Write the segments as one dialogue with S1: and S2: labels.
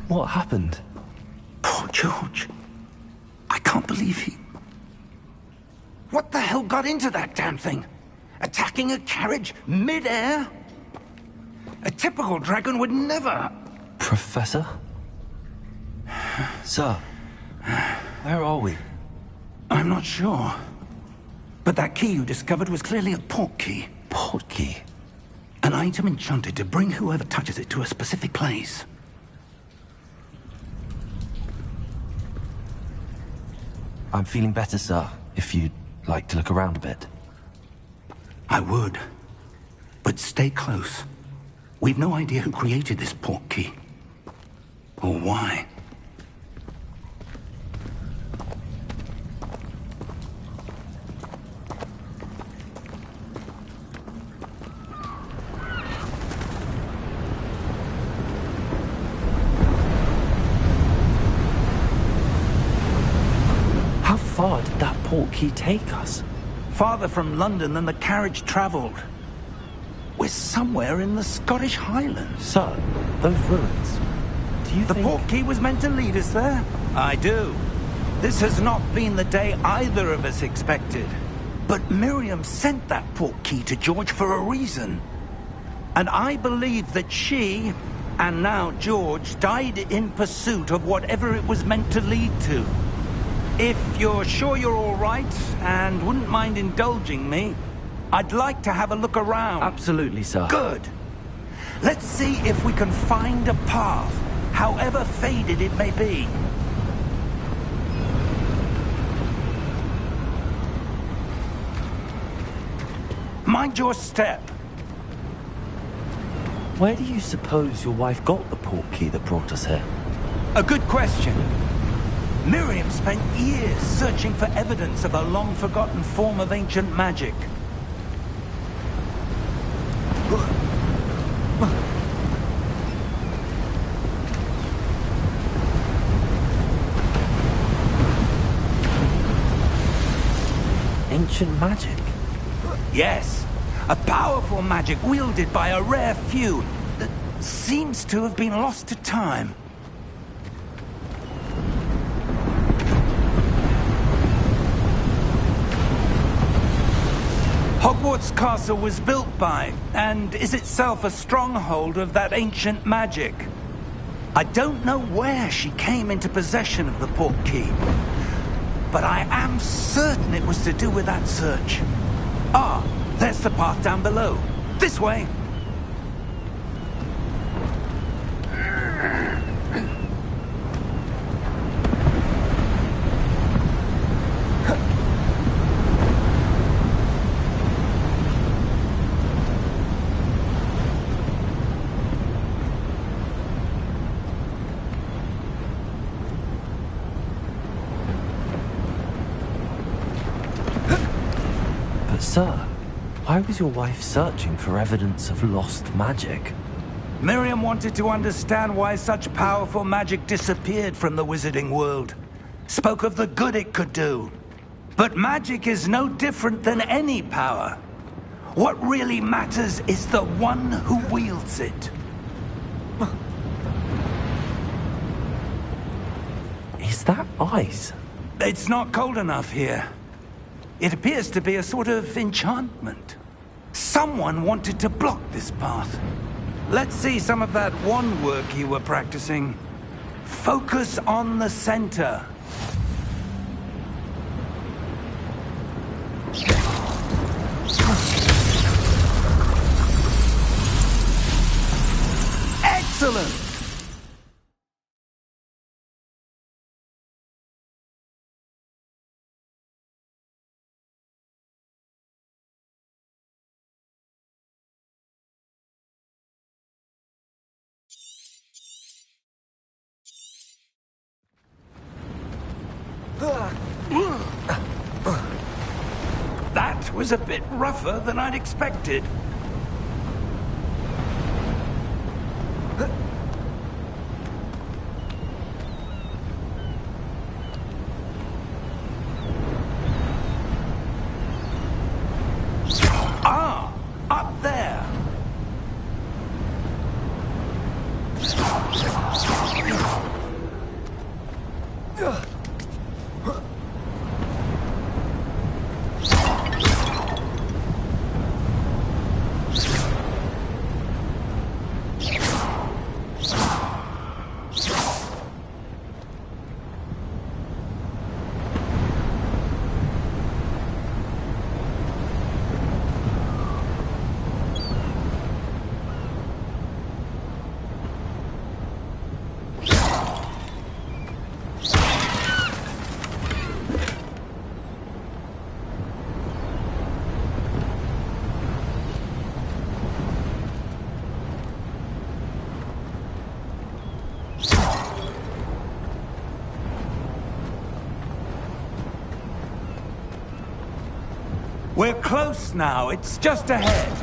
S1: What happened?
S2: Poor George. I can't believe he... What the hell got into that damn thing? Attacking a carriage mid-air? A typical dragon would never...
S1: Professor? Sir, where are we?
S2: I'm not sure. But that key you discovered was clearly a port key.
S1: Port key?
S2: An item enchanted to bring whoever touches it to a specific place.
S1: I'm feeling better, sir, if you'd like to look around a bit.
S2: I would. But stay close. We've no idea who created this port key. Or why.
S1: How far did that port key take us?
S2: Farther from London than the carriage travelled. We're somewhere in the Scottish Highlands.
S1: Sir, those ruins. Do you
S2: think... The port key was meant to lead us there? I do. This has not been the day either of us expected. But Miriam sent that port key to George for a reason. And I believe that she, and now George, died in pursuit of whatever it was meant to lead to. If you're sure you're all right, and wouldn't mind indulging me, I'd like to have a look around.
S1: Absolutely, sir.
S2: Good. Let's see if we can find a path, however faded it may be. Mind your step.
S1: Where do you suppose your wife got the port key that brought us here?
S2: A good question. Miriam spent years searching for evidence of a long-forgotten form of ancient magic.
S1: Ancient magic?
S2: Yes. A powerful magic wielded by a rare few that seems to have been lost to time. Hogwarts Castle was built by, and is itself a stronghold of that ancient magic. I don't know where she came into possession of the port key, but I am certain it was to do with that search. Ah, there's the path down below. This way.
S1: But sir, why was your wife searching for evidence of lost magic?
S2: Miriam wanted to understand why such powerful magic disappeared from the wizarding world. Spoke of the good it could do. But magic is no different than any power. What really matters is the one who wields it.
S1: Is that ice?
S2: It's not cold enough here. It appears to be a sort of enchantment. Someone wanted to block this path. Let's see some of that wand work you were practicing. Focus on the center. Excellent! That was a bit rougher than I'd expected. Ah, up there. We're close now. It's just ahead.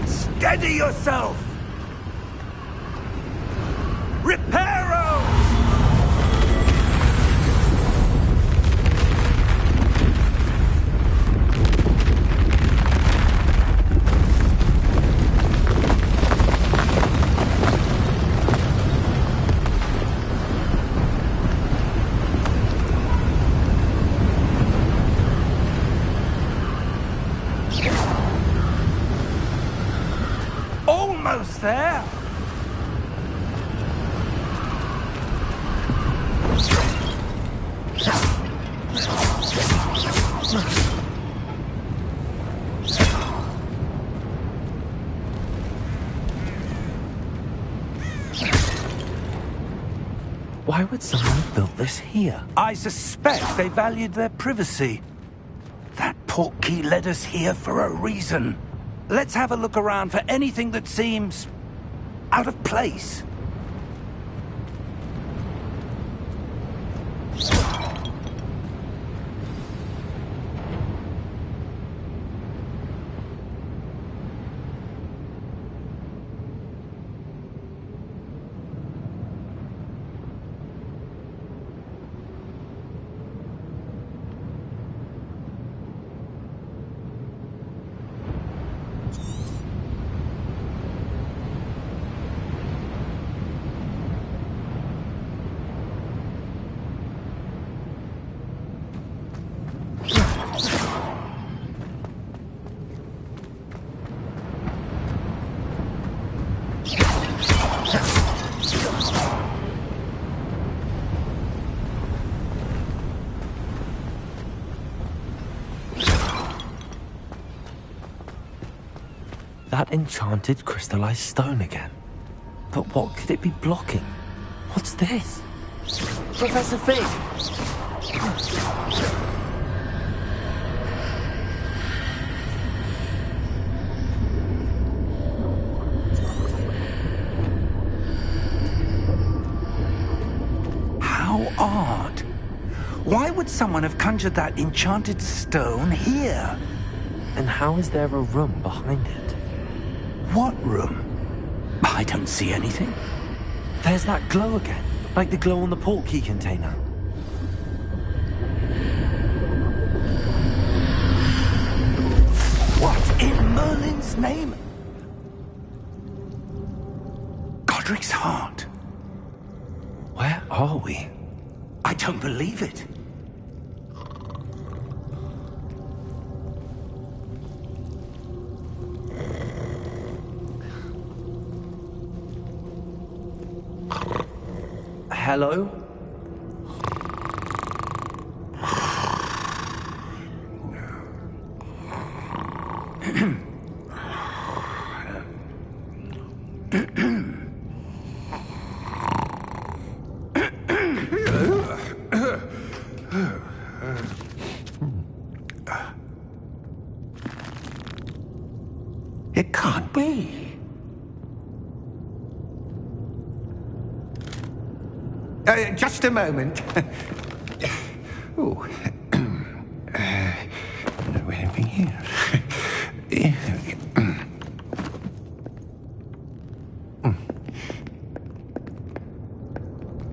S2: Steady yourself! Reparo! Almost there.
S1: Why would someone have built this here?
S2: I suspect they valued their privacy. That portkey led us here for a reason. Let's have a look around for anything that seems out of place.
S1: That enchanted crystallized stone again. But what could it be blocking? What's this? Professor Fig!
S2: How odd. Why would someone have conjured that enchanted stone here?
S1: And how is there a room behind it?
S2: What room? I don't see anything.
S1: There's that glow again, like the glow on the portkey container.
S2: What in Merlin's name? Godric's heart.
S1: Where are we?
S2: I don't believe it.
S1: Hello?
S2: It can't be. Just a moment. Oh. Where have we here?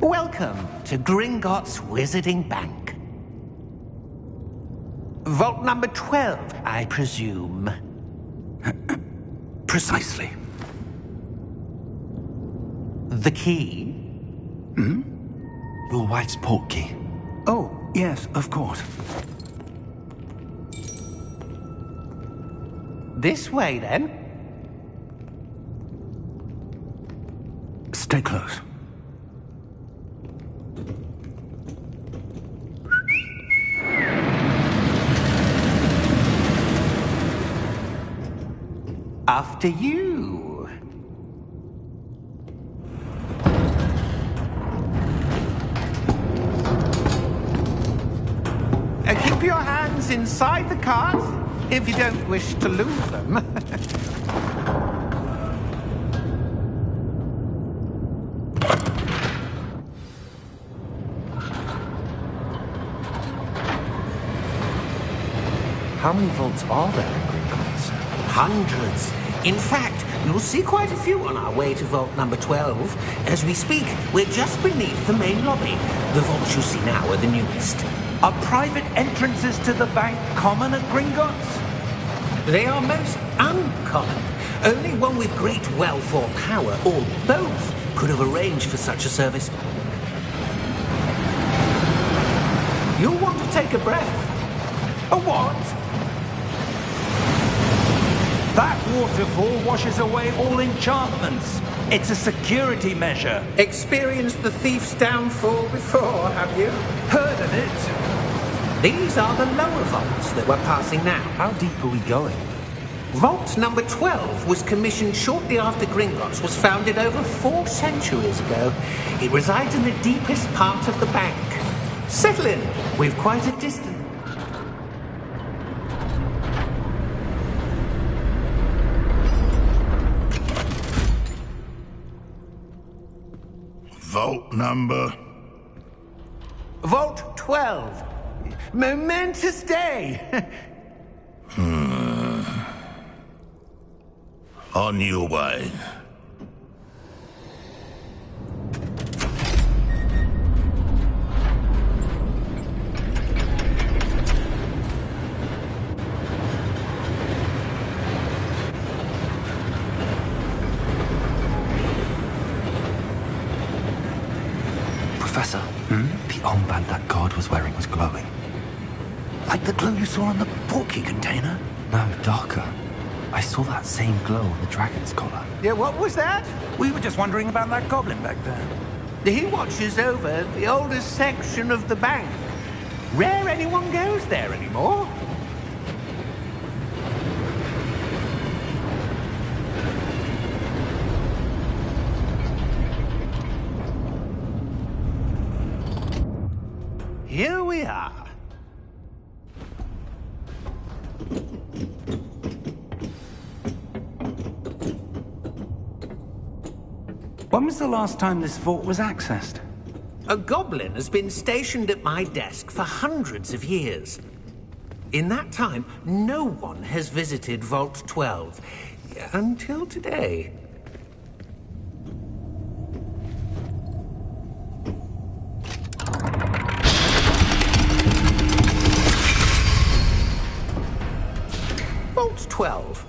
S2: Welcome to Gringotts Wizarding Bank. Vault number 12, I presume. Precisely. The key?
S1: Hmm? Your wife's portkey.
S2: Oh, yes, of course. This way, then. Stay close. After you. Keep your hands inside the cart if you don't wish to lose them.
S1: How many vaults are there in Gringotts?
S3: Hundreds. In fact, you'll see quite a few on our way to vault number 12. As we speak, we're just beneath the main lobby. The vaults you see now are the newest.
S2: Are private entrances to the bank common at Gringotts?
S3: They are most uncommon. Only one with great wealth or power, or both, could have arranged for such a service. You'll want to take a breath.
S2: A what? That waterfall washes away all enchantments. It's a security measure.
S3: Experienced the thief's downfall before, have you?
S2: Heard of it?
S3: These are the lower vaults that we're passing now.
S1: How deep are we going?
S3: Vault number 12 was commissioned shortly after Gringotts was founded over 4 centuries ago. It resides in the deepest part of the bank. Settle in. We've quite a distance.
S4: Vault number?
S2: Vault 12. Momentous day.
S4: On your way.
S1: Professor, the armband that guard was wearing was glowing.
S2: Like the glow you saw on the portkey container?
S1: No, darker. I saw that same glow on the dragon's collar.
S2: Yeah, what was that? We were just wondering about that goblin back there.
S3: He watches over the oldest section of the bank. Rare anyone goes there anymore.
S2: Here we are. When was the last time this vault was accessed?
S3: A goblin has been stationed at my desk for hundreds of years. In that time, no one has visited Vault 12. Until today. Vault 12.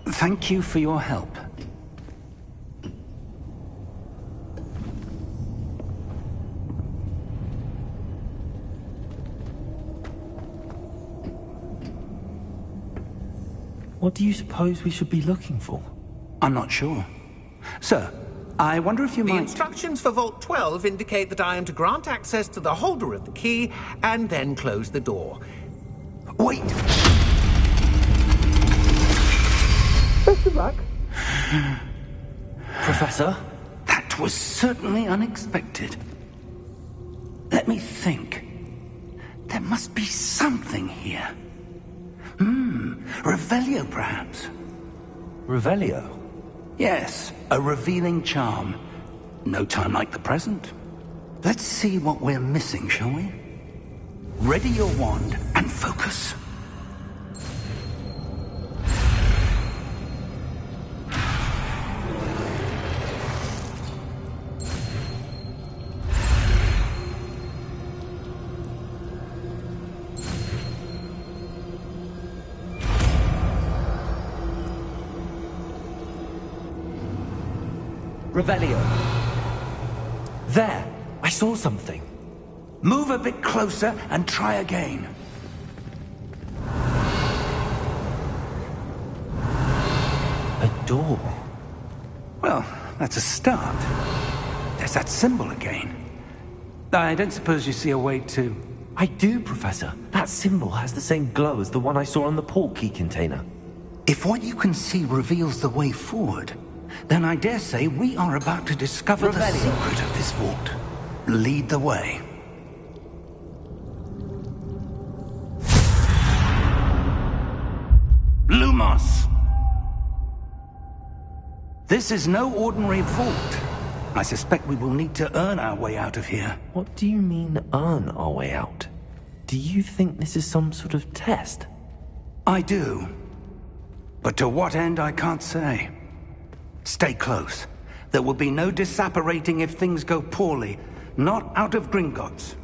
S2: Thank you for your help.
S1: What do you suppose we should be looking for?
S2: I'm not sure. Sir, I wonder if you
S3: The
S2: might...
S3: instructions for Vault 12 indicate that I am to grant access to the holder of the key and then close the door.
S2: Wait!
S3: Best of luck.
S1: Professor?
S2: That was certainly unexpected. Let me think. There must be something here. Revelio, perhaps?
S1: Revelio?
S2: Yes, a revealing charm. No time like the present. Let's see what we're missing, shall we? Ready your wand and focus.
S1: Revelio. There! I saw something.
S2: Move a bit closer and try again.
S1: A door.
S2: Well, that's a start. There's that symbol again. I don't suppose you see a way to...
S1: I do, Professor. That symbol has the same glow as the one I saw on the portkey container.
S2: If what you can see reveals the way forward, then I dare say we are about to discover the secret of this vault. Lead the way. Lumos! This is no ordinary vault. I suspect we will need to earn our way out of here.
S1: What do you mean, earn our way out? Do you think this is some sort of test?
S2: I do. But to what end, I can't say. Stay close. There will be no disapparating if things go poorly. Not out of Gringotts.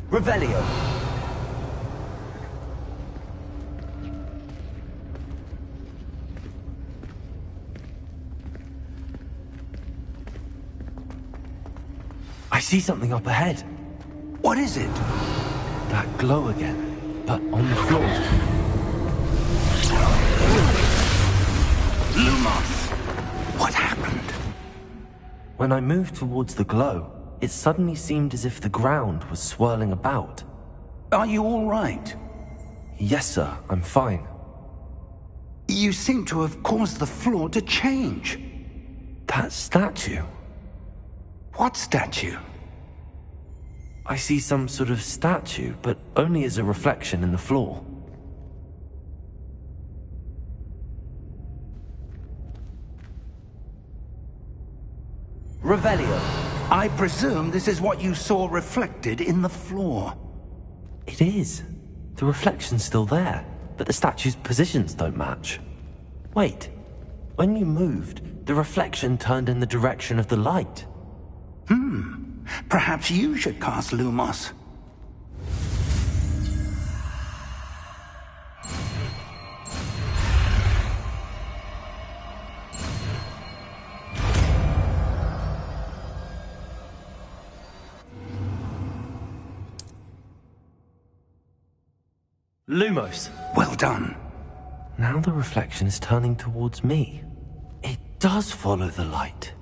S1: Revelio. I see something up ahead.
S2: What is it?
S1: That glow again, but on the floor.
S2: Lumos! What happened?
S1: When I moved towards the glow, it suddenly seemed as if the ground was swirling about.
S2: Are you all right?
S1: Yes, sir, I'm fine.
S2: You seem to have caused the floor to change.
S1: That statue.
S2: What statue?
S1: I see some sort of statue, but only as a reflection in the floor.
S2: Revelio. I presume this is what you saw reflected in the floor.
S1: It is. The reflection's still there, but the statue's positions don't match. Wait. When you moved, the reflection turned in the direction of the light.
S2: Perhaps you should cast Lumos.
S1: Lumos.
S2: Well done.
S1: Now the reflection is turning towards me. It does follow the light.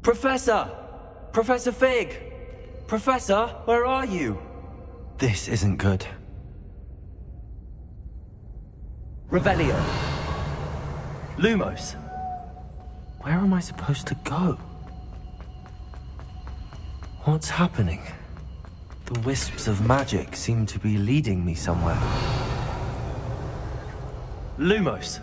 S1: Professor! Professor Fig! Professor, where are you? This isn't good. Revelio. Lumos. Where am I supposed to go? What's happening? The wisps of magic seem to be leading me somewhere. Lumos.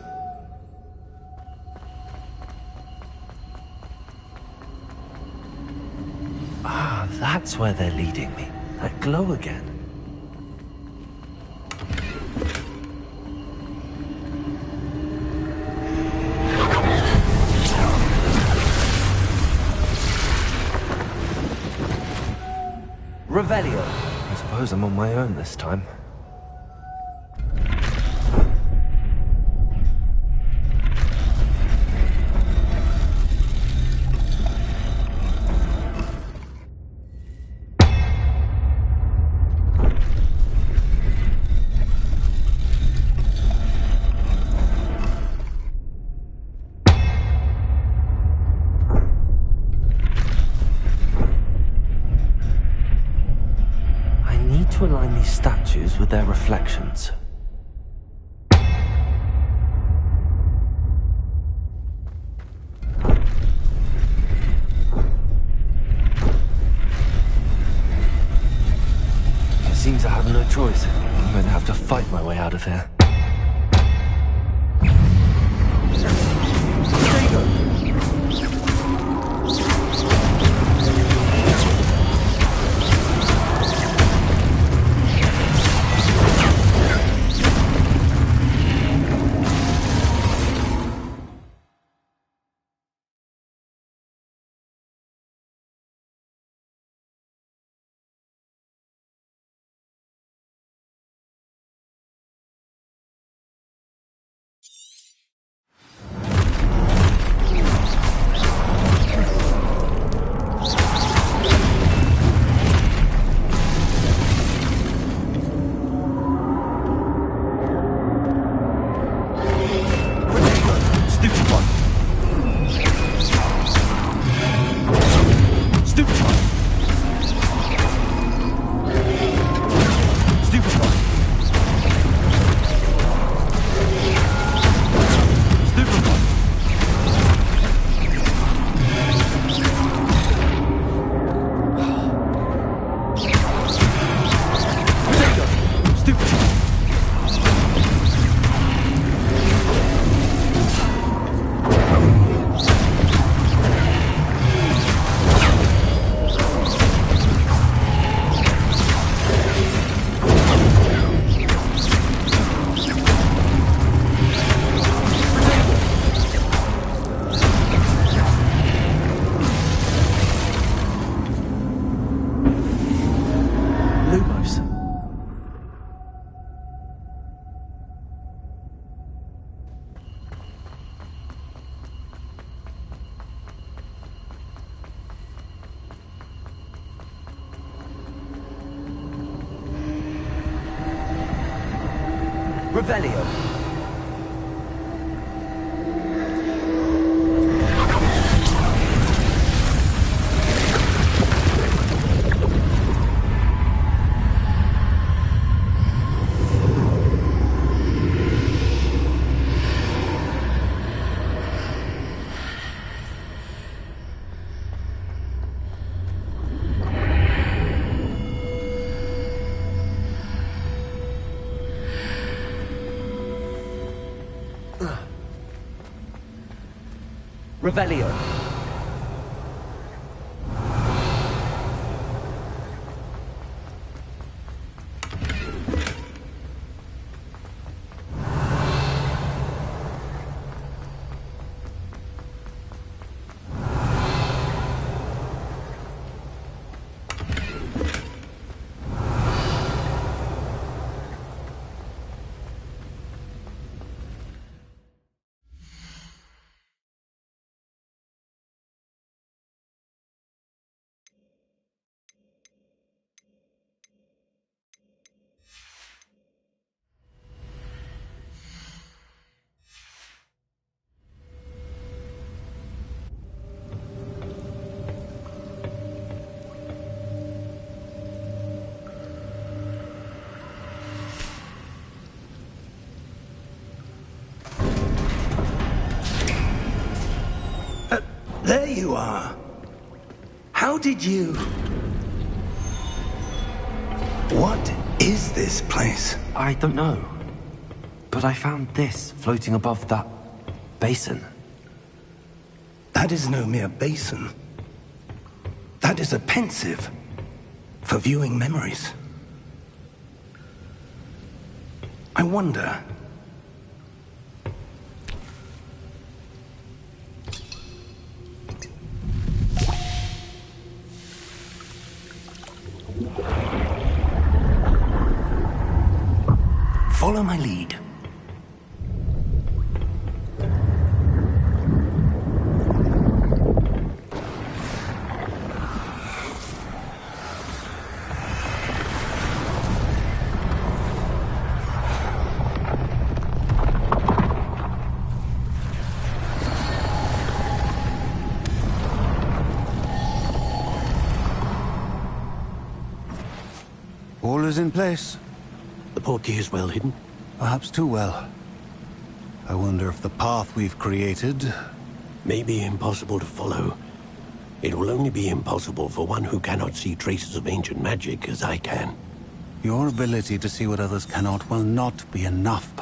S1: Ah, that's where they're leading me. That glow again. Revelio. I suppose I'm on my own this time. to align these statues with their reflections. It seems I have no choice. I'm going to have to fight my way out of here. Revelio. Revelio.
S2: There you are. How did you... What is this place?
S1: I don't know. But I found this floating above that basin.
S2: That is no mere basin. That is a pensive for viewing memories. I wonder... Follow my lead.
S5: All is in place.
S6: The portkey is well hidden.
S5: Perhaps too well. I wonder if the path we've created...
S6: May be impossible to follow. It will only be impossible for one who cannot see traces of ancient magic as I can.
S5: Your ability to see what others cannot will not be enough.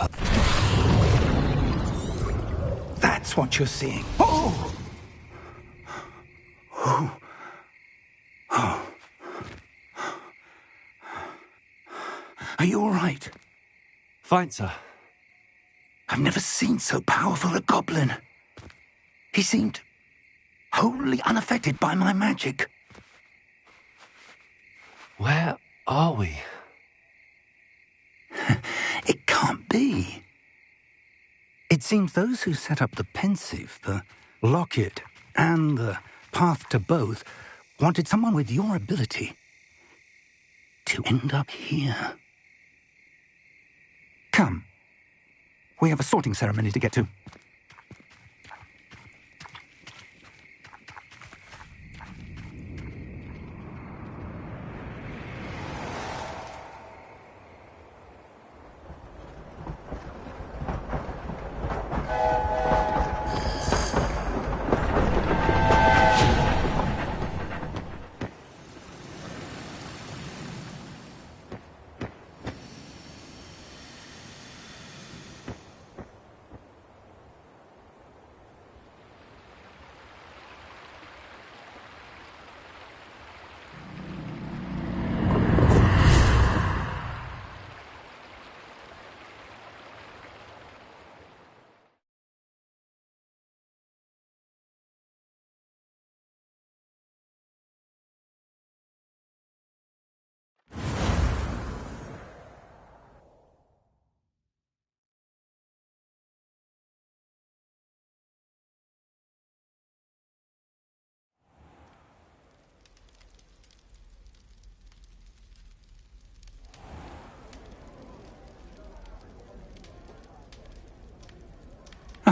S2: That's what you're seeing. Oh! Oh. Oh. Are you all right?
S1: Fine, sir.
S2: I've never seen so powerful a goblin. He seemed wholly unaffected by my magic.
S1: Where are we?
S2: It can't be. It seems those who set up the pensive, the locket, and the path to both wanted someone with your ability to end up here. Come. We have a sorting ceremony to get to.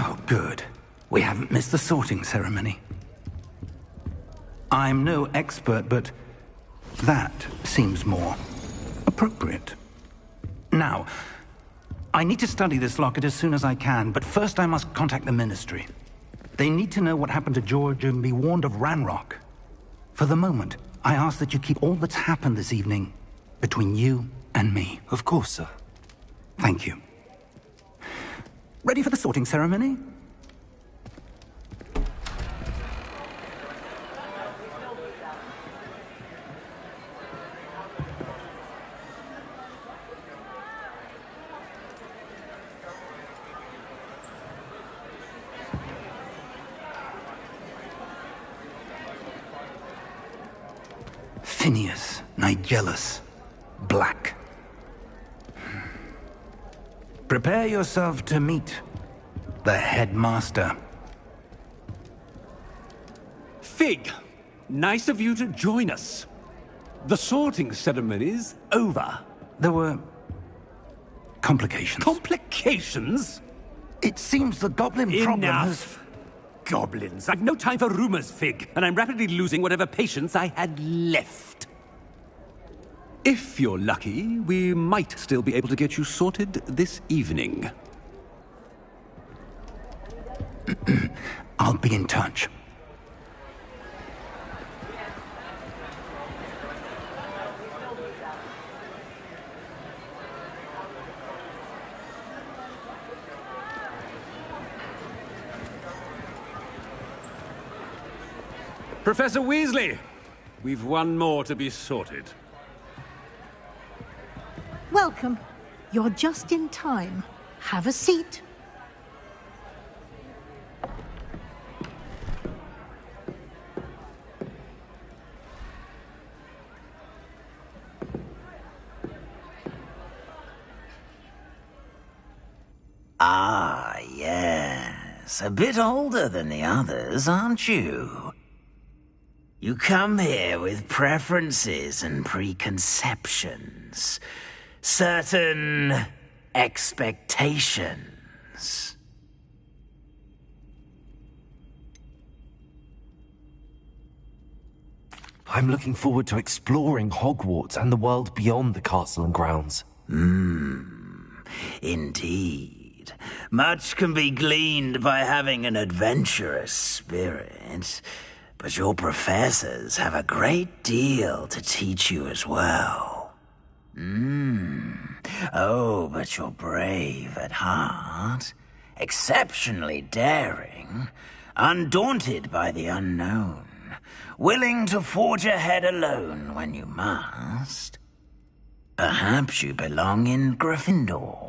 S2: Oh, good. We haven't missed the sorting ceremony. I'm no expert, but that seems more appropriate. Now, I need to study this locket as soon as I can, but first I must contact the Ministry. They need to know what happened to George and be warned of Ranrock. For the moment, I ask that you keep all that's happened this evening between you and me.
S1: Of course, sir.
S2: Thank you. Ready for the sorting ceremony? Phineas, Nigellus, Black. Prepare yourself to meet the headmaster.
S7: Fig, nice of you to join us. The sorting ceremony's over.
S2: There were complications.
S7: Complications?
S2: It seems the goblin problem has...
S7: Enough. Goblins. I've no time for rumors, Fig, and I'm rapidly losing whatever patience I had left. If you're lucky, we might still be able to get you sorted this evening.
S2: I'll be in touch.
S7: Professor Weasley, we've one more to be sorted.
S8: Welcome. You're just in time. Have a seat.
S9: Ah, yes. A bit older than the others, aren't you? You come here with preferences and preconceptions. Certain expectations.
S1: I'm looking forward to exploring Hogwarts and the world beyond the castle and grounds.
S9: Indeed. Much can be gleaned by having an adventurous spirit, but your professors have a great deal to teach you as well. Oh, but you're brave at heart, exceptionally daring, undaunted by the unknown, willing to forge ahead alone when you must. Perhaps you belong in Gryffindor.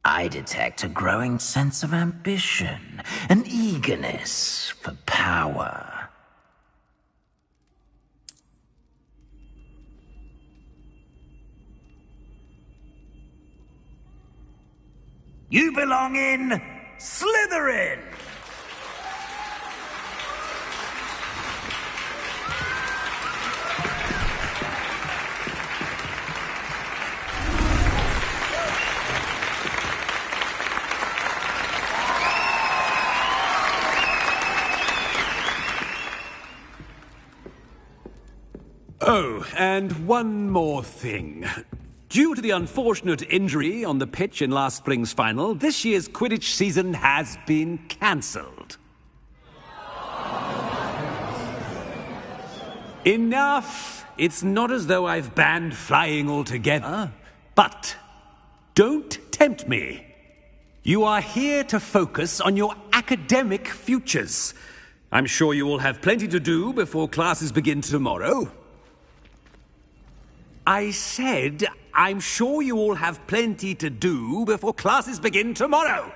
S9: I detect a growing sense of ambition, an eagerness for power. You belong in Slytherin!
S7: Oh, and one more thing. Due to the unfortunate injury on the pitch in last spring's final, this year's Quidditch season has been cancelled. Enough! It's not as though I've banned flying altogether. But don't tempt me. You are here to focus on your academic futures. I'm sure you will have plenty to do before classes begin tomorrow. I said, I'm sure you all have plenty to do before classes begin tomorrow.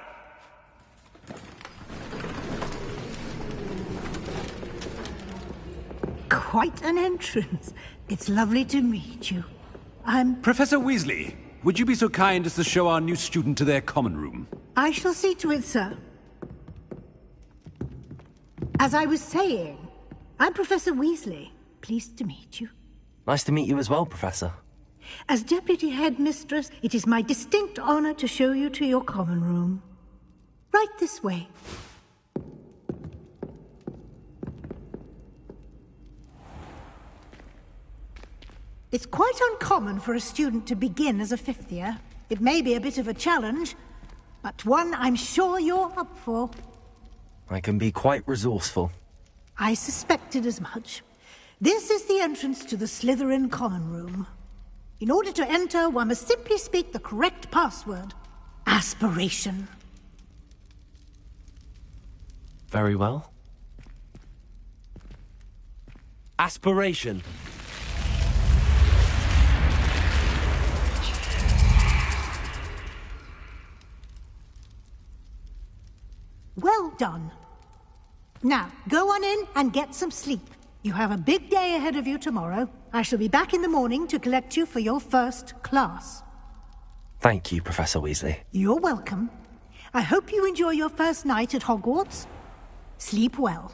S8: Quite an entrance. It's lovely to meet you.
S7: Professor Weasley, would you be so kind as to show our new student to their common room?
S8: I shall see to it, sir. As I was saying, I'm Professor Weasley. Pleased to meet you.
S1: Nice to meet you as well, Professor.
S8: As Deputy Headmistress, it is my distinct honor to show you to your common room. Right this way. It's quite uncommon for a student to begin as a fifth year. It may be a bit of a challenge, but one I'm sure you're up for.
S1: I can be quite resourceful.
S8: I suspected as much. This is the entrance to the Slytherin common room. In order to enter, one must simply speak the correct password. Aspiration.
S1: Very well. Aspiration.
S8: Well done. Now, go on in and get some sleep. You have a big day ahead of you tomorrow. I shall be back in the morning to collect you for your first class.
S1: Thank you, Professor Weasley.
S8: You're welcome. I hope you enjoy your first night at Hogwarts. Sleep well.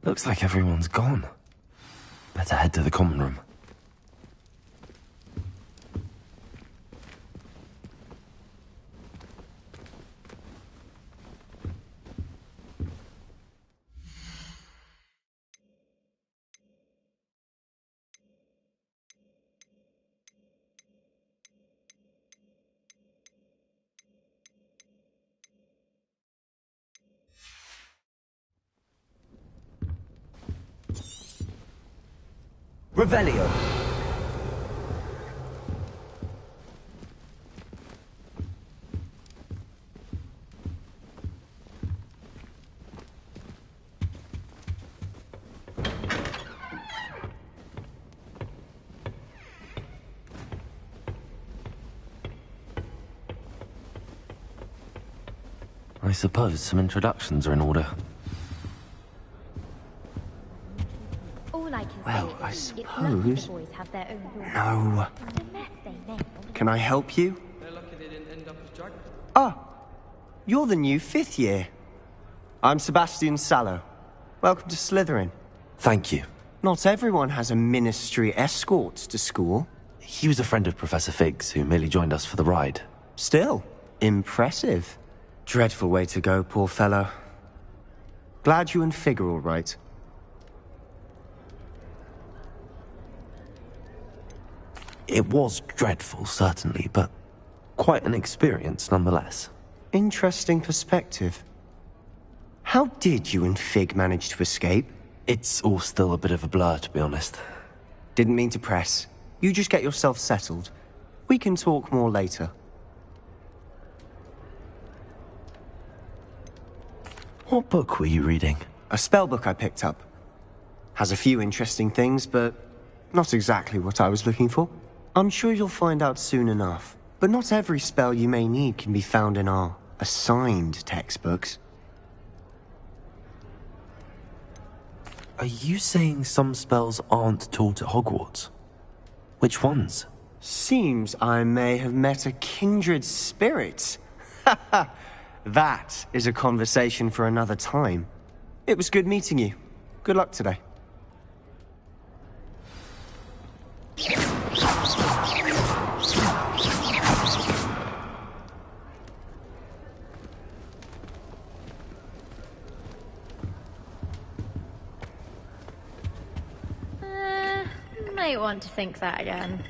S1: Looks like everyone's gone. Better head to the common room. Revelio. suppose some introductions are in order.
S10: Well, I suppose... No. Can I help you? Ah, you're the new 5th year. I'm Sebastian Sallow. Welcome to Slytherin.
S1: Thank you.
S10: Not everyone has a ministry escort to school.
S1: He was a friend of Professor Fig's, who merely joined us for the ride.
S10: Still, impressive. Dreadful way to go, poor fellow. Glad you and Fig are all right.
S1: It was dreadful, certainly, but quite an experience nonetheless.
S10: Interesting perspective. How did you and Fig manage to escape?
S1: It's all still a bit of a blur, to be honest.
S10: Didn't mean to press. You just get yourself settled. We can talk more later.
S1: What book were you reading?
S10: A spell book I picked up. Has a few interesting things, but not exactly what I was looking for. I'm sure you'll find out soon enough. But not every spell you may need can be found in our assigned textbooks.
S1: Are you saying some spells aren't taught at Hogwarts? Which ones?
S10: Seems I may have met a kindred spirit. That is a conversation for another time. It was good meeting you. Good luck today.
S11: Might want to think that again.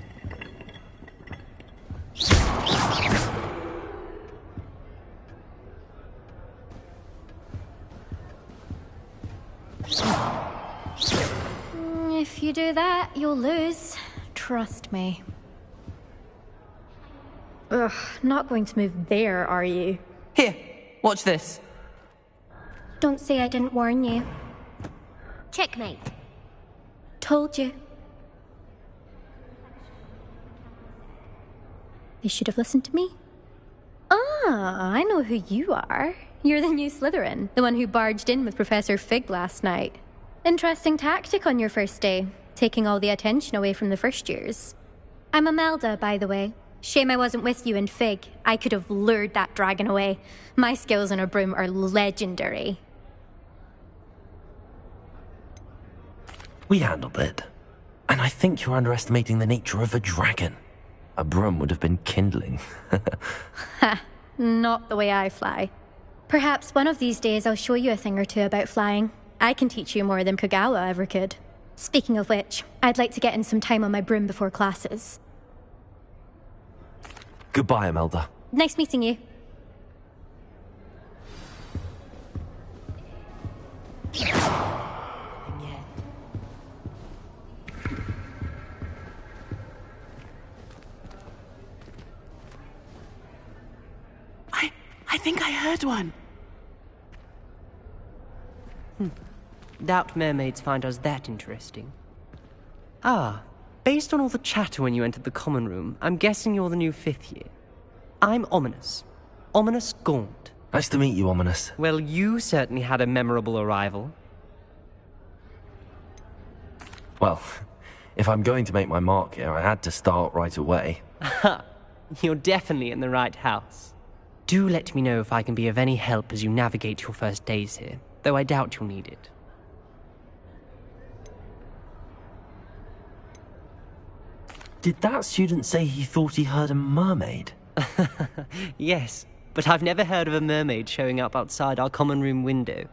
S11: If you do that, you'll lose. Trust me. Ugh, not going to move there, are you?
S12: Here, watch this.
S11: Don't say I didn't warn you.
S13: Checkmate.
S11: Told you. You should have listened to me. Ah, I know who you are. You're the new Slytherin, the one who barged in with Professor Fig last night. Interesting tactic on your first day, taking all the attention away from the first years. I'm Imelda, by the way. Shame I wasn't with you and Fig. I could have lured that dragon away. My skills on a broom are legendary.
S1: We handled it. And I think you're underestimating the nature of a dragon. A broom would have been kindling.
S11: Ha, not the way I fly. Perhaps one of these days I'll show you a thing or two about flying. I can teach you more than Kogawa ever could. Speaking of which, I'd like to get in some time on my broom before classes.
S1: Goodbye, Imelda.
S11: Nice meeting you.
S12: I think I heard one.
S14: Doubt mermaids find us that interesting. Ah, based on all the chatter when you entered the common room, I'm guessing you're the new 5th year. I'm Ominous. Ominous Gaunt.
S1: Nice to meet you, Ominous.
S14: Well, you certainly had a memorable arrival.
S1: Well, if I'm going to make my mark here, I had to start right away.
S14: Ha! You're definitely in the right house. Do let me know if I can be of any help as you navigate your first days here, though I doubt you'll need it.
S1: Did that student say he thought he heard a mermaid?
S14: Yes, but I've never heard of a mermaid showing up outside our common room window.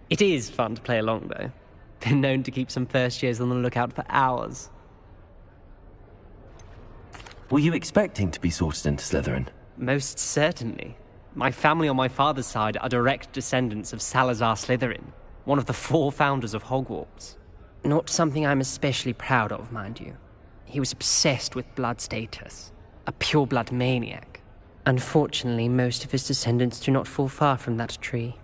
S14: It is fun to play along, though. Been known to keep some first years on the lookout for hours.
S1: Were you expecting to be sorted into Slytherin?
S14: Most certainly. My family on my father's side are direct descendants of Salazar Slytherin, one of the 4 founders of Hogwarts. Not something I'm especially proud of, mind you. He was obsessed with blood status, a pure-blood maniac. Unfortunately, most of his descendants do not fall far from that tree.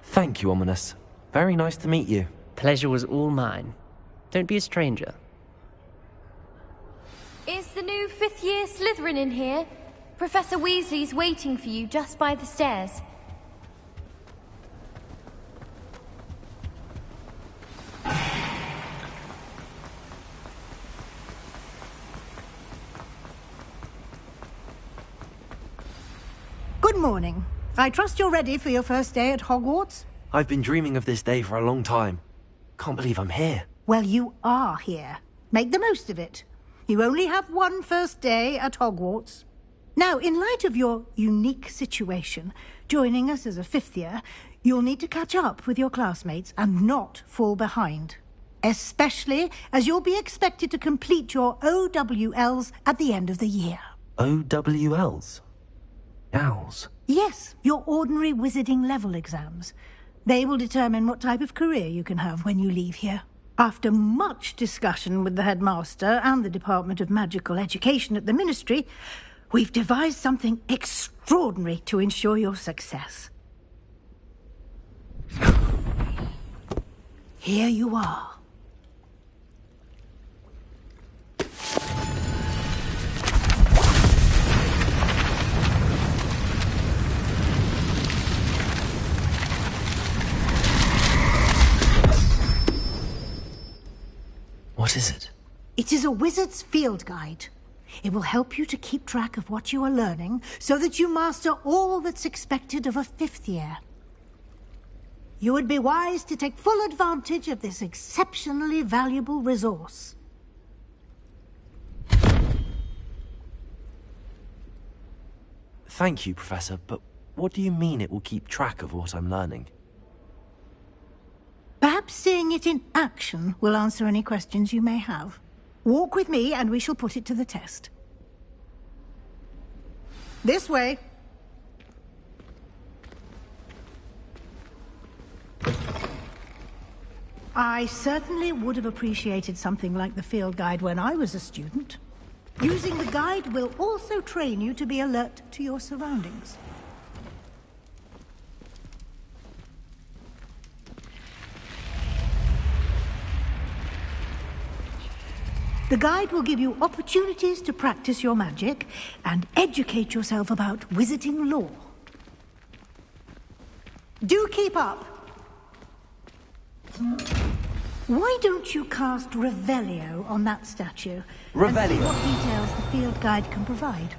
S1: Thank you, Ominous. Very nice to meet you.
S14: Pleasure was all mine. Don't be a stranger.
S11: Is the new 5th year Slytherin in here?
S13: Professor Weasley's waiting for you just by the stairs.
S8: Good morning. I trust you're ready for your first day at Hogwarts?
S1: I've been dreaming of this day for a long time. Can't believe I'm here.
S8: Well, you are here. Make the most of it. You only have one first day at Hogwarts. Now, in light of your unique situation, joining us as a fifth year, you'll need to catch up with your classmates and not fall behind. Especially as you'll be expected to complete your OWLs at the end of the year.
S1: OWLs? Owls?
S8: Yes, your ordinary wizarding level exams. They will determine what type of career you can have when you leave here. After much discussion with the headmaster and the Department of Magical Education at the Ministry, we've devised something extraordinary to ensure your success. Here you are.
S1: What is it?
S8: It is a wizard's field guide. It will help you to keep track of what you are learning so that you master all that's expected of a fifth year. You would be wise to take full advantage of this exceptionally valuable resource.
S1: Thank you, Professor, but what do you mean it will keep track of what I'm learning?
S8: Perhaps seeing it in action will answer any questions you may have. Walk with me and we shall put it to the test. This way. I certainly would have appreciated something like the field guide when I was a student. Using the guide will also train you to be alert to your surroundings. The guide will give you opportunities to practice your magic and educate yourself about wizarding lore. Do keep up. Why don't you cast Revelio on that statue?
S1: Revelio?
S8: And see what details the field guide can provide.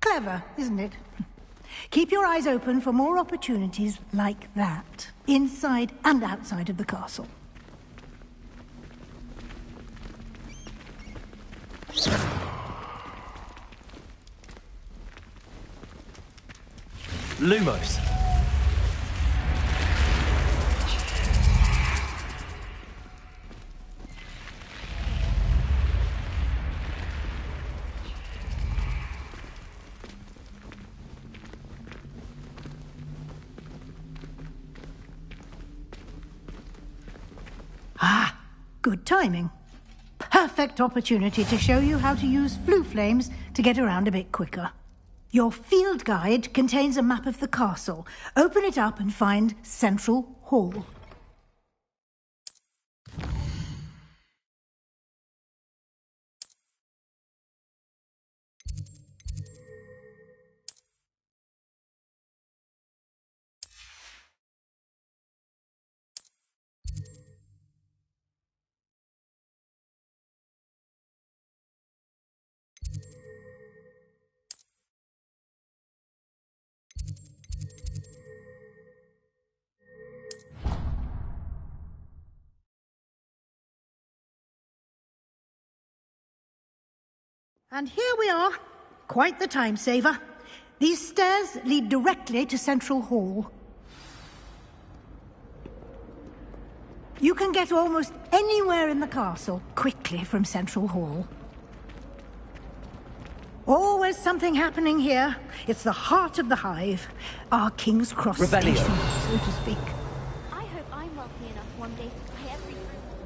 S8: Clever, isn't it? Keep your eyes open for more opportunities like that, inside and outside of the castle.
S1: Lumos.
S8: Good timing. Perfect opportunity to show you how to use flue flames to get around a bit quicker. Your field guide contains a map of the castle. Open it up and find Central Hall. And here we are. Quite the time saver. These stairs lead directly to Central Hall. You can get almost anywhere in the castle quickly from Central Hall. Always something happening here. It's the heart of the hive. Our King's Cross
S1: Revelio.
S8: station, so to speak.
S13: I hope I'm wealthy enough one day to pay every...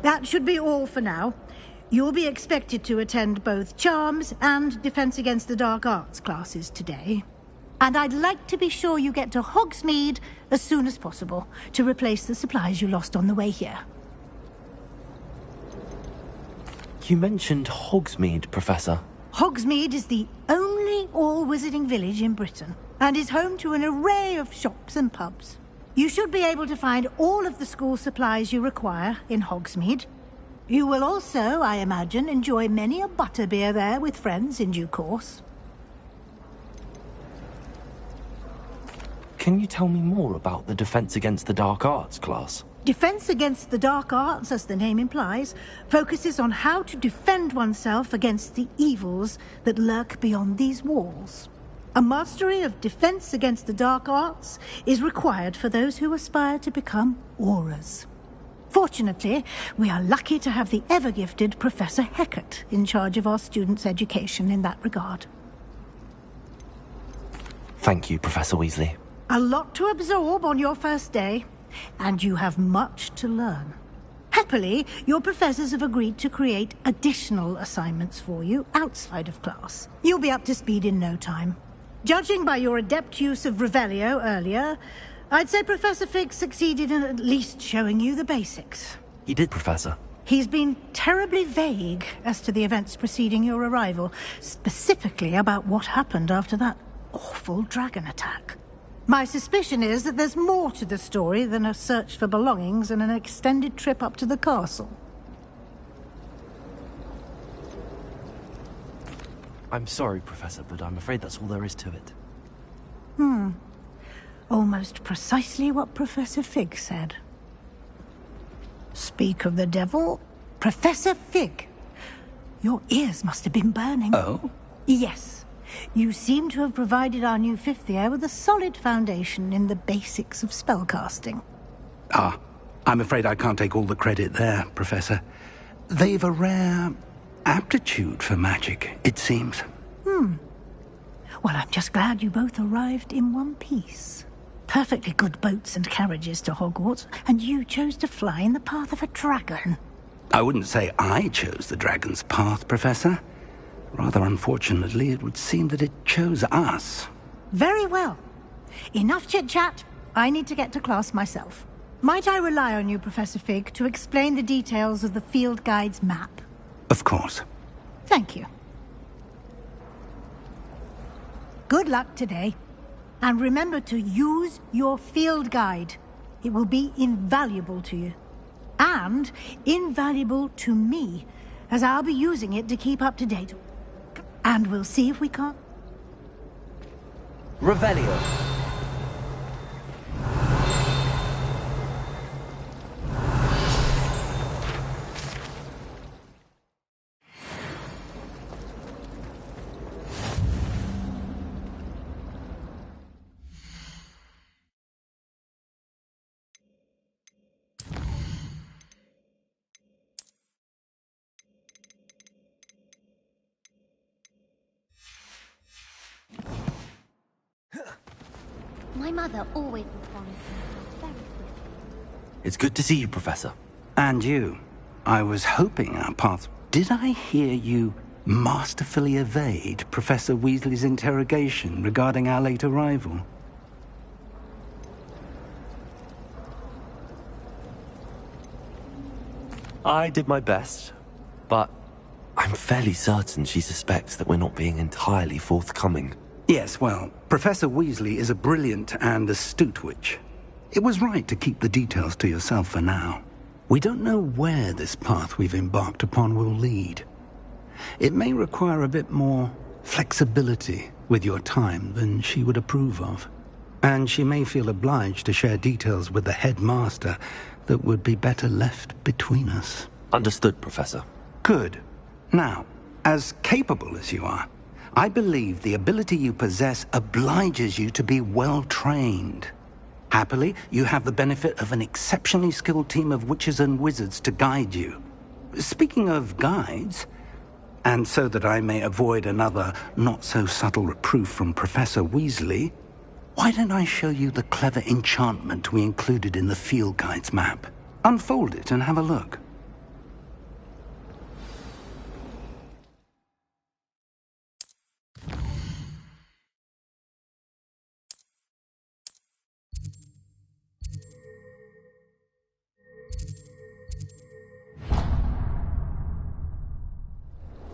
S8: That should be all for now. You'll be expected to attend both Charms and Defense Against the Dark Arts classes today. And I'd like to be sure you get to Hogsmeade as soon as possible to replace the supplies you lost on the way here.
S1: You mentioned Hogsmeade, Professor.
S8: Hogsmeade is the only all-wizarding village in Britain and is home to an array of shops and pubs. You should be able to find all of the school supplies you require in Hogsmeade. You will also, I imagine, enjoy many a butterbeer there with friends in due course.
S1: Can you tell me more about the Defense Against the Dark Arts class?
S8: Defense Against the Dark Arts, as the name implies, focuses on how to defend oneself against the evils that lurk beyond these walls. A mastery of Defense Against the Dark Arts is required for those who aspire to become Aurors. Fortunately, we are lucky to have the ever-gifted Professor Hecat in charge of our students' education in that regard.
S1: Thank you, Professor Weasley.
S8: A lot to absorb on your first day, and you have much to learn. Happily, your professors have agreed to create additional assignments for you outside of class. You'll be up to speed in no time. Judging by your adept use of Revelio earlier, I'd say Professor Fig succeeded in at least showing you the basics.
S1: He did, Professor.
S8: He's been terribly vague as to the events preceding your arrival, specifically about what happened after that awful dragon attack. My suspicion is that there's more to the story than a search for belongings and an extended trip up to the castle.
S1: I'm sorry, Professor, but I'm afraid that's all there is to it.
S8: Almost precisely what Professor Fig said. Speak of the devil, Professor Fig. Your ears must have been burning.
S2: Oh?
S8: Yes. You seem to have provided our new fifth year with a solid foundation in the basics of spellcasting.
S2: Ah, I'm afraid I can't take all the credit there, Professor. They've a rare aptitude for magic, it seems.
S8: Well, I'm just glad you both arrived in one piece. Perfectly good boats and carriages to Hogwarts, and you chose to fly in the path of a dragon.
S2: I wouldn't say I chose the dragon's path, Professor. Rather unfortunately, it would seem that it chose us.
S8: Very well. Enough chit-chat. I need to get to class myself. Might I rely on you, Professor Fig, to explain the details of the field guide's map?
S2: Of course.
S8: Thank you. Good luck today. And remember to use your field guide. It will be invaluable to you. And invaluable to me, as I'll be using it to keep up to date. And we'll see if we can't...
S1: Revelio.
S13: My mother always responded very quickly.
S1: It's good to see you, Professor.
S2: And you. I was hoping our paths... Did I hear you masterfully evade Professor Weasley's interrogation regarding our late arrival?
S1: I did my best, but I'm fairly certain she suspects that we're not being entirely forthcoming.
S2: Yes, well, Professor Weasley is a brilliant and astute witch. It was right to keep the details to yourself for now. We don't know where this path we've embarked upon will lead. It may require a bit more flexibility with your time than she would approve of. And she may feel obliged to share details with the headmaster that would be better left between us.
S1: Understood, Professor.
S2: Good. Now, as capable as you are, I believe the ability you possess obliges you to be well-trained. Happily, you have the benefit of an exceptionally skilled team of witches and wizards to guide you. Speaking of guides, and so that I may avoid another not-so-subtle reproof from Professor Weasley, why don't I show you the clever enchantment we included in the field guide's map? Unfold it and have a look.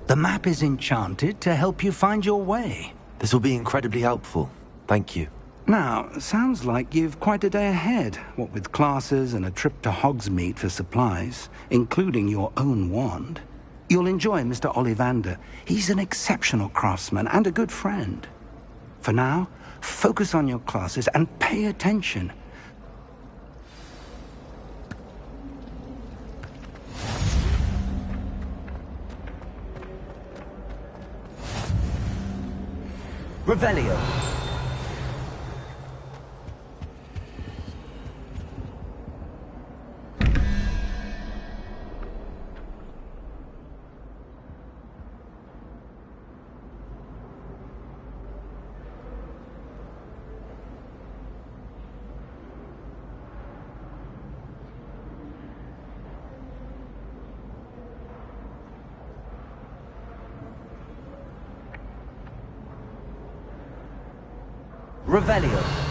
S2: The map is enchanted to help you find your way.
S1: This will be incredibly helpful. Thank you.
S2: Now, sounds like you've quite a day ahead, what with classes and a trip to Hogsmeade for supplies, including your own wand. You'll enjoy Mr. Ollivander. He's an exceptional craftsman and a good friend. For now, focus on your classes and pay attention.
S1: Revelio. Revelio.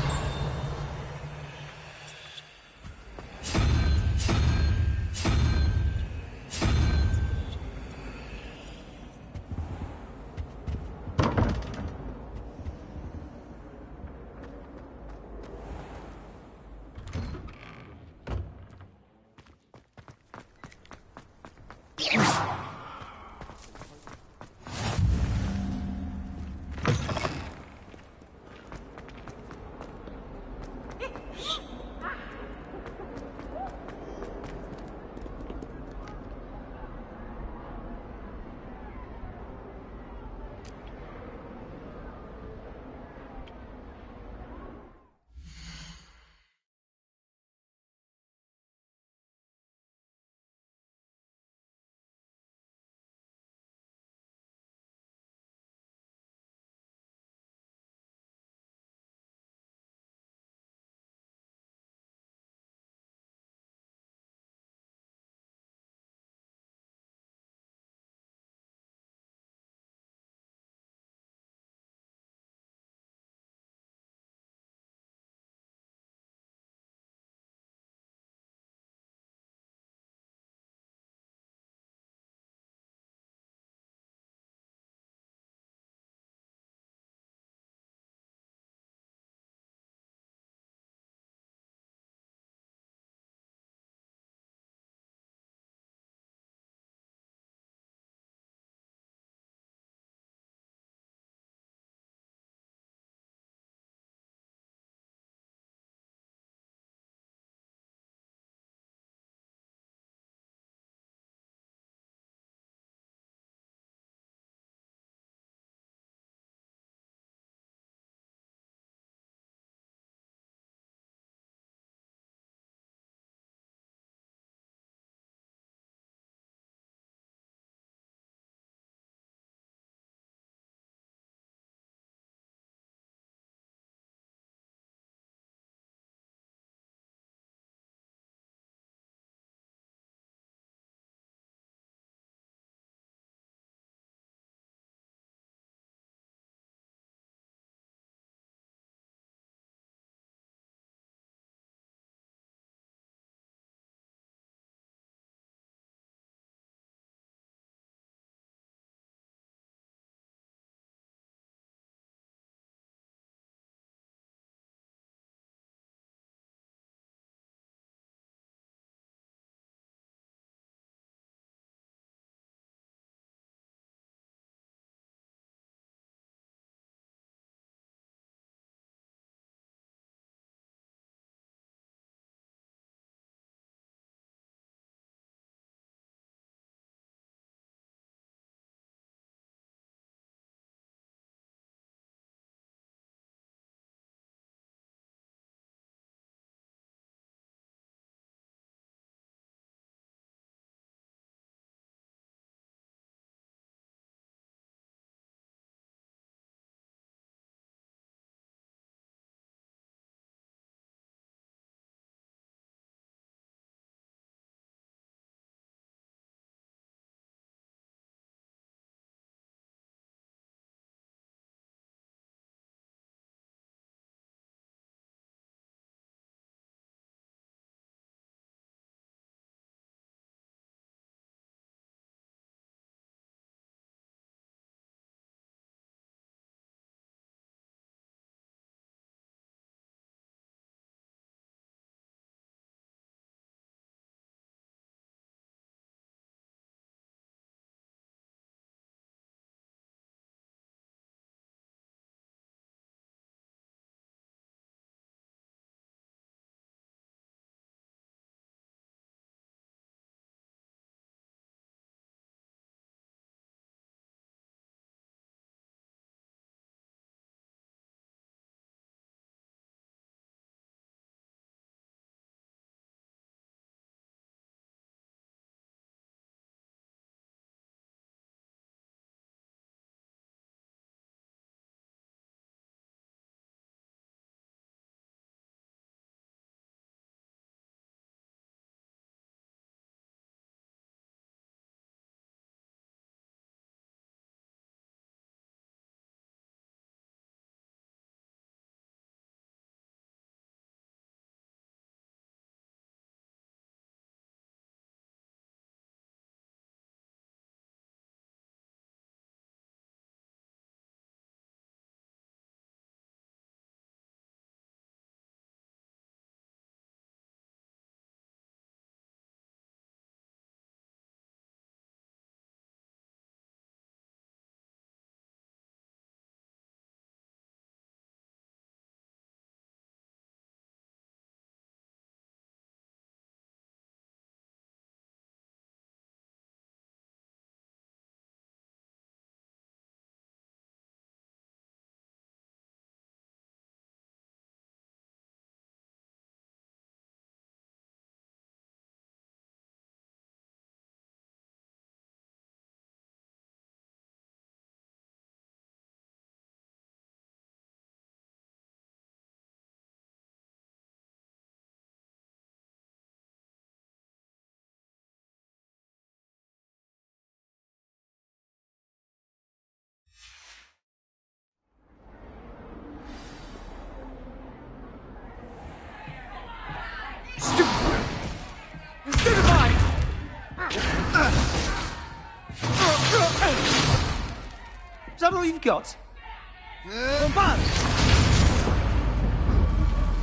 S15: all you've got?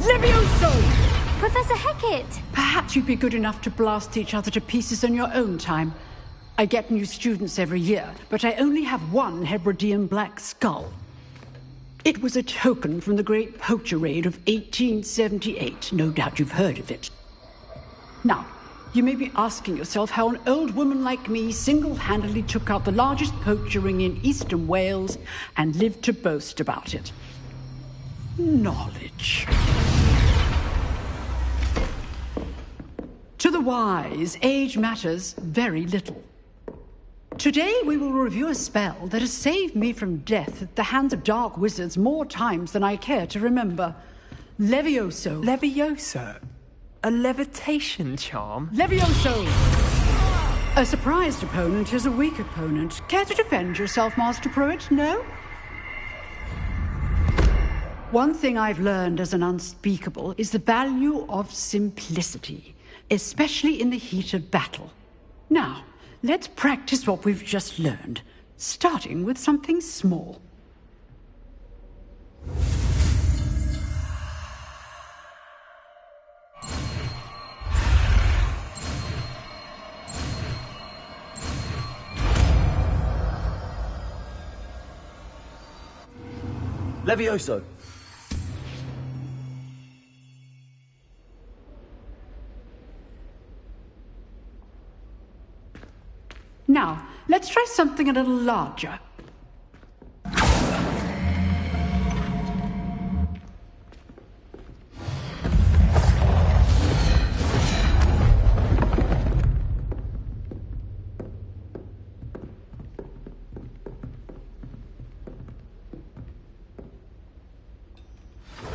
S16: Levioso!
S11: Professor Hackett!
S16: Perhaps you'd be good enough to blast each other to pieces on your own time. I get new students every year, but I only have one Hebridean black skull. It was a token from the Great Poacher Raid of 1878. No doubt you've heard of it. Now, you may be asking yourself how an old woman like me single-handedly took out the largest poacher ring in eastern Wales and lived to boast about it. Knowledge. To the wise, age matters very little. Today we will review a spell that has saved me from death at the hands of dark wizards more times than I care to remember. Levioso.
S14: Levioso? A levitation charm?
S16: Levioso! A surprised opponent is a weak opponent. Care to defend yourself, Master Pruitt? No? One thing I've learned as an unspeakable is the value of simplicity, especially in the heat of battle. Now, let's practice what we've just learned, starting with something small.
S15: Levioso.
S16: Now, let's try something a little larger.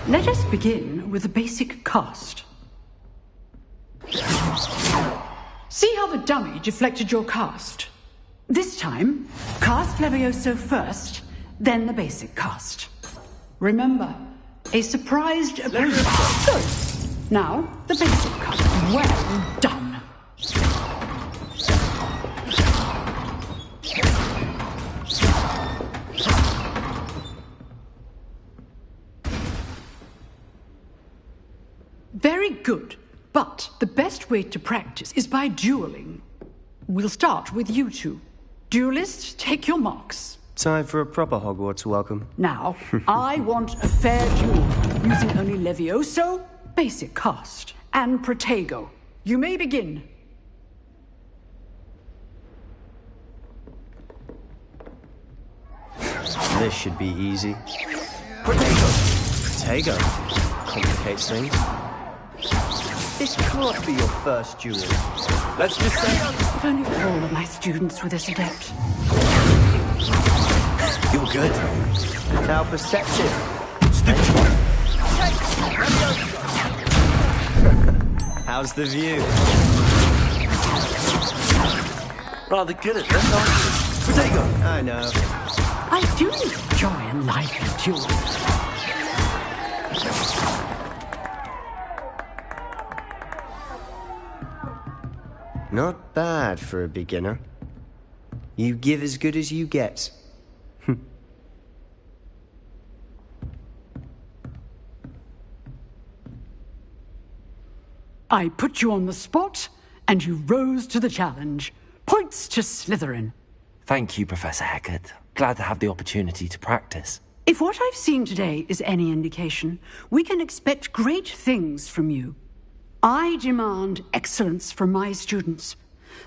S16: Let us begin with the basic cast. See how the dummy deflected your cast? This time, cast Levioso first, then the basic cast. Remember, a surprised opponent. Good. Now, the basic cast. Well done. Very good. But the best way to practice is by dueling. We'll start with you two. Duelists, take your marks.
S10: Time for a proper Hogwarts welcome.
S16: Now, I want a fair duel, using only Levioso, basic cast, and Protego. You may begin.
S10: This should be easy. Protego complicates things. This can't be your first duel.
S15: Let's just say...
S16: If only all of my students were this adept.
S10: You're good. How perceptive. How's the view?
S15: Rather good at this, aren't you? Protego!
S10: I know.
S16: I do enjoy a lively duel.
S10: Not bad for a beginner. You give as good as you get.
S16: I put you on the spot, and you rose to the challenge. Points to Slytherin.
S1: Thank you, Professor Hackett. Glad to have the opportunity to practice.
S16: If what I've seen today is any indication, we can expect great things from you. I demand excellence from my students.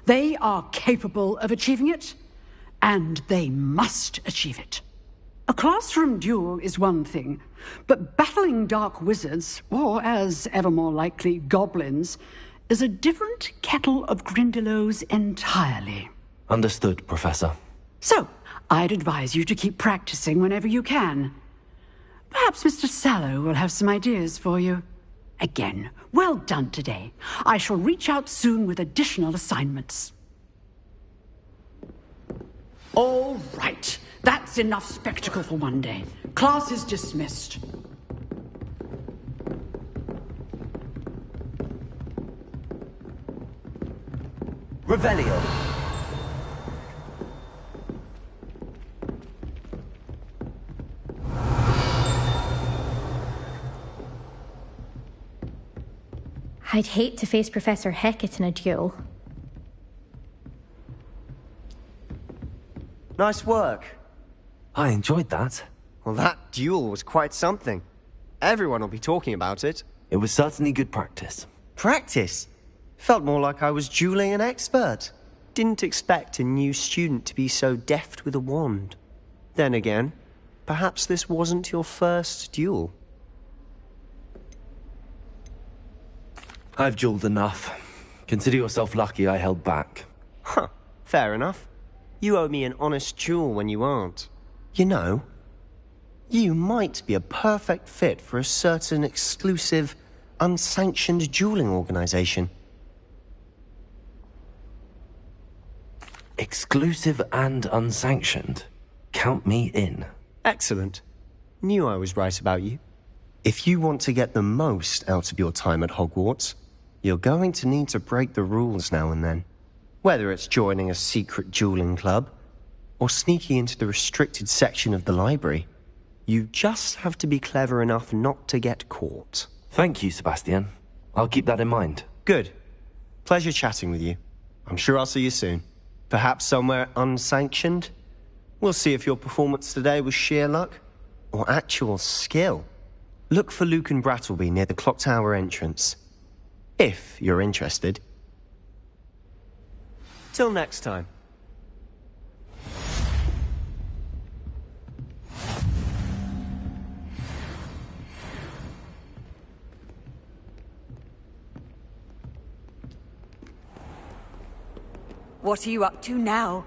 S16: They are capable of achieving it, and they must achieve it. A classroom duel is one thing, but battling dark wizards, or as ever more likely, goblins, is a different kettle of Grindylows entirely.
S1: Understood, Professor.
S16: So, I'd advise you to keep practicing whenever you can. Perhaps Mr. Sallow will have some ideas for you. Again, well done today. I shall reach out soon with additional assignments. All right. That's enough spectacle for one day. Class is dismissed.
S15: Revelio.
S11: I'd hate to face Professor Hecat in a duel.
S10: Nice work.
S1: I enjoyed that.
S10: Well, that duel was quite something. Everyone will be talking about it.
S1: It was certainly good practice.
S10: Practice? Felt more like I was dueling an expert. Didn't expect a new student to be so deft with a wand. Then again, perhaps this wasn't your first duel.
S1: I've dueled enough. Consider yourself lucky I held back.
S10: Huh, fair enough. You owe me an honest duel when you aren't. You know, you might be a perfect fit for a certain exclusive, unsanctioned dueling organization.
S1: Exclusive and unsanctioned? Count me in.
S10: Excellent. Knew I was right about you. If you want to get the most out of your time at Hogwarts, you're going to need to break the rules now and then. Whether it's joining a secret dueling club, or sneaking into the restricted section of the library, you just have to be clever enough not to get caught.
S1: Thank you, Sebastian. I'll keep that in mind.
S10: Good. Pleasure chatting with you. I'm sure I'll see you soon. Perhaps somewhere unsanctioned? We'll see if your performance today was sheer luck, or actual skill. Look for Luke and Brattleby near the clock tower entrance. If you're interested. Till next time.
S17: What are you up to now?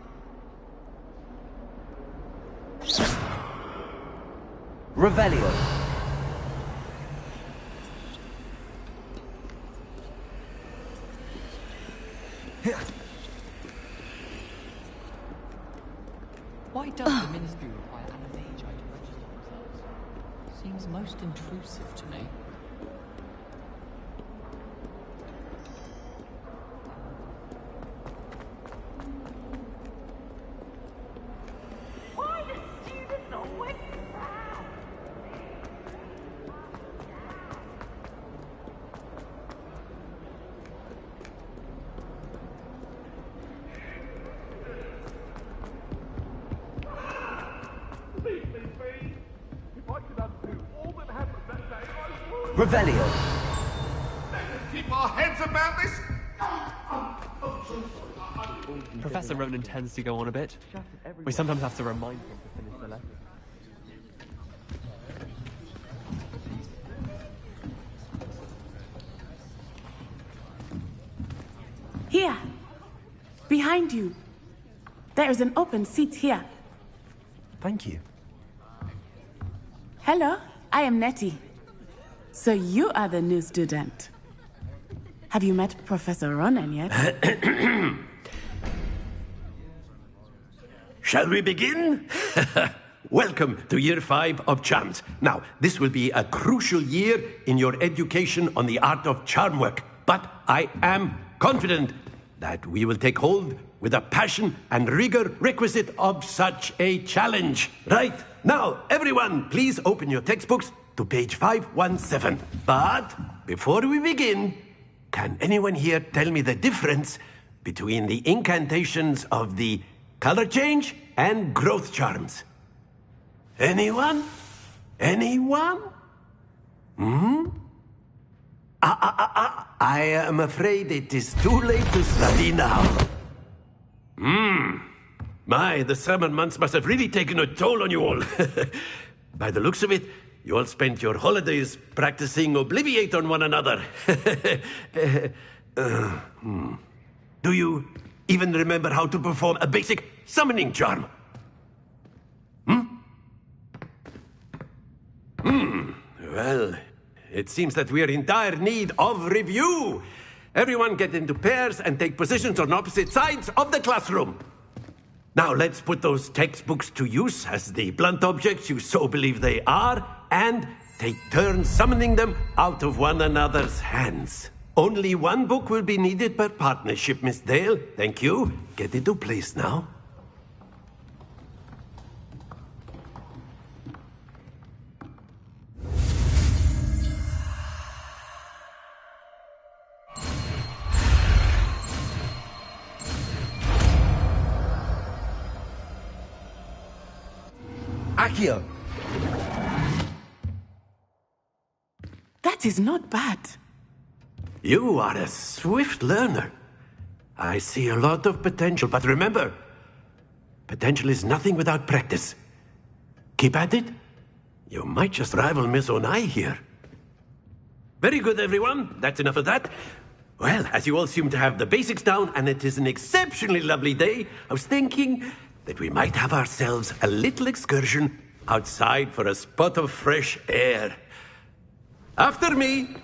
S1: Revelio.
S18: Why does the Ministry require an age to register themselves? Seems most intrusive to me.
S1: Revelio.
S19: Keep our heads about this.
S14: Professor Ronan tends to go on a bit. We sometimes have to remind him to finish the letter.
S12: Here. Behind you. There is an open seat here.
S1: Thank you.
S12: Hello, I am Nettie. So you are the new student. Have you met Professor Ronan yet?
S6: Shall we begin? Welcome to Year 5 of Charms. Now, this will be a crucial year in your education on the art of charm work. But I am confident that we will take hold with the passion and rigor requisite of such a challenge. Right, now, everyone, please open your textbooks to page 517. But before we begin, can anyone here tell me the difference between the incantations of the color change and growth charms? Anyone? Anyone? I am afraid it is too late to study now. My, the summer months must have really taken a toll on you all. By the looks of it, you all spent your holidays practicing Obliviate on one another. Do you even remember how to perform a basic summoning charm? Well, it seems that we are in dire need of review. Everyone get into pairs and take positions on opposite sides of the classroom. Now let's put those textbooks to use as the blunt objects you so believe they are, and take turns summoning them out of one another's hands. Only one book will be needed per partnership, Miss Dale. Thank you. Get into place now. Accio!
S12: That is not bad.
S6: You are a swift learner. I see a lot of potential, but remember, potential is nothing without practice. Keep at it. You might just rival Miss Onai here. Very good, everyone. That's enough of that. Well, as you all seem to have the basics down, and it is an exceptionally lovely day, I was thinking that we might have ourselves a little excursion outside for a spot of fresh air. After me!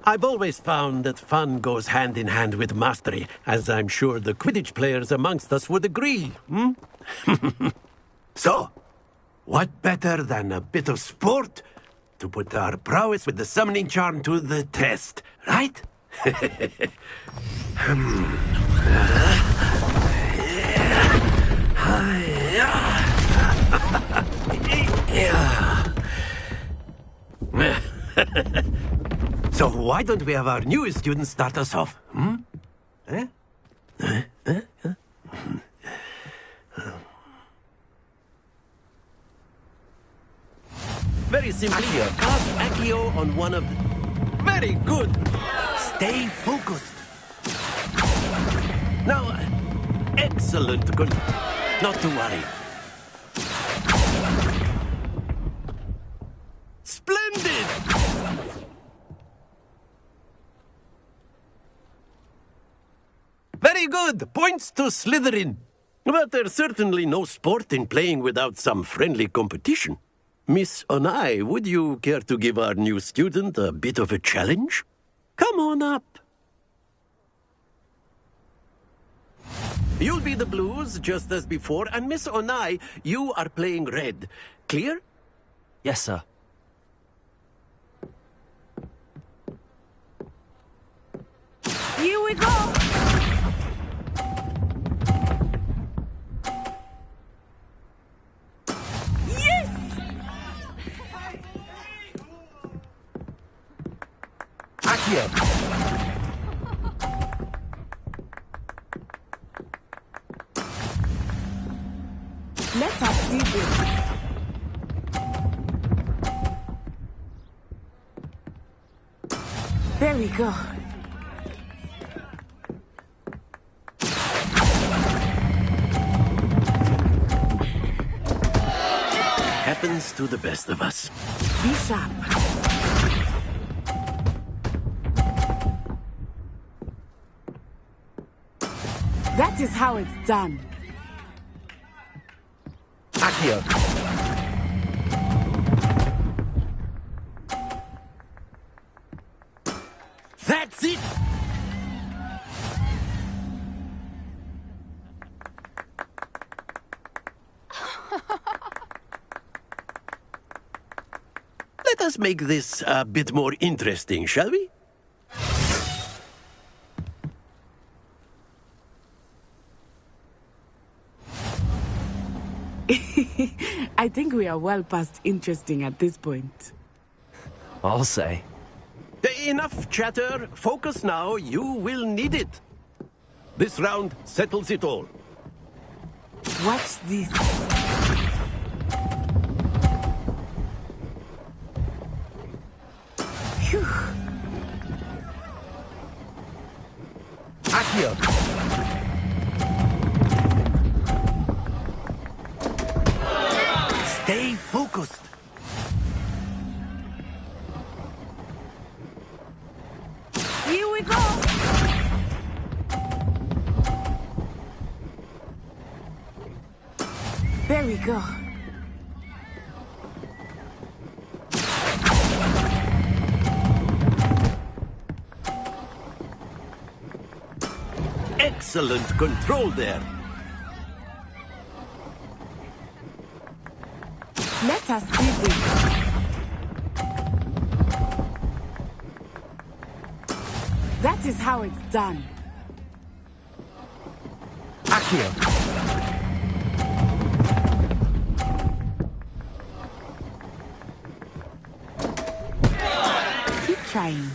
S6: I've always found that fun goes hand in hand with mastery, as I'm sure the Quidditch players amongst us would agree, hmm? So, what better than a bit of sport to put our prowess with the summoning charm to the test, right? So why don't we have our newest student start us off, hmm? Very simply, cast Accio on one of the... Very good! Stay focused. Now, excellent, good. Not to worry. Splendid! Very good! Points to Slytherin. But there's certainly no sport in playing without some friendly competition. Miss Onai, would you care to give our new student a bit of a challenge? Come on up. You'll be the blues, just as before, and Miss Onai, you are playing red. Clear?
S1: Yes, sir.
S12: Here we go!
S6: Accio!
S12: Let us see this. There we go.
S6: Happens to the best of us.
S12: Be sharp. That is how it's done.
S6: Accio. That's it! Let us make this a bit more interesting, shall we?
S12: I think we are well past interesting at this point.
S1: I'll say.
S6: Enough chatter. Focus now. You will need it. This round settles it all.
S12: Watch this. Phew.
S6: Accio. Stay focused.
S12: Here we go. There we go.
S6: Excellent control there.
S12: Let us see this. That is how it's done.
S6: Accio.
S12: trying.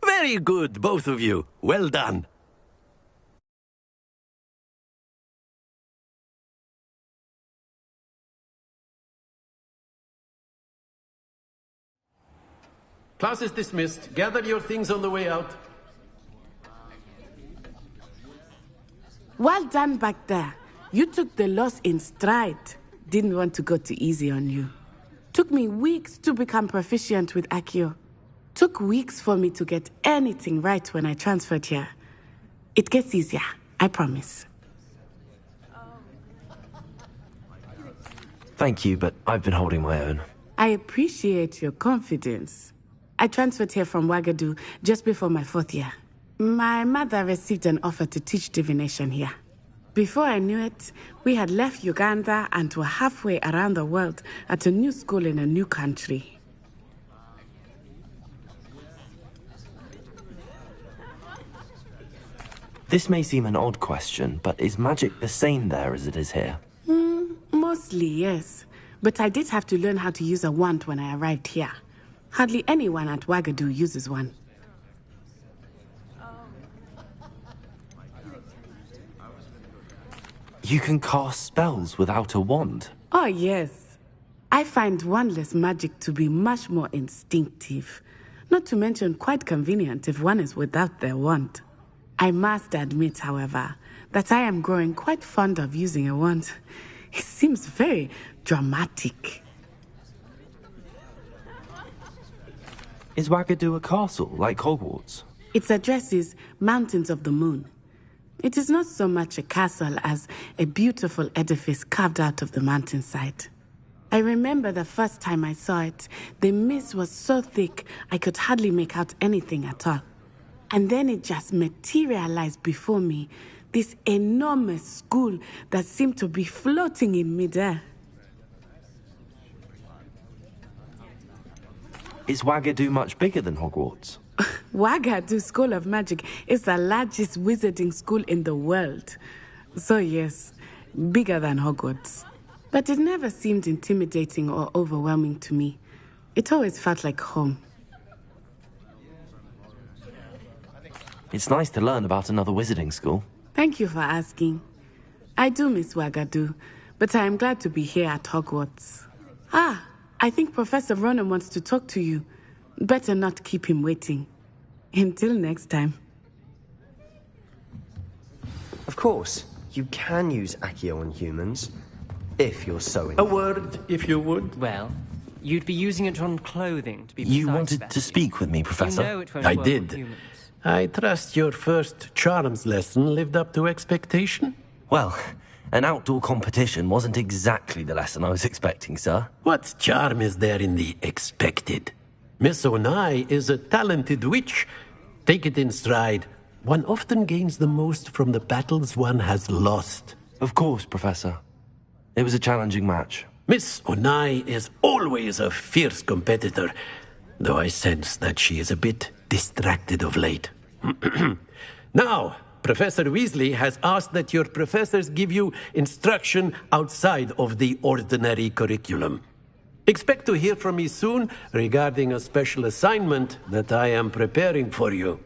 S6: Very good, both of you. Well done. Class is dismissed. Gather your things on the way out.
S12: Well done back there. You took the loss in stride. Didn't want to go too easy on you. Took me weeks to become proficient with Accio. Took weeks for me to get anything right when I transferred here. It gets easier, I promise.
S1: Thank you, but I've been holding my own.
S12: I appreciate your confidence. I transferred here from Wagadu just before my 4th year. My mother received an offer to teach divination here. Before I knew it, we had left Uganda and were halfway around the world at a new school in a new country.
S1: This may seem an odd question, but is magic the same there as it is here?
S12: Mostly, yes. But I did have to learn how to use a wand when I arrived here. Hardly anyone at Wagadu uses one.
S1: You can cast spells without a wand?
S12: Oh, yes. I find wandless magic to be much more instinctive. Not to mention quite convenient if one is without their wand. I must admit, however, that I am growing quite fond of using a wand. It seems very dramatic.
S1: Is Wagadu a castle, like Hogwarts?
S12: Its address is Mountains of the Moon. It is not so much a castle as a beautiful edifice carved out of the mountainside. I remember the first time I saw it, the mist was so thick I could hardly make out anything at all. And then it just materialized before me, this enormous school that seemed to be floating in midair.
S1: Is Wagadu much bigger than Hogwarts?
S12: Wagadu School of Magic is the largest wizarding school in the world. So yes, bigger than Hogwarts. But it never seemed intimidating or overwhelming to me. It always felt like home.
S1: It's nice to learn about another wizarding school.
S12: Thank you for asking. I do miss Wagadu, but I am glad to be here at Hogwarts. I think Professor Ronan wants to talk to you. Better not keep him waiting. Until next time.
S10: Of course, you can use Accio on humans, if you're so
S6: A word, if you would.
S14: Well, you'd be using it on clothing to be
S1: You
S14: precise,
S1: wanted
S14: Betty.
S1: to speak with me, Professor?
S14: You know it won't
S6: I
S14: work
S6: did.
S14: with humans.
S6: I trust your first charms lesson lived up to expectation?
S1: Well, an outdoor competition wasn't exactly the lesson I was expecting, sir.
S6: What charm is there in the expected? Miss Onai is a talented witch. Take it in stride. One often gains the most from the battles one has lost.
S1: Of course, Professor. It was a challenging match.
S6: Miss Onai is always a fierce competitor, though I sense that she is a bit distracted of late. Now, Professor Weasley has asked that your professors give you instruction outside of the ordinary curriculum. Expect to hear from me soon regarding a special assignment that I am preparing for you.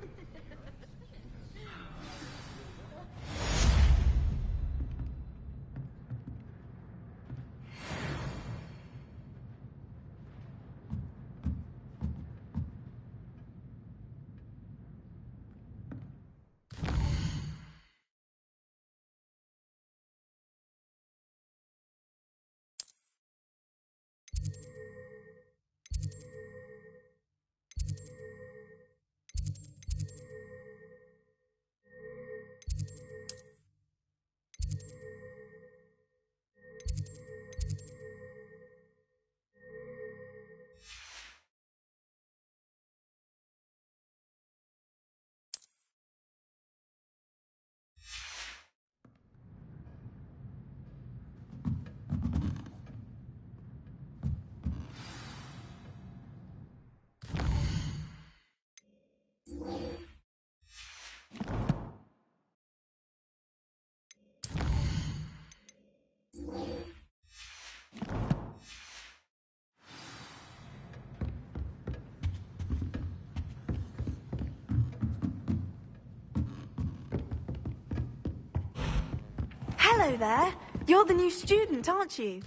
S17: Hello there. You're the new student, aren't you?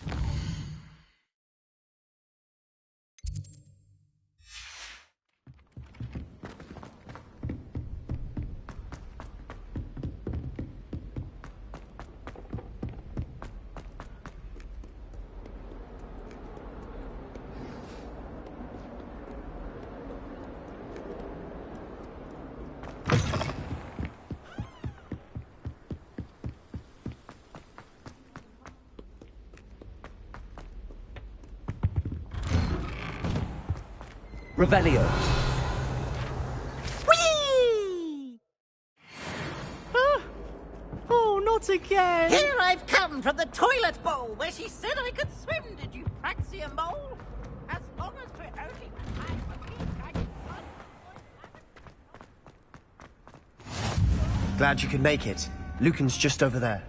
S1: Revelio.
S20: Whee! Oh, not again!
S3: Here I've come from the toilet bowl where she said I could swim, did you praxia mole? As long as we're only...
S10: Glad you could make it. Lucan's just over there.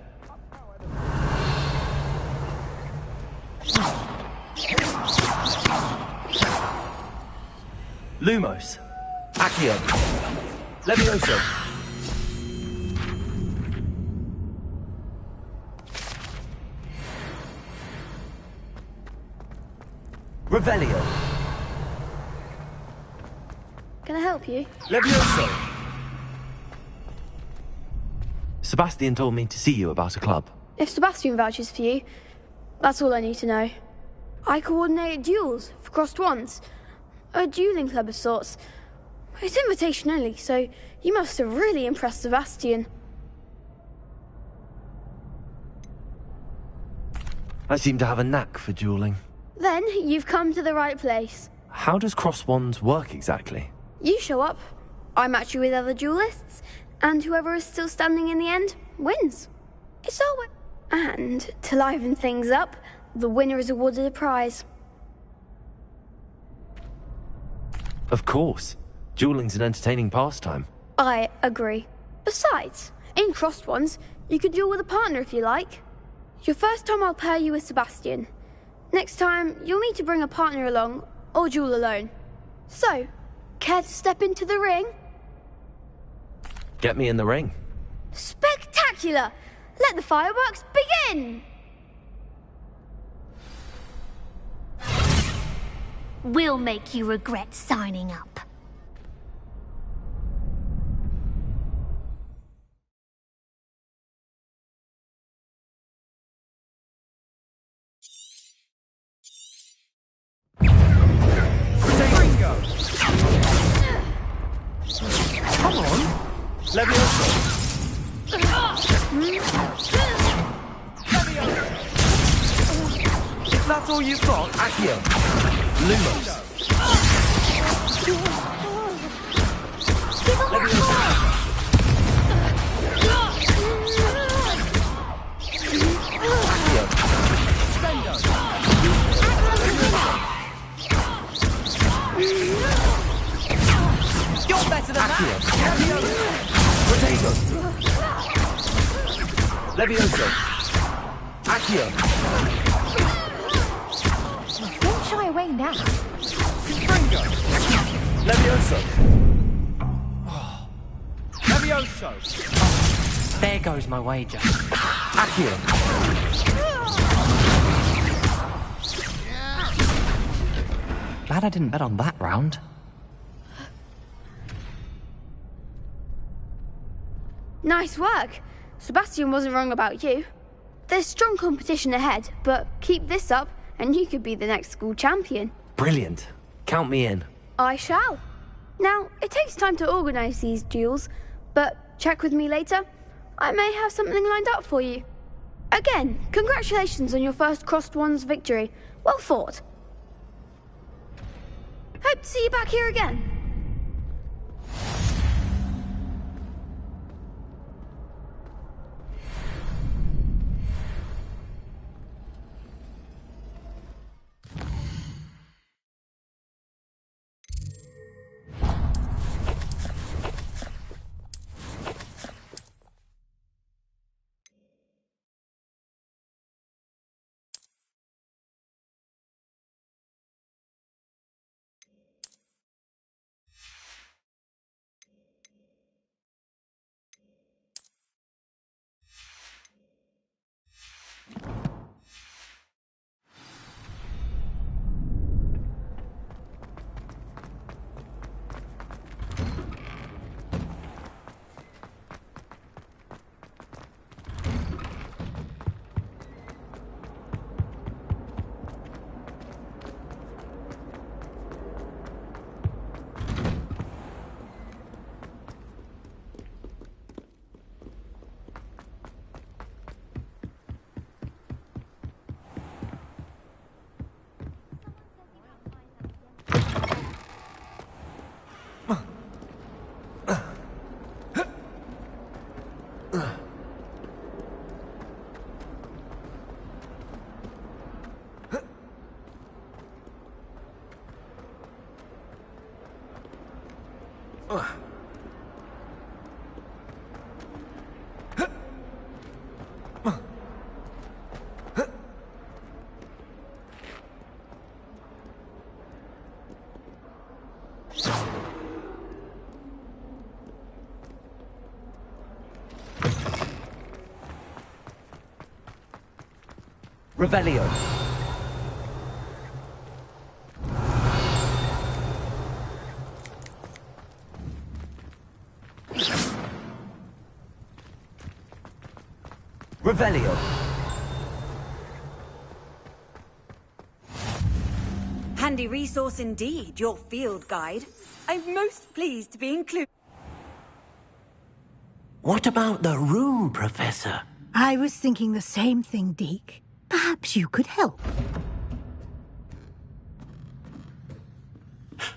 S1: Lumos. Accio. Levioso. Revelio.
S11: Can I help you?
S1: Levioso. Sebastian told me to see you about a club.
S11: If Sebastian vouches for you, that's all I need to know. I coordinate duels for crossed wands. A dueling club of sorts. It's invitation only, so you must have really impressed Sebastian.
S1: I seem to have a knack for dueling.
S11: Then you've come to the right place.
S1: How does cross wands work exactly?
S11: You show up, I match you with other duelists, and whoever is still standing in the end wins. It's always... And to liven things up, the winner is awarded a prize.
S1: Of course. Dueling's an entertaining pastime.
S11: I agree. Besides, in crossed ones, you could duel with a partner if you like. Your first time I'll pair you with Sebastian. Next time, you'll need to bring a partner along, or duel alone. So, care to step into the ring?
S1: Get me in the ring.
S11: Spectacular! Let the fireworks begin!
S13: We'll make you regret signing up.
S1: Come on! Levioso! If that's all you've got, Accio. Lumos.
S20: You're better than that!
S1: Potato. Levioso. Accio.
S13: Don't shy away now.
S1: Levioso.
S14: Levioso. There goes my wager.
S1: Accio.
S14: Glad I didn't bet on that round.
S11: Nice work. Sebastian wasn't wrong about you. There's strong competition ahead, but keep this up and you could be the next school champion.
S1: Brilliant. Count me in.
S11: I shall. Now, it takes time to organise these duels, but check with me later. I may have something lined up for you. Again, congratulations on your first Crossed Wands victory. Well fought. Hope to see you back here again.
S14: Revelio. Revelio.
S21: Handy resource indeed, your field guide. I'm most pleased to be included.
S6: What about the room, Professor?
S8: I was thinking the same thing, Deke. Perhaps you could help.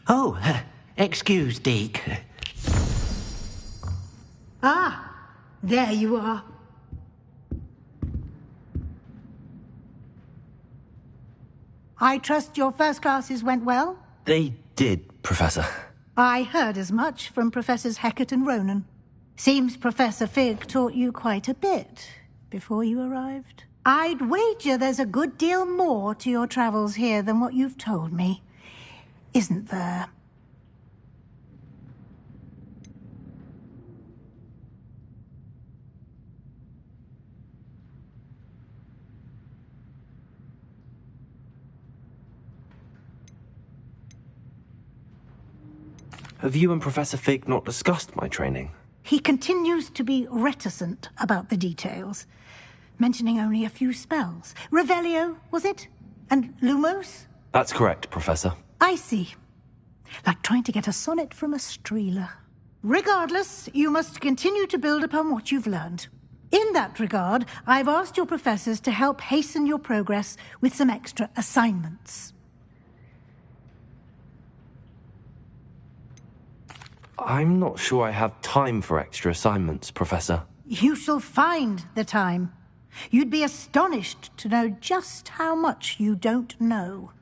S6: Oh, excuse, Deke.
S8: Ah, there you are. I trust your first classes went well?
S1: They did, Professor.
S8: I heard as much from Professors Hecat and Ronan. Seems Professor Fig taught you quite a bit before you arrived. I'd wager there's a good deal more to your travels here than what you've told me. Isn't there?
S1: Have you and Professor Fig not discussed my training?
S8: He continues to be reticent about the details, mentioning only a few spells. Revelio, was it? And Lumos?
S1: That's correct, Professor.
S8: I see. Like trying to get a sonnet from a streeler. Regardless, you must continue to build upon what you've learned. In that regard, I've asked your professors to help hasten your progress with some extra assignments.
S1: I'm not sure I have time for extra assignments, Professor.
S8: You shall find the time. You'd be astonished to know just how much you don't know.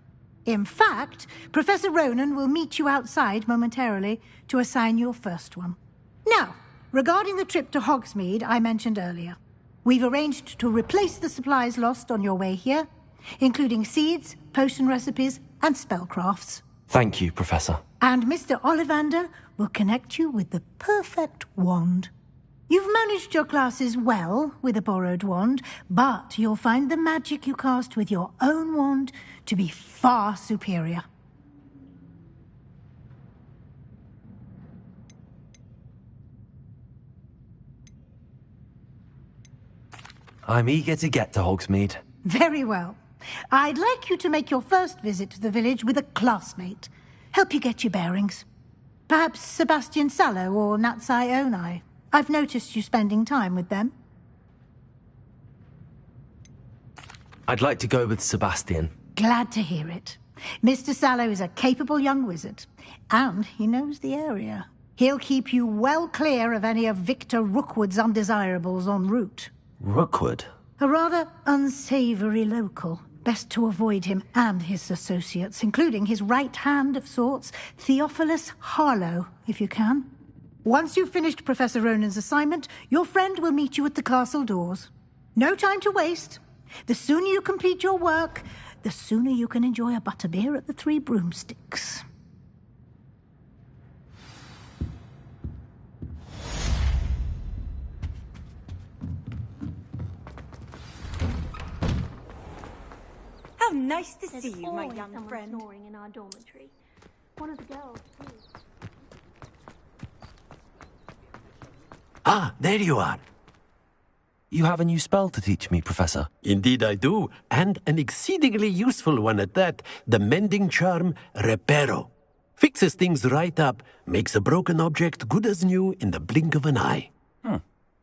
S8: In fact, Professor Ronan will meet you outside momentarily to assign your first one. Now, regarding the trip to Hogsmeade I mentioned earlier, we've arranged to replace the supplies lost on your way here, including seeds, potion recipes, and spellcrafts.
S1: Thank you, Professor.
S8: And Mr. Ollivander will connect you with the perfect wand. You've managed your classes well with a borrowed wand, but you'll find the magic you cast with your own wand to be far superior.
S1: I'm eager to get to Hogsmeade.
S8: Very well. I'd like you to make your first visit to the village with a classmate. Help you get your bearings. Perhaps Sebastian Sallow or Natsai Onai. I've noticed you spending time with them.
S1: I'd like to go with Sebastian.
S8: Glad to hear it. Mr. Sallow is a capable young wizard, and he knows the area. He'll keep you well clear of any of Victor Rookwood's undesirables en route.
S1: Rookwood?
S8: A rather unsavory local. Best to avoid him and his associates, including his right hand of sorts, Theophilus Harlow, if you can. Once you've finished Professor Ronan's assignment, your friend will meet you at the castle doors. No time to waste. The sooner you complete your work, the sooner you can enjoy a butterbeer at the Three Broomsticks.
S21: How nice to see you, my young friend.
S13: Snoring in our dormitory. One of the girls, too.
S6: Ah, there you are.
S1: You have a new spell to teach me, Professor.
S6: Indeed I do, and an exceedingly useful one at that. The mending charm, Reparo. Fixes things right up, makes a broken object good as new in the blink of an eye.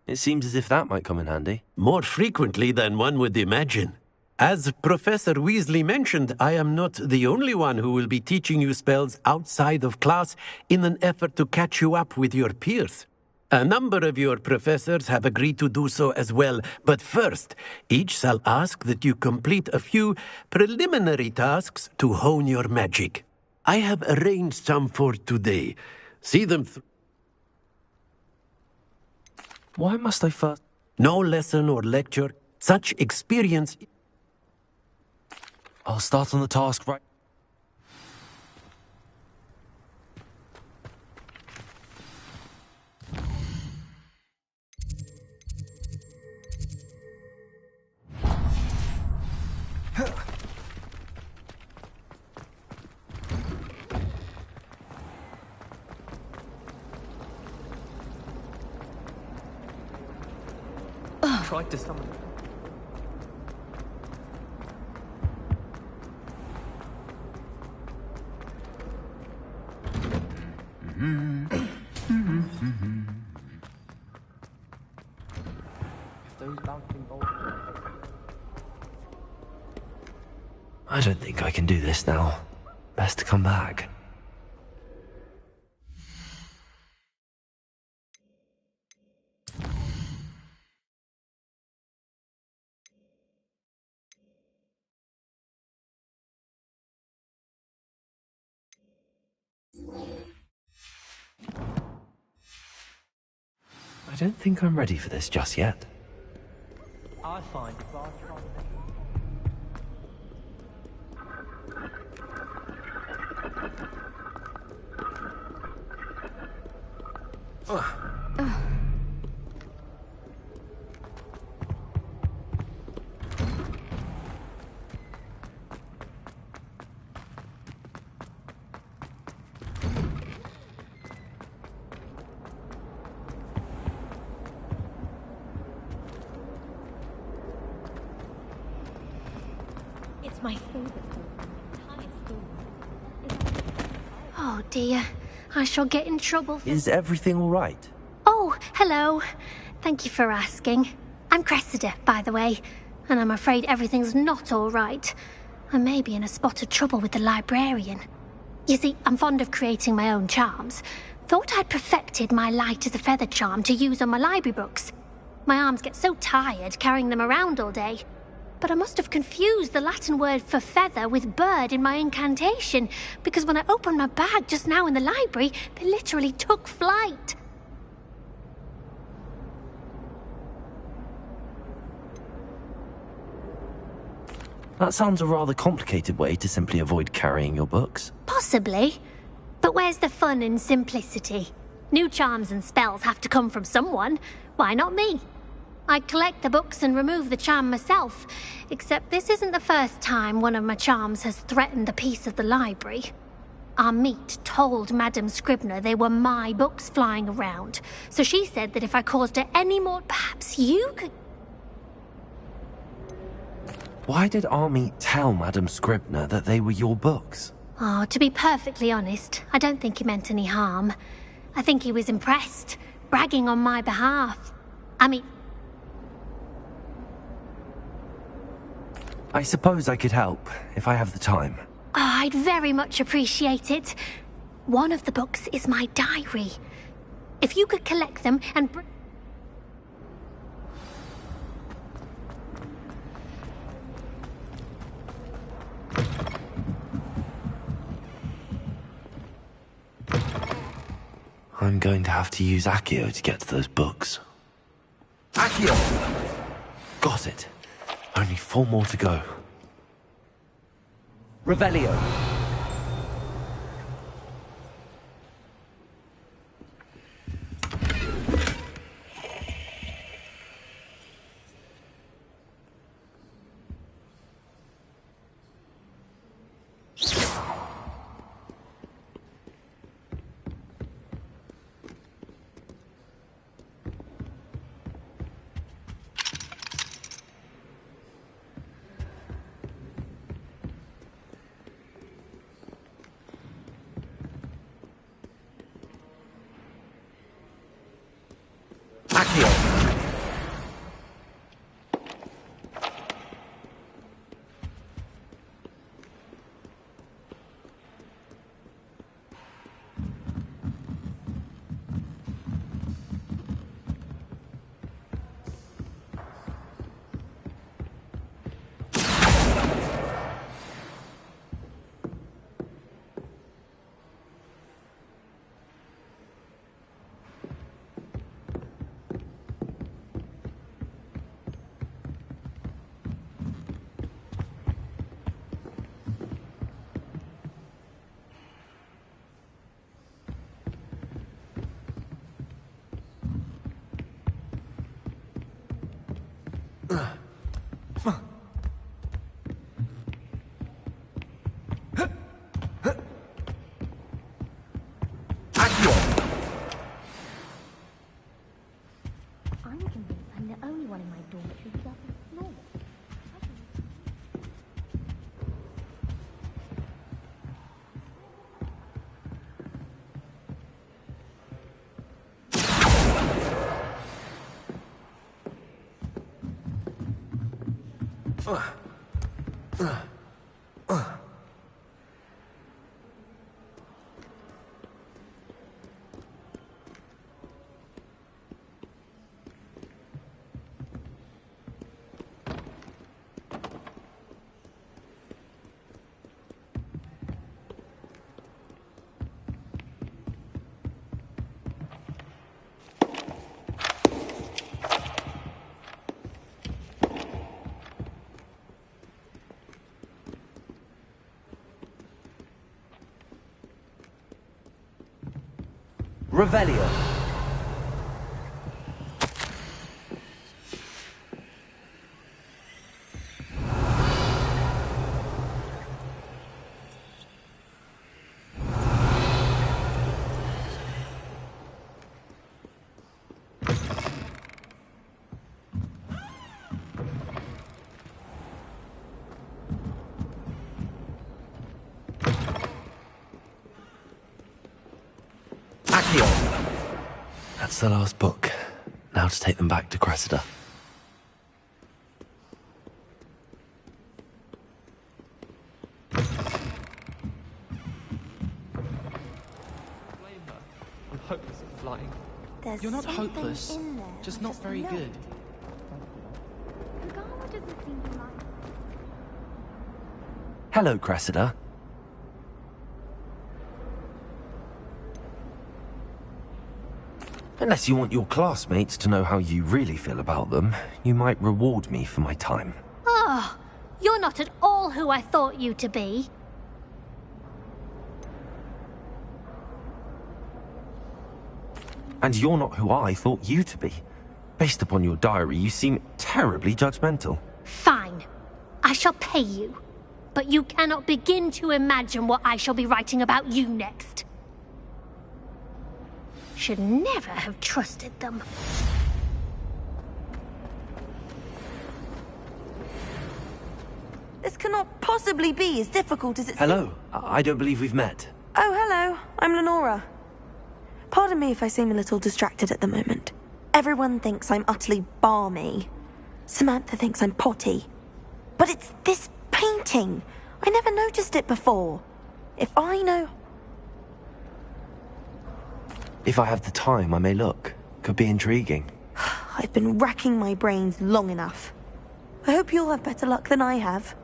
S1: It seems as if that might come in handy.
S6: More frequently than one would imagine. As Professor Weasley mentioned, I am not the only one who will be teaching you spells outside of class in an effort to catch you up with your peers. A number of your professors have agreed to do so as well, but first, each shall ask that you complete a few preliminary tasks to hone your magic. I have arranged some for today. See them through.
S1: Why must I first?
S6: No lesson or lecture. Such experience.
S1: I'll start on the task right.
S18: tried to summon them. If those bouncing bolts...
S1: I don't think I can do this now. Best to come back. I don't think I'm ready for this just yet.
S18: I find if I try
S11: It's my favorite entire school. Oh dear, I shall get in trouble for...
S1: Is everything all right?
S11: Oh, hello. Thank you for asking. I'm Cressida, by the way, and I'm afraid everything's not all right. I may be in a spot of trouble with the librarian. You see, I'm fond of creating my own charms. Thought I'd perfected my light as a feather charm to use on my library books. My arms get so tired carrying them around all day. But I must have confused the Latin word for feather with bird in my incantation, because when I opened my bag just now in the library, they literally took flight.
S1: That sounds a rather complicated way to simply avoid carrying your books.
S11: Possibly. But where's the fun in simplicity? New charms and spells have to come from someone. Why not me? I collect the books and remove the charm myself, except this isn't the first time one of my charms has threatened the peace of the library. Our meet told Madame Scribner they were my books flying around, so she said that if I caused her any more, perhaps you could...
S1: Why did Army tell Madame Scribner that they were your books?
S11: Oh, to be perfectly honest, I don't think he meant any harm. I think he was impressed, bragging on my behalf. I mean...
S1: I suppose I could help, if I have the time.
S11: Oh, I'd very much appreciate it. One of the books is my diary. If you could collect them and
S1: I'm going to have to use Accio to get to those books.
S6: Accio!
S1: Got it. Only 4 more to go.
S14: Revelio.
S1: Revelio. That's the last book. Now to take them back to Cressida.
S18: I'm hopeless at flying.
S13: There's
S18: You're not
S13: something
S18: hopeless,
S13: in there.
S18: just not very
S13: know.
S18: good.
S13: Kagawa doesn't seem to like.
S1: Hello, Cressida. Unless you want your classmates to know how you really feel about them, you might reward me for my time.
S4: Oh, you're not at all who I thought you to be.
S1: And you're not who I thought you to be. Based upon your diary, you seem terribly judgmental.
S4: Fine. I shall pay you. But you cannot begin to imagine what I shall be writing about you next. Should never have trusted them.
S17: This cannot possibly be as difficult as it
S1: Hello. I don't believe we've met.
S17: Oh, hello. I'm Lenora. Pardon me if I seem a little distracted at the moment. Everyone thinks I'm utterly balmy. Samantha thinks I'm potty. But it's this painting. I never noticed it before. If I
S1: have the time, I may look. Could be intriguing.
S17: I've been racking my brains long enough. I hope you'll have better luck than I have.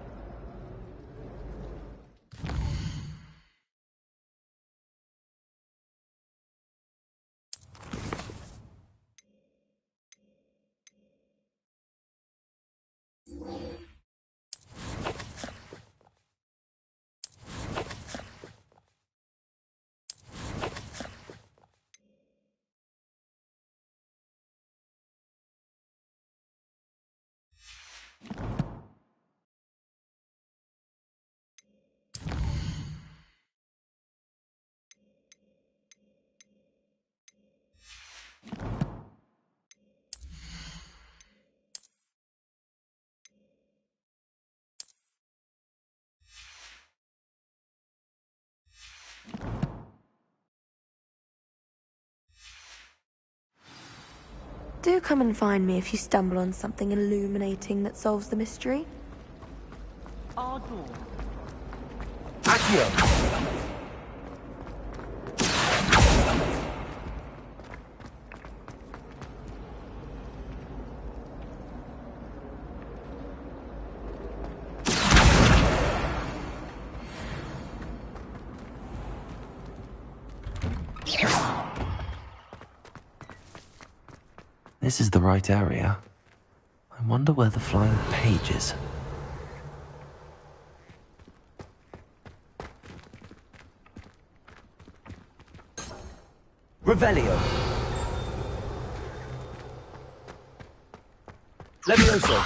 S17: Do come and find me if you stumble on something illuminating that solves the mystery.
S18: Ardor.
S1: Accio! This is the right area. I wonder where the flying page is. Revelio. Levioso.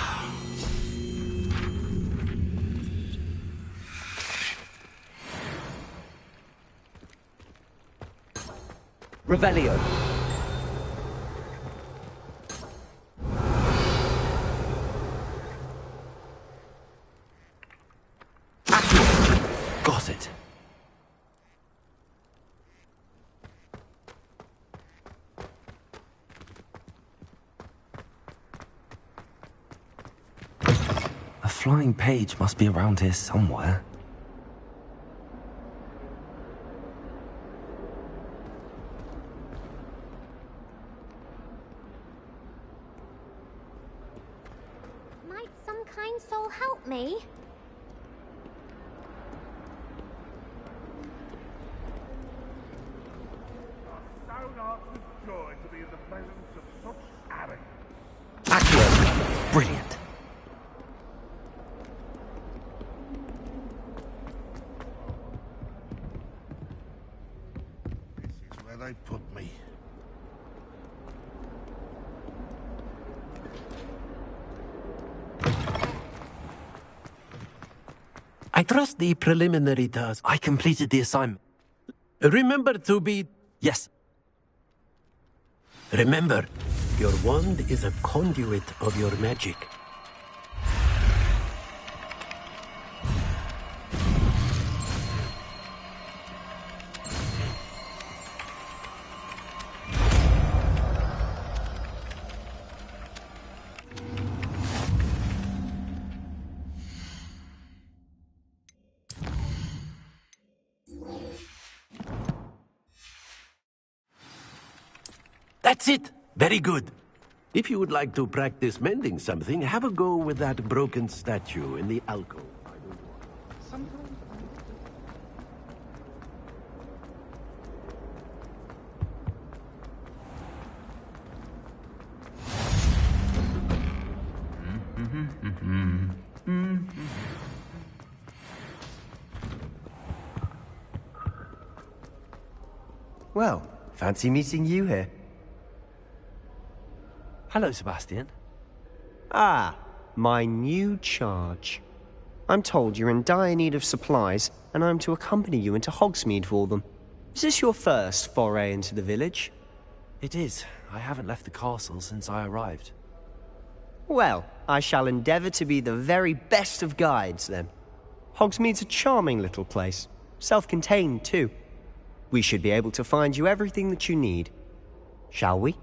S1: Revelio. Got it. A flying page must be around here somewhere.
S4: Might some kind soul help me?
S19: Joy to be in the presence of such arrogance.
S1: Accio! Brilliant.
S19: This is where they put me.
S6: I trust the preliminary task.
S1: I completed the assignment.
S6: Remember to be...
S1: Yes.
S6: Remember, your wand is a conduit of your magic. That's it! Very good. If you would like to practice mending something, have a go with that broken statue in the alcove.
S10: Well, fancy meeting you here.
S1: Hello, Sebastian.
S10: Ah, my new charge. I'm told you're in dire need of supplies, and I'm to accompany you into Hogsmeade for them. Is this your first foray into the village?
S1: It is. I haven't left the castle since I arrived.
S10: Well, I shall endeavour to be the very best of guides, then. Hogsmeade's a charming little place. Self-contained, too. We should be able to find you everything that you need. Shall we?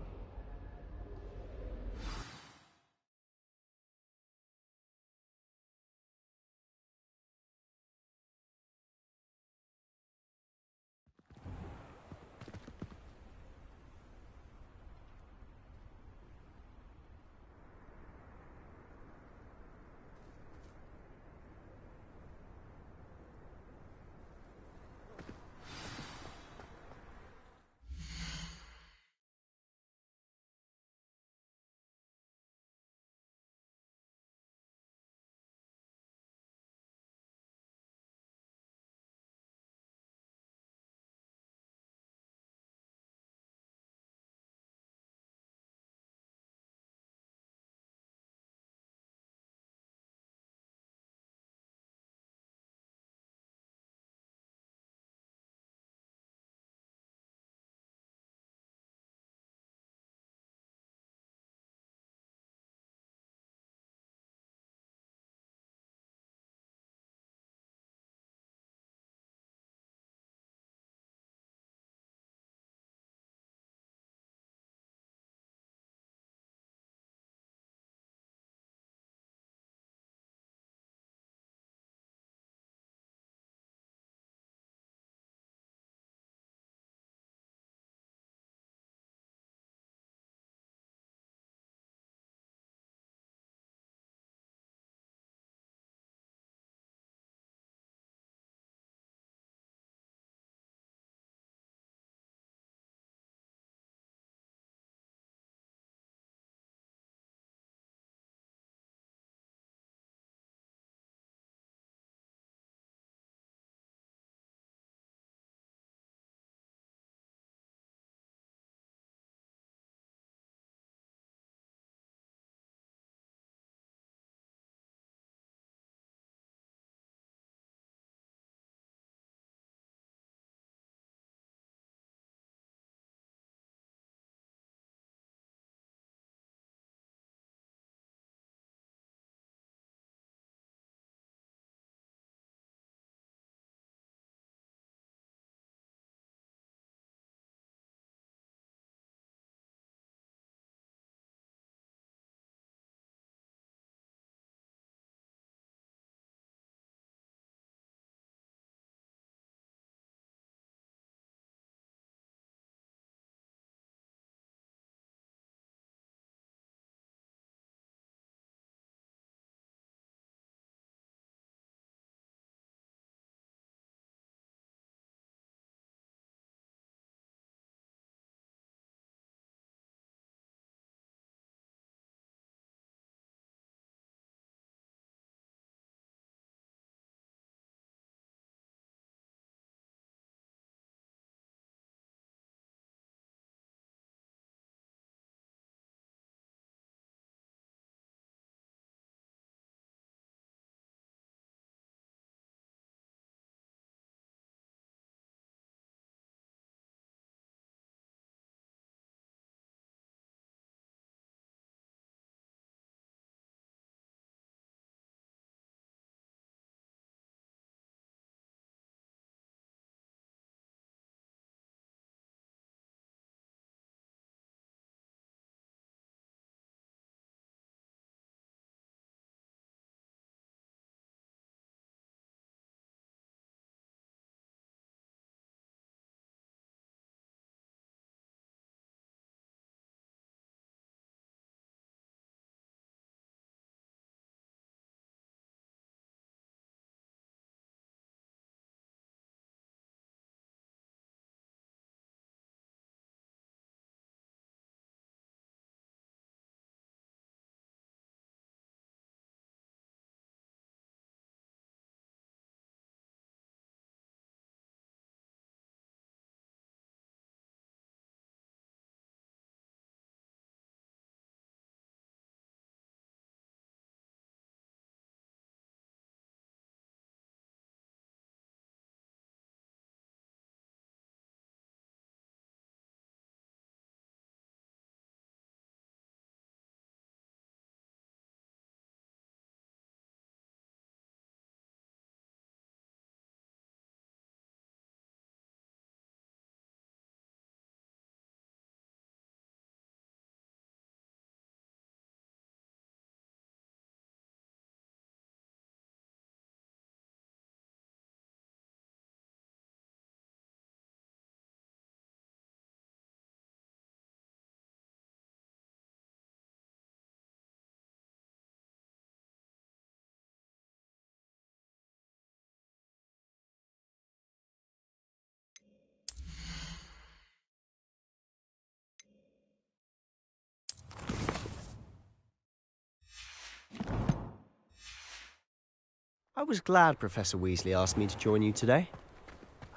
S10: I was glad Professor Weasley asked me to join you today.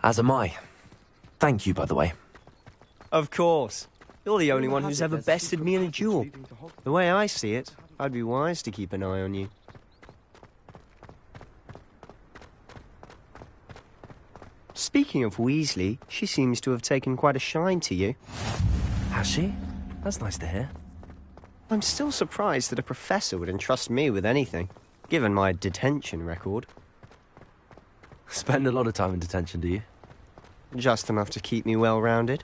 S1: As am I. Thank you, by the way.
S10: Of course. You're the only one who's ever bested me in a duel. The way I see it, I'd be wise to keep an eye on you. Speaking of Weasley, she seems to have taken quite a shine to you.
S1: Has she? That's nice to hear.
S10: I'm still surprised that a professor would entrust me with anything, given my detention record.
S1: Spend a lot of time in detention, do you?
S10: Just enough to keep me well-rounded.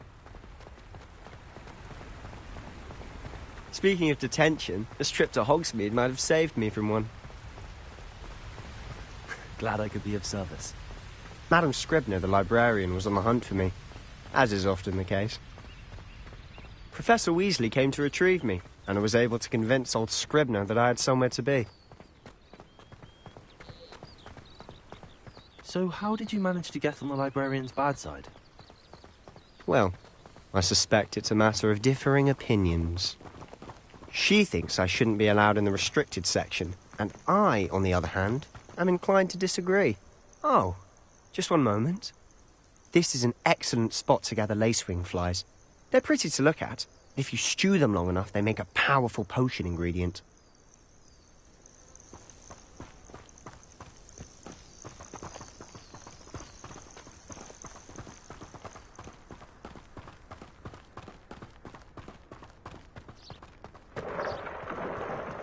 S10: Speaking of detention, this trip to Hogsmeade might have saved me from one.
S1: Glad I could be of service.
S10: Madam Scribner, the librarian, was on the hunt for me, as is often the case. Professor Weasley came to retrieve me, and I was able to convince old Scribner that I had somewhere to be.
S1: So how did you manage to get on the librarian's bad side?
S10: Well, I suspect it's a matter of differing opinions. She thinks I shouldn't be allowed in the restricted section, and I, on the other hand, am inclined to disagree. Oh, just one moment. This is an excellent spot to gather lacewing flies. They're pretty to look at. If you stew them long enough, they make a powerful potion ingredient.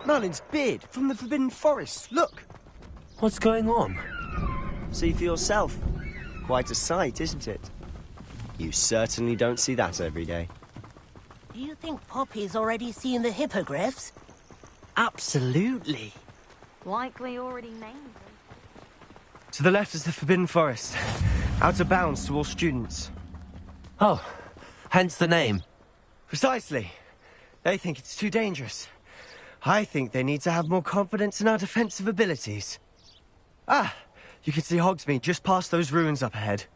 S10: Merlin's beard from the Forbidden Forest. Look!
S1: What's going on?
S10: See for yourself. Quite a sight, isn't it? You certainly don't see that every day.
S20: Do you think Poppy's already seen the hippogriffs?
S10: Absolutely.
S13: Likely already named them.
S10: To the left is the Forbidden Forest. Out of bounds to all students.
S1: Oh, hence the name.
S10: Precisely. They think it's too dangerous. I think they need to have more confidence in our defensive abilities. Ah, you can see Hogsmeade just past those ruins up ahead.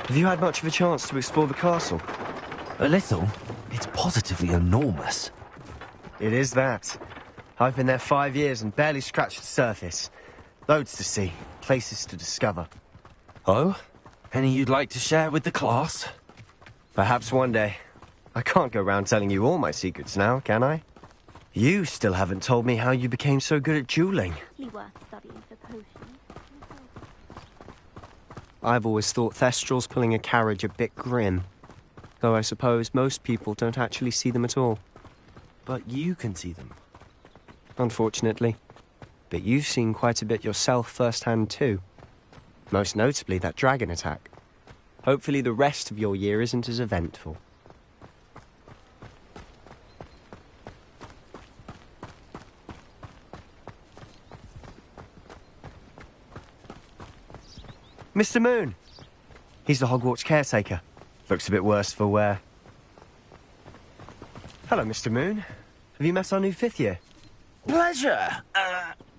S10: Have you had much of a chance to explore the castle?
S1: A little. It's positively enormous.
S10: It is that. I've been there 5 years and barely scratched the surface. Loads to see, places to discover.
S1: Oh? Any you'd like to share with the class?
S10: Perhaps one day. I can't go round telling you all my secrets now, can I? You still haven't told me how you became so good at dueling.
S13: Worth studying for potions.
S10: I've always thought Thestrals pulling a carriage a bit grim. Though I suppose most people don't actually see them at all.
S1: But you can see them.
S10: Unfortunately. But you've seen quite a bit yourself firsthand too. Most notably that dragon attack. Hopefully the rest of your year isn't as eventful. Mr. Moon! He's the Hogwarts caretaker. Looks a bit worse for wear. Hello, Mr. Moon. Have you met our new 5th year?
S9: Pleasure.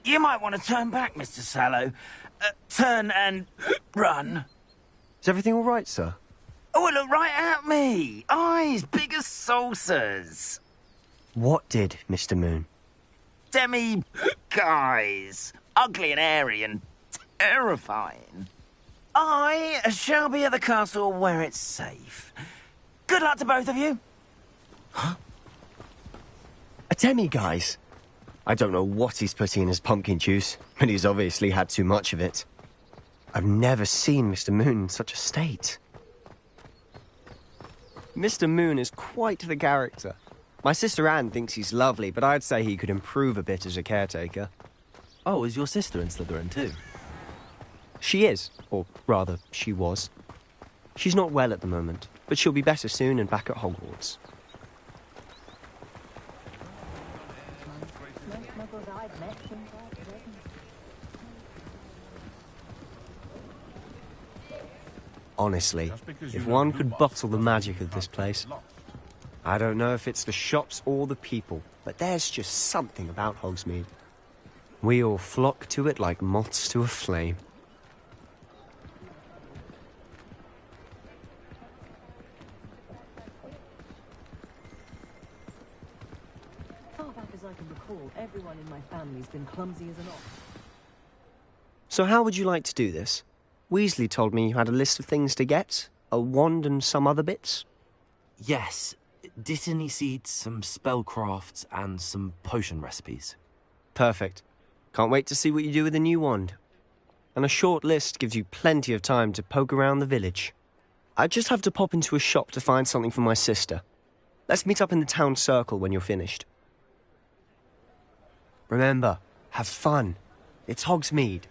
S9: You might want to turn back, Mr. Sallow. Turn and run.
S10: Is everything all right, sir?
S9: Oh, look right at me. Eyes big as saucers.
S10: What did, Mr. Moon?
S9: Demi guys. Ugly and airy and terrifying. I shall be at the castle where it's safe. Good luck to both of you.
S10: Huh? A demi-guise? I don't know what he's putting in his pumpkin juice, but he's obviously had too much of it. I've never seen Mr. Moon in such a state. Mr. Moon is quite the character. My sister Anne thinks he's lovely, but I'd say he could improve a bit as a caretaker.
S1: Oh, is your sister in Slytherin too?
S10: She is, or rather, she was. She's not well at the moment, but she'll be better soon and back at Hogwarts. Honestly, if one could bottle the magic of this place. I don't know if it's the shops or the people, but there's just something about Hogsmeade. We all flock to it like moths to a flame.
S5: Far back as I can recall, everyone in my family's been clumsy as an ox.
S10: So how would you like to do this? Weasley told me you had a list of things to get, a wand and some other bits.
S1: Yes, Dittany seeds, some spellcrafts, and some potion recipes.
S10: Perfect. Can't wait to see what you do with the new wand. And a short list gives you plenty of time to poke around the village. I just have to pop into a shop to find something for my sister. Let's meet up in the town circle when you're finished. Remember, have fun. It's Hogsmeade.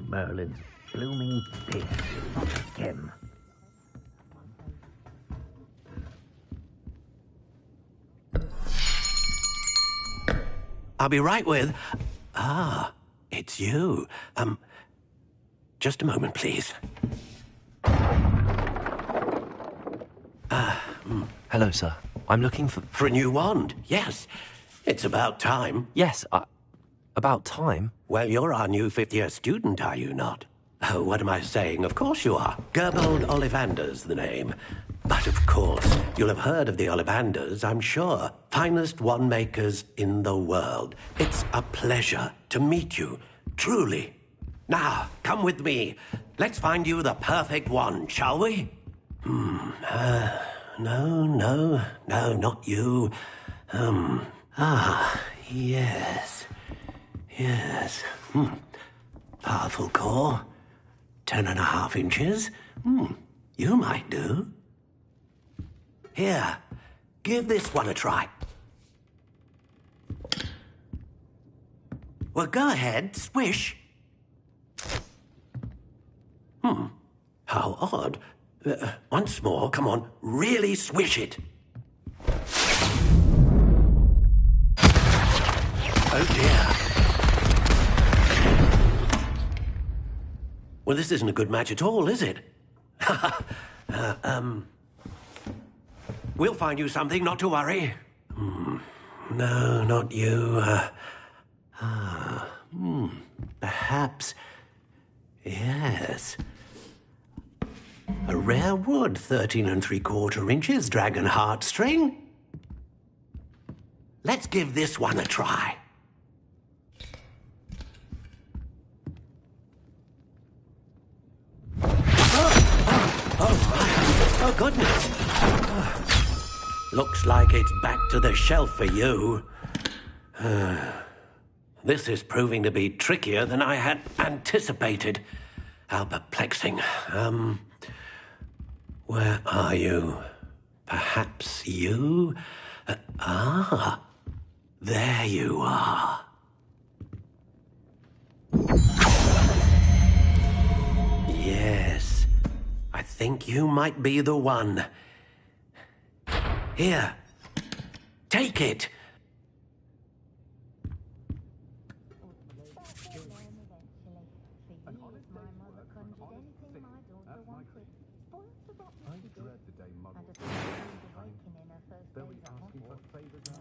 S2: Merlin's blooming pig, Kim.
S6: I'll be right with... Ah, it's you. Just a moment, please.
S1: Hello, sir. I'm looking for...
S6: For a new wand, yes. It's about time.
S1: Yes, about time?
S6: Well, you're our new fifth-year student, are you not? Oh, what am I saying? Of course you are. Gerbold Ollivander's the name. But of course, you'll have heard of the Ollivanders, I'm sure. Finest wand makers in the world. It's a pleasure to meet you, truly. Now, come with me. Let's find you the perfect wand, shall we? No, not you. Yes. Powerful core. 10.5 inches. You might do. Here, give this one a try. Well, go ahead, swish. How odd. Once more, come on, really swish it. Oh dear. Well, this isn't a good match at all, is it? We'll find you something, not to worry. No, not you. Perhaps. Yes. A rare wood, 13 3/4 inches, dragon heartstring. Let's give this one a try. Oh, goodness. Looks like it's back to the shelf for you. This is proving to be trickier than I had anticipated. How perplexing. Where are you? Perhaps you? There you are. Yes, I think you might be the one. Here, take it.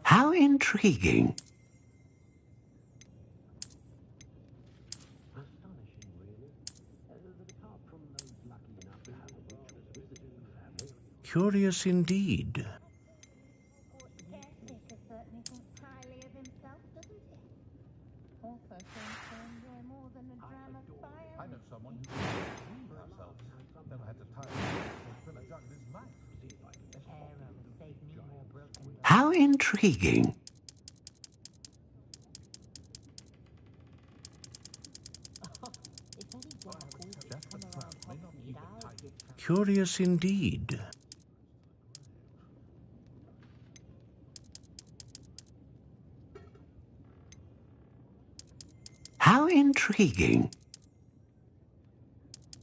S6: How intriguing.
S7: Curious indeed.
S6: How intriguing.
S7: Curious indeed.
S6: How intriguing.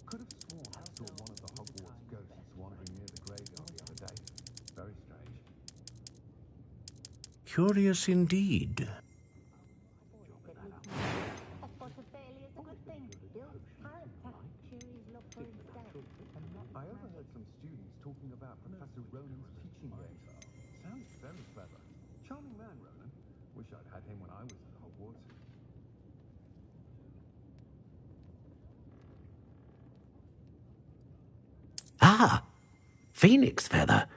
S22: Could have sworn I saw one of the Hogwarts ghosts wandering near the graveyard the other day. Very strange.
S7: Curious indeed.
S22: I overheard some students talking about Professor Ronan's teaching days. Sounds very clever. Charming man, Ronan. Wish I'd had him when I was at Hogwarts.
S6: Ah, phoenix feather.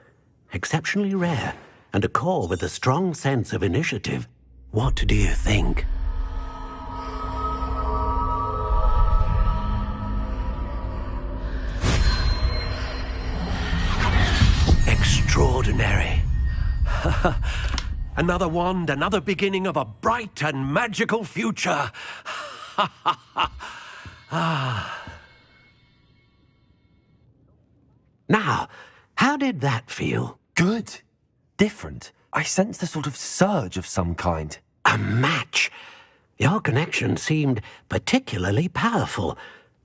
S6: Exceptionally rare, and a core with a strong sense of initiative. What do you think? Extraordinary. Another wand, another beginning of a bright and magical future. Now, how did that feel?
S1: Good. Different. I sensed a sort of surge of some kind.
S6: A match. Your connection seemed particularly powerful.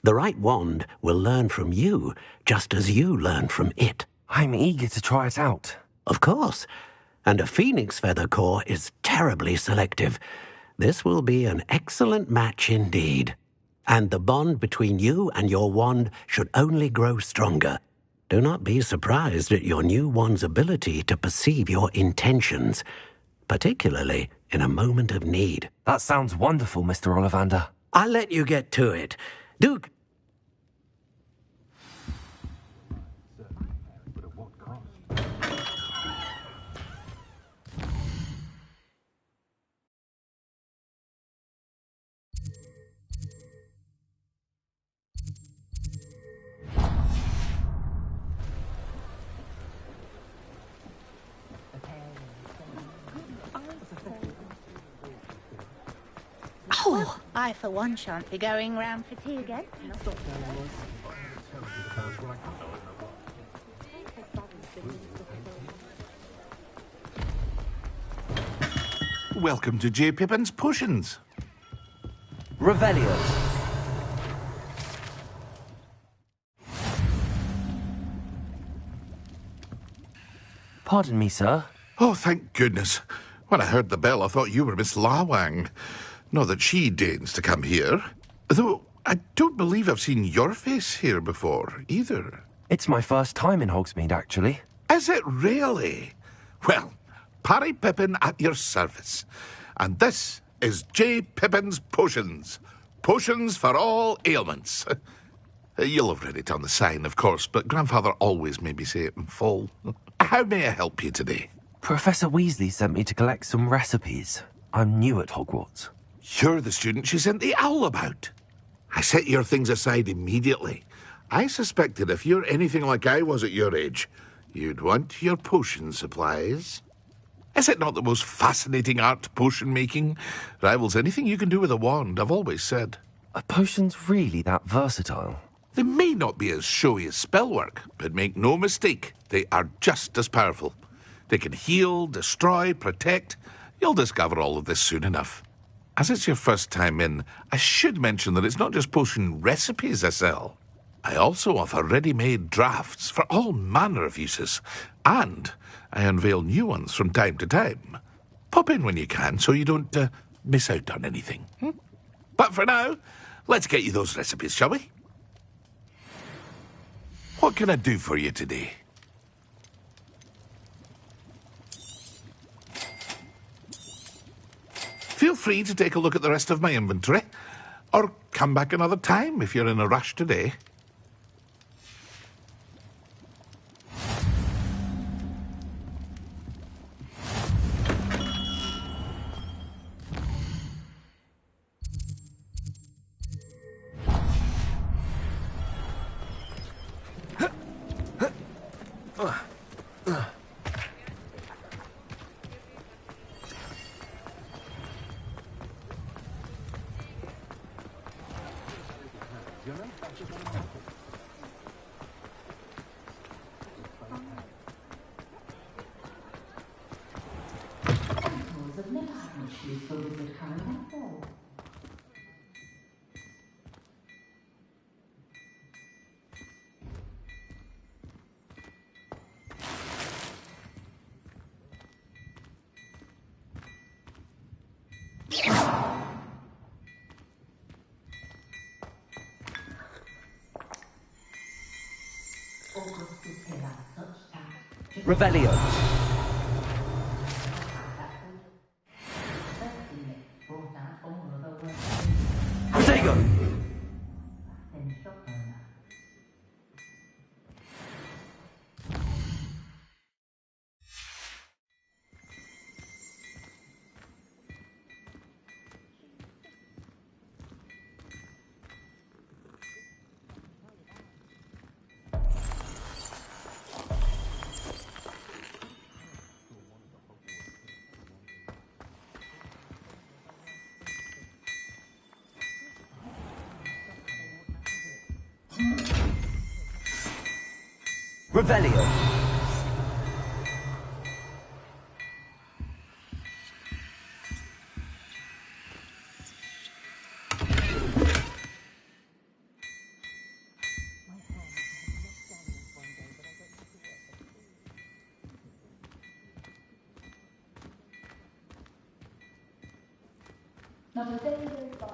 S6: The right wand will learn from you, just as you learn from it.
S1: I'm eager to try it out.
S6: Of course. And a phoenix feather core is terribly selective. This will be an excellent match indeed. And the bond between you and your wand should only grow stronger. Do not be surprised at your new wand's ability to perceive your intentions, particularly in a moment of need.
S1: That sounds wonderful, Mr. Ollivander.
S6: I'll let you get to it. Duke.
S22: But at what cost?
S23: Oh, I for one shan't be going round for tea again.
S19: Welcome to J. Pippin's Potions.
S1: Revelio. Pardon me, sir.
S19: Oh, thank goodness. When I heard the bell, I thought you were Miss Lawang. Not that she deigns to come here. Though I don't believe I've seen your face here before, either.
S1: It's my first time in Hogsmeade, actually.
S19: Is it really? Well, Parry Pippin at your service. And this is J. Pippin's Potions. Potions for all ailments. You'll have read it on the sign, of course, but Grandfather always made me say it in full. How may I help you today?
S1: Professor Weasley sent me to collect some recipes. I'm new at Hogwarts.
S19: You're the student she sent the owl about. I set your things aside immediately. I suspected if you're anything like I was at your age, you'd want your potion supplies. Is it not the most fascinating art, potion making? Rivals anything you can do with a wand, I've always said.
S1: Are potions really that versatile?
S19: They may not be as showy as spellwork, but make no mistake, they are just as powerful. They can heal, destroy, protect. You'll discover all of this soon enough. As it's your first time in, I should mention that it's not just potion recipes I sell. I also offer ready-made drafts for all manner of uses, and I unveil new ones from time to time. Pop in when you can so you don't miss out on anything. But for now, let's get you those recipes, shall we? What can I do for you today? Feel free to take a look at the rest of my inventory, or come back another time if you're in a rush today.
S1: Revelio. Protego. Revelio.
S12: Not a day goes by.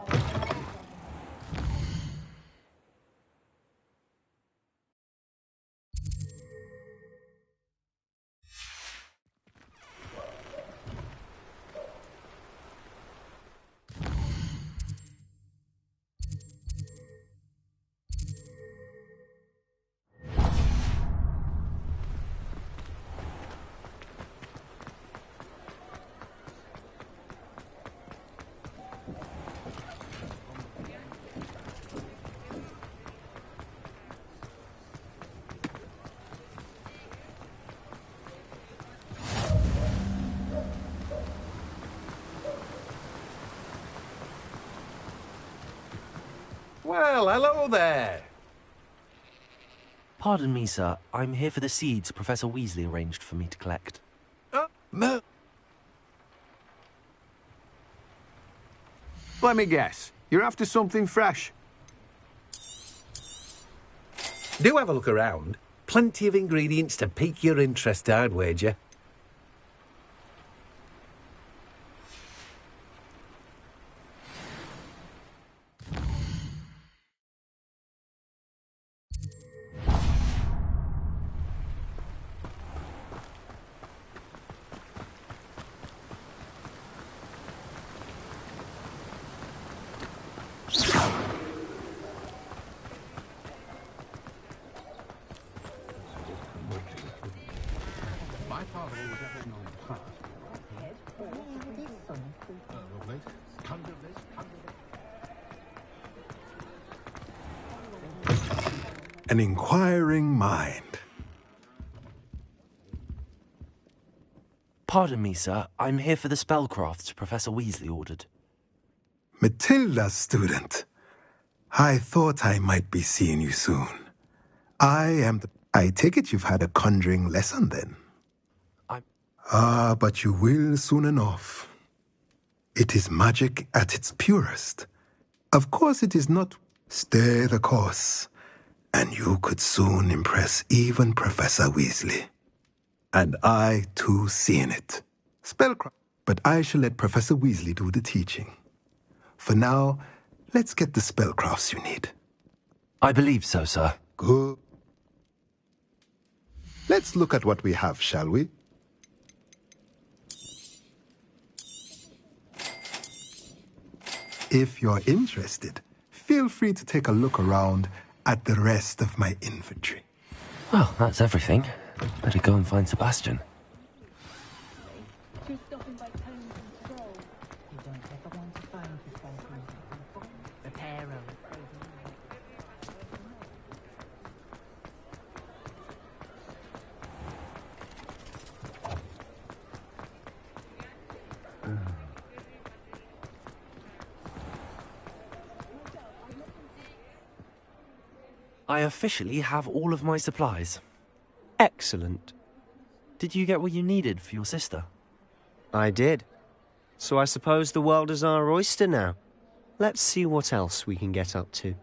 S15: Well, hello there.
S1: Pardon me, sir. I'm here for the seeds Professor Weasley arranged for me to collect.
S15: Let me guess. You're after something fresh. Do have a look around. Plenty of ingredients to pique your interest, I'd wager.
S22: An inquiring mind.
S1: Pardon me, sir. I'm here for the spellcrafts Professor Weasley ordered.
S22: Matilda, student. I thought I might be seeing you soon. I take it you've had a conjuring lesson then? But you will soon enough. It is magic at its purest. Of course it is not. Stay the course, and you could soon impress even Professor Weasley. And I, too, seeing it. Spellcraft. But I shall let Professor Weasley do the teaching. For now, let's get the spellcrafts you need.
S1: I believe so, sir.
S22: Good. Let's look at what we have, shall we? If you're interested, feel free to take a look around at the rest of my inventory.
S1: Well, that's everything. Better go and find Sebastian. I officially have all of my supplies.
S10: Excellent.
S1: Did you get what you needed for your sister?
S10: I did. So I suppose the world is our oyster now. Let's see what else we can get up to.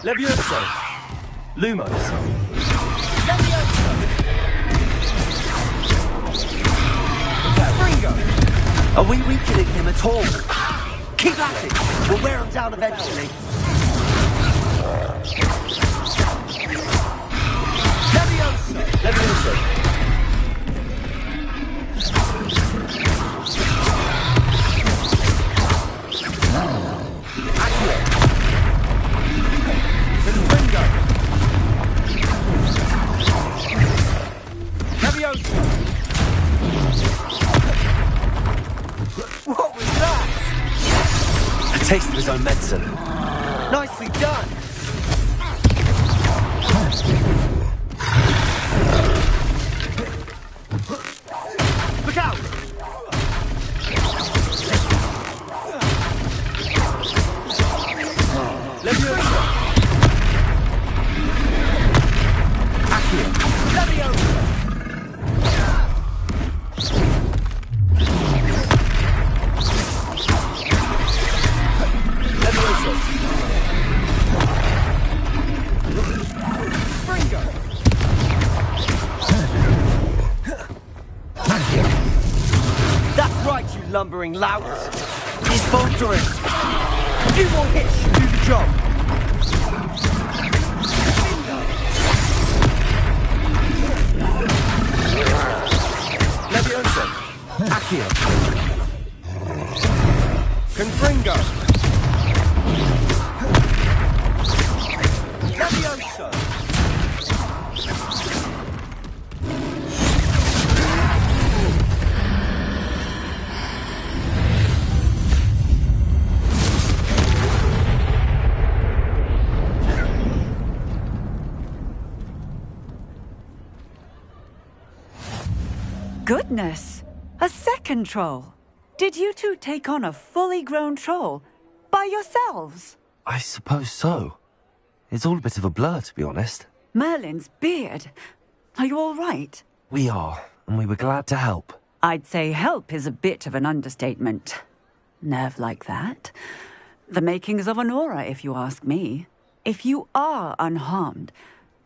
S1: Levioso! Lumos!
S2: Ringo!
S1: Are we weakening him at all?
S2: Keep at it! We'll wear him down eventually. Levioso!
S1: Levioso!
S2: What was that?
S1: A taste of his own medicine.
S2: Nicely done. Look out!
S1: Levioso!
S2: Accio! Levioso!
S1: That's right, you lumbering louts! He's faltering! A few more hits should do the job! Levioso! Accio! Confringo! Levioso!
S3: Goodness! A second troll! Did you two take on a fully grown troll? By yourselves?
S1: I suppose so. It's all a bit of a blur, to be honest.
S3: Merlin's beard. Are you all right?
S1: We are, and we were glad to help.
S3: I'd say help is a bit of an understatement. Nerve like that. The makings of an aura, if you ask me. If you are unharmed,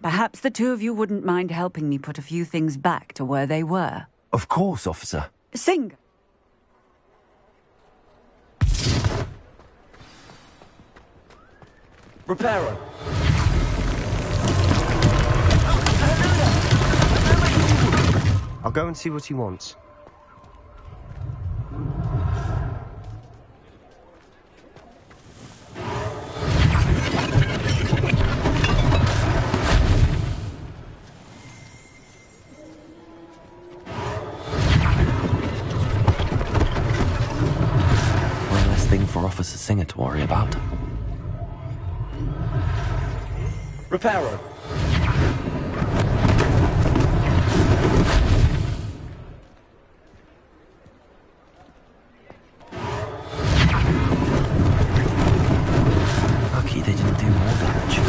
S3: perhaps the two of you wouldn't mind helping me put a few things back to where they were.
S1: Of course, officer.
S3: Sing.
S1: Reparo.
S10: I'll go and see what he wants.
S1: One less thing for Officer Singer to worry about. Reparo. Lucky they didn't do more damage.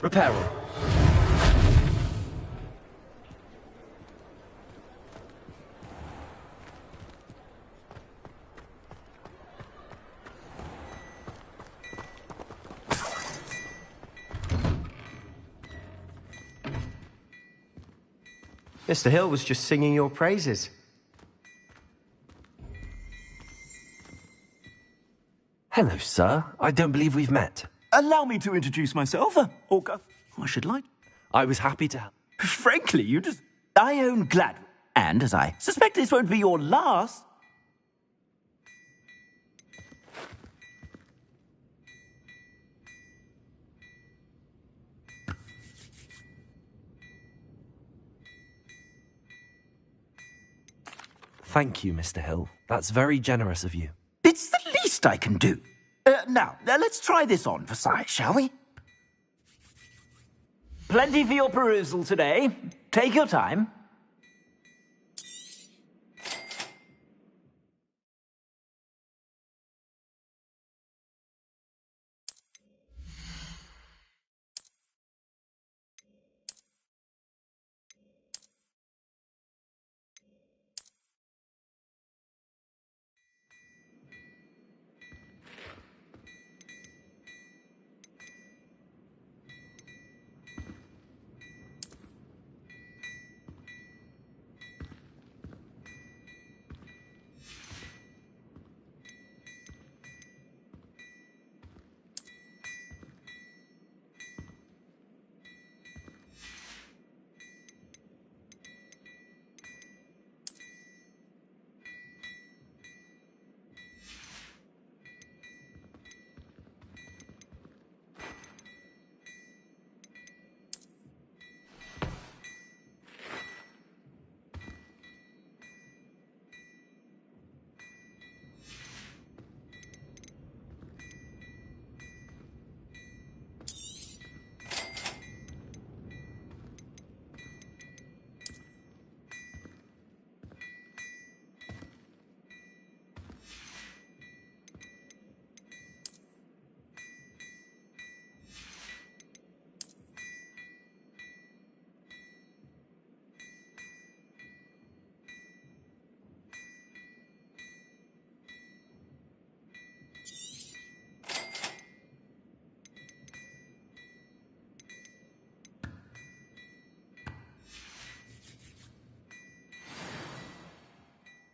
S1: Reparo.
S10: Mr. Hill was just singing your praises.
S1: Hello, sir. I don't believe we've met.
S8: Allow me to introduce myself, Olga. I should like.
S1: I was happy to help.
S8: Frankly, you just... I own Glad. And, as I suspect this won't be your last...
S1: Thank you, Mr. Hill. That's very generous of you.
S8: It's the least I can do. Now, let's try this on for size, shall we? Plenty for your perusal today. Take your time.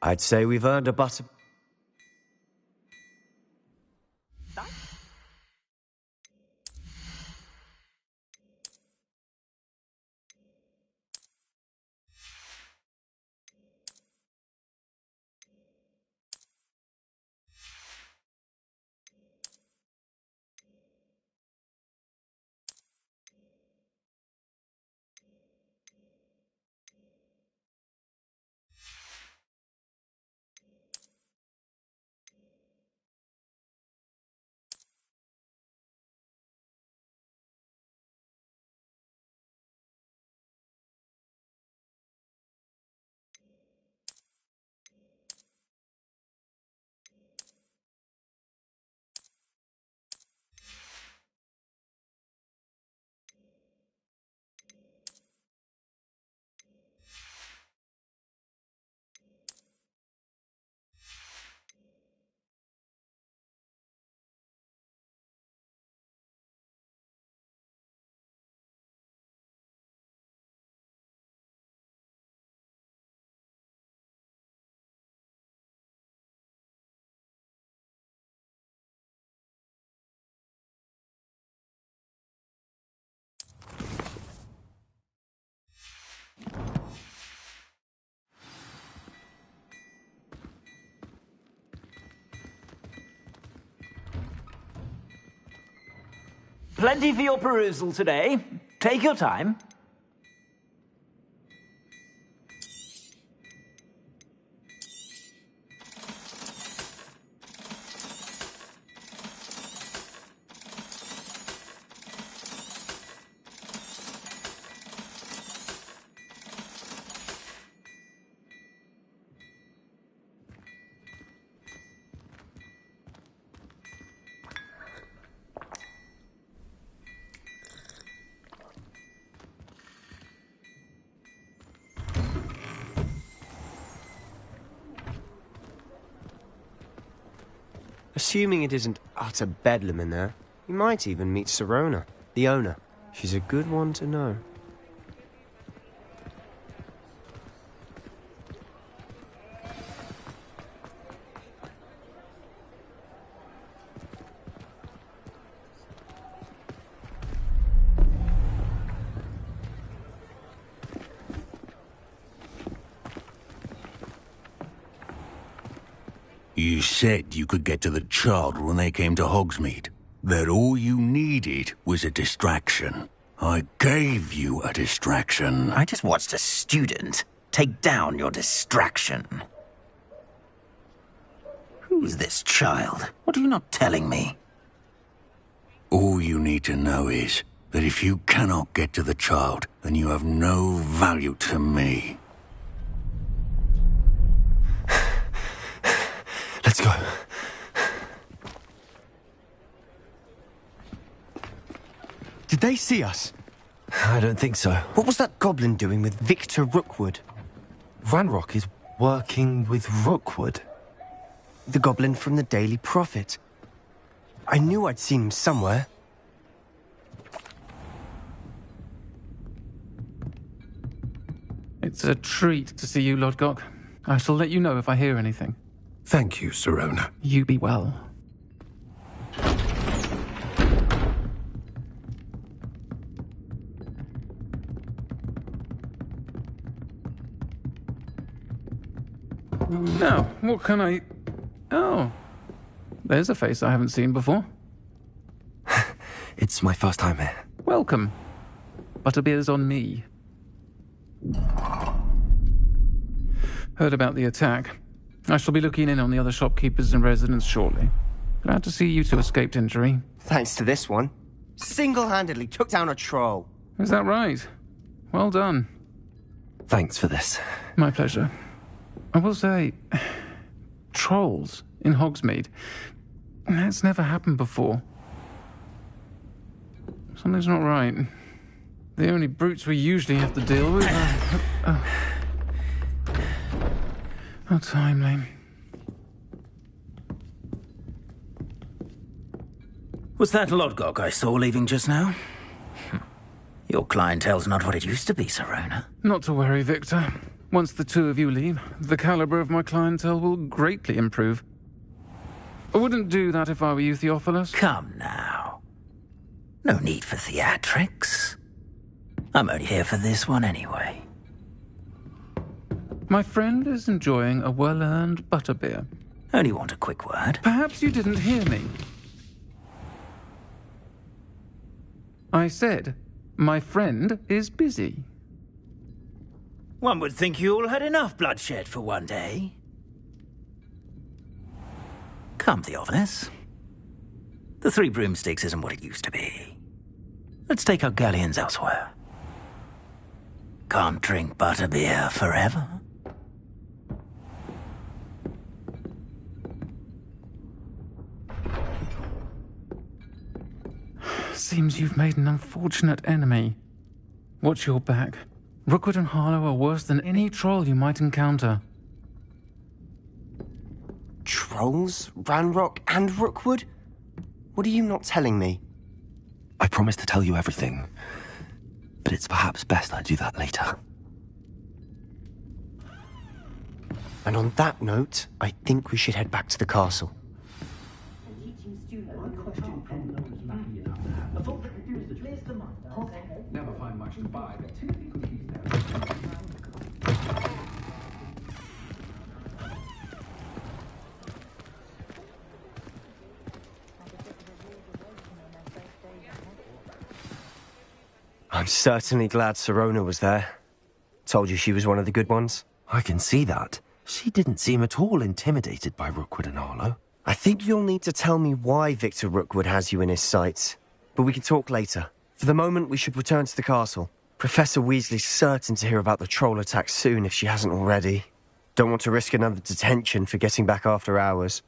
S10: I'd say we've earned a butter...
S8: Plenty for your perusal today. Take your time.
S10: Assuming it isn't utter bedlam in there, you might even meet Sirona, the owner. She's a good one to know.
S11: You said you could get to the child when they came to Hogsmeade. That all you needed was a distraction. I gave you a distraction.
S9: I just watched a student take down your distraction. Who's this child? What are you not telling me?
S11: All you need to know is that if you cannot get to the child, then you have no value to me.
S1: Let's go.
S10: Did they see us?
S1: I don't think so.
S10: What was that goblin doing with Victor Rookwood?
S1: Ranrock is working with Rookwood.
S10: The goblin from the Daily Prophet. I knew I'd seen him somewhere.
S16: It's a treat to see you, Lodgok. I shall let you know if I hear anything.
S22: Thank you, Sirona.
S16: You be well. Now, what can I... Oh, there's a face I haven't seen before.
S1: It's my first time here.
S16: Welcome. Butterbeer's on me. Heard about the attack. I shall be looking in on the other shopkeepers and residents shortly. Glad to see you two escaped injury.
S10: Thanks to this one. Single-handedly took down a troll.
S16: Is that right? Well done.
S1: Thanks for this.
S16: My pleasure. I will say, trolls in Hogsmeade. That's never happened before. Something's not right. The only brutes we usually have to deal with are... How timely.
S9: Was that Lodgok I saw leaving just now? Your clientele's not what it used to be, Sirona.
S16: Not to worry, Victor. Once the two of you leave, the caliber of my clientele will greatly improve. I wouldn't do that if I were you, Theophilus.
S9: Come now. No need for theatrics. I'm only here for this one anyway.
S16: My friend is enjoying a well-earned butterbeer.
S9: Only want a quick word.
S16: Perhaps you didn't hear me. I said, my friend is busy.
S9: One would think you all had enough bloodshed for one day. Come, Theophilus. The Three Broomsticks isn't what it used to be. Let's take our galleons elsewhere. Can't drink butterbeer forever.
S16: Seems you've made an unfortunate enemy. Watch your back. Rookwood and Harlow are worse than any troll you might encounter.
S10: Trolls? Ranrock and Rookwood? What are you not telling me?
S1: I promise to tell you everything, but it's perhaps best I do that later.
S10: And on that note, I think we should head back to the castle.
S18: Never find much to buy, but
S10: I'm certainly glad Sirona was there. Told you she was one of the good ones.
S1: I can see that. She didn't seem at all intimidated by Rookwood and Harlow.
S10: I think you'll need to tell me why Victor Rookwood has you in his sights. But we can talk later. For the moment, we should return to the castle. Professor Weasley's certain to hear about the troll attack soon if she hasn't already. Don't want to risk another detention for getting back after hours.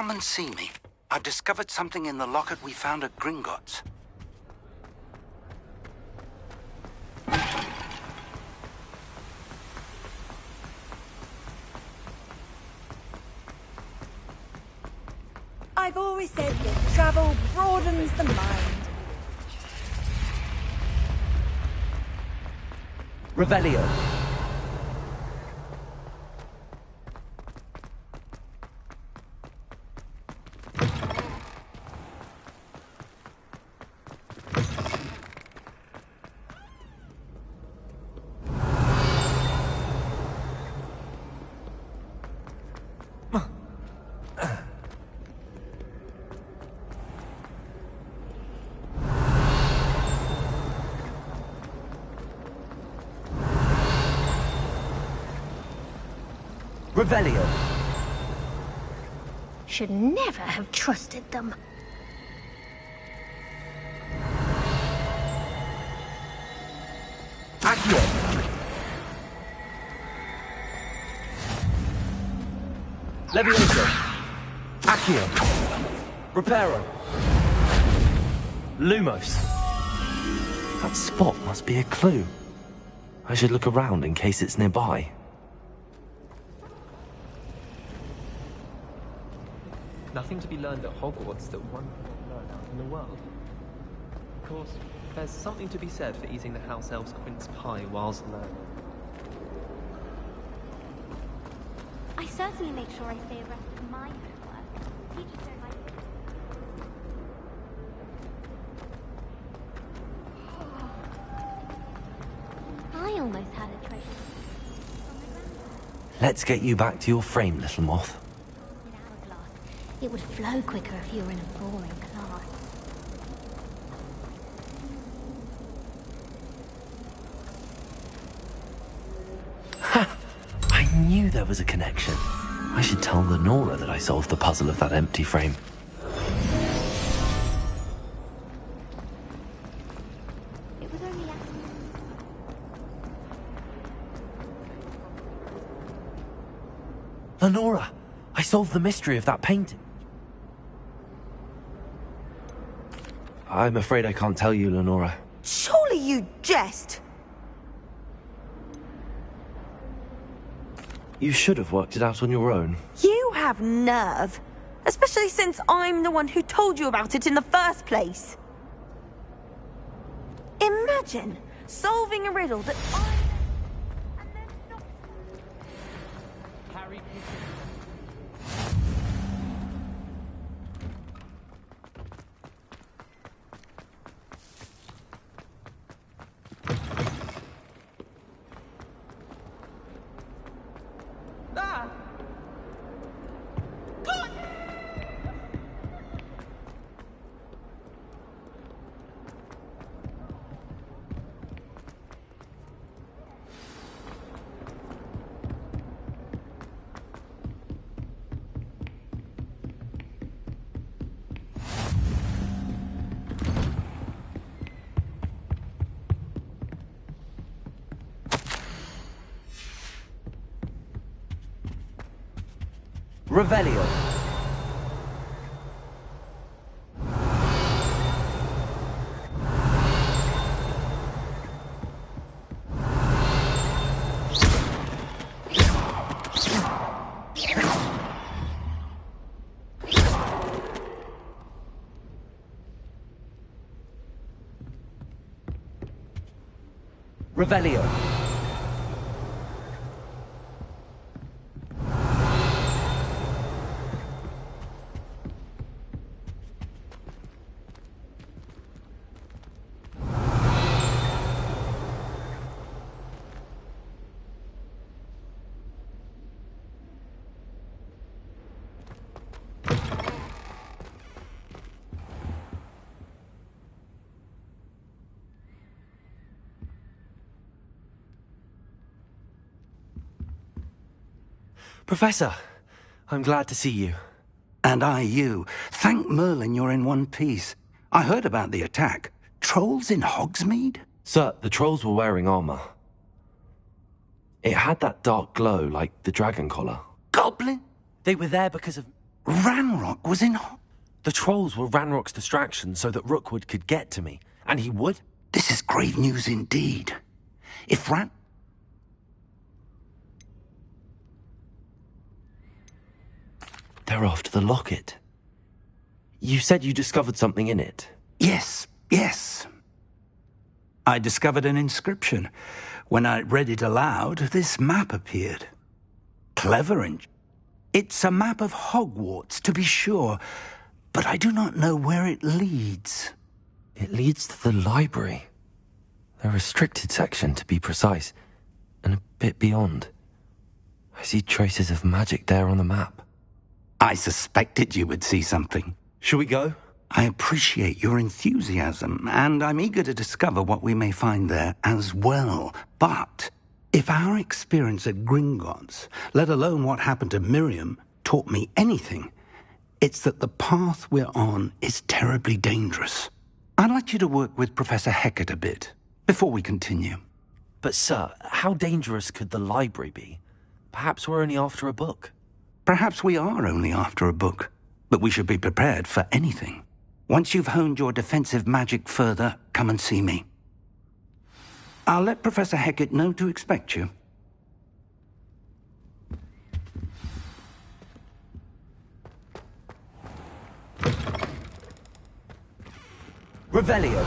S2: come and see me. I've discovered something in the locket we found at Gringotts.
S14: I've always said that travel broadens the mind.
S1: Revelio. Revelio.
S4: Should never have trusted them.
S1: Accio. Levioso. Accio. Reparo. Lumos. That spot must be a clue. I should look around in case it's nearby.
S17: Nothing to be learned at Hogwarts that one cannot learn out in the world. Of course, there's something to be said for eating the house elf's quince pie whilst learning.
S13: I certainly make sure I stay abreast of my homework. Teachers don't like it. I almost had a treasure.
S1: Let's get you back to your frame, little moth.
S4: It would flow quicker if you were in a boring class.
S1: Ha! I knew there was a connection. I should tell Lenora that I solved the puzzle of that empty frame.
S13: It was only
S1: Lenora! I solved the mystery of that painting. I'm afraid I can't tell you, Lenora.
S14: Surely you jest.
S1: You should have worked it out on your own.
S14: You have nerve. Especially since I'm the one who told you about it in the first place. Imagine solving a riddle that I...
S17: Harry
S1: Revelio. Revelio. Professor, I'm glad to see you.
S2: And I you. Thank Merlin you're in one piece. I heard about the attack. Trolls in Hogsmeade?
S1: Sir, the trolls were wearing armor. It had that dark glow like the dragon collar.
S2: Goblin?
S1: They were there because of
S2: Ranrock was in...
S1: The trolls were Ranrock's distraction so that Rookwood could get to me. And he would?
S2: This is grave news indeed. If
S1: They're after the locket. You said you discovered something in it.
S2: Yes. I discovered an inscription. When I read it aloud, this map appeared. Clever and... It's a map of Hogwarts, to be sure, but I do not know where it leads.
S1: It leads to the library. The restricted section, to be precise, and a bit beyond. I see traces of magic there on the map.
S2: I suspected you would see something.
S1: Shall we go?
S2: I appreciate your enthusiasm, and I'm eager to discover what we may find there as well. But if our experience at Gringotts, let alone what happened to Miriam, taught me anything, it's that the path we're on is terribly dangerous. I'd like you to work with Professor Hagrid a bit before we continue.
S1: But, sir, how dangerous could the library be? Perhaps we're only after a book.
S2: Perhaps we are only after a book, but we should be prepared for anything. Once you've honed your defensive magic further, come and see me. I'll let Professor Hagrid know to expect you.
S1: Revelio.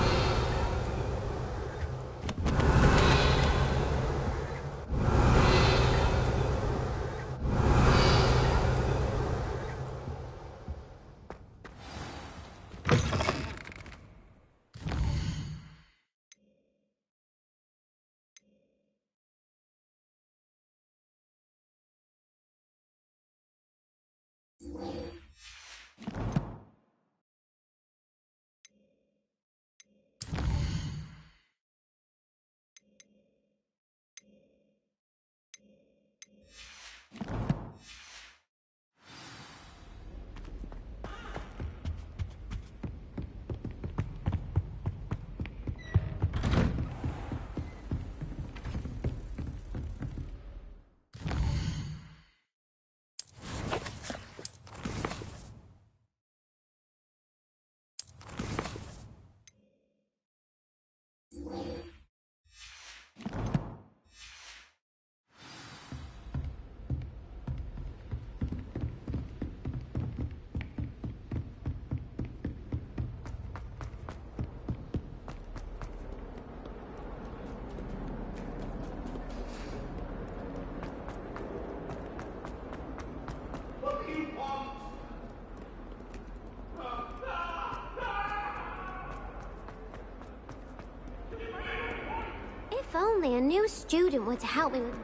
S4: If only a new student were to help me with...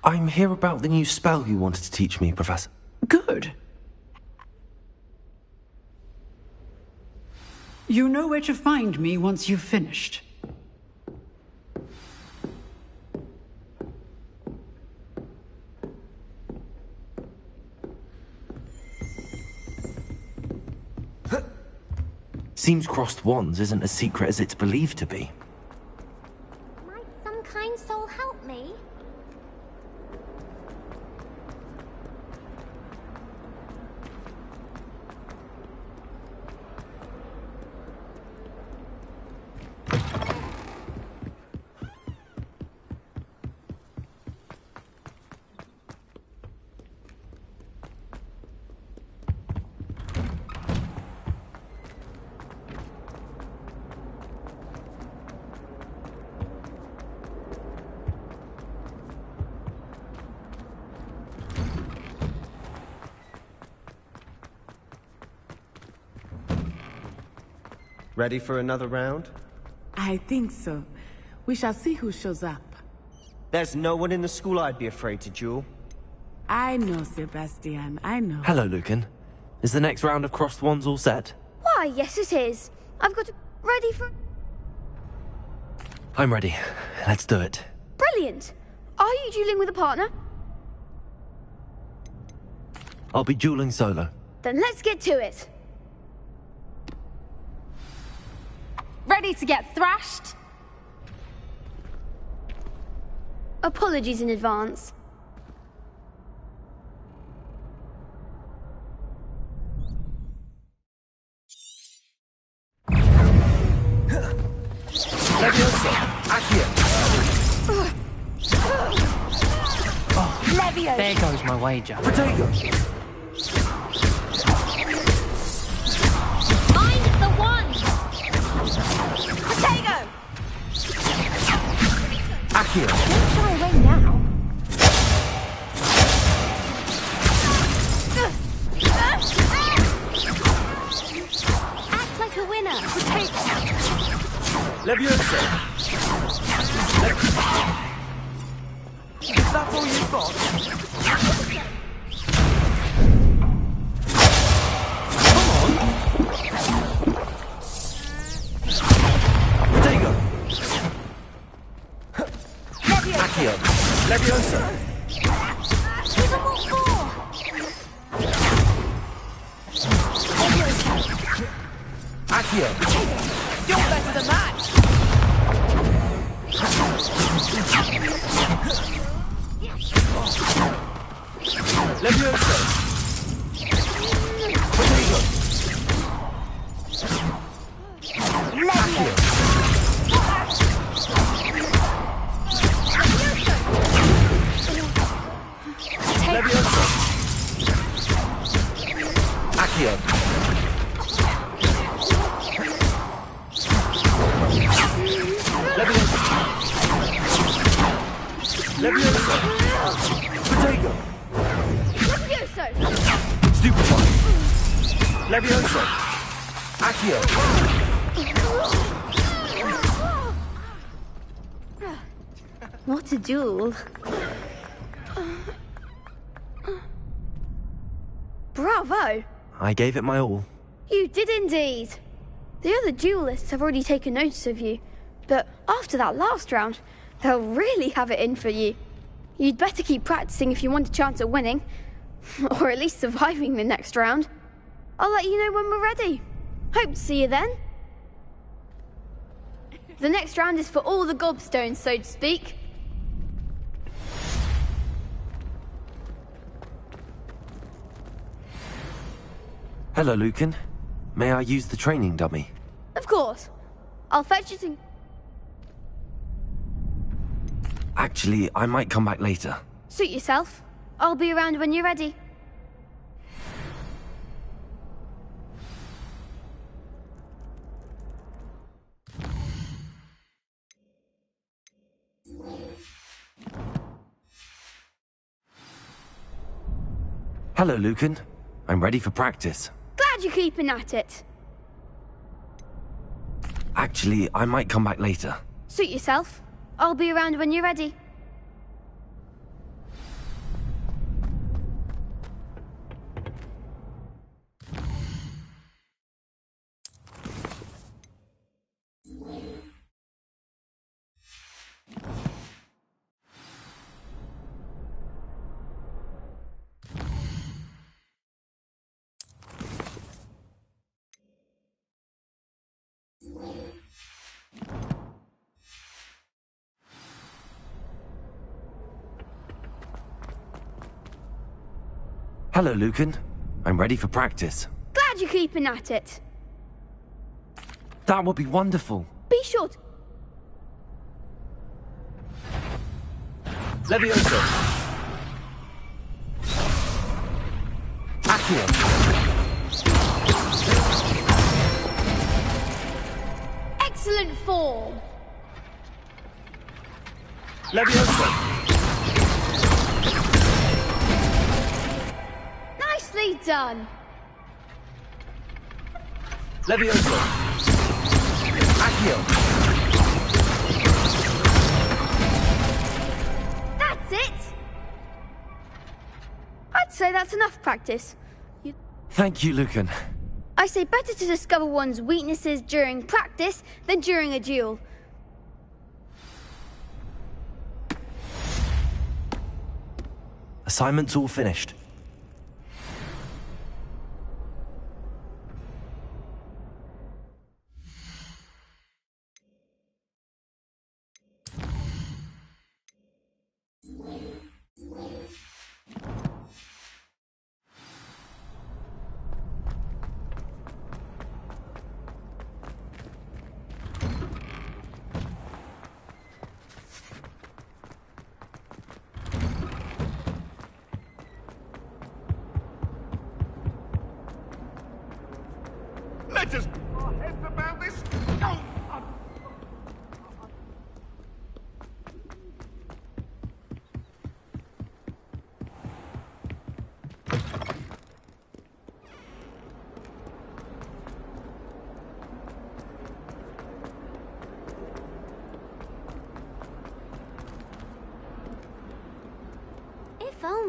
S1: I'm here about the new spell you wanted to teach me, Professor.
S5: Good. You know where to find me once you've finished.
S1: Seems crossed wands isn't as secret as it's believed to be.
S4: Might some kind soul help me?
S10: Ready for another round?
S20: I think so. We shall see who shows up.
S10: There's no one in the school I'd be afraid to duel.
S20: I know, Sebastian, I know.
S1: Hello, Lucan. Is the next round of crossed wands all set?
S4: Why, yes it is. I've got it ready for...
S1: I'm ready. Let's do it.
S4: Brilliant! Are you dueling with a partner?
S1: I'll be dueling solo.
S4: Then let's get to it.
S21: Ready to get thrashed?
S6: Apologies in advance.
S2: Leviosa! Accio!
S14: Leviosa!
S18: There goes my wager.
S2: Protego!
S4: Find the one!
S14: Protego!
S2: Accio!
S6: Don't shy away now.
S4: Act like a winner!
S2: Leviosa! Is that all you've got? Come on! Protego! Accio! Leviosa!
S4: Give them what for!
S2: Accio!
S14: You're better than that!
S2: Leviosa! Protego! Accio! Leviosa! Accio! Leviosa! Protego!
S6: Levioso!
S2: Stupefy! Leviosa! Accio!
S6: What a duel. Bravo!
S1: I gave it my all.
S6: You did indeed. The other duelists have already taken notice of you, but after that last round, they'll really have it in for you. You'd better keep practicing if you want a chance at winning, or at least surviving the next round. I'll let you know when we're ready. Hope to see you then. The next round is for all the gobstones, so to speak.
S1: Hello, Lucan. May I use the training dummy?
S6: Of course. I'll fetch it in...
S1: Actually, I might come back later.
S6: Suit yourself. I'll be around when you're ready.
S1: Hello, Lucan. I'm ready for practice.
S6: Glad you're keeping at it.
S1: Actually, I might come back later.
S6: Suit yourself. I'll be around when you're ready.
S1: Hello, Lucan. I'm ready for practice.
S6: Glad you're keeping at it.
S1: That would be wonderful.
S6: Be sure to...
S2: Leviosa! Accio!
S6: Excellent form.
S2: Leviosa!
S6: Nicely done.
S2: Leviosa! Accio!
S6: That's it. I'd say that's enough practice.
S1: Thank you, Lucan.
S6: I say better to discover one's weaknesses during practice than during a duel.
S1: Assignment's all finished.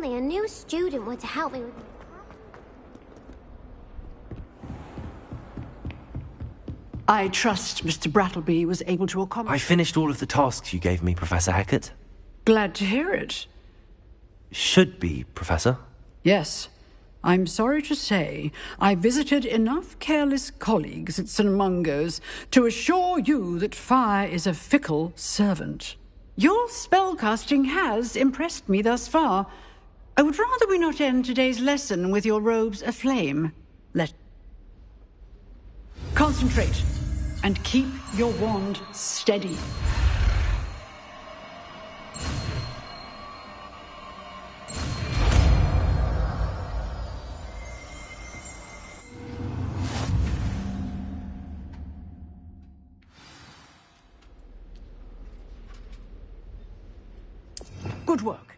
S4: only a new student were to help me with...
S5: I trust Mr. Brattleby was able to accommodate...
S1: I finished all of the tasks you gave me, Professor Hackett.
S5: Glad to hear it.
S1: Should be, Professor.
S5: Yes. I'm sorry to say, I visited enough careless colleagues at St. Mungo's to assure you that fire is a fickle servant. Your spellcasting has impressed me thus far. I would rather we not end today's lesson with your robes aflame. Concentrate, and keep your wand steady. Good work.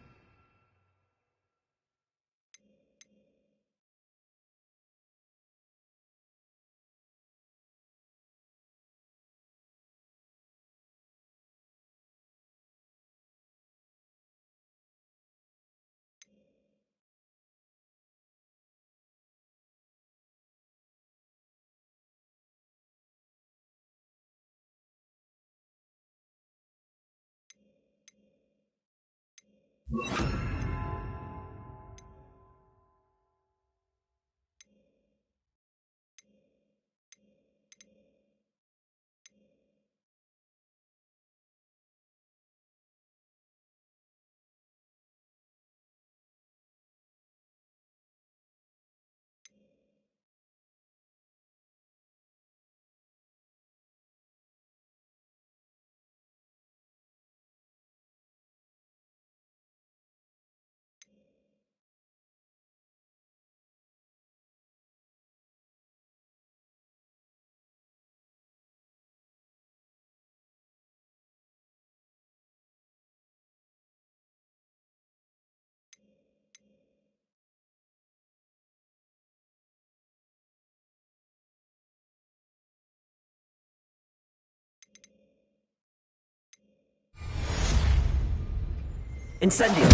S1: Incendio!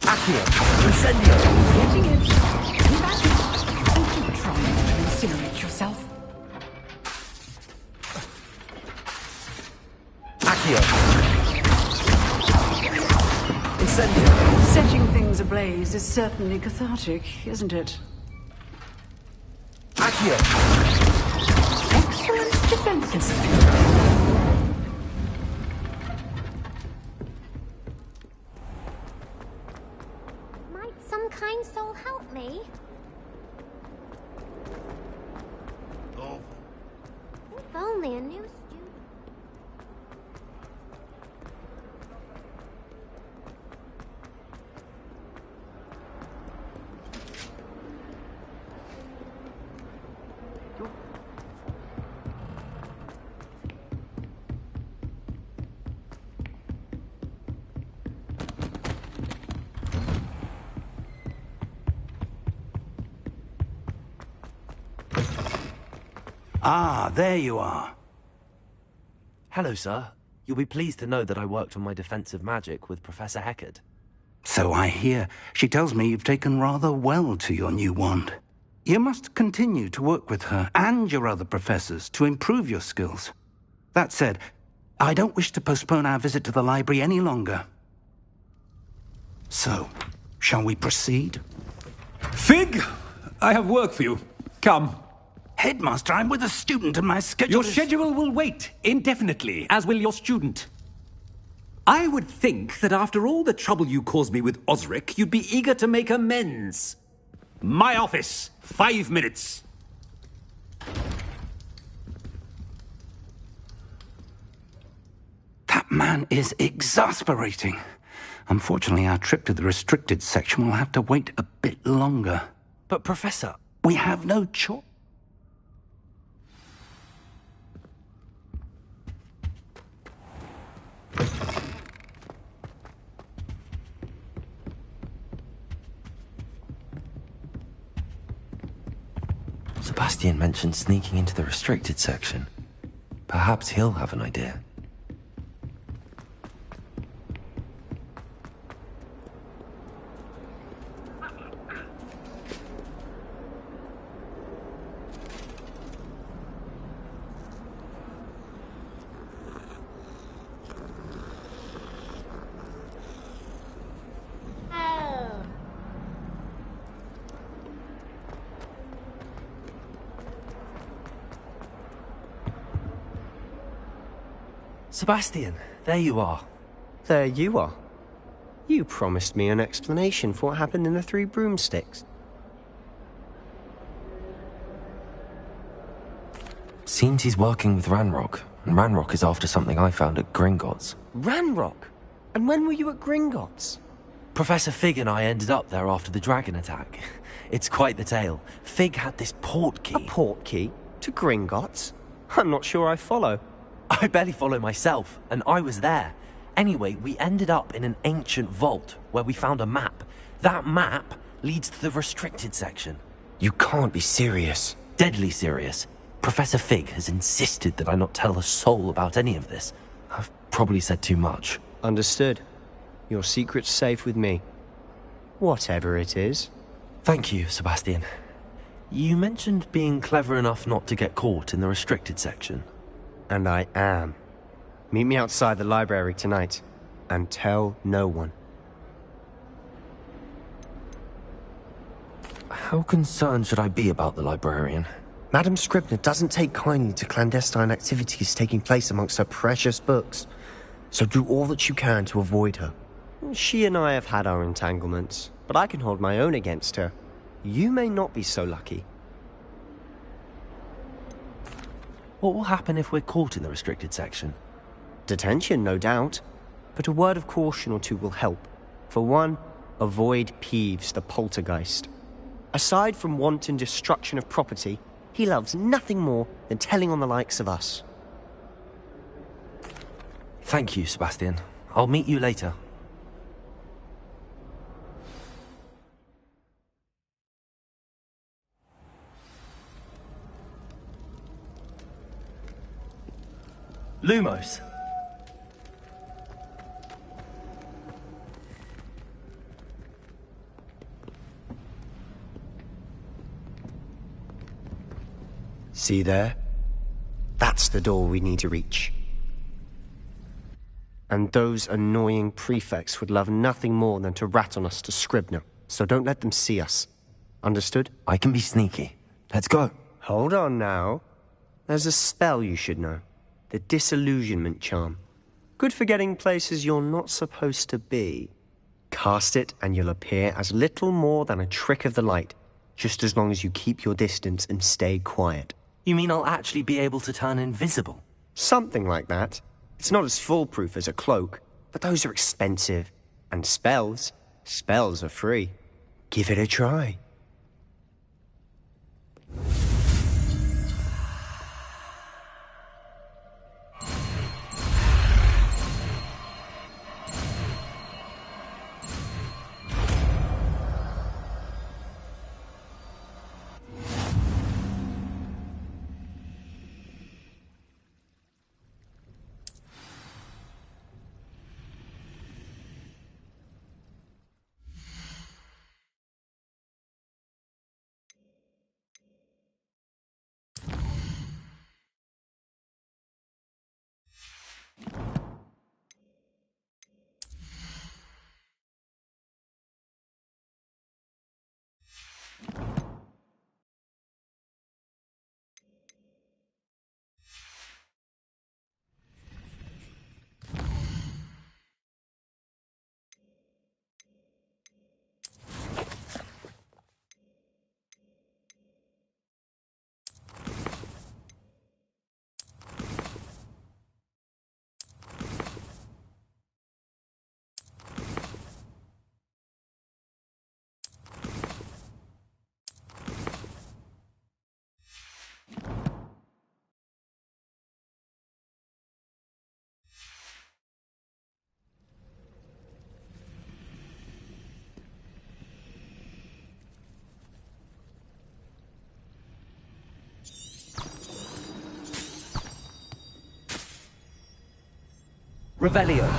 S1: Accio! Incendio!
S5: Getting it. Back it. And keep trying to incinerate yourself.
S1: Accio! Incendio!
S5: Setting things ablaze is certainly cathartic, isn't it?
S1: Accio!
S5: Excellent defense.
S4: Might some kind soul help me? If only a new student...
S2: Ah, there you are.
S1: Hello, sir. You'll be pleased to know that I worked on my defensive magic with Professor Hagrid.
S2: So I hear. She tells me you've taken rather well to your new wand. You must continue to work with her and your other professors to improve your skills. That said, I don't wish to postpone our visit to the library any longer. So, shall we proceed?
S7: Fig, I have work for you. Come.
S2: Headmaster, I'm with a student and my schedule
S7: Your schedule will wait indefinitely, as will your student. I would think that after all the trouble you caused me with Osric, you'd be eager to make amends. My office, 5 minutes.
S2: That man is exasperating. Unfortunately, our trip to the restricted section will have to wait a bit longer.
S1: But, Professor...
S2: We have no choice.
S1: Sebastian mentioned sneaking into the restricted section. Perhaps he'll have an idea. Sebastian, there you are.
S10: There you are. You promised me an explanation for what happened in the Three Broomsticks.
S1: Seems he's working with Ranrock, and Ranrock is after something I found at Gringotts.
S10: Ranrock? And when were you at Gringotts?
S1: Professor Fig and I ended up there after the dragon attack. It's quite the tale. Fig had this port key.
S10: A port key? To Gringotts? I'm not sure I follow.
S1: I barely follow myself, and I was there. Anyway, we ended up in an ancient vault where we found a map. That map leads to the restricted section.
S10: You can't be serious.
S1: Deadly serious. Professor Fig has insisted that I not tell a soul about any of this. I've probably said too much.
S10: Understood. Your secret's safe with me. Whatever it is.
S1: Thank you, Sebastian. You mentioned being clever enough not to get caught in the restricted section.
S10: And I am. Meet me outside the library tonight, and tell no one.
S1: How concerned should I be about the librarian?
S10: Madame Scribner doesn't take kindly to clandestine activities taking place amongst her precious books, so do all that you can to avoid her. She and I have had our entanglements, but I can hold my own against her. You may not be so lucky.
S1: What will happen if we're caught in the restricted section?
S10: Detention, no doubt. But a word of caution or two will help. For one, avoid Peeves, the poltergeist. Aside from wanton destruction of property, he loves nothing more than telling on the likes of us.
S1: Thank you, Sebastian. I'll meet you later. Lumos.
S10: See there? That's the door we need to reach. And those annoying prefects would love nothing more than to rat on us to Scribner, so don't let them see us. Understood?
S1: I can be sneaky. Let's go.
S10: Hold on now. There's a spell you should know. The disillusionment charm. Good for getting places you're not supposed to be. Cast it and you'll appear as little more than a trick of the light, just as long as you keep your distance and stay quiet.
S1: You mean I'll actually be able to turn invisible?
S10: Something like that. It's not as foolproof as a cloak, but those are expensive. And spells are free. Give it a try.
S1: Revelio.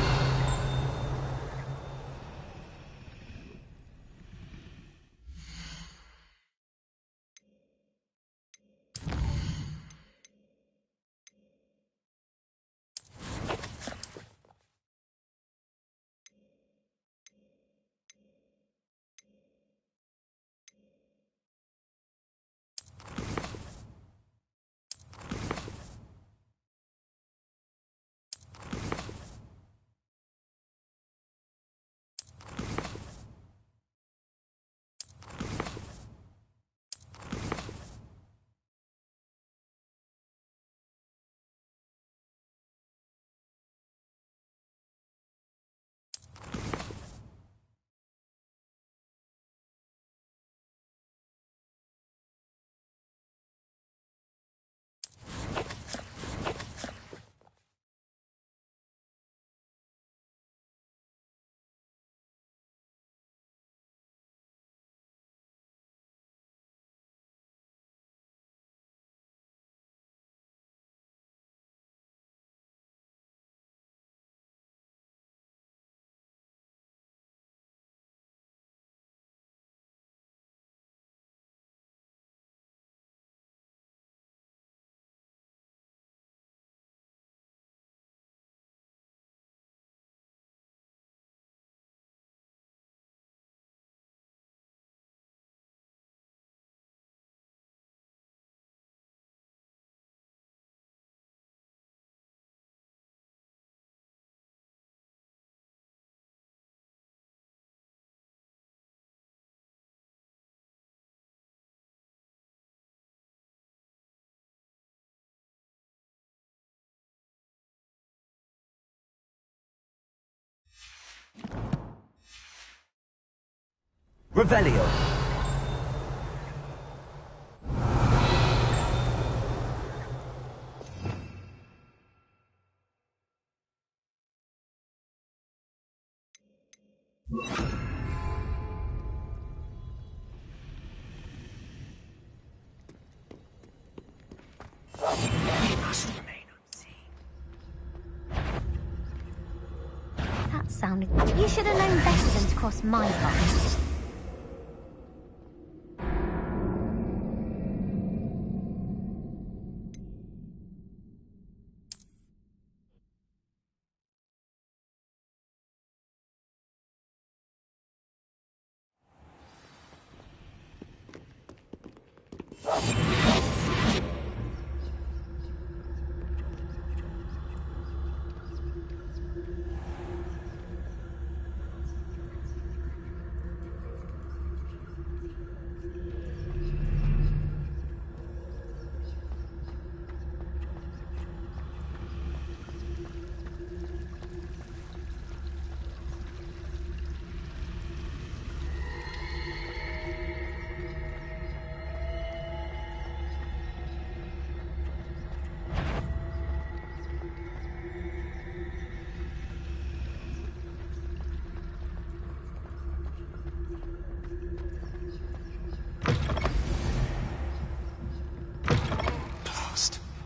S1: Revelio.
S13: That sounded... You should have known better than to cross my path.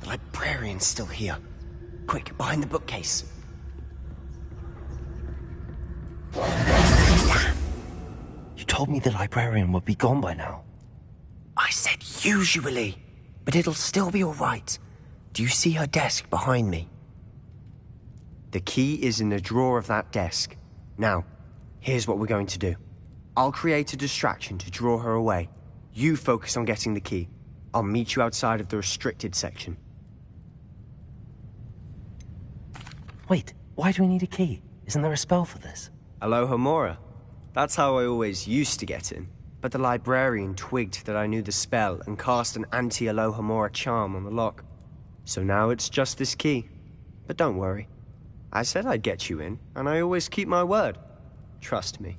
S10: The librarian's still here. Quick, behind the bookcase. Damn! You told me the librarian would be gone by now. I said usually, but it'll still be all right. Do you see her desk behind me? The key is in the drawer of that desk. Now, here's what we're going to do. I'll create a distraction to draw her away. You focus on getting the key. I'll meet you outside of the restricted section.
S1: Wait, why do we need a key? Isn't there a spell for this?
S10: Alohomora. That's how I always used to get in. But the librarian twigged that I knew the spell and cast an anti-Alohomora charm on the lock. So now it's just this key. But don't worry. I said I'd get you in, and I always keep my word. Trust me.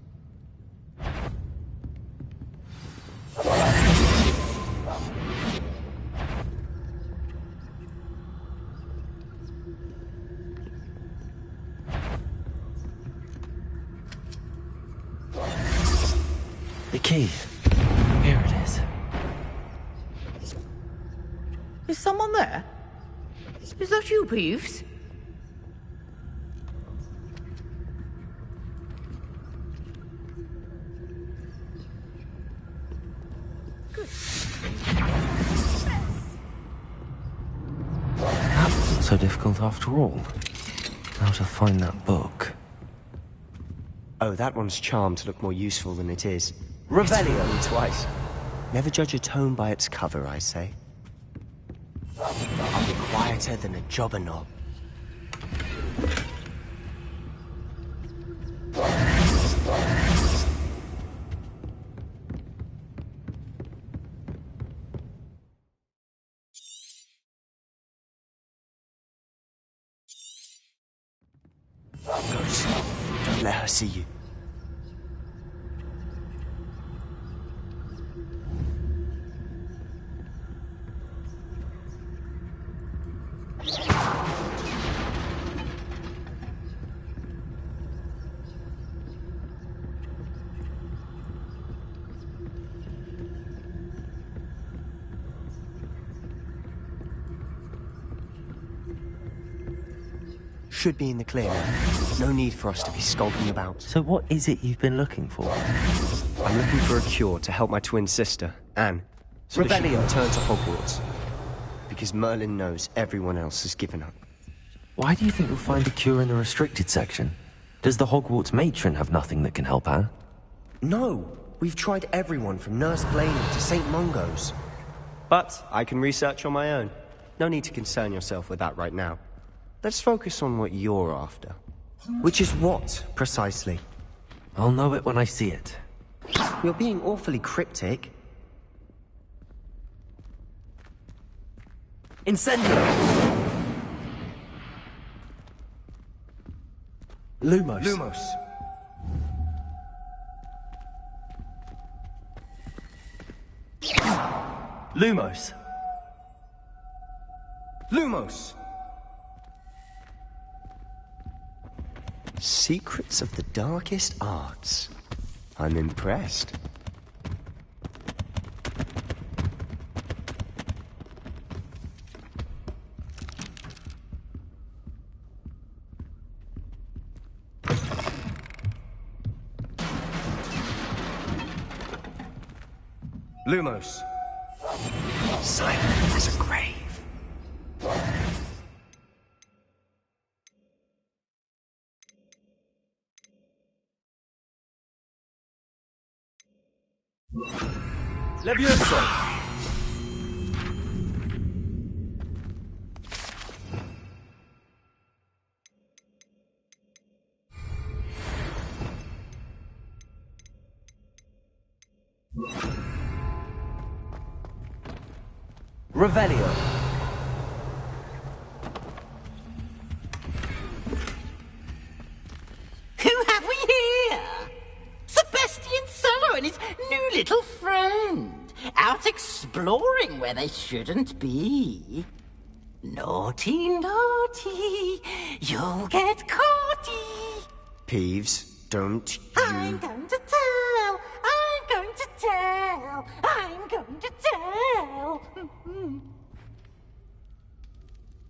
S1: The key. Here it is.
S19: Is someone there? Is that you, Peeves?
S1: so difficult after all. How to find that book?
S10: Oh, that one's charmed to look more useful than it is.
S1: Revelio!
S10: Twice. Never judge a tome by its cover, I say. I'll be quieter than a jobber knob. Ghost, don't let her see you. Should be in the clear now. No need for us to be skulking about.
S1: So what is it you've been looking for?
S10: I'm looking for a cure to help my twin sister, Anne, so that she can return to Hogwarts. Because Merlin knows everyone else has given up.
S1: Why do you think we'll find a cure in the restricted section? Does the Hogwarts matron have nothing that can help Anne?
S10: No! We've tried everyone from Nurse Blaney to St. Mungo's. But I can research on my own. No need to concern yourself with that right now. Let's focus on what you're after. Which is what, precisely?
S1: I'll know it when I see it.
S10: You're being awfully cryptic.
S1: Incendio! Lumos.
S10: Lumos.
S1: Lumos.
S10: Lumos! Secrets of the darkest arts. I'm impressed. Lumos. Silent as a grave.
S1: Levioso! Revelio.
S19: Who have we here? Sebastian Solo and his new little friend, out exploring where they shouldn't be. Naughty, naughty, you'll get caughty.
S10: Peeves, don't you...
S19: I'm going to tell, I'm going to tell, I'm going to tell.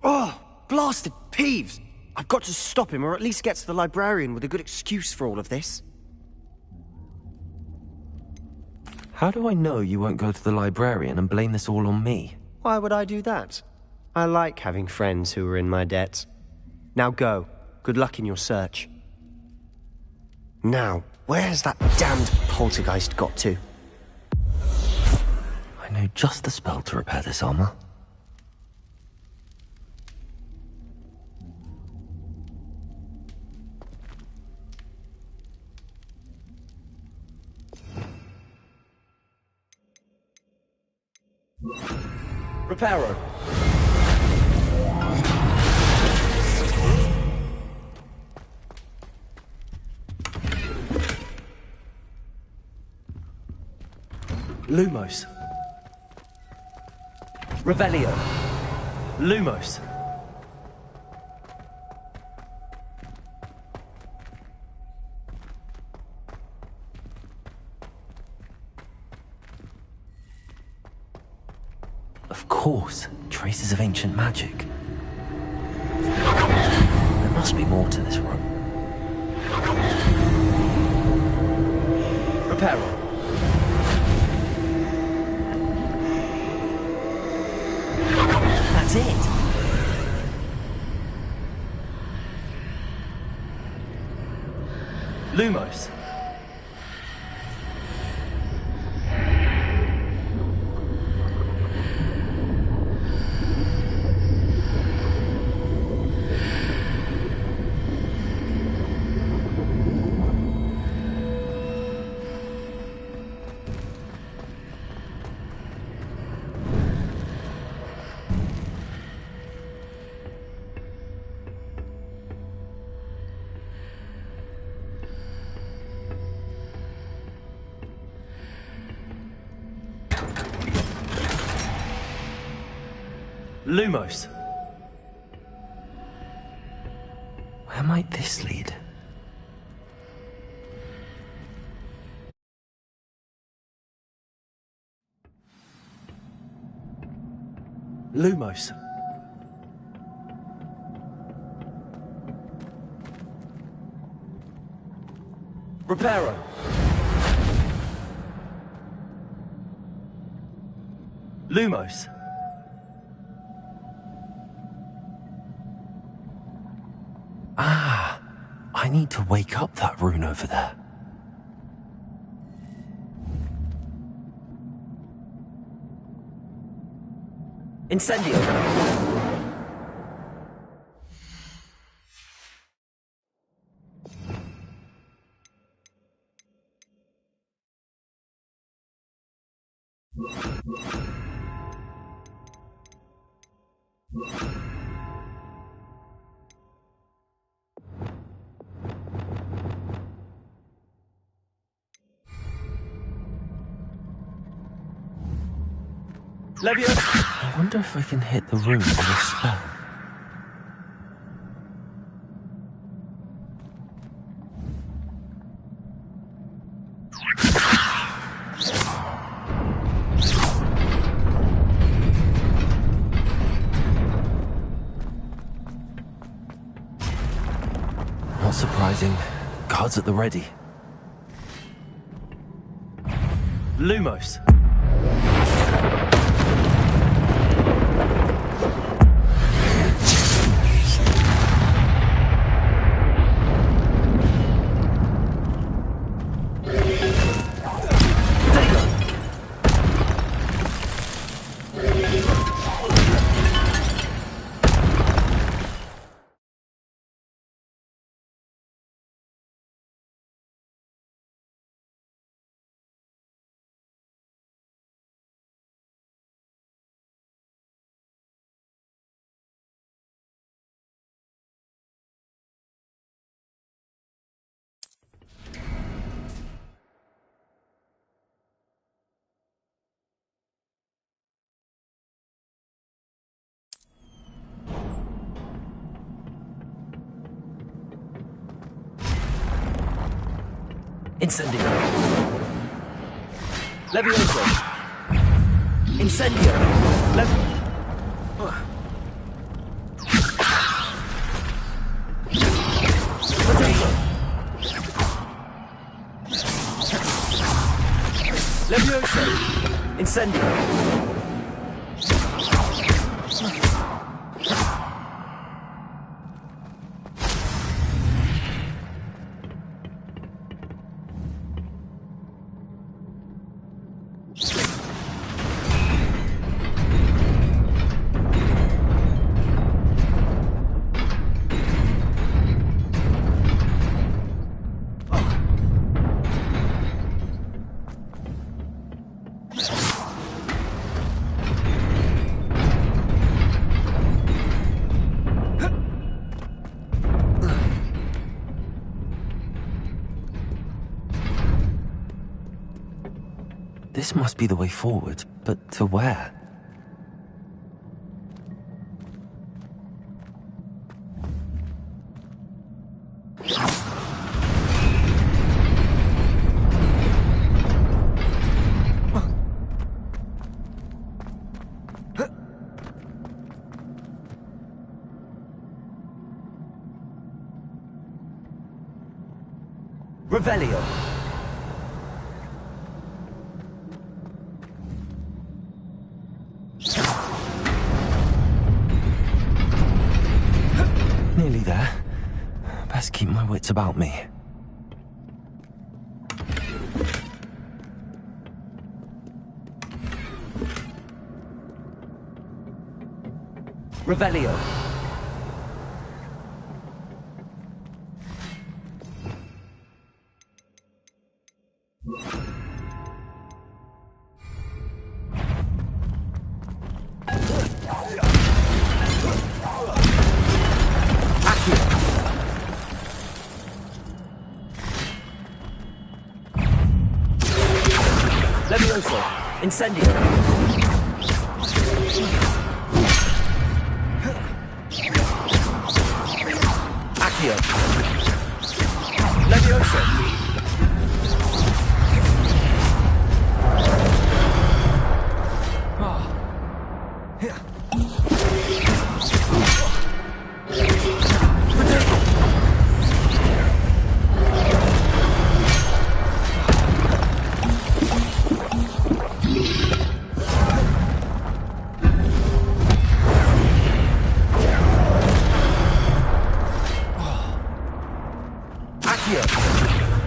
S10: Oh, blasted Peeves! I've got to stop him, or at least get to the librarian with a good excuse for all of this.
S1: How do I know you won't go to the librarian and blame this all on me?
S10: Why would I do that? I like having friends who are in my debt. Now go. Good luck in your search. Now, where's that damned poltergeist got to?
S1: I know just the spell to repair this armor. Reparo. Lumos. Revelio. Lumos. Of course, traces of ancient magic. There must be more to this room. Reparo. That's it. Lumos. Lumos. Where might this lead? Lumos. Reparo. Lumos. Ah, I need to wake up that rune over there. Incendio. I wonder if I can hit the room with a spell. Not surprising. Guards at the ready. Lumos. Incendio. Levioso. Incendio. Potato. Levioso. Incendio. This must be the way forward, but to where? Revelio. Nearly there. Best keep my wits about me. Revelio. Levioso. Incendio. Accio. Levioso.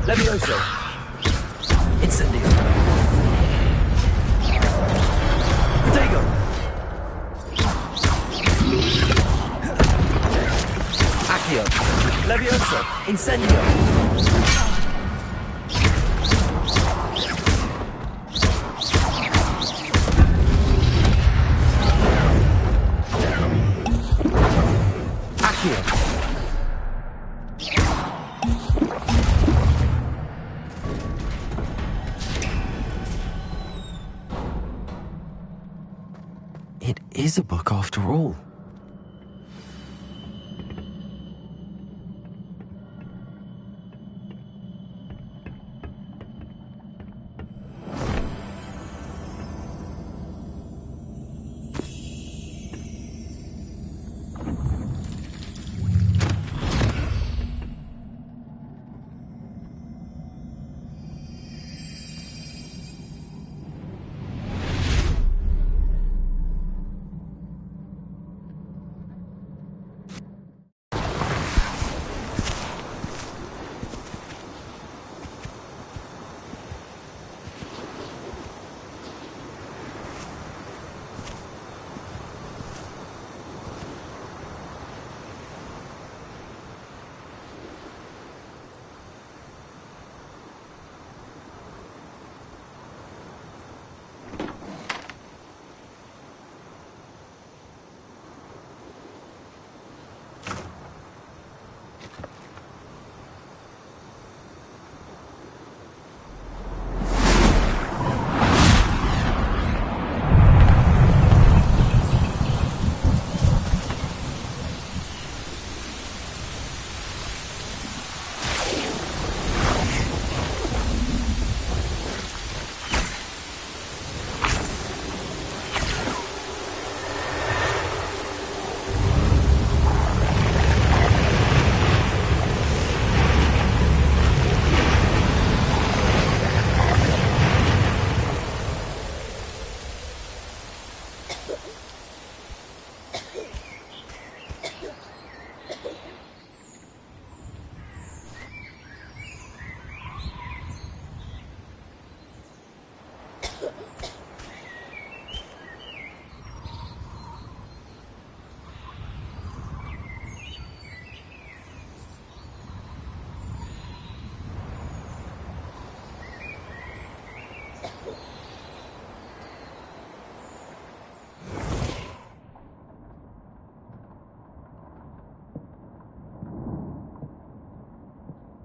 S1: Levioso. Incendio. Protego. Accio. Levioso. Incendio. Accio. It is a book after all.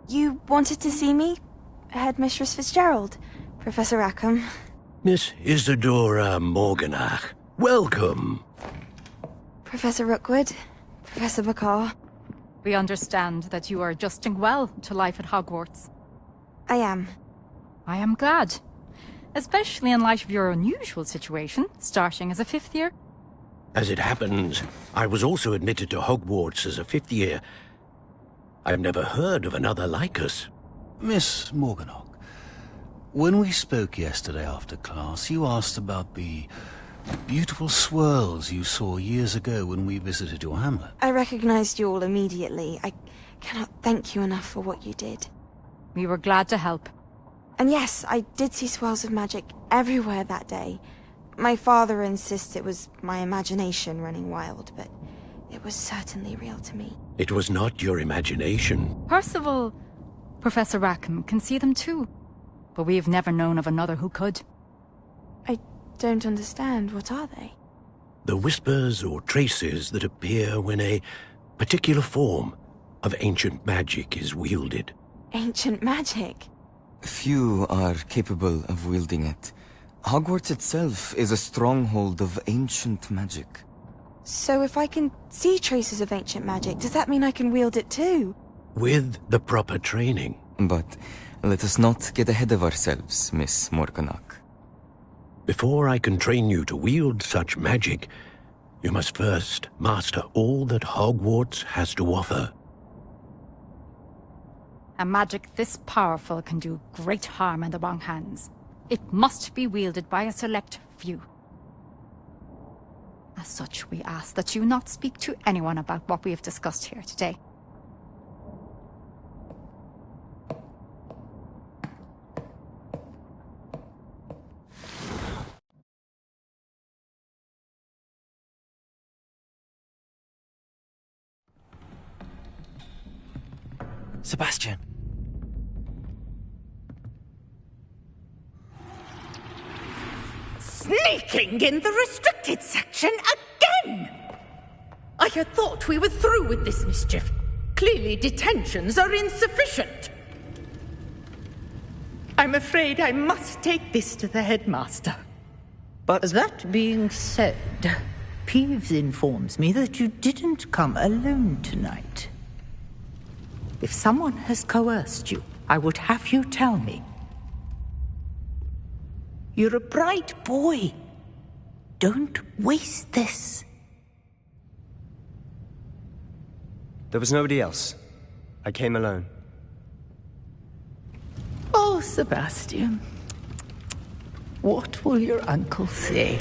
S14: You wanted to see me? Headmistress Fitzgerald? Professor Rackham?
S11: Miss Isadora Morganach, welcome.
S14: Professor Rookwood? Professor Bakar?
S12: We understand that you are adjusting well to life at Hogwarts.
S14: I am.
S12: I am glad. Especially in light of your unusual situation, starting as a 5th year.
S11: As it happens, I was also admitted to Hogwarts as a 5th year. I've never heard of another like us.
S21: Miss Morganach, when we spoke yesterday after class, you asked about the beautiful swirls you saw years ago when we visited your hamlet.
S14: I recognized you all immediately. I cannot thank you enough for what you did.
S12: We were glad to help.
S14: And yes, I did see swirls of magic everywhere that day. My father insists it was my imagination running wild, but It was certainly real to me.
S11: It was not your imagination.
S12: Percival, Professor Rackham can see them too. But we've never known of another who could.
S14: I don't understand. What are they?
S11: The whispers or traces that appear when a particular form of ancient magic is wielded.
S14: Ancient magic?
S3: Few are capable of wielding it. Hogwarts itself is a stronghold of ancient magic.
S14: So if I can see traces of ancient magic, does that mean I can wield it too?
S11: With the proper training.
S3: But let us not get ahead of ourselves, Miss Morganach.
S11: Before I can train you to wield such magic, you must first master all that Hogwarts has to offer.
S12: A magic this powerful can do great harm in the wrong hands. It must be wielded by a select few. As such, we ask that you not speak to anyone about what we have discussed here today.
S1: Sebastian.
S15: Sneaking in the restricted section again! I had thought we were through with this mischief. Clearly detentions are insufficient. I'm afraid I must take this to the headmaster.
S2: But that being said, Peeves informs me that you didn't come alone tonight. If someone has coerced you, I would have you tell me. You're a bright boy. Don't waste this.
S10: There was nobody else. I came alone.
S2: Oh, Sebastian. What will your uncle say?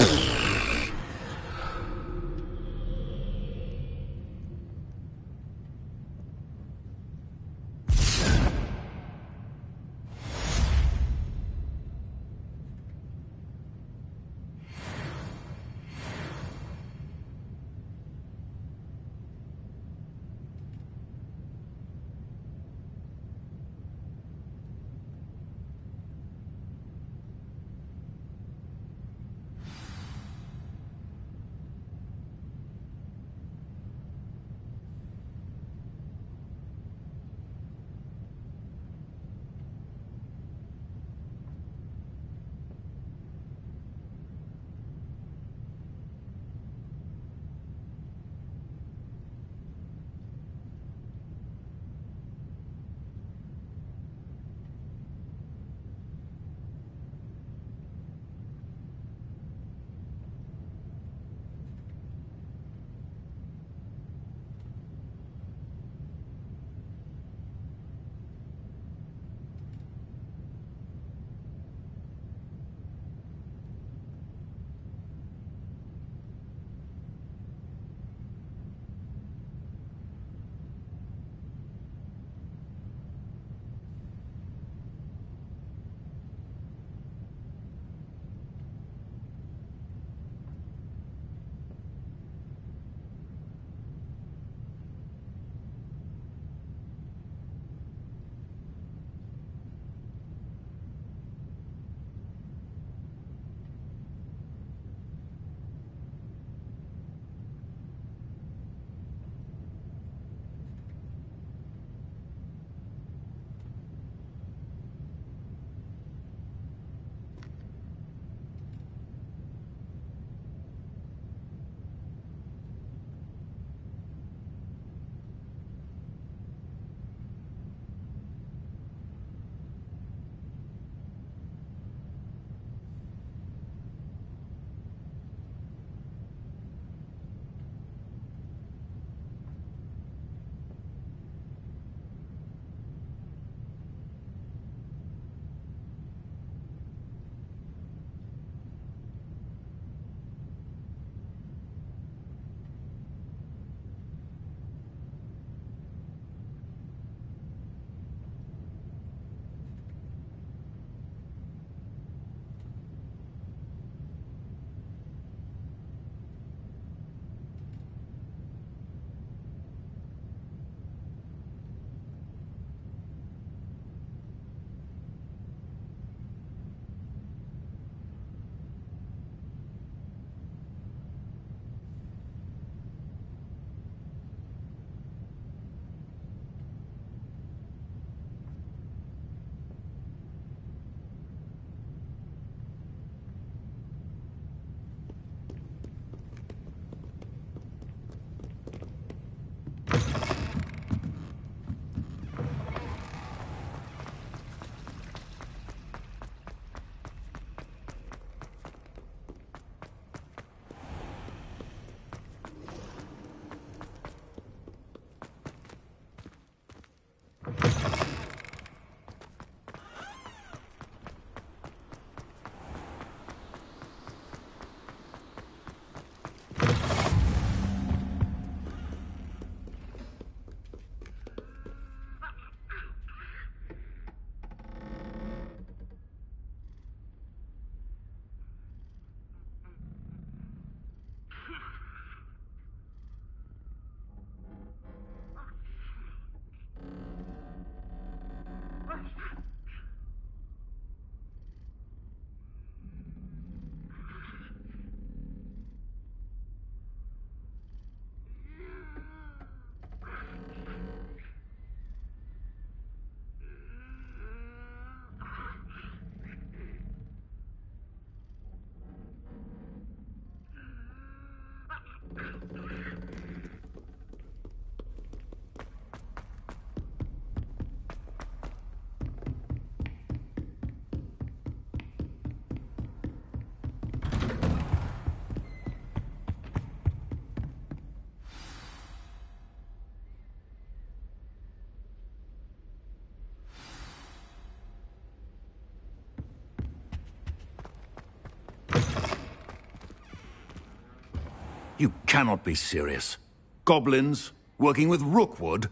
S11: You cannot be serious. Goblins working with Rookwood?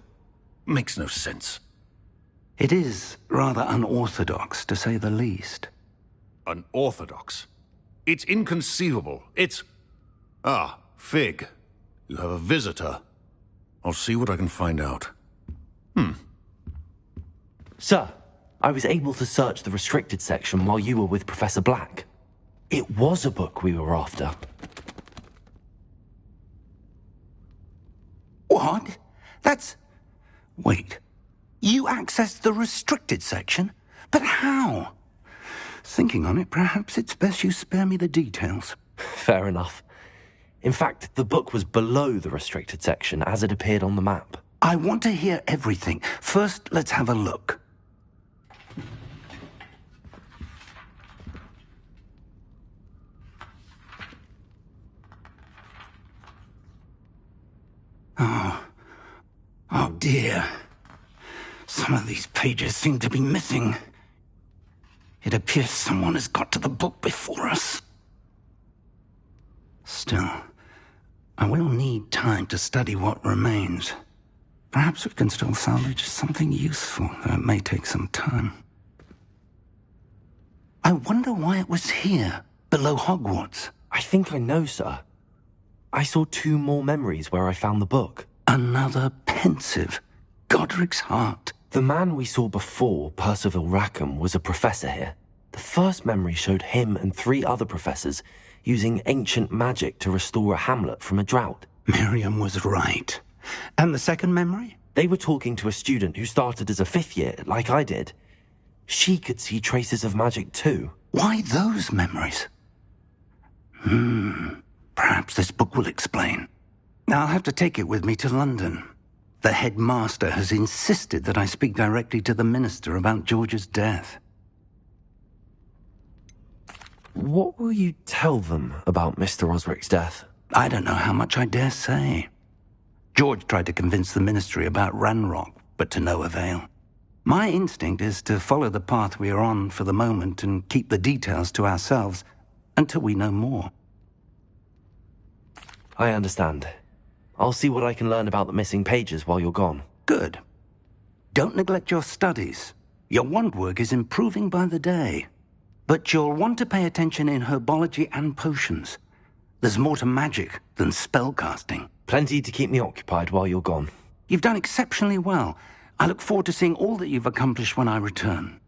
S11: Makes no sense.
S2: It is rather unorthodox, to say the least.
S11: Unorthodox? It's inconceivable. It's... Ah, Fig. You have a visitor. I'll see what I can find out.
S1: Sir, I was able to search the restricted section while you were with Professor Black. It was a book we were after.
S2: What? That's... Wait. You accessed the restricted section? But how? Thinking on it, perhaps it's best you spare me the details.
S1: Fair enough. In fact, the book was below the restricted section as it appeared on the map.
S2: I want to hear everything. First, let's have a look. Oh dear. Some of these pages seem to be missing. It appears someone has got to the book before us. Still, I will need time to study what remains. Perhaps we can still salvage something useful, though it may take some time. I wonder why it was here, below Hogwarts.
S1: I think I know, sir. I saw 2 more memories where I found the book.
S2: Another pensive. Godric's heart.
S1: The man we saw before, Percival Rackham, was a professor here. The first memory showed him and 3 other professors using ancient magic to restore a hamlet from a drought.
S2: Miriam was right. And the second memory?
S1: They were talking to a student who started as a 5th year, like I did. She could see traces of magic too.
S2: Why those memories? Perhaps this book will explain. I'll have to take it with me to London. The headmaster has insisted that I speak directly to the minister about George's death.
S1: What will you tell them about Mr. Osric's death?
S2: I don't know how much I dare say. George tried to convince the ministry about Ranrock, but to no avail. My instinct is to follow the path we are on for the moment and keep the details to ourselves until we know more.
S1: I understand. I'll see what I can learn about the missing pages while you're gone.
S2: Good. Don't neglect your studies. Your wand work is improving by the day. But you'll want to pay attention in herbology and potions. There's more to magic than spellcasting.
S1: Plenty to keep me occupied while you're gone.
S2: You've done exceptionally well. I look forward to seeing all that you've accomplished when I return.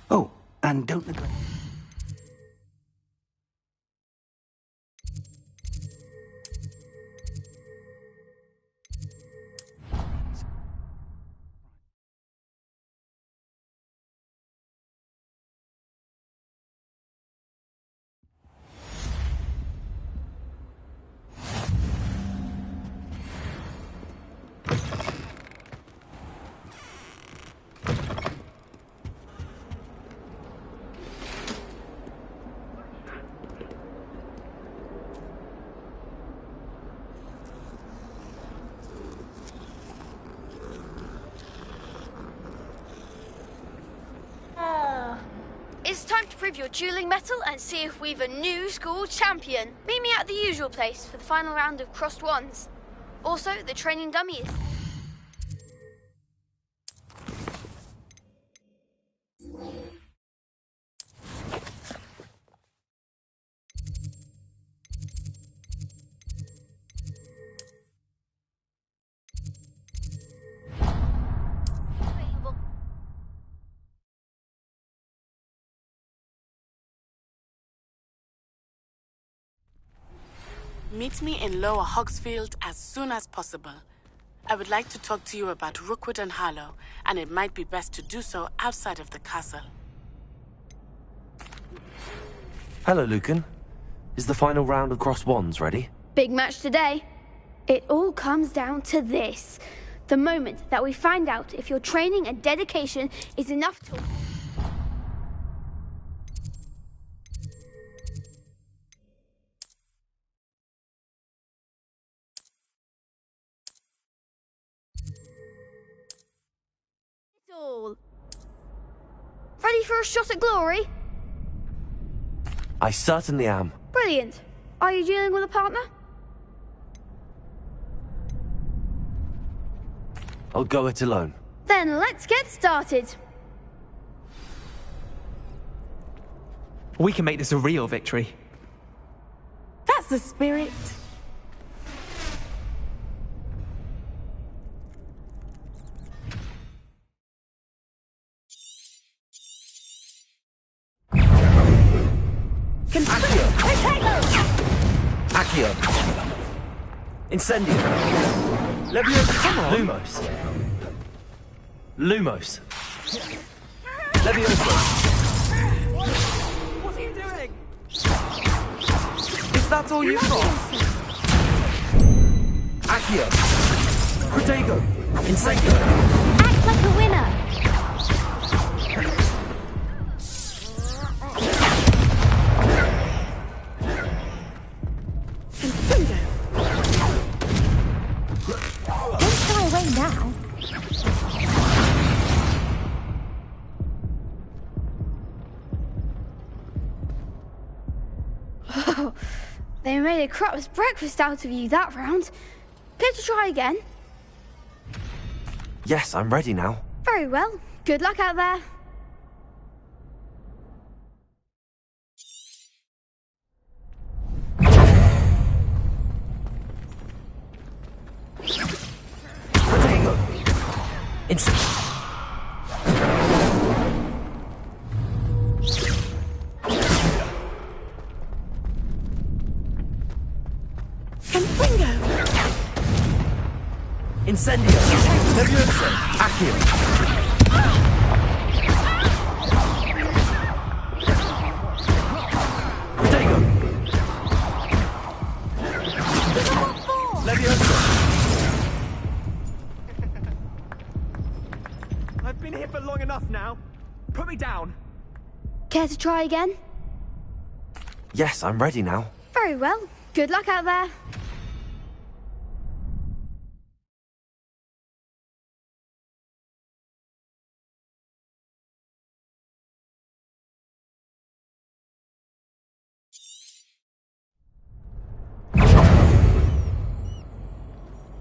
S2: Oh, and don't neglect...
S6: It's time to prove your dueling mettle and see if we've a new school champion. Meet me at the usual place for the final round of crossed wands. Also, the training dummy is...
S8: Meet me in Lower Hogsfield as soon as possible. I would like to talk to you about Rookwood and Harlow, and it might be best to do so outside of the castle.
S1: Hello, Lucan. Is the final round of crossed wands ready?
S6: Big match today. It all comes down to this. The moment that we find out if your training and dedication is enough to... all. Ready for a shot at glory?
S1: I certainly am.
S6: Brilliant. Are you dealing with a partner?
S1: I'll go it alone.
S6: Then let's get started.
S17: We can make this a real victory.
S14: That's the spirit.
S1: Accio! Incendio! Leviosa! Come on! Lumos! Leviosa!
S17: What are you doing? Is that all you've got?
S1: Accio! Protego! Incendio!
S4: Act like a winner! Don't shy away now.
S6: Oh, they made a crap's breakfast out of you that round. Care to try again?
S1: Yes, I'm ready now.
S6: Very well. Good luck out there.
S1: Protego! Incendio! Leviosa! Accio! Protego! Leviosa!
S17: I've been here for long enough now. Put me down.
S6: Care to try again?
S1: Yes, I'm ready now.
S6: Very well. Good luck out there.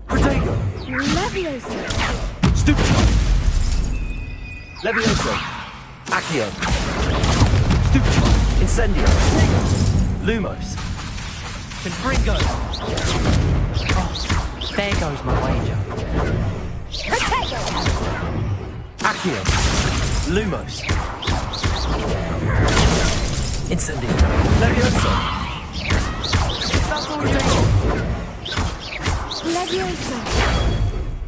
S1: Protego!
S6: Leviosa!
S1: Stupefy! Leviosa! Accio! Stupefy! Incendio! Lumos!
S17: Confringo! Oh, there goes my wager.
S1: Accio! Lumos! Incendio! Leviosa!
S17: That's all you got.
S6: Leviosa!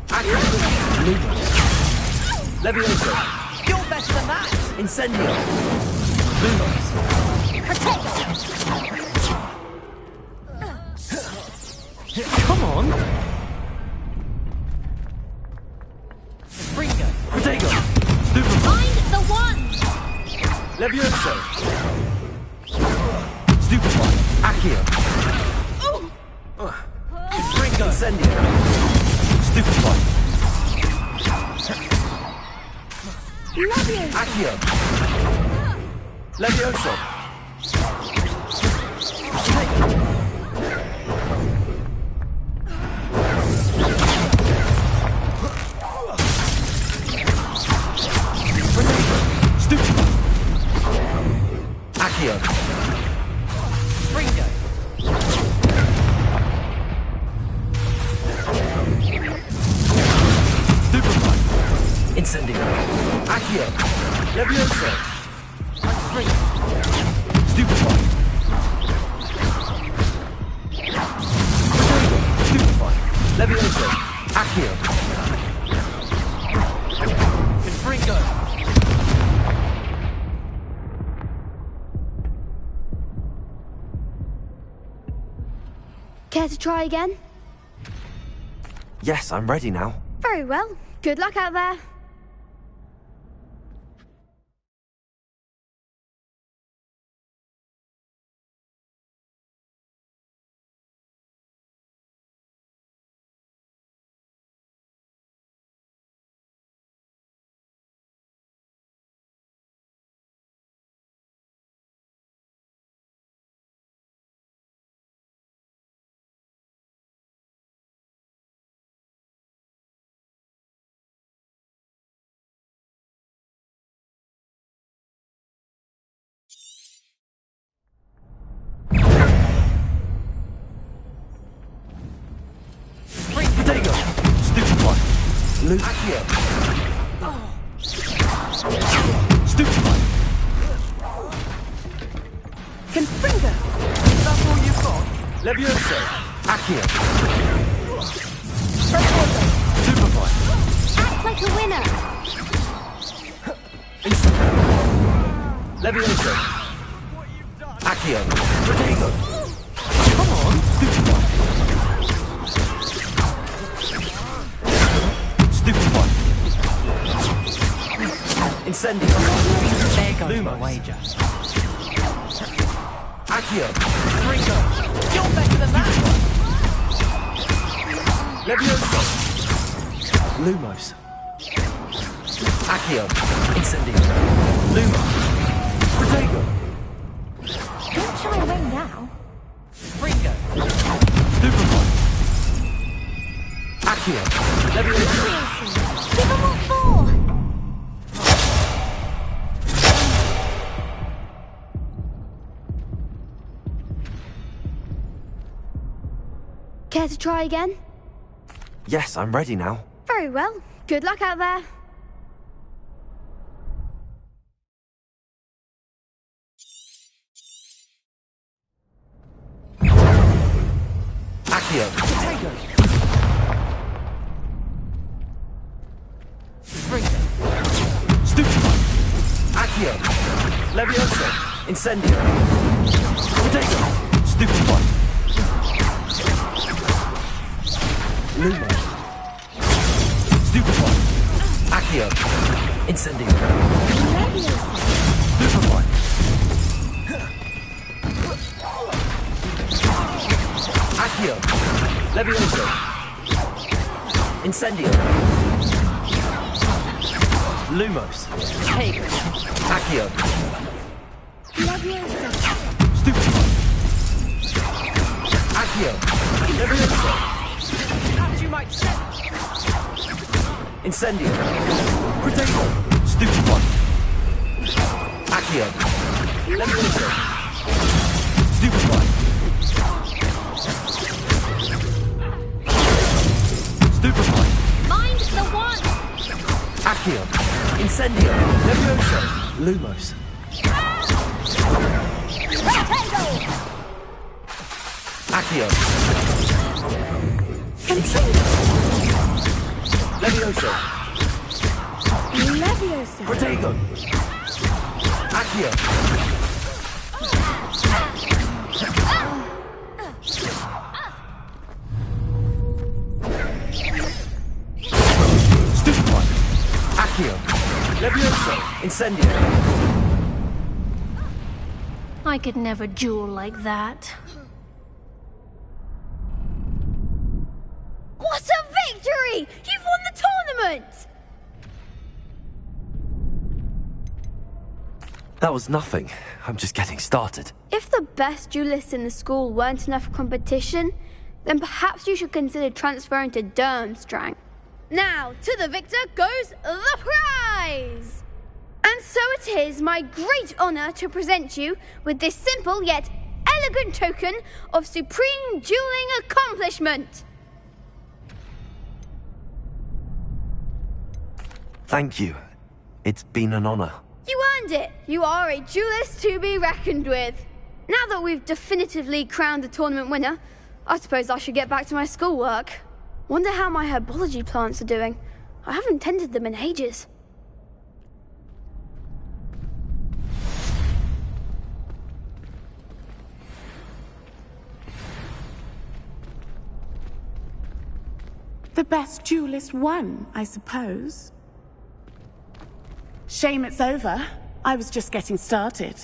S1: Accio! Lumos! Leviosa!
S17: You're better than that.
S1: Incendio! Lumos!
S17: Come on. Confringo!
S1: Protego! Stupefy!
S4: Find the one!
S1: Leviosa! Stupefy! Accio!
S17: Confringo!
S1: Incendio! Stupefy!
S6: Leviosa!
S1: Accio! Leviosa! Stupefy! Accio!
S17: Confringo!
S1: Stupefy! Incendio! Accio! Leviosa! Stupefy! Stupefy! Leviosa! Accio!
S17: Confringo!
S6: Care to try again?
S1: Yes, I'm ready now.
S6: Very well. Good luck out there.
S1: Accio! Stupefy!
S14: Confringo!
S1: That's all you've got? Levioso! Accio! Stupefy!
S4: Act like a winner!
S1: Instant! Levioso! Accio! Protego! Come on! Stupefy! Stupefy! Incendio!
S18: There goes
S1: Lumos.
S18: my wager.
S1: Accio!
S18: Ringo, you're better than that!
S1: Levioso! Lumos! Accio! Incendio! Lumos! Protego!
S4: Don't shy away now.
S18: Ringo,
S1: Stupefy! Accio! Levioso!
S4: Give them what for!
S6: Care to try again?
S1: Yes, I'm ready now.
S6: Very well. Good luck out there.
S1: Accio! Protego!
S18: Ringo,
S1: Stupefy! Accio! Levioso! Incendio! Protego! Stupefy! Lumos! Stupefy! Accio! Incendio! Stupefy! Accio! Levioso! Incendio! Lumos!
S18: take
S1: Accio! Stupefy! Accio! Levioso!
S18: as you might say.
S1: Incendio! Protego! Stupefy! Accio! Levioso! Stupefy! Stupefy!
S4: Mind the one!
S1: Accio! Incendio! Levioso! Lumos! Accio! Incendio! Levioso!
S14: Leviosa.
S1: Protego! Accio! Stupefy! Accio! Levioso! Incendio!
S4: I could never duel like that.
S6: What a victory! You've won the tournament!
S1: That was nothing. I'm just getting started.
S6: If the best duelists in the school weren't enough for competition, then perhaps you should consider transferring to Durmstrang. Now, to the victor goes the prize! And so it is my great honor to present you with this simple yet elegant token of supreme dueling accomplishment.
S1: Thank you. It's been an honor.
S6: You earned it. You are a duelist to be reckoned with. Now that we've definitively crowned the tournament winner, I suppose I should get back to my schoolwork. Wonder how my herbology plants are doing. I haven't tended them in ages.
S20: The best duelist won, I suppose. Shame it's over. I was just getting started.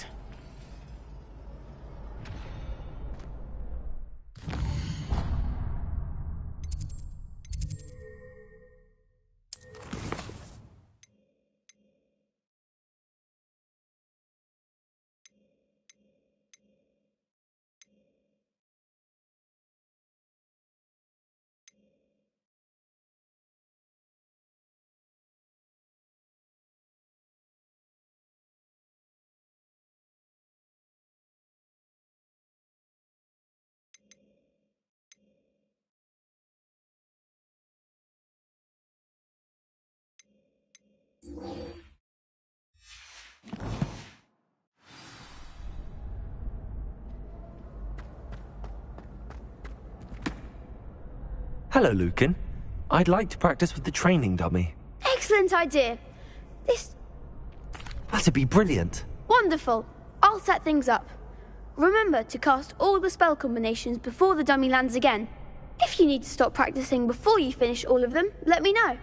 S1: Hello, Lucan. I'd like to practice with the training dummy.
S6: Excellent idea.
S1: That'd be brilliant.
S6: Wonderful. I'll set things up. Remember to cast all the spell combinations before the dummy lands again. If you need to stop practicing before you finish all of them, let me know.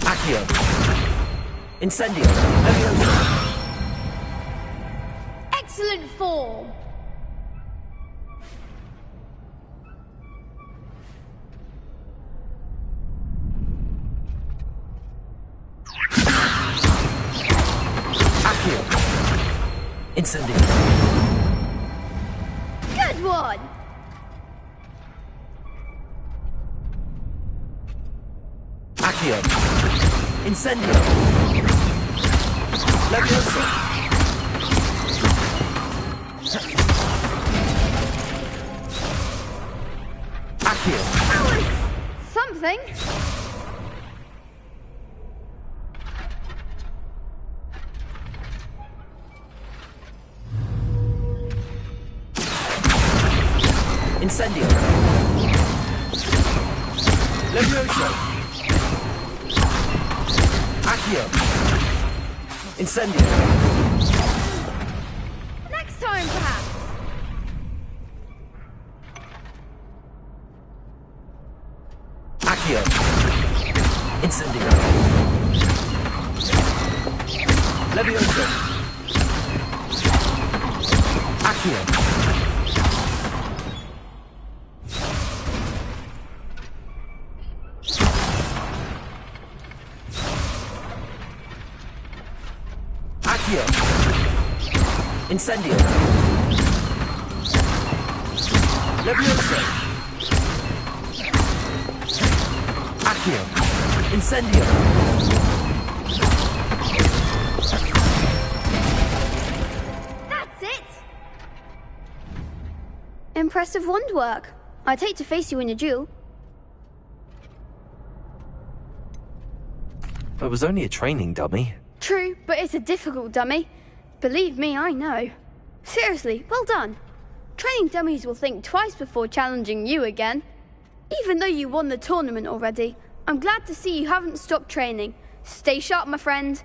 S1: Accio. Incendio. Leviosa.
S6: Excellent form.
S1: Accio. Incendio.
S6: Good one.
S1: Accio. Incendio. Leviosa. Accio.
S6: That was something.
S1: Incendio. Leviosa. Accio. Incendio.
S6: Next time, perhaps.
S1: Accio. Incendio. Leviosa. Accio. Accio. Incendio. Leviosa. Accio. Incendio.
S6: That's it. Impressive wand work. I'd hate to face you in a duel.
S1: It was only a training dummy.
S6: True, but it's a difficult dummy. Believe me, I know. Seriously, well done. Training dummies will think twice before challenging you again. Even though you won the tournament already, I'm glad to see you haven't stopped training. Stay sharp, my friend.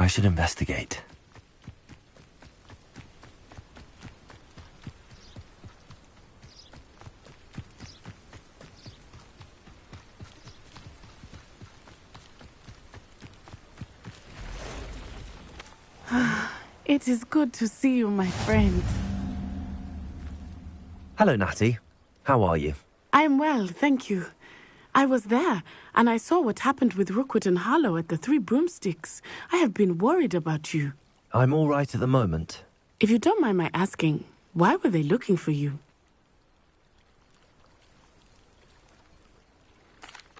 S1: should investigate.
S20: It is good to see you, my friend.
S1: Hello, Natty. How are you?
S20: I am well, thank you. I was there, and I saw what happened with Rookwood and Harlow at the Three Broomsticks. I have been worried about you.
S1: I'm all right at the moment.
S20: If you don't mind my asking, why were they looking for you?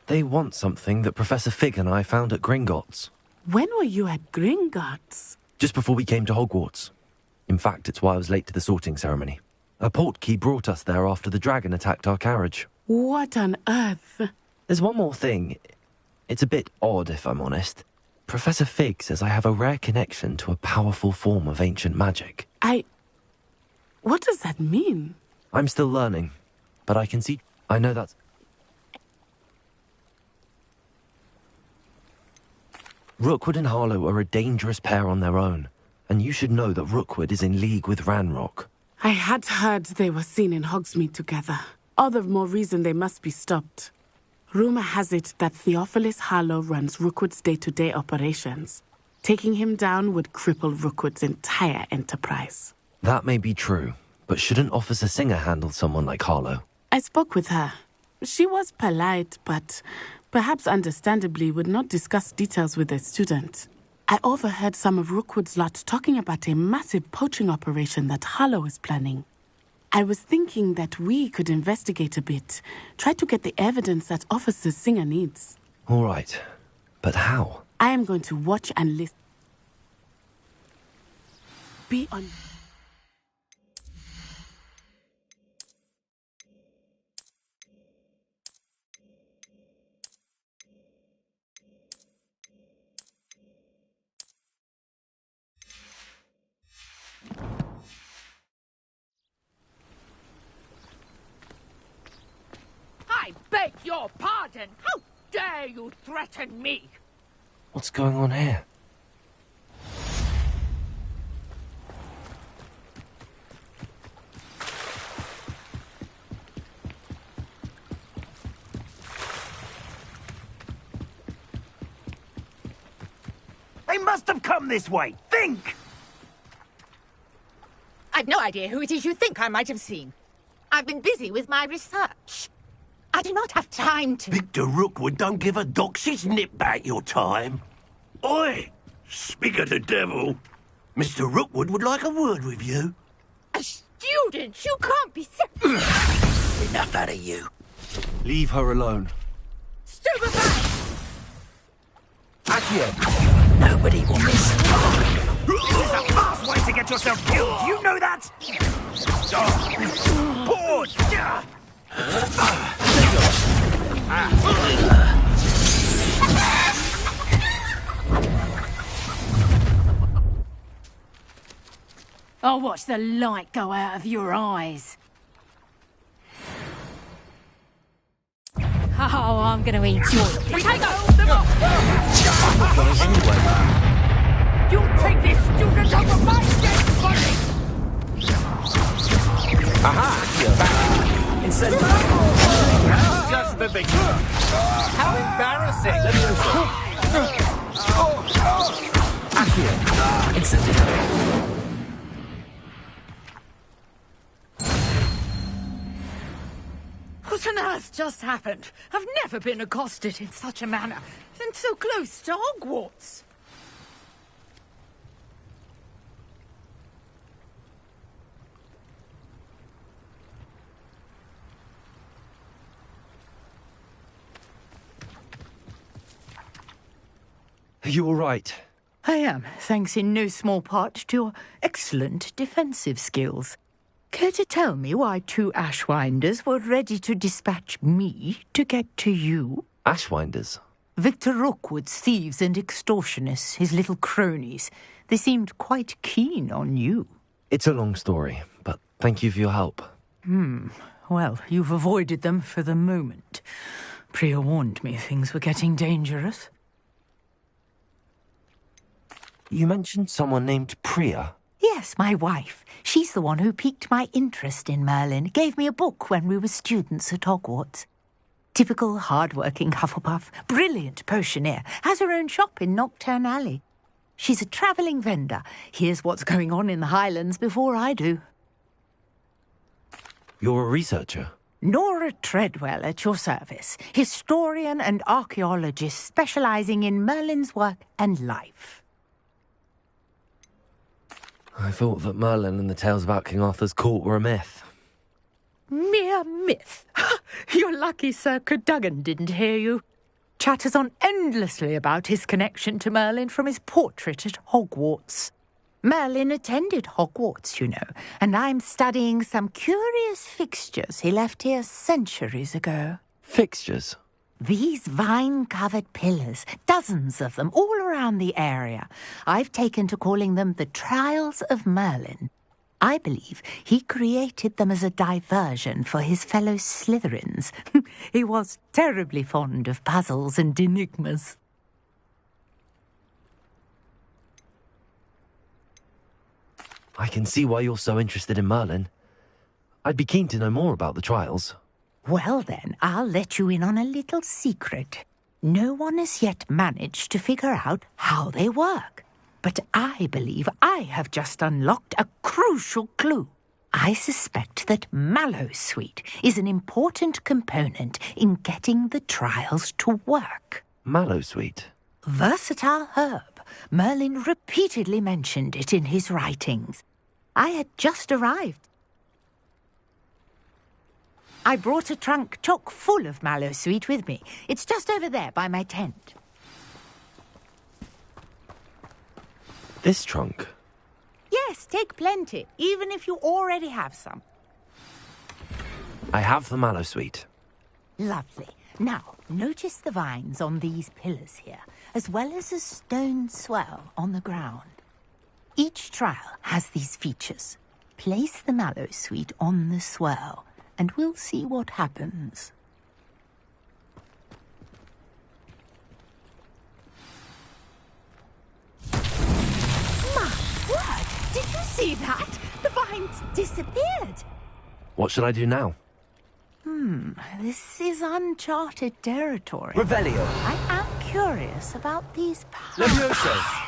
S1: They want something that Professor Fig and I found at Gringotts.
S20: When were you at Gringotts?
S1: Just before we came to Hogwarts. In fact, it's why I was late to the sorting ceremony. A portkey brought us there after the dragon attacked our carriage.
S20: What on earth?
S1: There's one more thing. It's a bit odd, if I'm honest. Professor Fig says I have a rare connection to a powerful form of ancient magic.
S20: What does that mean?
S1: I'm still learning, but I can see... I know that's... Rookwood and Harlow are a dangerous pair on their own, and you should know that Rookwood is in league with Ranrock.
S20: I had heard they were seen in Hogsmeade together. All the more reason they must be stopped. Rumor has it that Theophilus Harlow runs Rookwood's day-to-day operations. Taking him down would cripple Rookwood's entire enterprise.
S1: That may be true, but shouldn't Officer Singer handle someone like Harlow?
S20: I spoke with her. She was polite, but perhaps understandably would not discuss details with a student. I overheard some of Rookwood's lot talking about a massive poaching operation that Harlow is planning. I was thinking that we could investigate a bit, try to get the evidence that Officer Singer needs.
S1: All right, but how?
S20: I am going to watch and listen. Be on...
S15: I beg your pardon! How dare you threaten me?
S1: What's going on here?
S2: They must have come this way. Think!
S15: I've no idea who it is you think I might have seen. I've been busy with my research. I do not have time to...
S9: Victor Rookwood don't give a doxy's nip back your time. Oi! Speak of the devil. Mr. Rookwood would like a word with you.
S15: A student? You can't be...
S9: Enough out of you.
S1: Leave her alone.
S15: Stupefy!
S9: Accio. Nobody will miss.
S2: This is a fast way to get yourself killed. You know that? Pause!
S12: I'll watch the light go out of your eyes. Oh, I'm going to enjoy it.
S15: Take them off! You take this student over my dead body!
S9: Aha! You're back. Incentive. Just the beginning. How embarrassing. Accio. Incentive.
S15: What on earth just happened? I've never been accosted in such a manner, and so close to Hogwarts.
S1: Are you all right?
S15: I am, thanks in no small part to your excellent defensive skills. Care to tell me why two Ashwinders were ready to dispatch me to get to you?
S1: Ashwinders?
S15: Victor Rookwood's thieves and extortionists, his little cronies. They seemed quite keen on you.
S1: It's a long story, but thank you for your help.
S15: Well, you've avoided them for the moment. Priya warned me things were getting dangerous.
S1: You mentioned someone named Priya.
S15: Yes, my wife. She's the one who piqued my interest in Merlin. Gave me a book when we were students at Hogwarts. Typical hard-working Hufflepuff, brilliant potioneer, has her own shop in Knockturn Alley. She's a travelling vendor. Hears what's going on in the Highlands before I do.
S1: You're a researcher?
S15: Nora Treadwell at your service, historian and archaeologist specialising in Merlin's work and life.
S1: I thought that Merlin and the tales about King Arthur's court were a myth.
S15: Mere myth. You're lucky Sir Cadogan didn't hear you. Chatters on endlessly about his connection to Merlin from his portrait at Hogwarts. Merlin attended Hogwarts, you know, and I'm studying some curious fixtures he left here centuries ago.
S1: Fixtures?
S15: These vine-covered pillars, dozens of them, all around the area. I've taken to calling them the Trials of Merlin. I believe he created them as a diversion for his fellow Slytherins. He was terribly fond of puzzles and enigmas.
S1: I can see why you're so interested in Merlin. I'd be keen to know more about the trials.
S15: Well then, I'll let you in on a little secret. No one has yet managed to figure out how they work. But I believe I have just unlocked a crucial clue. I suspect that Mallowsweet is an important component in getting the trials to work.
S1: Mallowsweet?
S15: Versatile herb. Merlin repeatedly mentioned it in his writings. I had just arrived. I brought a trunk chock full of Mallowsweet with me. It's just over there by my tent.
S1: This trunk?
S15: Yes, take plenty, even if you already have some.
S1: I have the Mallowsweet.
S15: Lovely. Now, notice the vines on these pillars here, as well as a stone swell on the ground. Each trial has these features. Place the Mallowsweet on the swell, and we'll see what happens. What? Did you see that? The vines disappeared.
S1: What should I do now?
S15: This is uncharted territory.
S1: Revelio.
S15: I am curious about these powers.
S1: Levioso.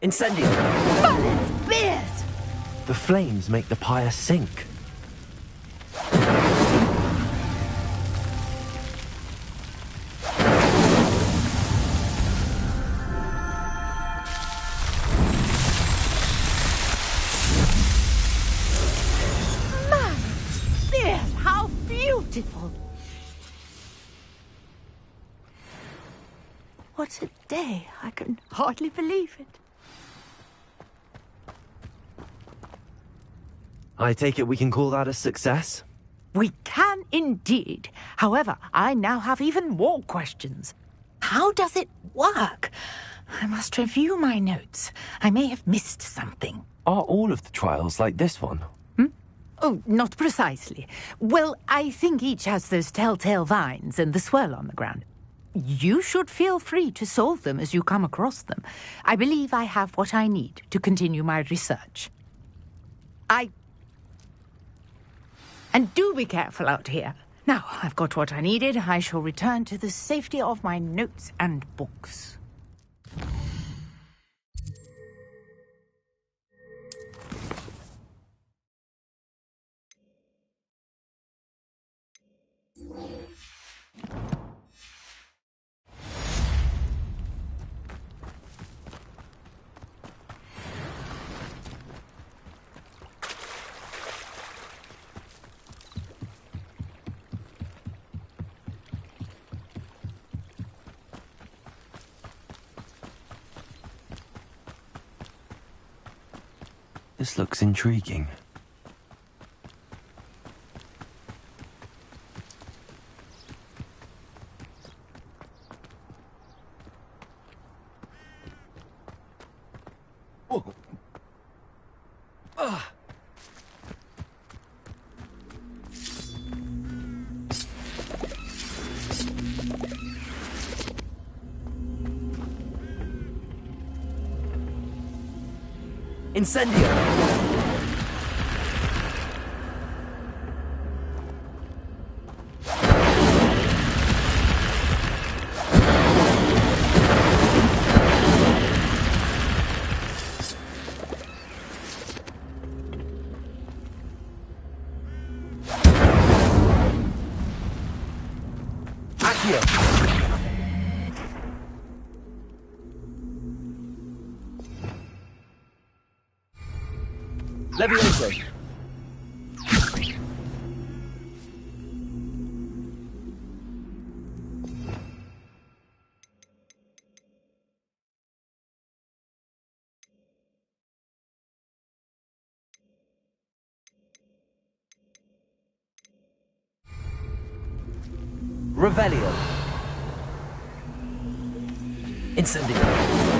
S1: Incendio.
S15: Merlin's beard!
S1: The flames make the pyre sink.
S15: Beautiful. What a day. I can hardly believe it.
S1: I take it we can call that a success?
S15: We can indeed. However, I now have even more questions. How does it work? I must review my notes. I may have missed something.
S1: Are all of the trials like this one?
S15: Oh, not precisely. Well, I think each has those telltale vines and the swirl on the ground. You should feel free to solve them as you come across them. I believe I have what I need to continue my research. And do be careful out here. Now, I've got what I needed. I shall return to the safety of my notes and books.
S1: This looks intriguing. Incendio! Levioso. Revelio. Incendio.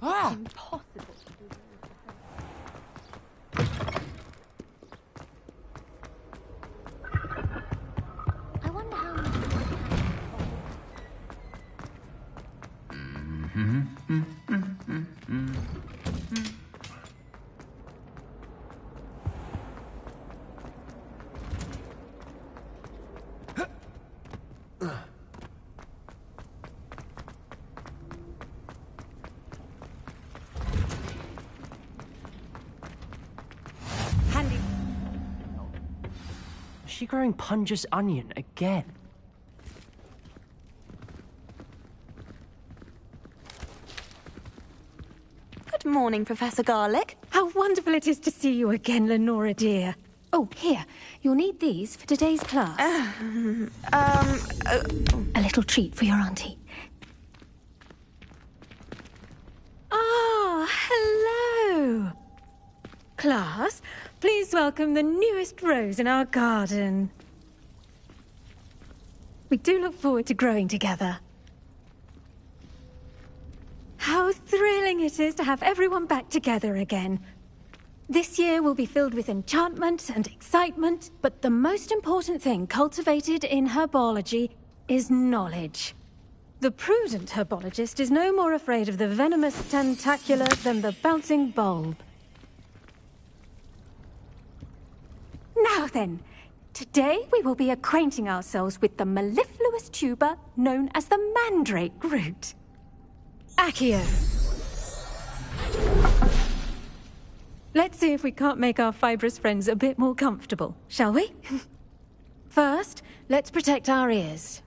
S12: Ah!
S13: Impossible to do I wonder how many
S16: Is she growing Punja's onion again?
S14: Good morning, Professor Garlick.
S22: How wonderful it is to see you again, Lenora dear. Oh, here. You'll need these for today's class. A little treat for your auntie. Ah, hello. Class, please welcome the newest rose in our garden. We do look forward to growing together. How thrilling it is to have everyone back together again. This year will be filled with enchantment and excitement, but the most important thing cultivated in herbology is knowledge. The prudent herbologist is no more afraid of the venomous tentacula than the bouncing bulb. Now then, today we will be acquainting ourselves with the mellifluous tuber known as the mandrake root. Accio. Let's see if we can't make our fibrous friends a bit more comfortable, shall we? First, let's protect our ears.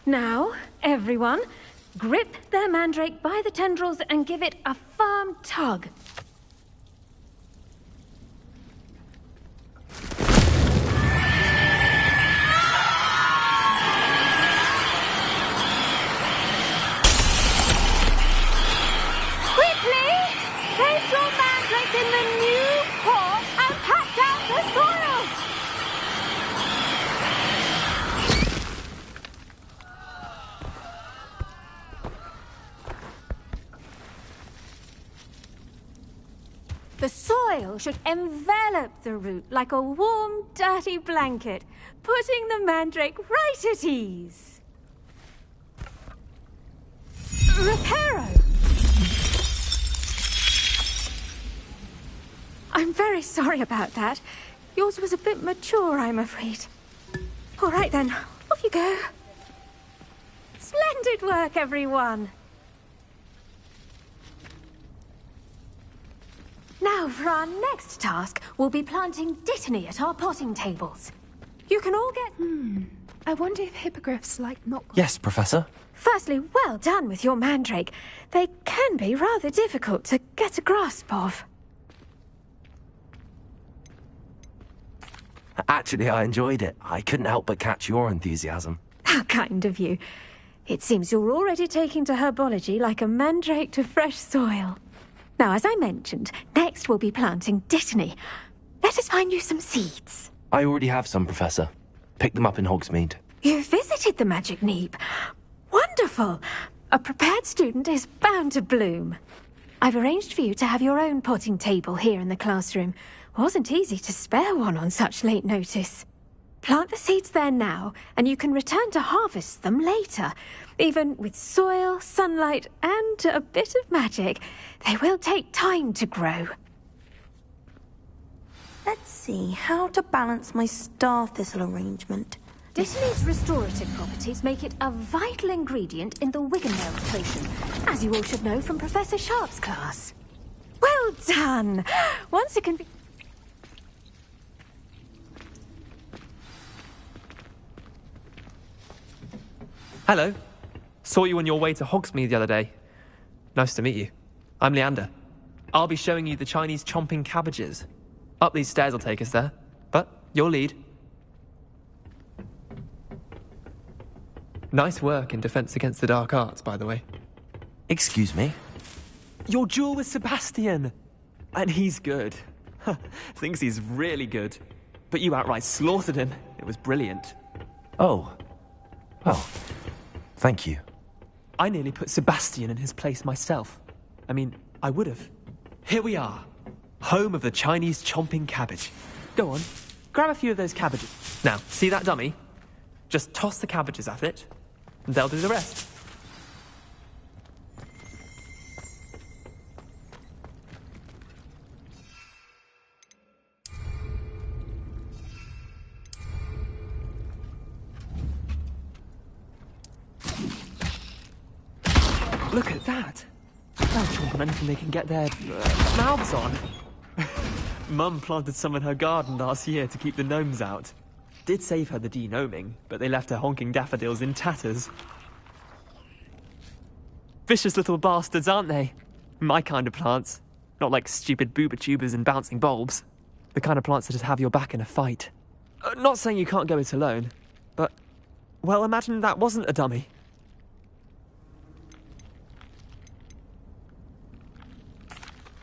S22: Now, everyone, grip their mandrake by the tendrils and give it a firm tug. soil should envelop the root like a warm, dirty blanket, putting the mandrake right at ease. Reparo! I'm very sorry about that. Yours was a bit mature, I'm afraid. All right then, off you go. Splendid work, everyone! Now, for our next task, we'll be planting Dittany at our potting tables. You can all get...
S5: I wonder if hippogriffs like knock...
S1: Yes, Professor.
S22: Firstly, well done with your mandrake. They can be rather difficult to get a grasp of.
S1: Actually, I enjoyed it. I couldn't help but catch your enthusiasm.
S22: How kind of you. It seems you're already taking to herbology like a mandrake to fresh soil. Now, as I mentioned, next we'll be planting Dittany. Let us find you some seeds.
S1: I already have some, Professor. Picked them up in Hogsmeade.
S22: You visited the Magic Neep. Wonderful! A prepared student is bound to bloom. I've arranged for you to have your own potting table here in the classroom. Wasn't easy to spare one on such late notice. Plant the seeds there now, and you can return to harvest them later. Even with soil, sunlight, and a bit of magic, they will take time to grow.
S14: Let's see how to balance my star thistle arrangement.
S22: Dittany's restorative properties make it a vital ingredient in the Wiggenweld potion, as you all should know from Professor Sharp's class. Well done! Once it can be...
S17: Hello. Saw you on your way to Hogsmeade the other day. Nice to meet you. I'm Leander. I'll be showing you the Chinese chomping cabbages. Up these stairs will take us there, but your lead. Nice work in Defense Against the Dark Arts, by the way.
S1: Excuse me?
S17: Your duel with Sebastian! And he's good. Thinks he's really good. But you outright slaughtered him. It was brilliant.
S1: Oh. Well, thank you.
S17: I nearly put Sebastian in his place myself. I mean, I would have. Here we are. Home of the Chinese chomping cabbage. Go on, grab a few of those cabbages. Now, see that dummy? Just toss the cabbages at it, and they'll do the rest. Look at that! They'll chomp on anything they can get their mouths on. Mum planted some in her garden last year to keep the gnomes out. Did save her the de-gnoming, but they left her honking daffodils in tatters. Vicious little bastards, aren't they? My kind of plants. Not like stupid booba tubers and bouncing bulbs. The kind of plants that just have your back in a fight. Not saying you can't go it alone, but... well, imagine that wasn't a dummy.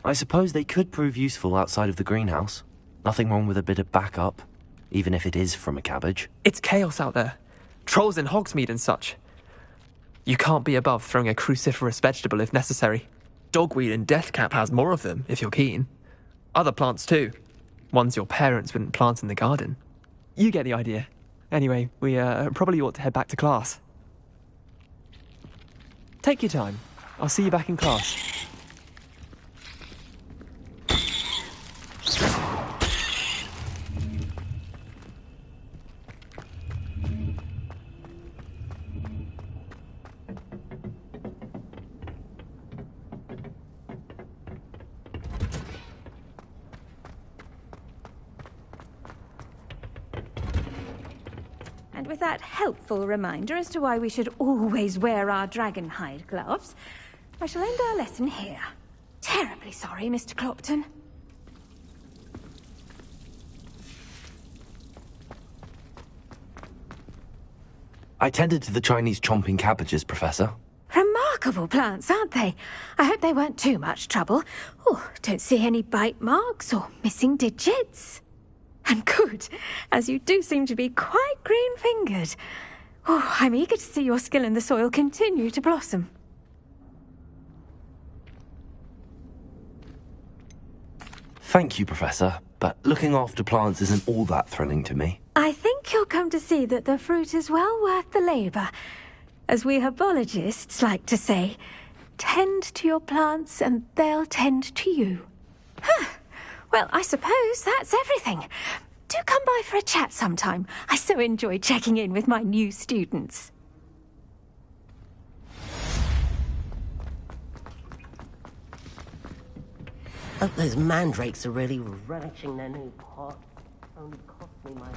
S1: I suppose they could prove useful outside of the greenhouse. Nothing wrong with a bit of backup, even if it is from a cabbage.
S17: It's chaos out there. Trolls in Hogsmeade and such. You can't be above throwing a cruciferous vegetable if necessary. Dogweed and deathcap has more of them, if you're keen. Other plants too. Ones your parents wouldn't plant in the garden. You get the idea. Anyway, we probably ought to head back to class. Take your time. I'll see you back in class.
S22: And with that helpful reminder as to why we should always wear our dragon hide gloves, I shall end our lesson here. Terribly sorry, Mr. Clopton.
S1: I tended to the Chinese chomping cabbages, Professor.
S22: Remarkable plants, aren't they? I hope they weren't too much trouble. Oh, don't see any bite marks or missing digits. And good, as you do seem to be quite green-fingered. Oh, I'm eager to see your skill in the soil continue to blossom.
S1: Thank you, Professor, but looking after plants isn't all that thrilling to me.
S22: I think you'll come to see that the fruit is well worth the labour. As we herbologists like to say, tend to your plants and they'll tend to you. Huh. Well, I suppose that's everything. Do come by for a chat sometime. I so enjoy checking in with my new students.
S7: Hope those mandrakes are really relishing their new pot. Only cost me my...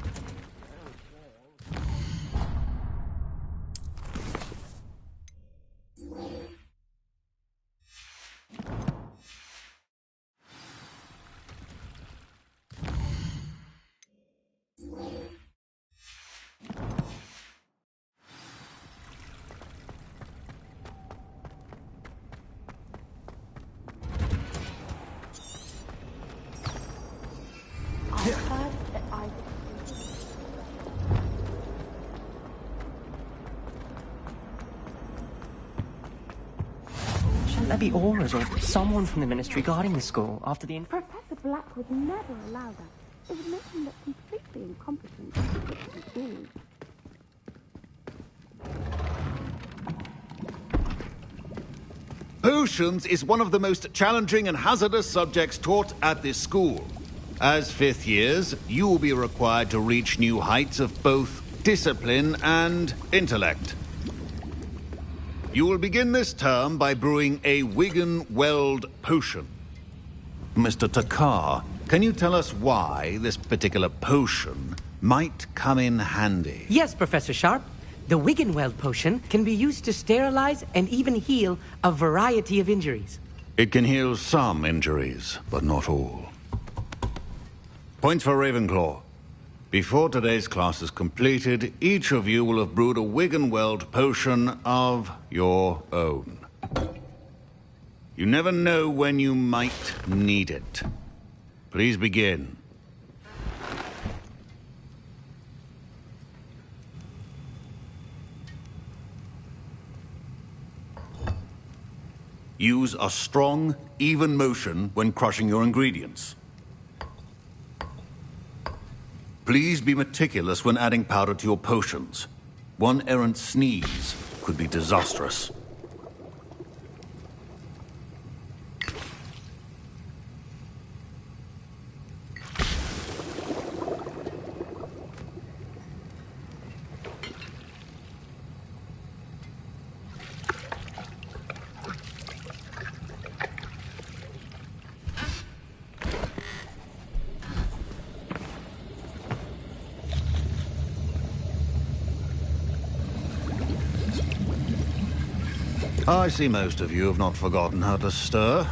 S16: Shouldn't there be auras or someone from the Ministry guarding the school after the...
S6: Professor Black would never allow that. It would make him look completely incompetent to school.
S21: Potions is one of the most challenging and hazardous subjects taught at this school. As fifth years, you will be required to reach new heights of both discipline and intellect. You will begin this term by brewing a Wigan-Weld potion. Mr. Takar, can you tell us why this particular potion might come in handy?
S19: Yes, Professor Sharp. The Wigan-Weld potion can be used to sterilize and even heal a variety of injuries.
S21: It can heal some injuries, but not all. Points for Ravenclaw. Before today's class is completed, each of you will have brewed a Wigan-Weld potion of your own. You never know when you might need it. Please begin. Use a strong, even motion when crushing your ingredients. Please be meticulous when adding powder to your potions. One errant sneeze could be disastrous. I see most of you have not forgotten how to stir.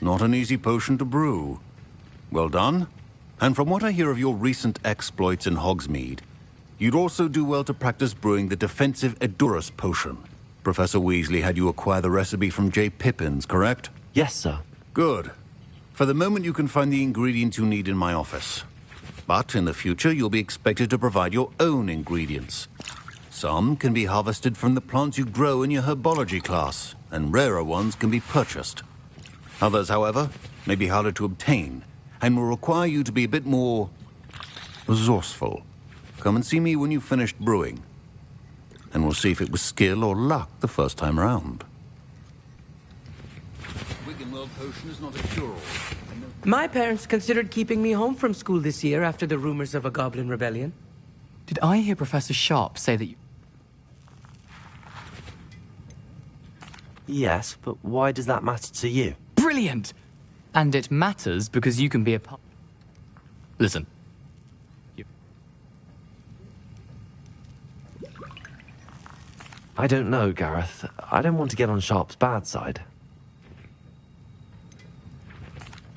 S21: Not an easy potion to brew. Well done. And from what I hear of your recent exploits in Hogsmeade, you'd also do well to practice brewing the defensive Edurus potion. Professor Weasley had you acquire the recipe from J. Pippins, correct?
S1: Yes, sir.
S21: Good. For the moment, you can find the ingredients you need in my office. But in the future, you'll be expected to provide your own ingredients. Some can be harvested from the plants you grow in your herbology class, and rarer ones can be purchased. Others, however, may be harder to obtain, and will require you to be a bit more resourceful. Come and see me when you've finished brewing, and we'll see if it was skill or luck the first time around. Wigan-Weld potion is not a cure-all.
S19: My parents considered keeping me home from school this year after the rumors of a goblin rebellion.
S16: Did I hear Professor Sharp say that you...
S1: Yes, but why does that matter to you?
S16: Brilliant! And it matters because you can be a part... Listen.
S1: I don't know, Gareth. I don't want to get on Sharp's bad side.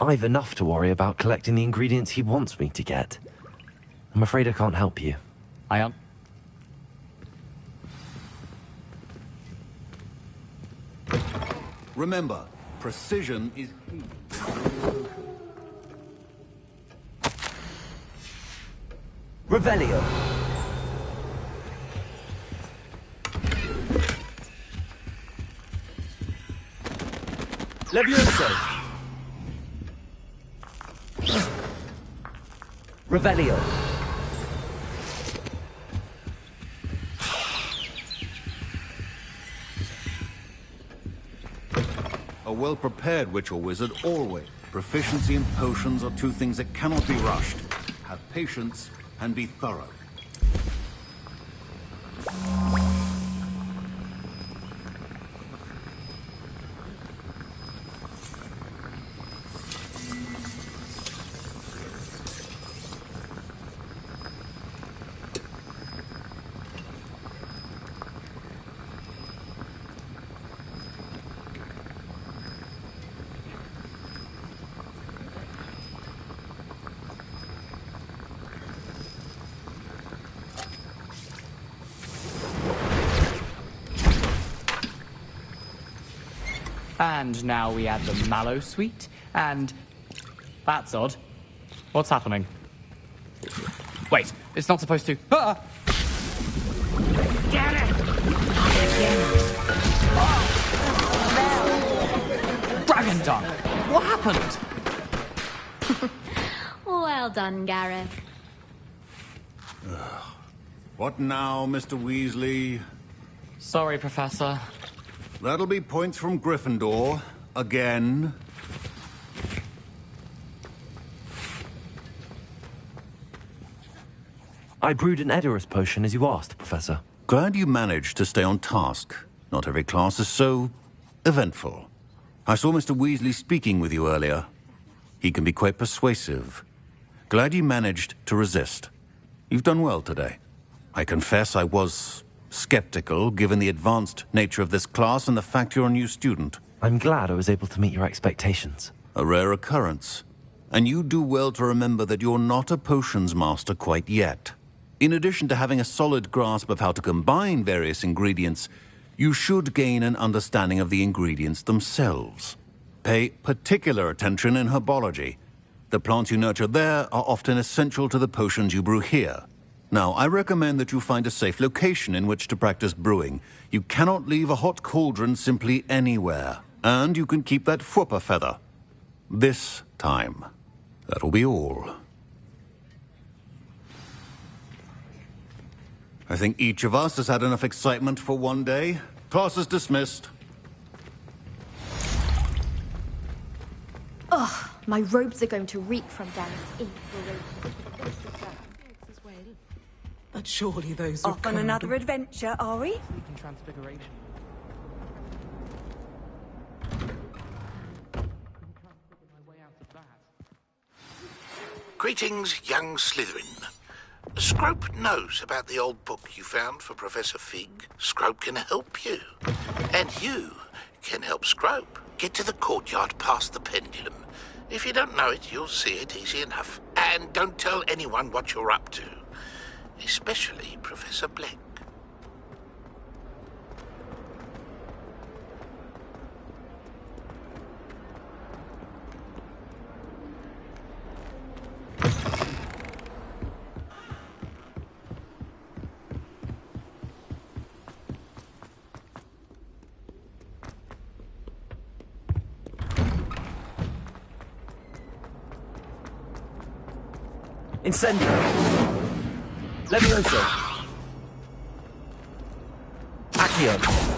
S1: I've enough to worry about collecting the ingredients he wants me to get. I'm afraid I can't help you.
S16: I am.
S21: Remember, precision is key.
S1: Revelio. Levioso! Revelio!
S21: A well-prepared witch or wizard always. Proficiency and potions are two things that cannot be rushed. Have patience and be thorough.
S18: And now we add the mallow sweet, and... That's odd. What's happening? Wait, it's not supposed to... Ah!
S14: Get it!
S18: Dragon Dung! What happened?
S4: Well done, Gareth.
S21: What now, Mr. Weasley?
S18: Sorry, Professor.
S21: That'll be points from Gryffindor. Again.
S1: I brewed an Edorus potion as you asked, Professor.
S21: Glad you managed to stay on task. Not every class is so eventful. I saw Mr. Weasley speaking with you earlier. He can be quite persuasive. Glad you managed to resist. You've done well today. I confess I was skeptical, given the advanced nature of this class and the fact you're a new student.
S1: I'm glad I was able to meet your expectations.
S21: A rare occurrence. And you do well to remember that you're not a potions master quite yet. In addition to having a solid grasp of how to combine various ingredients, you should gain an understanding of the ingredients themselves. Pay particular attention in herbology. The plants you nurture there are often essential to the potions you brew here. Now, I recommend that you find a safe location in which to practice brewing. You cannot leave a hot cauldron simply anywhere. And you can keep that Fwooper feather. This time. That'll be all. I think each of us has had enough excitement for one day. Class is dismissed.
S3: Ugh, my robes are going to reek from Gareth's inspiration.
S10: But surely those
S23: off on another adventure, are we?
S18: Transfiguration.
S9: Greetings, young Slytherin. Scrope knows about the old book you found for Professor Fig. Scrope can help you. And you can help Scrope. Get to the courtyard past the pendulum. If you don't know it, you'll see it easy enough. And don't tell anyone what you're up to. Especially Professor Black.
S1: Incendio! Levioso! Accio!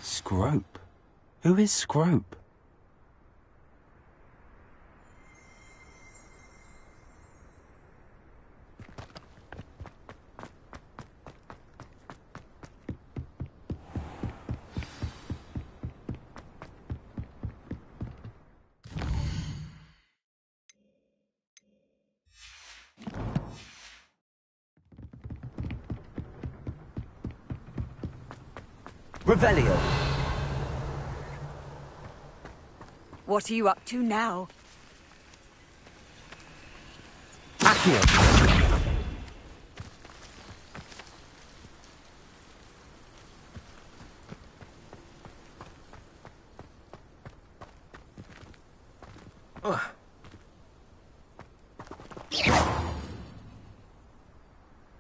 S1: Scrope? Who is Scrope? Revelio!
S23: What are you up to now?
S1: Accio!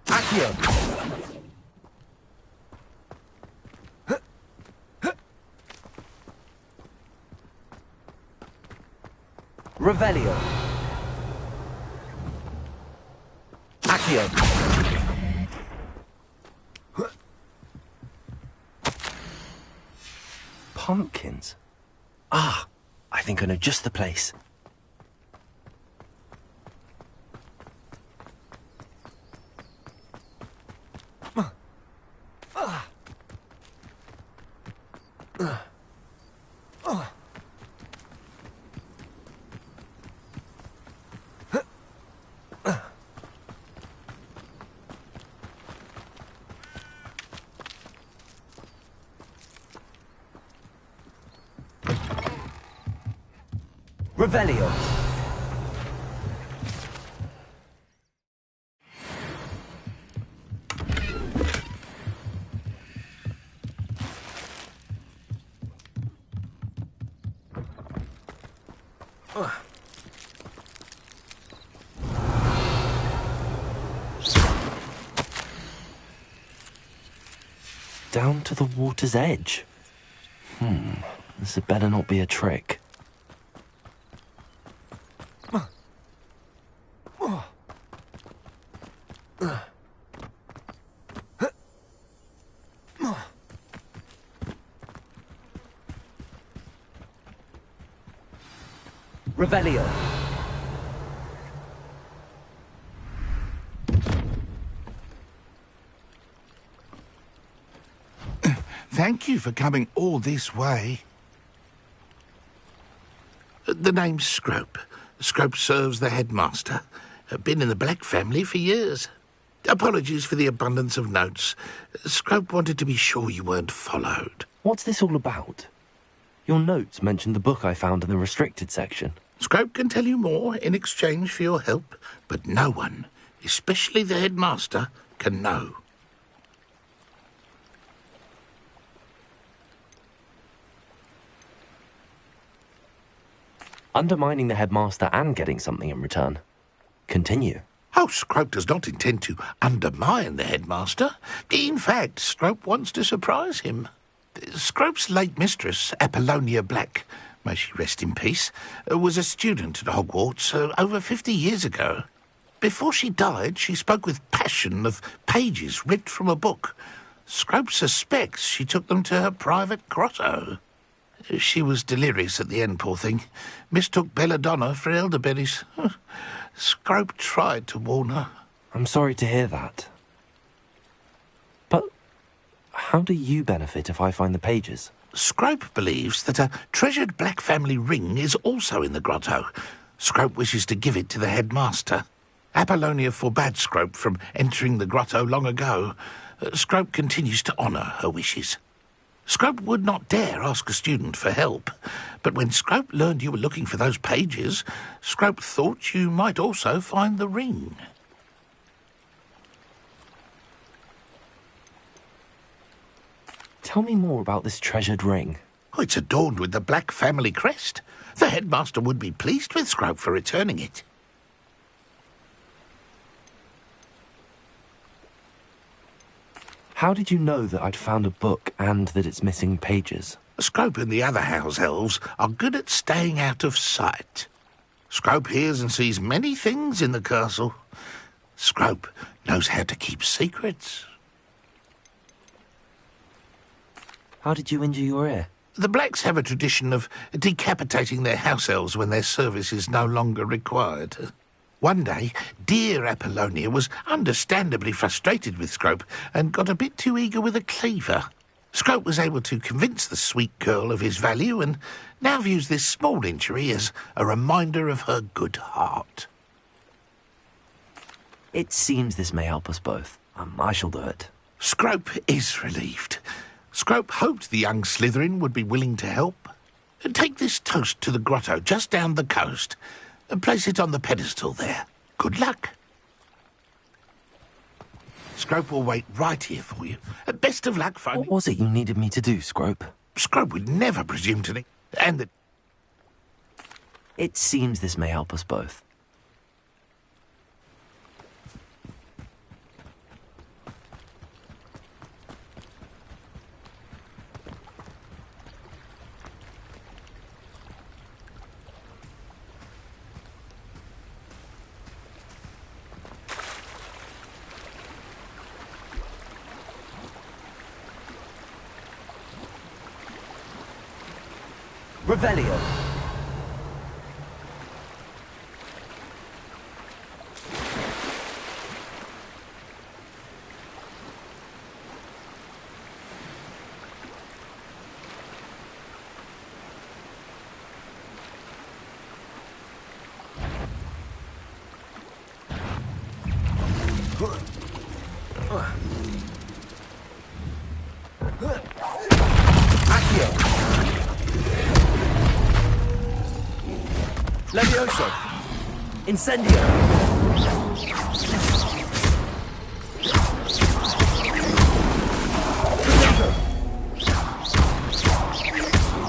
S1: Accio! Revelio! Accio! Pumpkins? Ah, I think I know just the place. Revelio. Down to the water's edge. This had better not be a trick. Revelio.
S9: Thank you for coming all this way. The name's Scrope. Scrope serves the headmaster. Been in the Black family for years. Apologies for the abundance of notes. Scrope wanted to be sure you weren't followed.
S1: What's this all about? Your notes mentioned the book I found in the restricted section.
S9: Scrope can tell you more in exchange for your help, but no one, especially the headmaster, can know.
S1: Undermining the headmaster and getting something in return. Continue.
S9: Oh, Scrope does not intend to undermine the headmaster. In fact, Scrope wants to surprise him. Scrope's late mistress, Apollonia Black, may she rest in peace, was a student at Hogwarts over 50 years ago. Before she died, she spoke with passion of pages ripped from a book. Scrope suspects she took them to her private grotto. She was delirious at the end, poor thing. Mistook belladonna for elderberries. Scrope tried to warn her.
S1: I'm sorry to hear that. But how do you benefit if I find the pages?
S9: Scrope believes that a treasured Black family ring is also in the grotto. Scrope wishes to give it to the headmaster. Apollonia forbade Scrope from entering the grotto long ago. Scrope continues to honour her wishes. Scrope would not dare ask a student for help, but when Scrope learned you were looking for those pages, Scrope thought you might also find the ring.
S1: Tell me more about this treasured ring.
S9: Oh, it's adorned with the Black family crest. The headmaster would be pleased with Scrope for returning it.
S1: How did you know that I'd found a book and that it's missing pages?
S9: Scrope and the other house elves are good at staying out of sight. Scrope hears and sees many things in the castle. Scrope knows how to keep secrets.
S1: How did you injure your ear?
S9: The Blacks have a tradition of decapitating their house elves when their service is no longer required. One day, dear Apollonia was understandably frustrated with Scrope and got a bit too eager with a cleaver. Scrope was able to convince the sweet girl of his value and now views this small injury as a reminder of her good heart.
S1: It seems this may help us both. I shall do it.
S9: Scrope is relieved. Scrope hoped the young Slytherin would be willing to help. Take this toast to the grotto just down the coast and place it on the pedestal there. Good luck. Scrope will wait right here for you. Best of luck,
S1: What was it you needed me to do, Scrope?
S9: Scrope would never presume to... And the...
S1: It seems this may help us both. Revelio. Levioso! Incendio!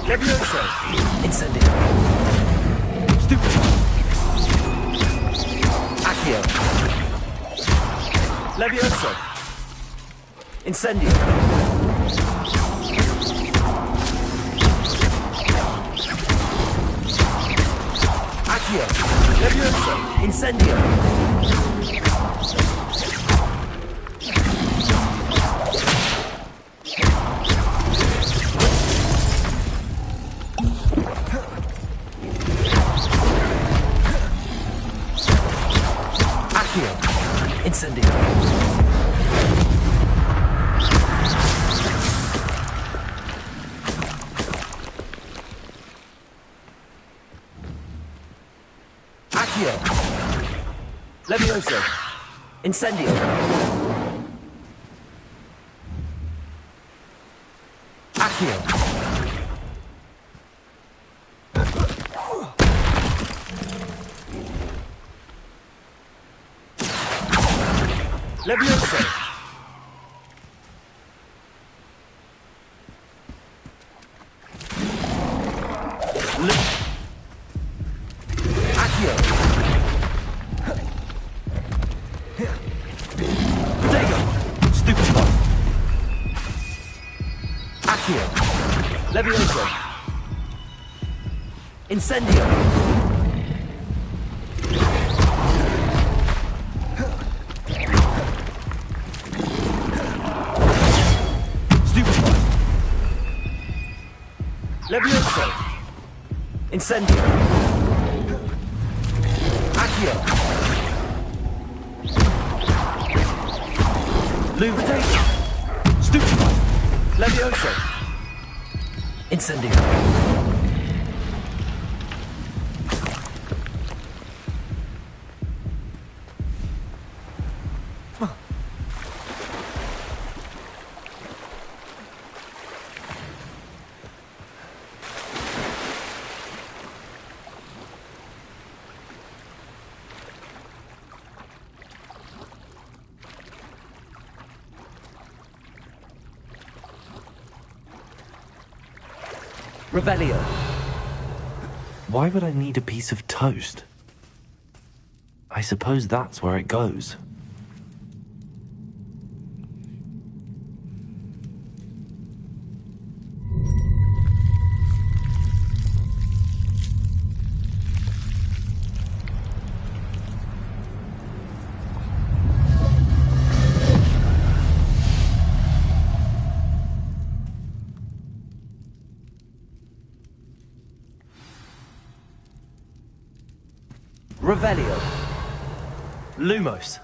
S1: Levioso! Incendio! Stupido! Accio! Levioso! Incendio! Accio! Levioso! Incendio! Accio! Incendio! Accio! Levioso! Incendio! Accio! Levioso! Accio! Stupido! Accio! Levioso! Incendio! Stupido! Levioso! Incendio! Accio! Lubrication! Stupido! Levioso! Incendio! Revelio. Why would I need a piece of toast? I suppose that's where it goes. Revelio. Lumos.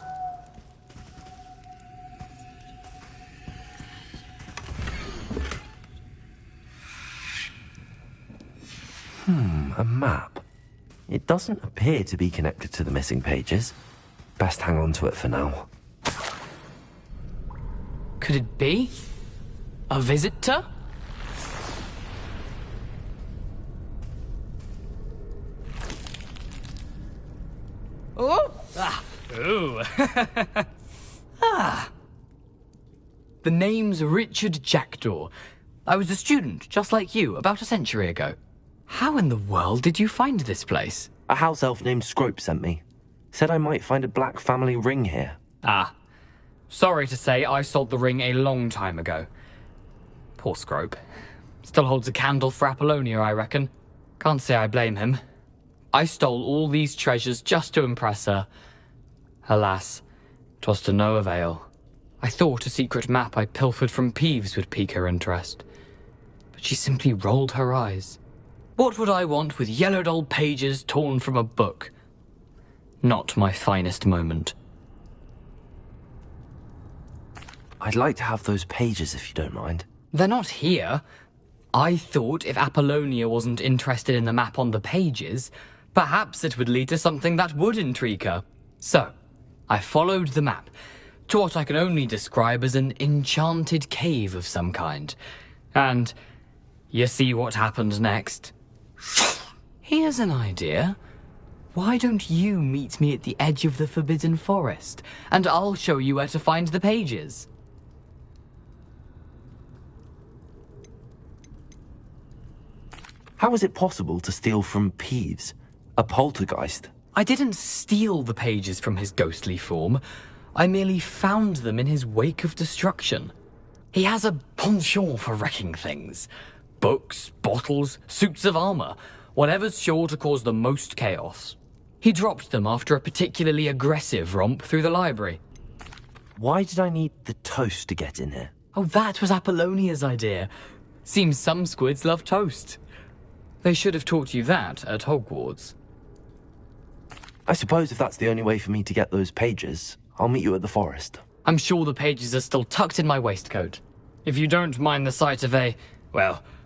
S1: A map. It doesn't appear to be connected to the missing pages. Best hang on to it for now.
S8: Could it be? A visitor? Oh! Ah! Ooh! Ah!
S18: The name's Richard Jackdaw. I was a student, just like you, about a century ago. How in the world did you find this place?
S1: A house elf named Scrope sent me. Said I might find a black family ring here.
S18: Ah. Sorry to say, I sold the ring a long time ago. Poor Scrope. Still holds a candle for Apollonia, I reckon. Can't say I blame him. I stole all these treasures just to impress her. Alas, 'twas to no avail. I thought a secret map I pilfered from Peeves would pique her interest. But she simply rolled her eyes. What would I want with yellowed old pages torn from a book? Not my finest moment.
S1: I'd like to have those pages if you don't mind.
S18: They're not here. I thought if Apollonia wasn't interested in the map on the pages, perhaps it would lead to something that would intrigue her. So, I followed the map to what I can only describe as an enchanted cave of some kind. And you see what happened next? Here's an idea. Why don't you meet me at the edge of the Forbidden Forest, and I'll show you where to find the pages.
S1: How is it possible to steal from Peeves? A poltergeist?
S18: I didn't steal the pages from his ghostly form. I merely found them in his wake of destruction. He has a penchant for wrecking things. Books, bottles, suits of armor, whatever's sure to cause the most chaos. He dropped them after a particularly aggressive romp through the library.
S1: Why did I need the toast to get in here?
S18: Oh, that was Apollonia's idea. Seems some squids love toast. They should have taught you that at Hogwarts.
S1: I suppose if that's the only way for me to get those pages, I'll meet you at the forest.
S18: I'm sure the pages are still tucked in my waistcoat. If you don't mind the sight of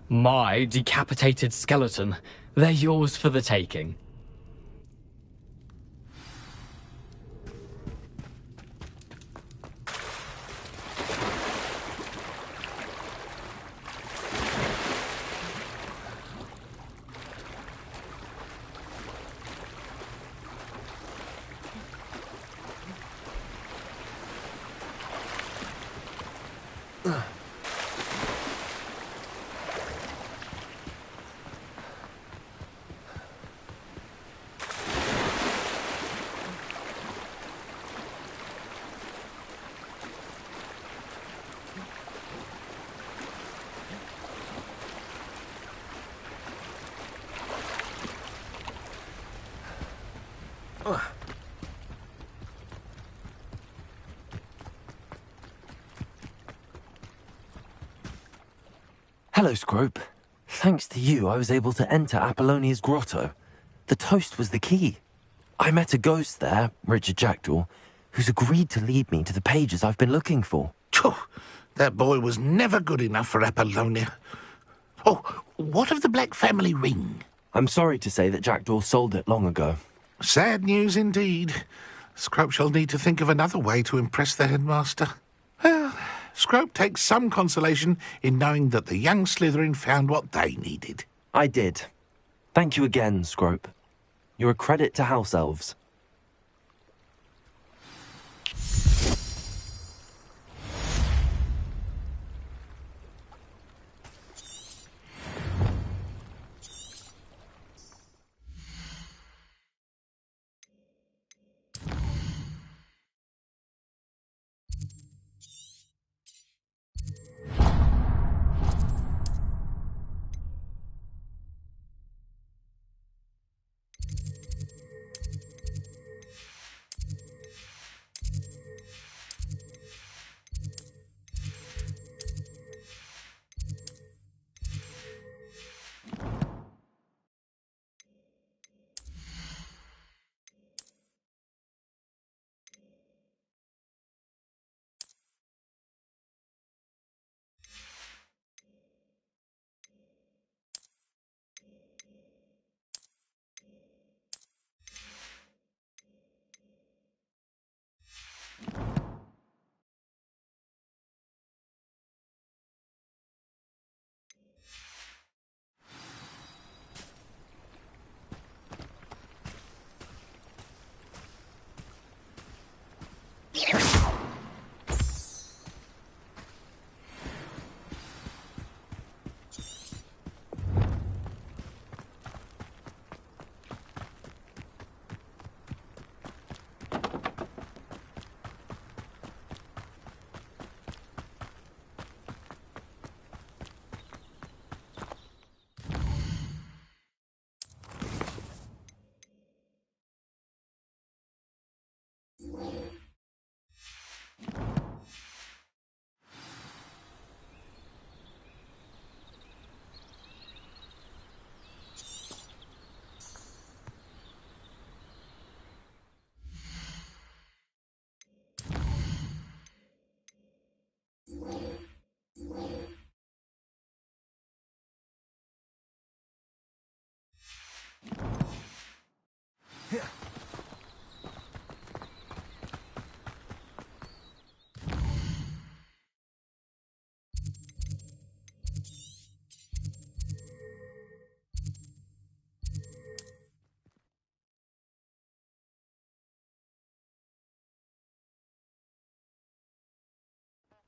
S18: my decapitated skeleton, they're yours for the taking.
S1: Hello, Scrope. Thanks to you, I was able to enter Apollonia's grotto. The toast was the key. I met a ghost there, Richard Jackdaw, who's agreed to lead me to the pages I've been looking for.
S9: That boy was never good enough for Apollonia. Oh, what of the Black family ring?
S1: I'm sorry to say that Jackdaw sold it long ago.
S9: Sad news indeed. Scrope shall need to think of another way to impress the headmaster. Well, Scrope takes some consolation in knowing that the young Slytherin found what they needed.
S1: I did. Thank you again, Scrope. You're a credit to house elves.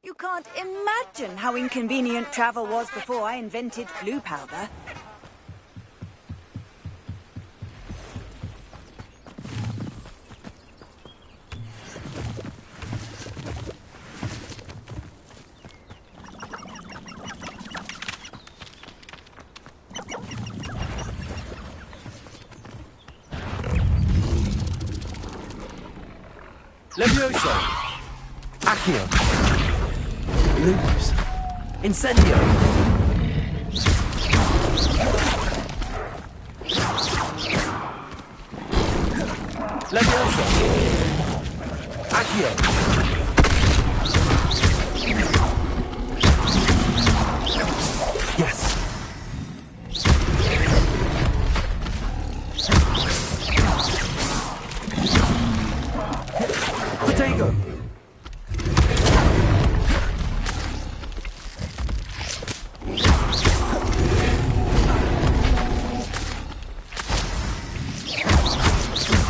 S23: You can't imagine how inconvenient travel was before I invented flu powder.
S1: Levioso! Accio! Lumos! Incendio! Levioso! Accio! Yes! Potato!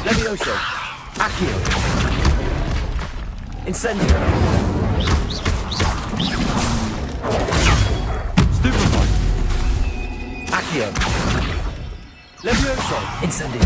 S1: Levioso! Accio! Incendio! Stupefy! Accio! Levioso! Incendio!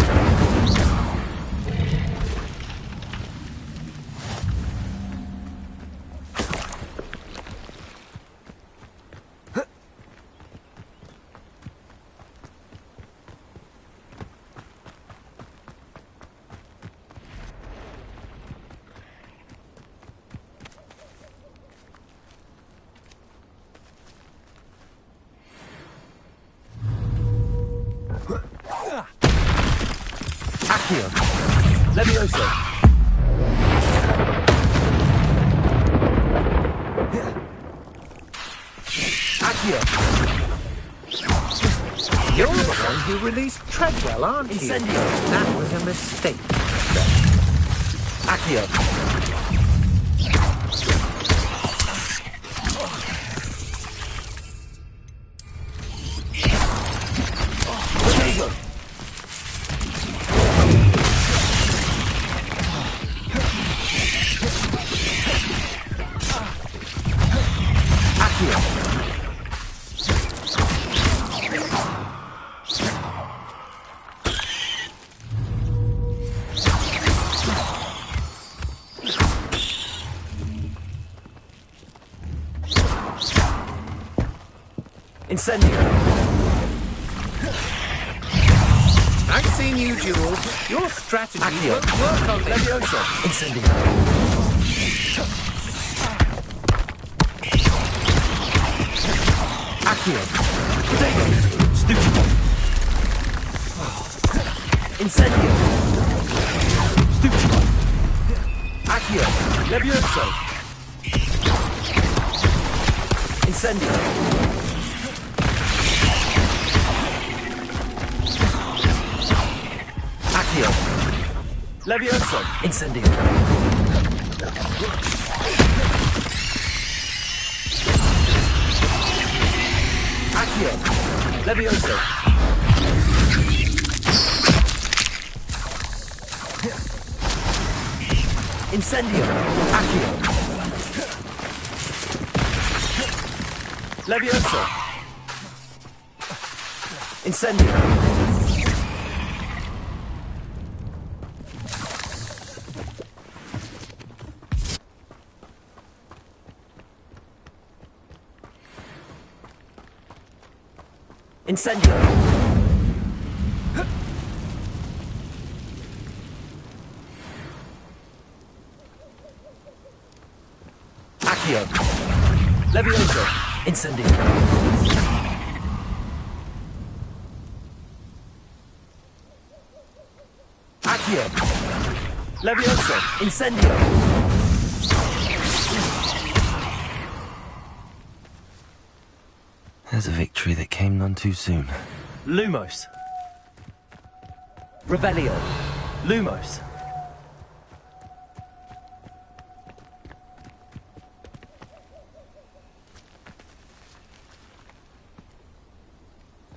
S1: Accio! Levioso! Accio!
S2: You're the one who released Treadwell, aren't you?
S1: Incendio!
S2: That was a mistake.
S1: Accio! Potato! Accio! Incendio!
S2: I've seen you, Jewel. Your strategy
S1: Accio!
S2: won't work on this.
S1: Levioso! Incendio! Accio! Potato! Stupefy! Incendio! Stupefy! Accio! Levioso! Incendio! Accio! Levioso! Incendio! Accio! Levioso! Incendio! Accio! Levioso! Incendio! Incendio! Accio! Levioso! Incendio! Accio! Levioso! Incendio! There's a victory that came none too soon. Lumos! Revelio! Lumos!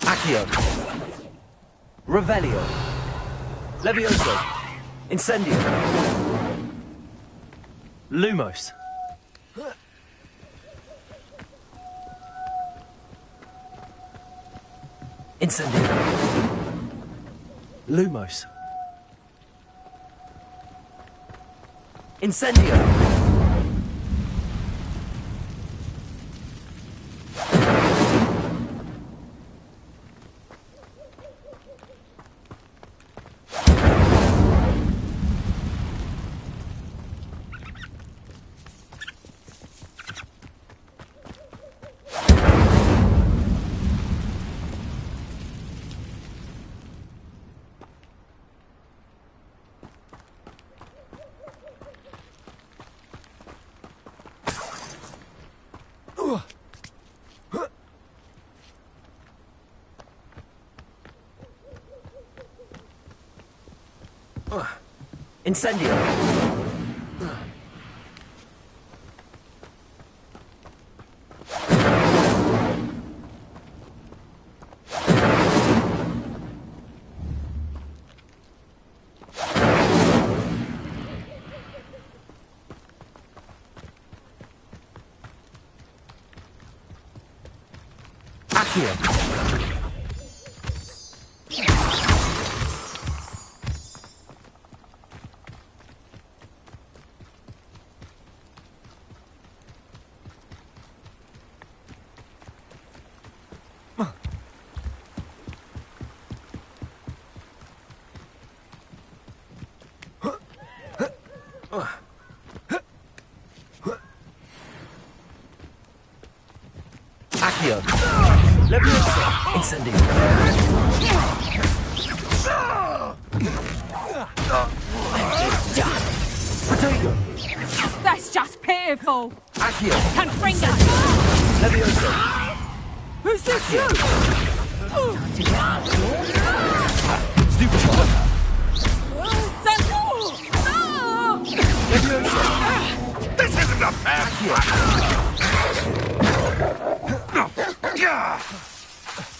S1: Accio! Revelio! Levioso! Incendio! Lumos! Incendio. Lumos. Incendio. Incendio. Accio. Accio. Leviosa. Incendio. Potato.
S12: That's just pitiful.
S1: Accio.
S12: Confringo.
S1: Leviosa.
S12: Who's this you?
S1: Stupefy.
S9: Leviosa. This isn't a fair fight.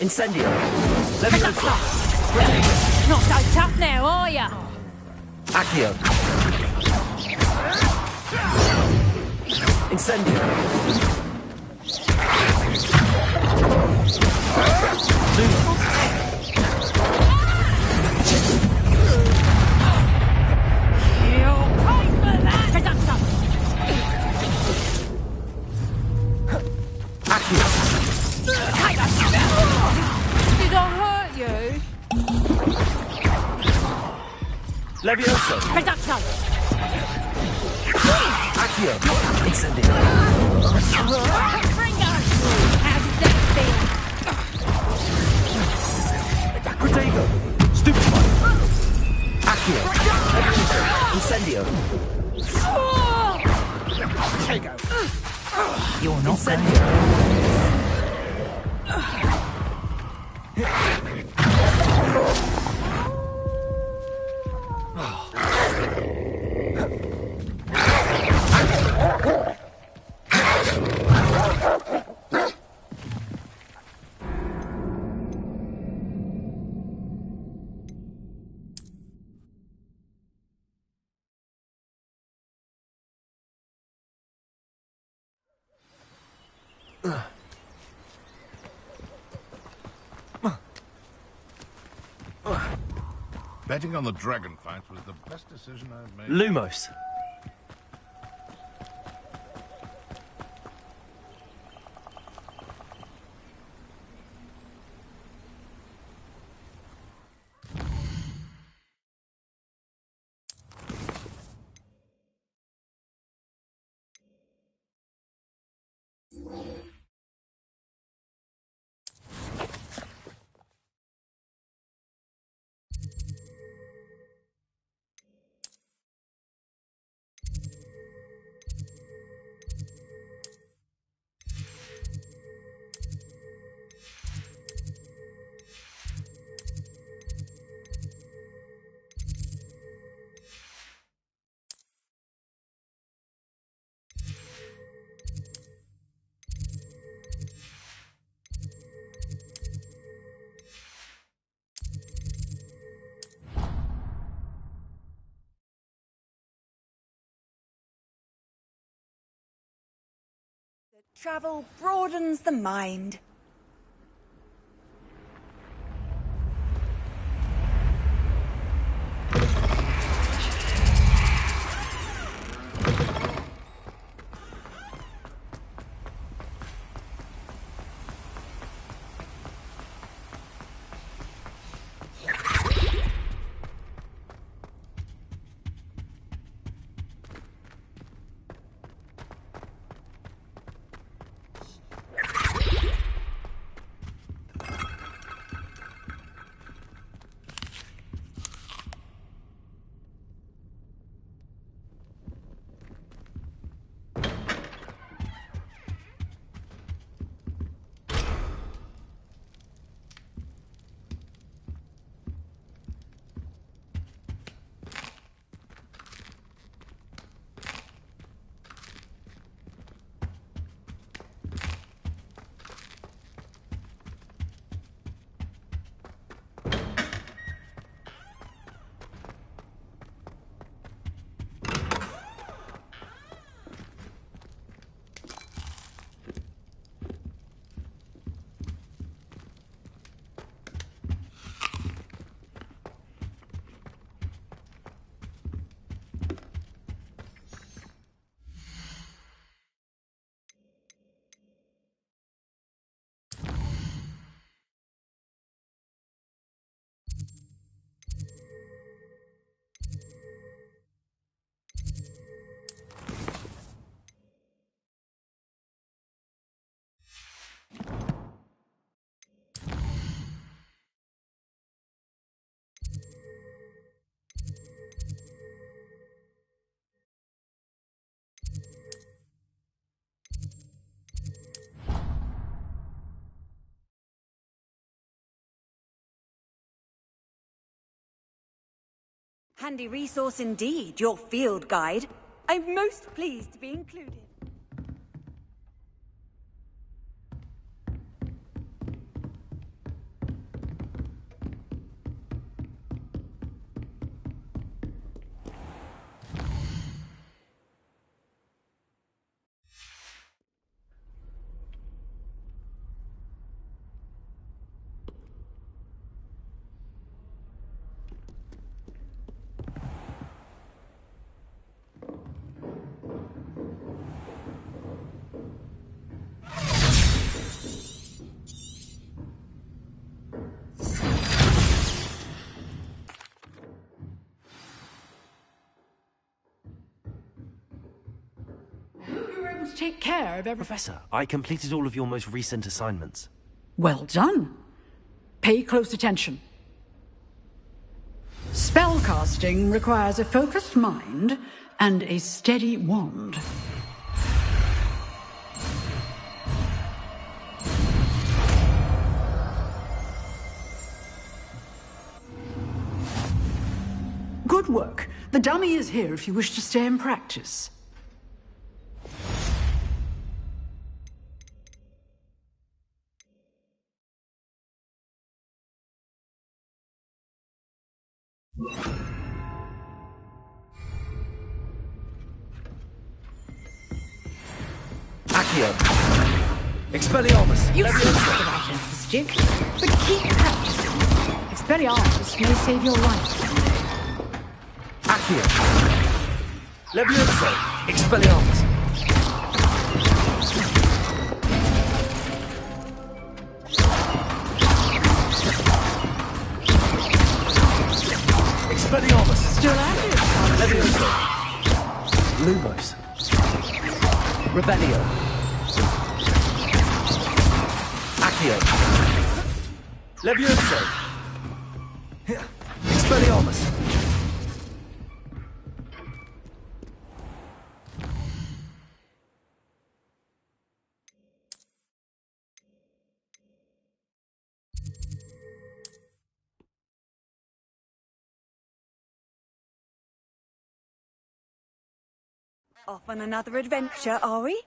S1: Incendio. Leviosa.
S12: Not so tough now, are ya?
S1: Accio. Incendio. Lumos.
S12: You'll pay for that! Production!
S1: Accio.
S12: Did I hurt you?
S1: Leviosa.
S12: Production!
S1: Accio. Incendio.
S12: Confringo! How did that feel?
S1: Potato. Stupefy. Accio. Incendio.
S19: You're not
S1: Incendio.
S9: Betting on the dragon fight was the best decision I've made.
S1: Lumos.
S23: Travel broadens the mind. Handy resource indeed, your field guide. I'm most pleased to be included.
S11: Take care of every...
S1: Professor, I completed all of your most recent assignments.
S11: Well done. Pay close attention. Spellcasting requires a focused mind and a steady wand. Good work. The dummy is here if you wish to stay and practice.
S1: Accio! Expelliarmus!
S11: You seem to the right end of the stick, but keep practicing. Expelliarmus may save your life.
S1: Accio! Levioso! Expelliarmus! Expelliarmus!
S11: Still active.
S1: Levioso! Lumos! Revelio! Accio! Levioso! Expelliarmus!
S23: Off on another adventure, are we?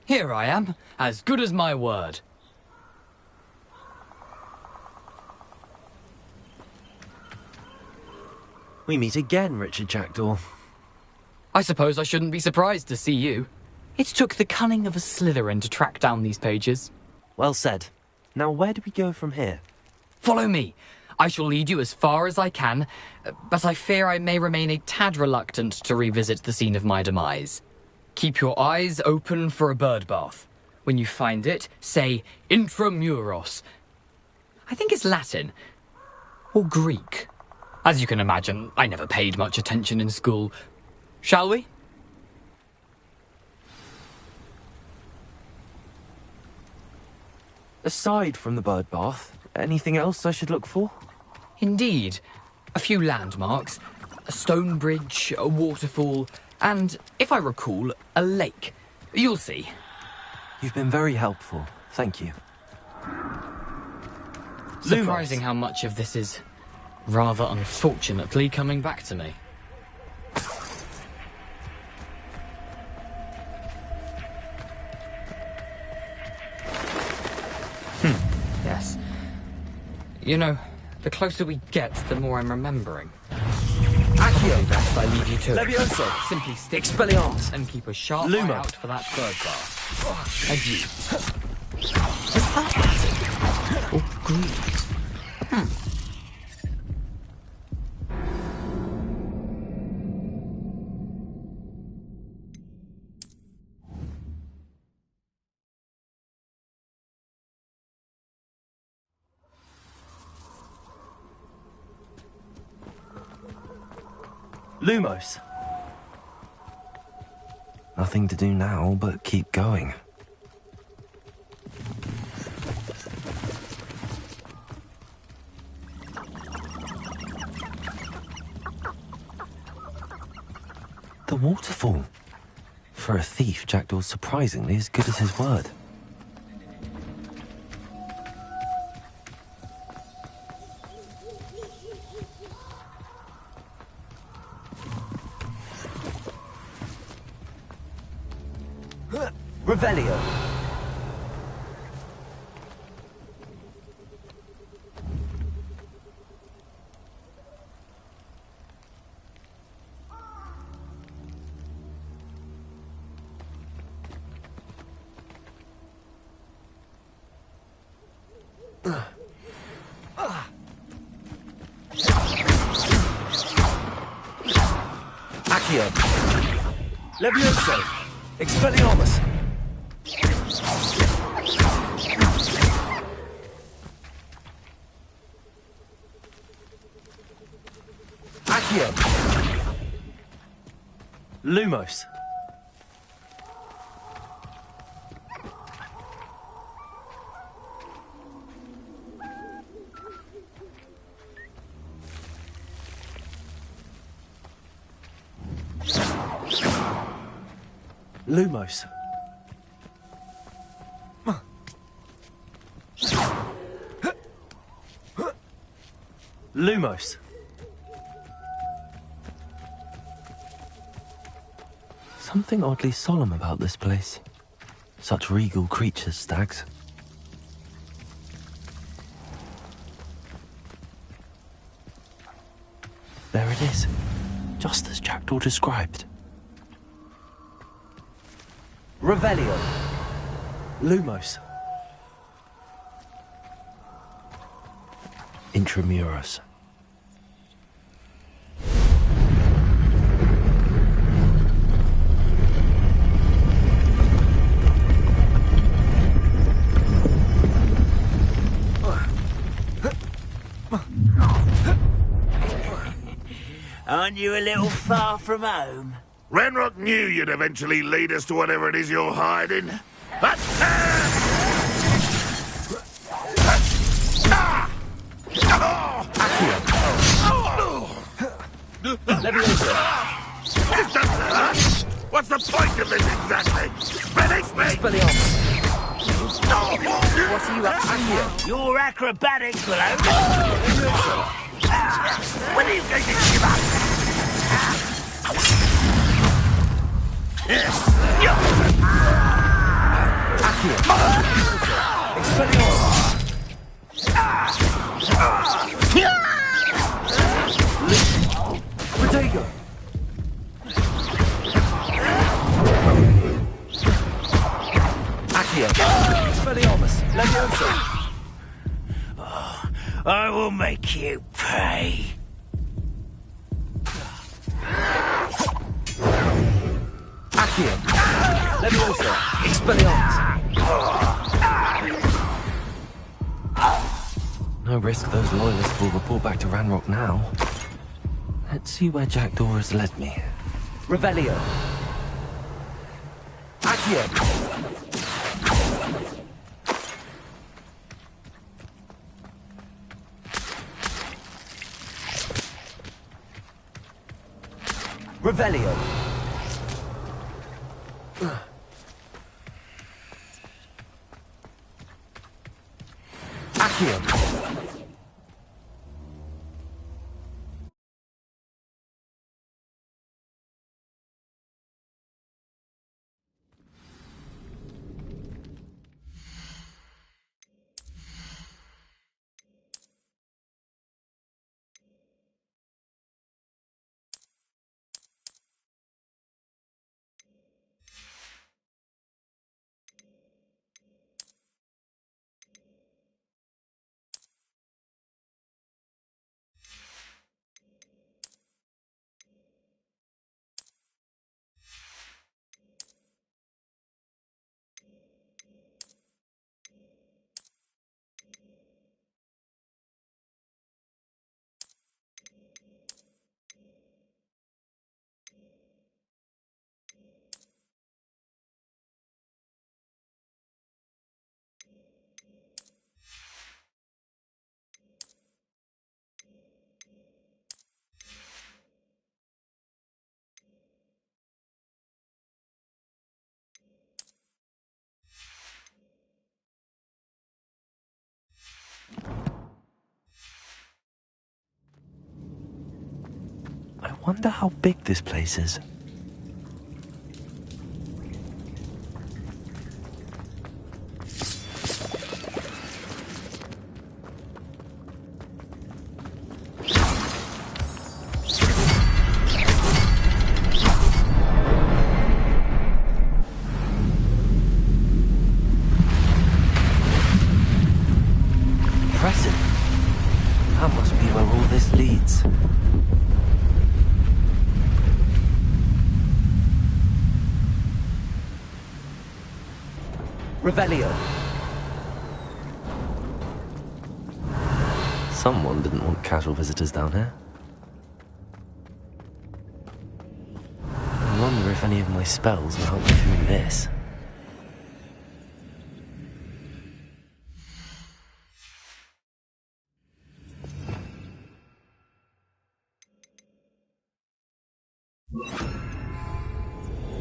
S18: Here I am, as good as my word.
S1: We meet again, Richard Jackdaw.
S18: I suppose I shouldn't be surprised to see you. It took the cunning of a Slytherin to track down these pages.
S1: Well said. Now where do we go from here?
S18: Follow me. I shall lead you as far as I can, but I fear I may remain a tad reluctant to revisit the scene of my demise. Keep your eyes open for a bird bath. When you find it, say intramuros. I think it's Latin. Or Greek. As you can imagine, I never paid much attention in school. Shall we?
S1: Aside from the bird bath, anything else I should look for?
S18: Indeed. A few landmarks. A stone bridge, a waterfall, and, if I recall, a lake. You'll see.
S1: You've been very helpful. Thank you.
S18: Surprising how much of this is, rather unfortunately, coming back to me. Yes. You know, the closer we get, the more I'm remembering. Accio, best I leave you to it.
S1: Levioso.
S18: Simply stick
S1: Expelliarmus.
S18: and keep a sharp
S1: Lumo.
S18: eye out for that bird bath. Adieu. Or Greek.
S1: Lumos. Nothing to do now but keep going. The waterfall. For a thief, Jackdaw's surprisingly as good as his word. Revelio. Accio. Levioso. Expelliarmus. Accio. Lumos. Lumos. Lumos. Something oddly solemn about this place. Such regal creatures, stags. There it is, just as Jackdaw described. Revelio. Lumos. Intramuros.
S13: Aren't you a little far from home?
S9: Renrock knew you'd eventually lead us to whatever it is you're hiding. What's the point of this exactly? Release me!
S13: What are you up to here? Your acrobatics will only... When are you going to give up?
S1: Accio! Expelliarmus! Protego! Accio! Expelliarmus! Leviosa!
S13: I will make you pay.
S1: Accio! Leviosa! Expelliarmus! No risk those loyalists will report back to Ranrock now. Let's see where Jackdaw has led me. Revelio! Accio! Revelio! Accio! I wonder how big this place is. Impressive. That must be where all this leads. Revelio. Someone didn't want casual visitors down here. I wonder if any of my spells will help me through this.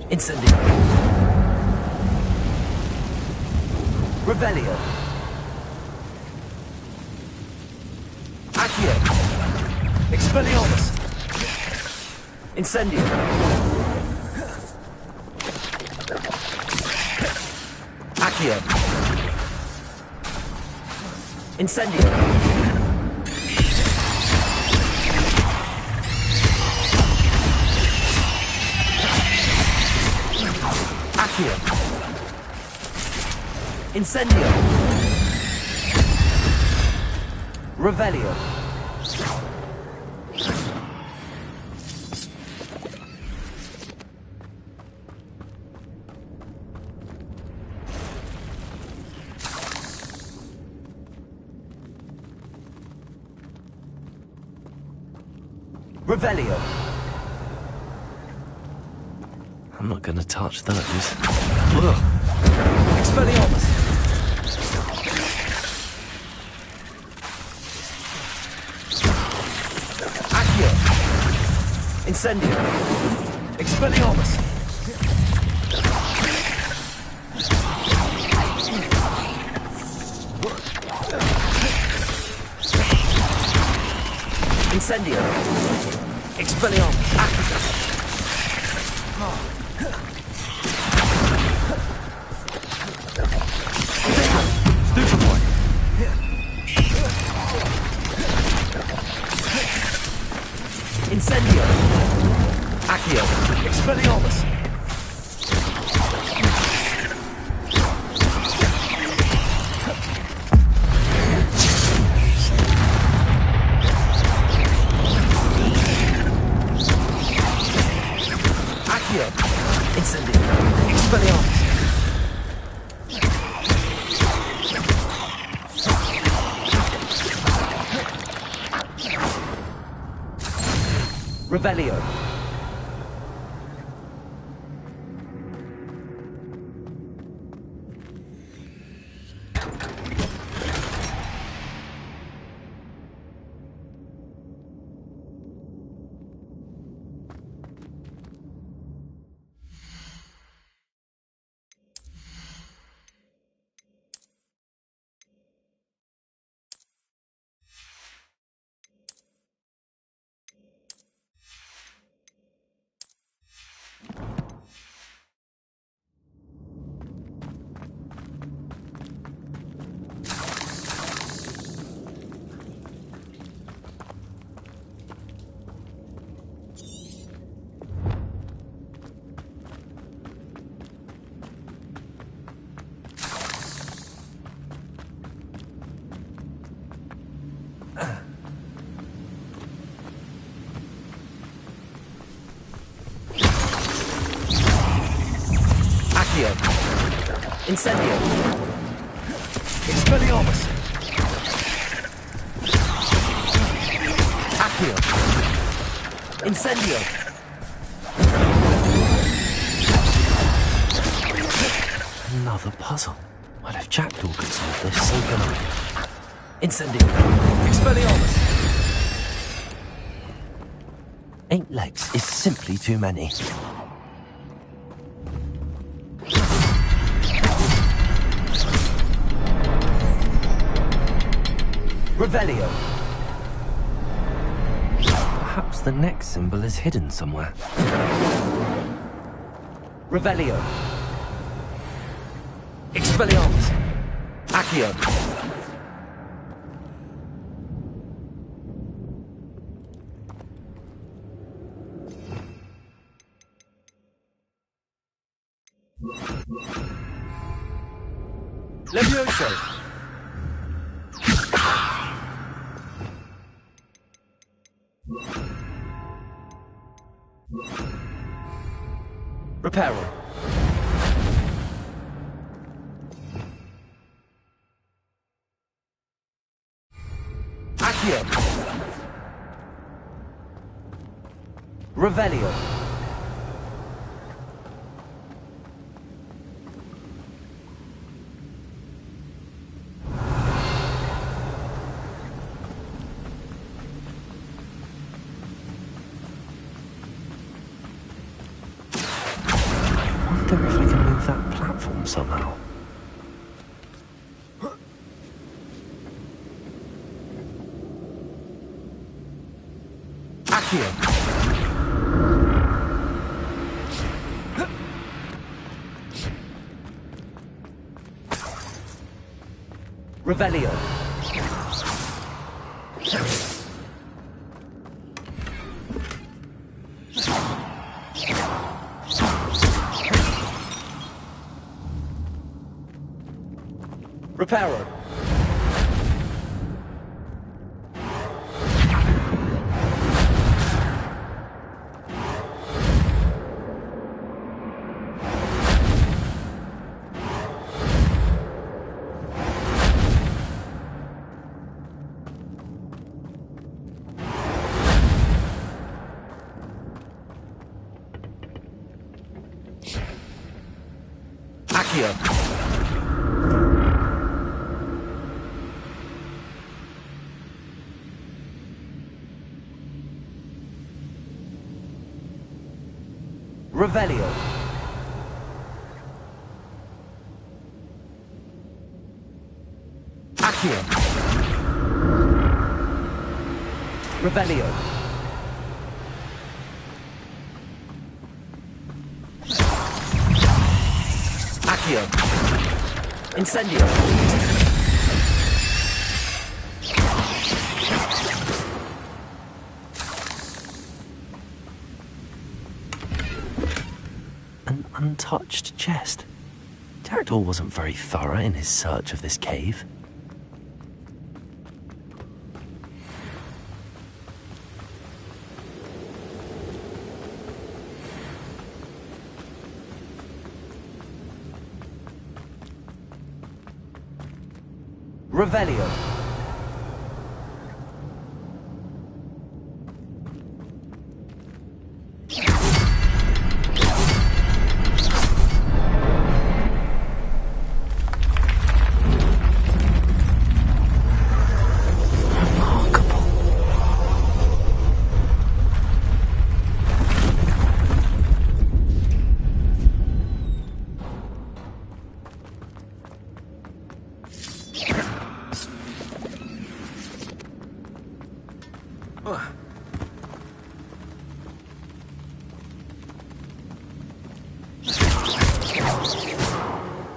S1: Incendio. Revelio. Accio. Expelliarmus. Incendio. Accio. Incendio. Accio. Incendio. Revelio. Revelio. I'm not gonna touch those. Ugh. Expelliarmus. Accio. Incendio. Expelliarmus. Incendio. Expelliarmus. Accio. Expelliarmus! Accio! Incendio! Expelliarmus! Revelio! Incendio! Expelliarmus! Accio! Incendio! Another puzzle. Well, if Jackdaw could solve this, so can I. Incendio! Expelliarmus! 8 legs is simply too many. Revelio. Perhaps the next symbol is hidden somewhere. Revelio. Expelliarmus. Accio. Levioso. Reparo. Accio. Revelio. I wonder if I can move that platform somehow. Accio. Revelio. Reparo. Accio. Revelio. Accio. Revelio. Accio. Incendio. An untouched chest. Jackdaw wasn't very thorough in his search of this cave. Revelio.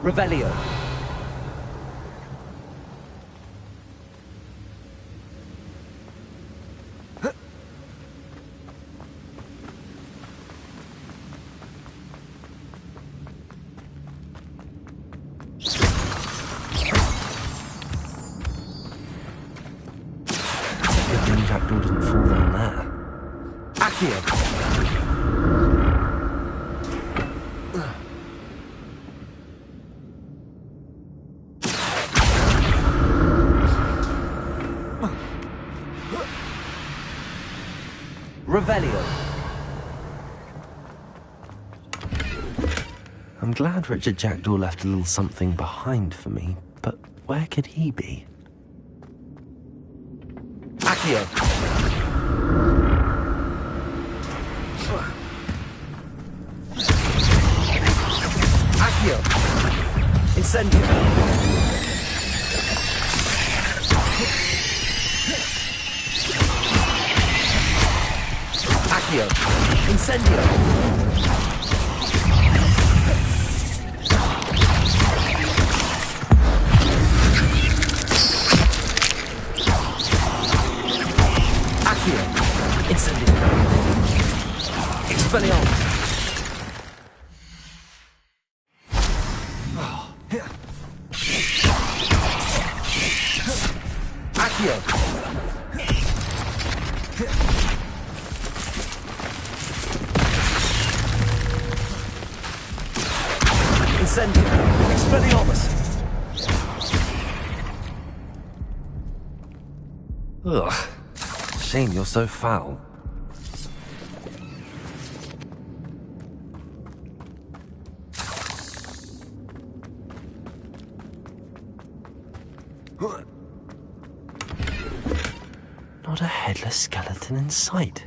S1: Revelio. Good thing Jackdaw didn't fall down there. Accio. Revelio. I'm glad Richard Jackdaw left a little something behind for me, but where could he be? Accio. Accio. Incendio. Accio. Incendio. Accio. Incendio. Expelliarmus. Accio. Incendio. Expelliarmus. Ugh. Shame you're so foul. Not a headless skeleton in sight.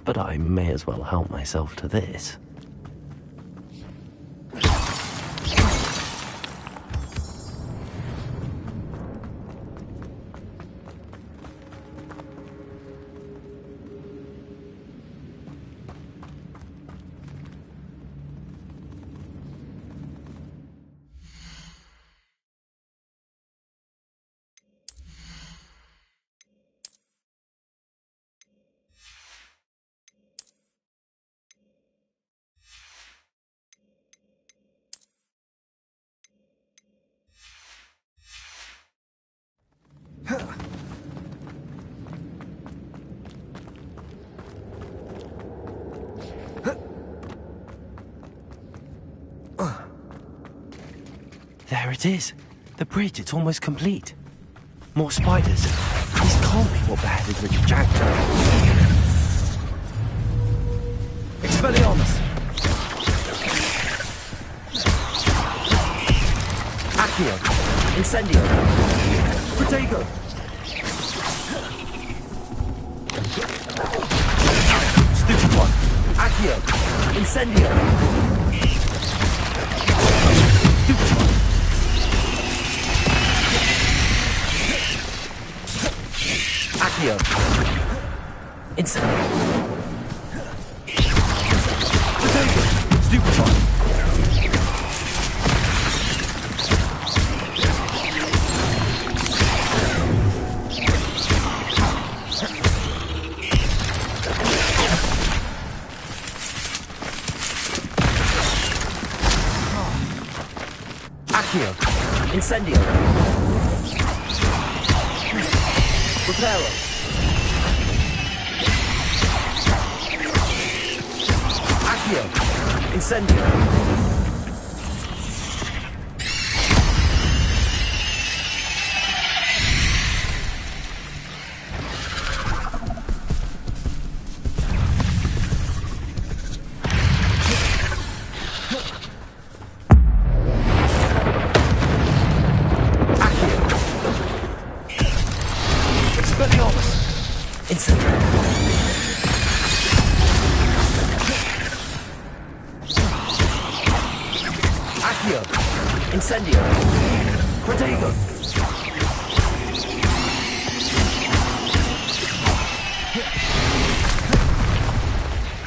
S1: But I may as well help myself to this. There it is. The bridge, it's almost complete. More spiders. These can't be what beheaded Richard Jackdaw. Expelliarmus. Accio. Incendio. Protego. Stupid one. Accio. Incendio. Stupid one. Accio. Incendio. Protego. Stupid one. Accio. Incendio. Reparo. Accio. Incendio. Incendio. Protego.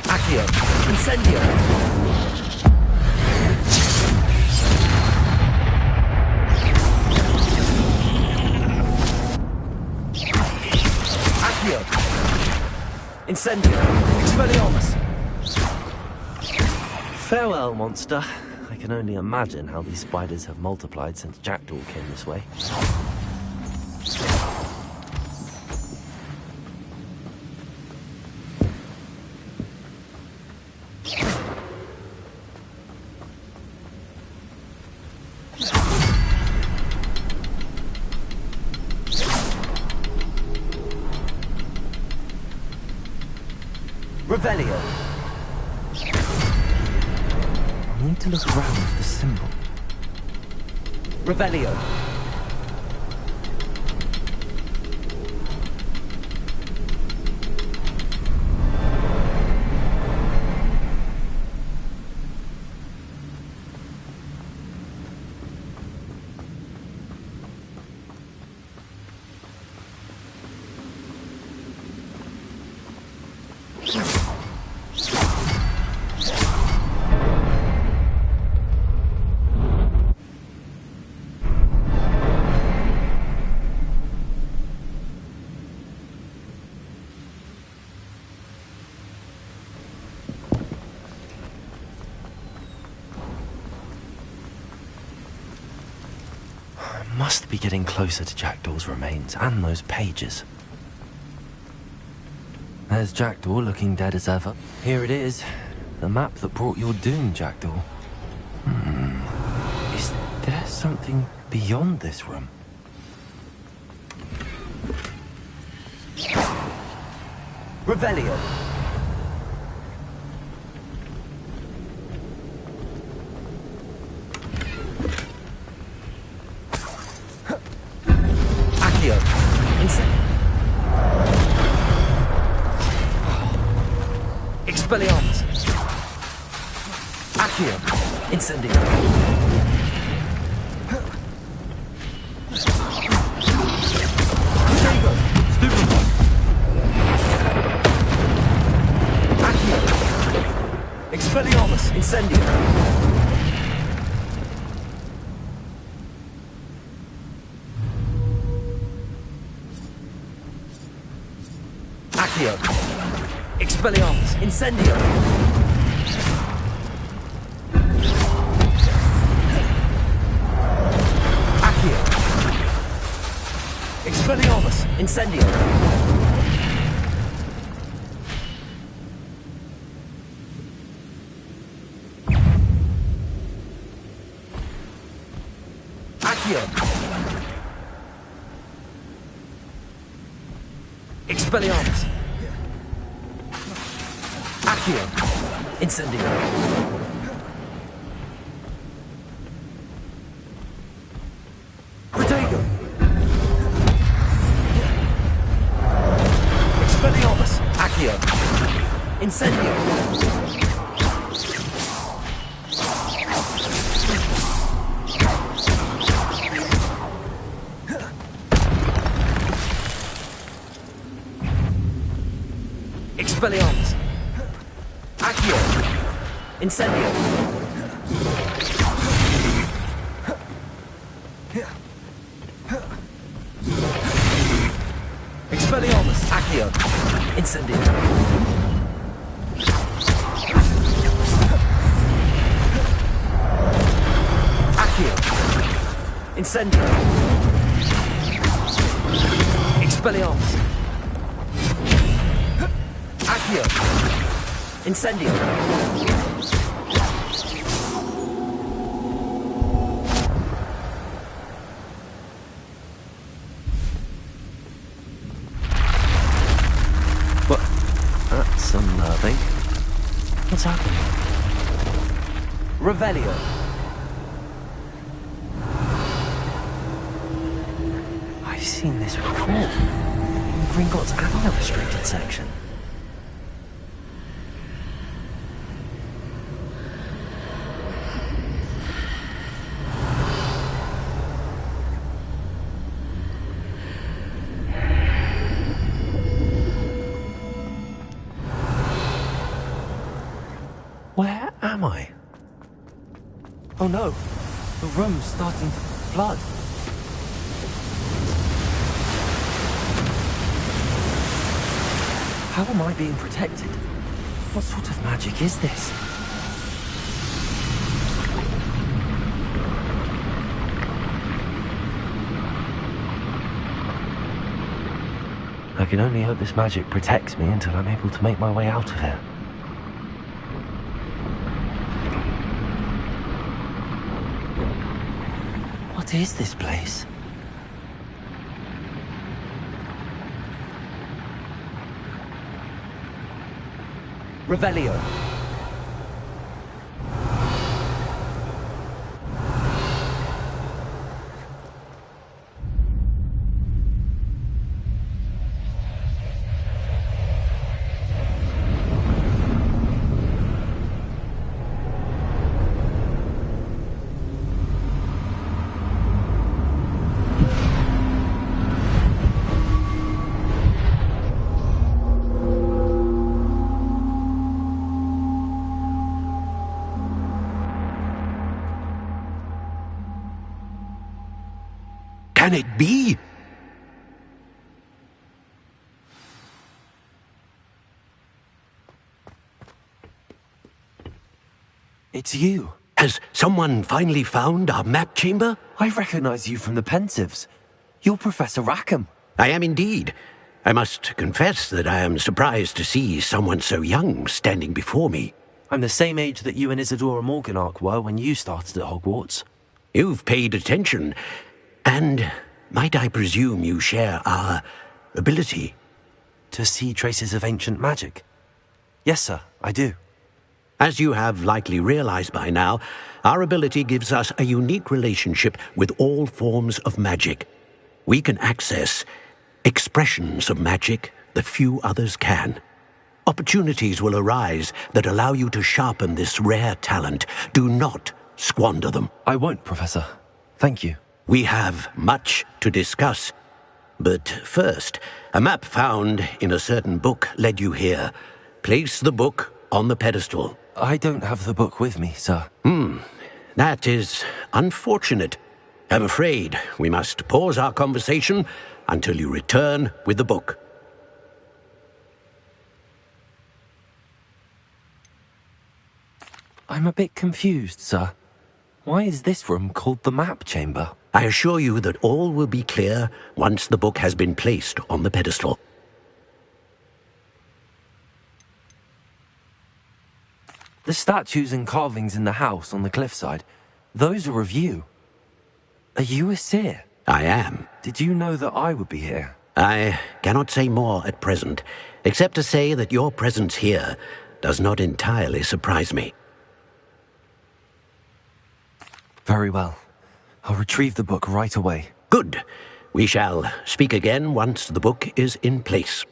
S1: Accio. Incendio. Accio. Incendio. Expelliarmus. Farewell, monster. I can only imagine how these spiders have multiplied since Jackdaw came this way. Revelio. I need to look around for the symbol. Revelio. Must be getting closer to Jackdaw's remains and those pages. There's Jackdaw looking dead as ever. Here it is. The map that brought your doom, Jackdaw. Is there something beyond this room? Revelio. Expelliarmus. Accio. Incendio. Protego. Stupefy. Accio. Expelliarmus. Incendio. Accio. Expelliarmus. Incendio. Accio. Expelliarmus. Incendio. Accio. Expelliarmus. Accio. Incendio. Protego. Expelliarmus. Accio. Incendio. Expelliarmus. Accio. Incendio. Expelliarmus. Accio. Incendio. Accio. Incendio. Expelliarmus. Accio. Incendio. What? That's unnerving. What's happening? Revelio. I've seen this before. In Gringotts and the restricted section. Where am I? Oh no, the room's starting to flood. How am I being protected? What sort of magic is this? I can only hope this magic protects me until I'm able to make my way out of here. What is this place? Revelio.
S5: Can it be?
S1: It's you.
S5: Has someone finally found our map chamber?
S1: I recognize you from the Pensives. You're Professor Rackham.
S5: I am indeed. I must confess that I am surprised to see someone so young standing before me.
S1: I'm the same age that you and Isadora Morganach were when you started at Hogwarts.
S5: You've paid attention. And might I presume you share our ability?
S1: To see traces of ancient magic? Yes, sir, I do.
S5: As you have likely realized by now, our ability gives us a unique relationship with all forms of magic. We can access expressions of magic that few others can. Opportunities will arise that allow you to sharpen this rare talent. Do not squander them.
S1: I won't, Professor. Thank you.
S5: We have much to discuss. But first, a map found in a certain book led you here. Place the book on the pedestal.
S1: I don't have the book with me, sir.
S5: That is unfortunate. I'm afraid we must pause our conversation until you return with the book.
S1: I'm a bit confused, sir. Why is this room called the map chamber?
S5: I assure you that all will be clear once the book has been placed on the pedestal.
S1: The statues and carvings in the house on the cliffside, those are of you. Are you a seer?
S5: I am.
S1: Did you know that I would be here?
S5: I cannot say more at present, except to say that your presence here does not entirely surprise me.
S1: Very well. I'll retrieve the book right away.
S5: Good. We shall speak again once the book is in place.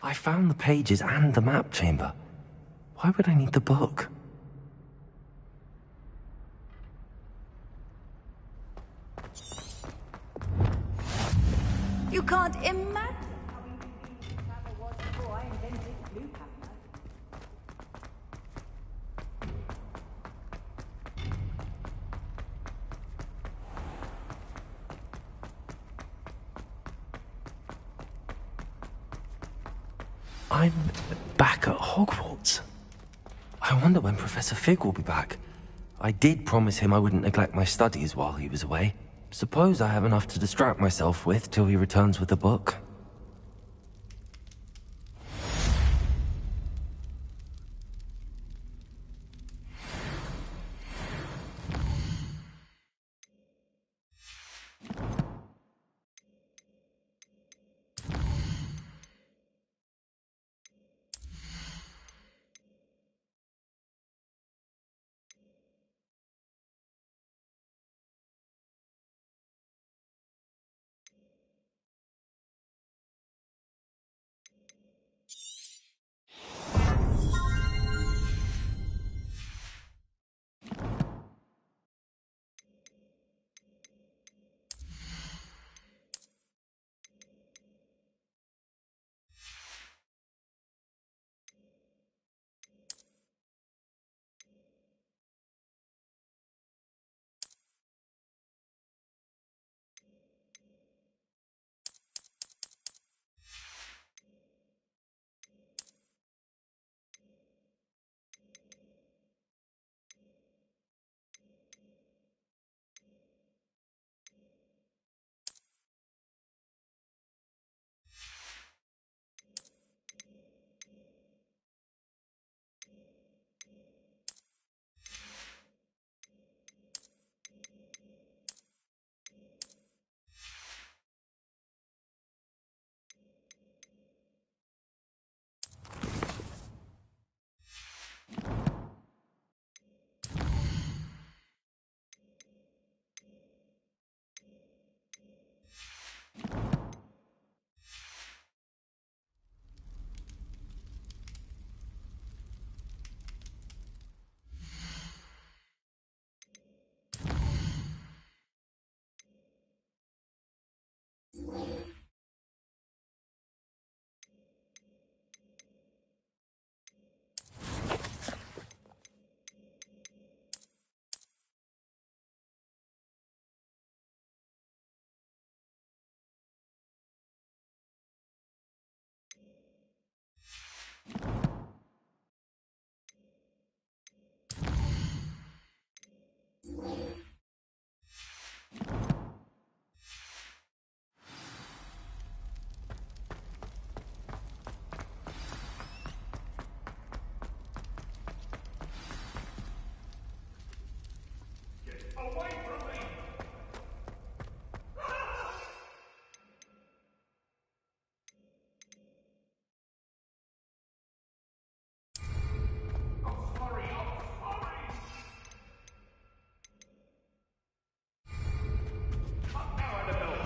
S1: I found the pages and the map chamber. Why would I need the book?
S23: You can't imagine how inconvenient travel was before I invented blue camera.
S1: I'm back at Hogwarts. I wonder when Professor Fig will be back. I did promise him I wouldn't neglect my studies while he was away. Suppose I have enough to distract myself with till he returns with the book.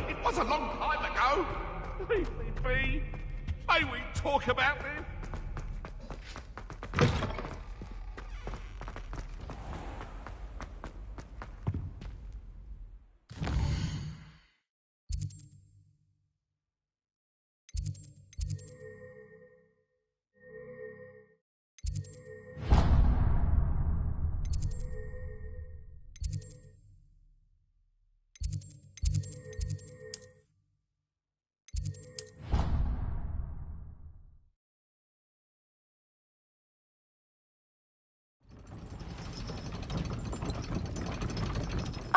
S15: It was a long time ago. Leave me be. May we talk about this?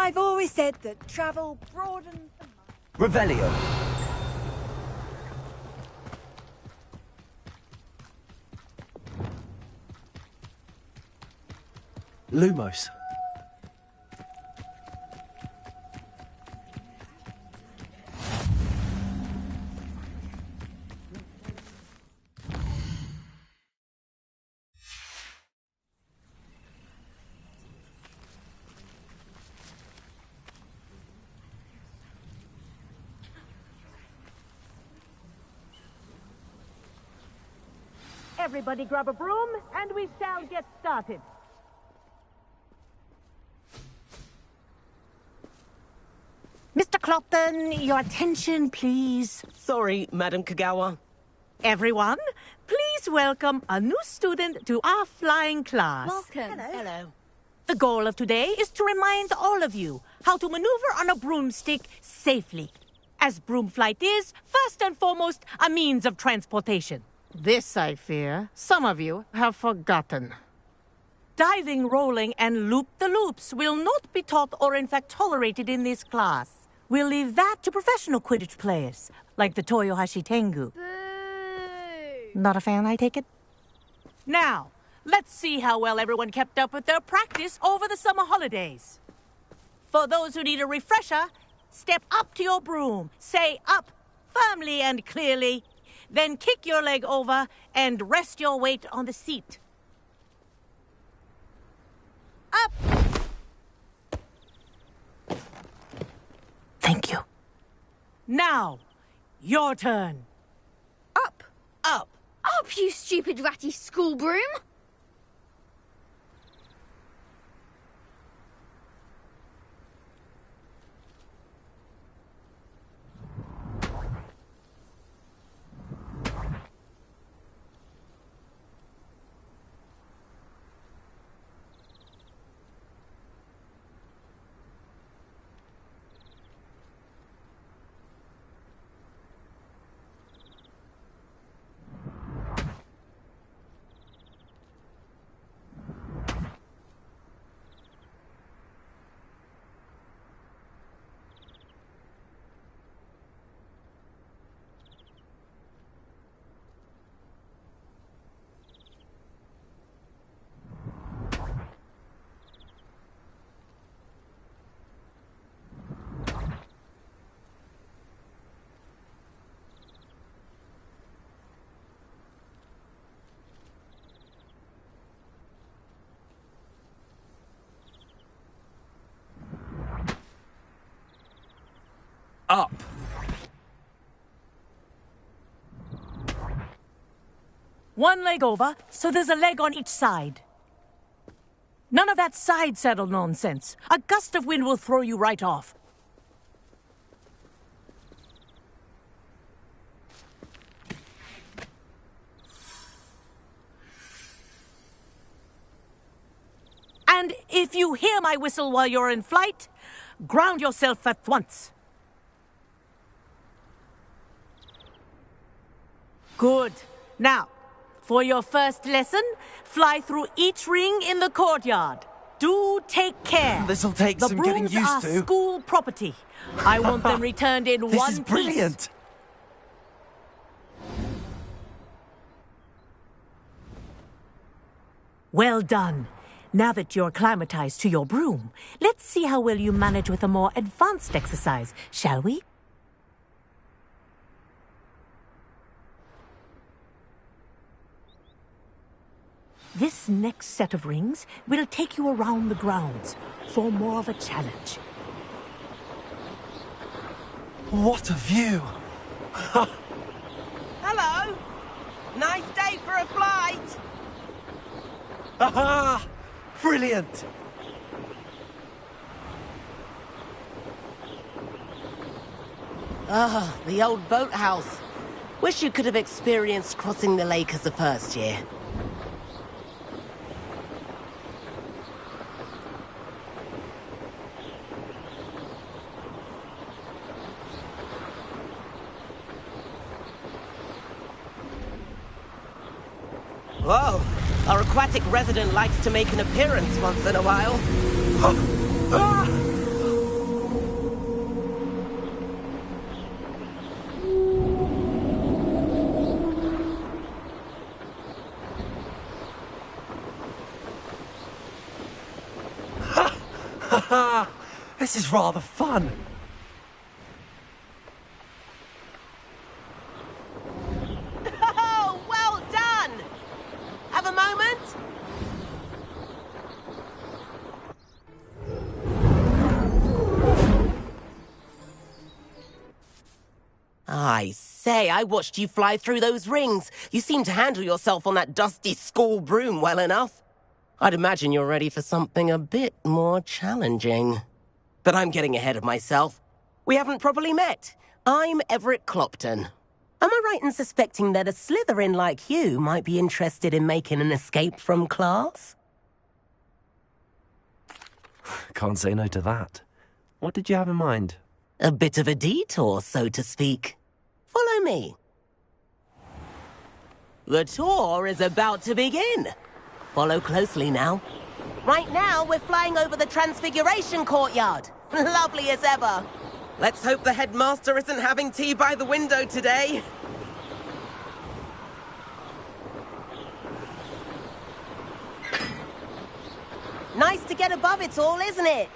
S23: I've always said that travel broadens the mind.
S16: Revelio. Lumos.
S17: Everybody grab a broom, and we shall get started. Mr. Clopton, your attention, please.
S7: Sorry, Madam Kagawa.
S17: Everyone, please welcome a new student to our flying class.
S23: Welcome.
S7: Hello.
S17: The goal of today is to remind all of you how to maneuver on a broomstick safely. As broom flight is, first and foremost, a means of transportation. This, I fear, some of you have forgotten. Diving, rolling, and loop-the-loops will not be taught or in fact tolerated in this class. We'll leave that to professional Quidditch players, like the Toyohashi Tengu.
S6: Boo!
S17: Not a fan, I take it? Now, let's see how well everyone kept up with their practice over the summer holidays. For those who need a refresher, step up to your broom, say up firmly and clearly, then kick your leg over and rest your weight on the seat. Up! Thank you. Now, your turn.
S6: Up!
S7: Up!
S6: Up, you stupid ratty school broom!
S16: Up.
S17: One leg over, so there's a leg on each side. None of that side saddle nonsense. A gust of wind will throw you right off. And if you hear my whistle while you're in flight, ground yourself at once. Good. Now, for your first lesson, fly through each ring in the courtyard. Do take care.
S16: This'll take
S17: the
S16: some getting
S17: brooms
S16: used
S17: are
S16: to.
S17: School property. I want them returned in
S16: This
S17: one
S16: is
S17: piece.
S16: brilliant.
S17: Well done. Now that you're acclimatized to your broom, let's see how well you manage with a more advanced exercise, shall we? This next set of rings will take you around the grounds for more of a challenge.
S16: What a view!
S7: Hello! Nice day for a flight!
S16: Aha! Brilliant!
S7: Ah, the old boathouse. Wish you could have experienced crossing the lake as a first year. Whoa! Our aquatic resident likes to make an appearance once in a while.
S1: Haha! This is rather fun.
S7: Oh, well done! Have a moment? I say, I watched you fly through those rings. You seem to handle yourself on that dusty school broom well enough. I'd imagine you're ready for something a bit more challenging. But I'm getting ahead of myself. We haven't properly met. I'm Everett Clopton. Am I right in suspecting that a Slytherin like you might be interested in making an escape from class?
S1: Can't say no to that. What did you have in mind?
S7: A bit of a detour, so to speak. Follow me. The tour is about to begin. Follow closely now. Right now, we're flying over the Transfiguration Courtyard. Lovely as ever. Let's hope the headmaster isn't having tea by the window today. Nice to get above it all, isn't it?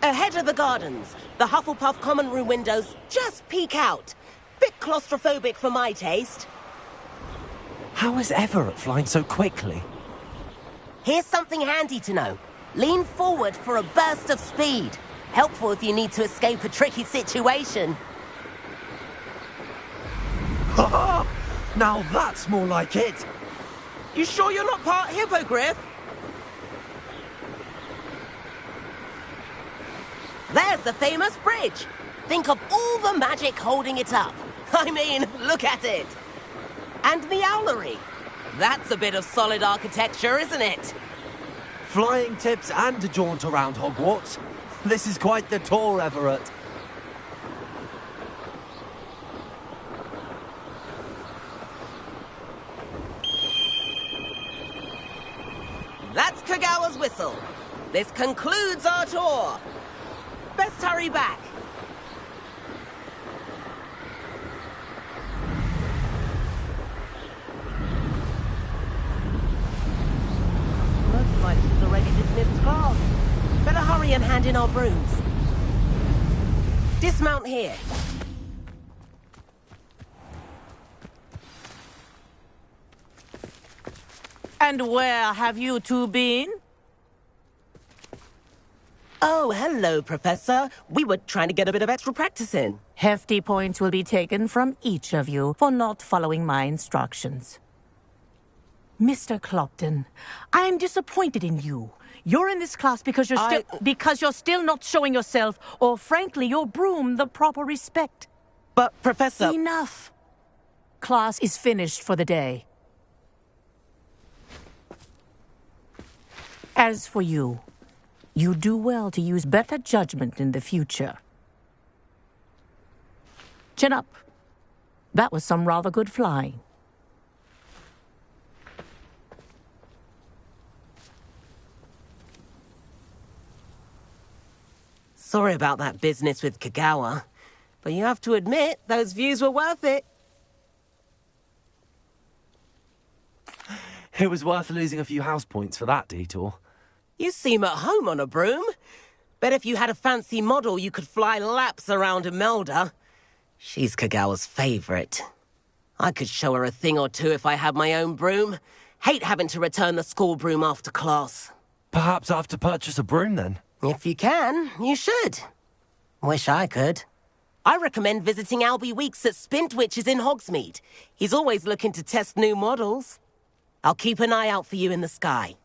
S7: Ahead of the gardens, the Hufflepuff common room windows just peek out. Bit claustrophobic for my taste.
S1: How is Everett flying so quickly?
S7: Here's something handy to know. Lean forward for a burst of speed. Helpful if you need to escape a tricky situation.
S1: Ha! Now that's more like it.
S7: You sure you're not part hippogriff? There's the famous bridge. Think of all the magic holding it up. I mean, look at it. And the owlery. That's a bit of solid architecture, isn't it?
S1: Flying tips and a jaunt around Hogwarts. This is quite the tour, Everett.
S7: That's Kagawa's whistle. This concludes our tour. Best hurry back. Looks like she's already dismissed class. Better hurry and hand in our brooms. Dismount here.
S17: And where have you two been?
S7: Oh, hello, Professor. We were trying to get a bit of extra practice in.
S17: Hefty points will be taken from each of you for not following my instructions. Mr. Clopton, I am disappointed in you. You're in this class because you're still not showing yourself, or frankly, your broom the proper respect.
S7: But, Professor...
S17: Enough. Class is finished for the day. As for you, you do well to use better judgment in the future. Chin up. That was some rather good flying.
S7: Sorry about that business with Kagawa, but you have to admit, those views were worth it.
S1: It was worth losing a few house points for that detour.
S7: You seem at home on a broom. Bet if you had a fancy model, you could fly laps around Imelda. She's Kagawa's favorite. I could show her a thing or two if I had my own broom. Hate having to return the school broom after class.
S1: Perhaps I have to purchase a broom then.
S7: If you can, you should. Wish I could. I recommend visiting Albie Weeks at Spintwitches in Hogsmeade. He's always looking to test new models. I'll keep an eye out for you in the sky.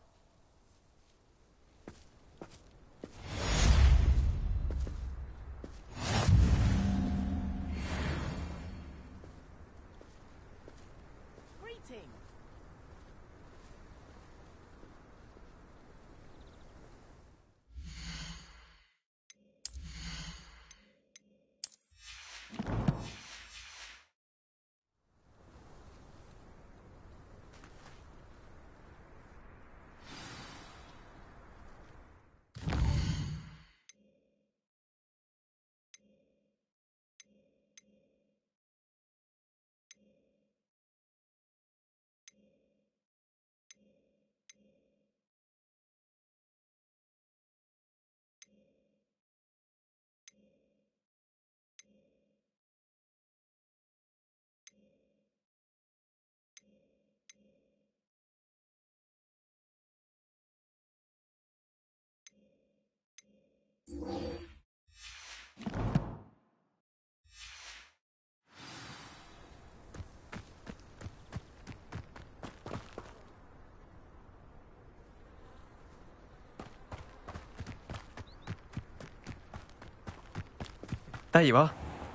S16: There you are.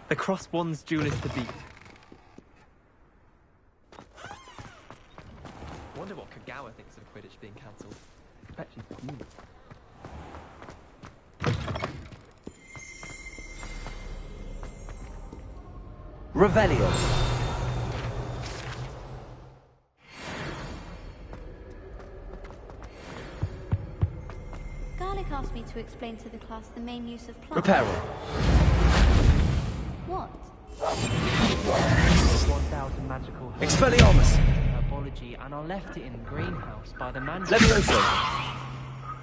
S16: The Cross Wands duelist to beat. I wonder what Kagawa thinks of Quidditch being cancelled. I bet she's fuming.
S1: Revelio.
S3: Garlic asked me to explain to the class the main use of plants.
S1: Reparo.
S3: What?
S16: 1,000 magical
S1: Expelliarmus.
S16: herbology, and I left it in the greenhouse by the man.
S1: Levioso.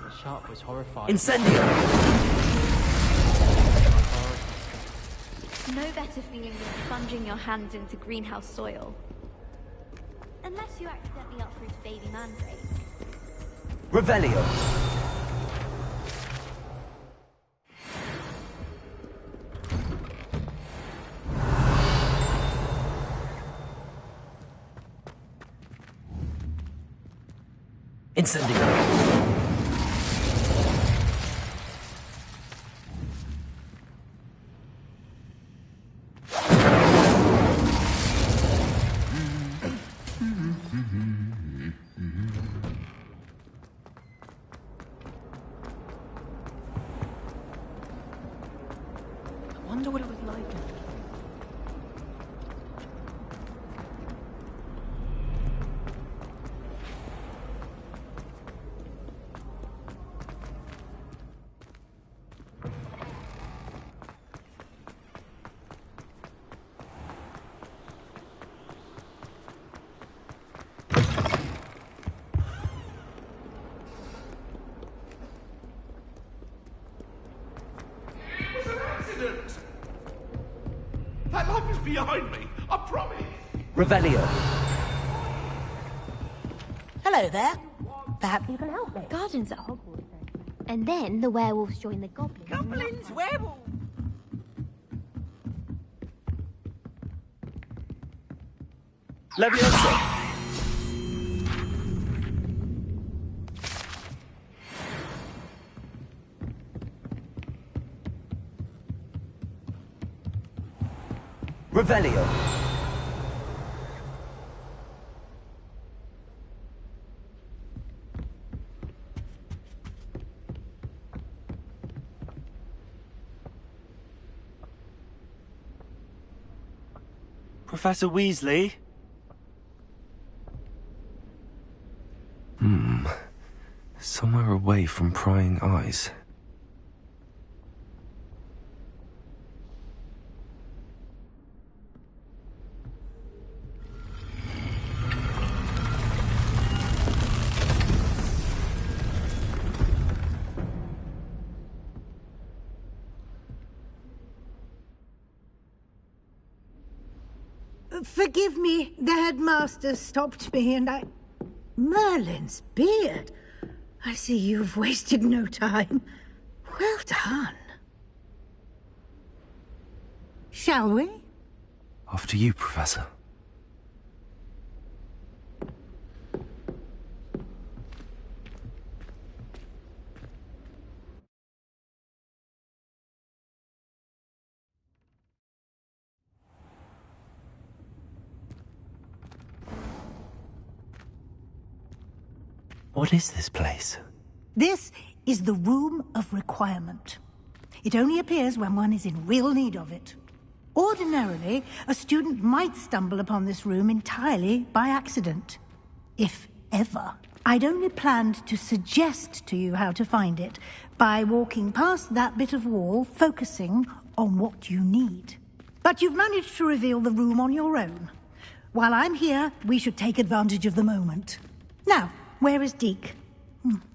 S16: The shark was horrified.
S1: Incendio.
S3: No better feeling than plunging your hands into greenhouse soil. Unless you accidentally uproot a baby mandrake.
S1: Revelio. Incendio.
S16: I wonder what it was like.
S15: It was an accident! That life is behind me, I promise!
S1: Revelio.
S17: Hello there. Perhaps you can help me.
S3: Gardens at Hogwarts. And then the werewolves join the goblins.
S17: Goblins, werewolves.
S1: Levioso. Revelio. Professor Weasley? Somewhere away from prying eyes.
S14: Forgive me, the headmaster stopped me and I... Merlin's beard. I see you've wasted no time. Well done. Shall we?
S1: After you, Professor. What is this place?
S14: This is the Room of Requirement. It only appears when one is in real need of it. Ordinarily, a student might stumble upon this room entirely by accident. If ever. I'd only planned to suggest to you how to find it by walking past that bit of wall, focusing on what you need. But you've managed to reveal the room on your own. While I'm here, we should take advantage of the moment. Now, where is Deke?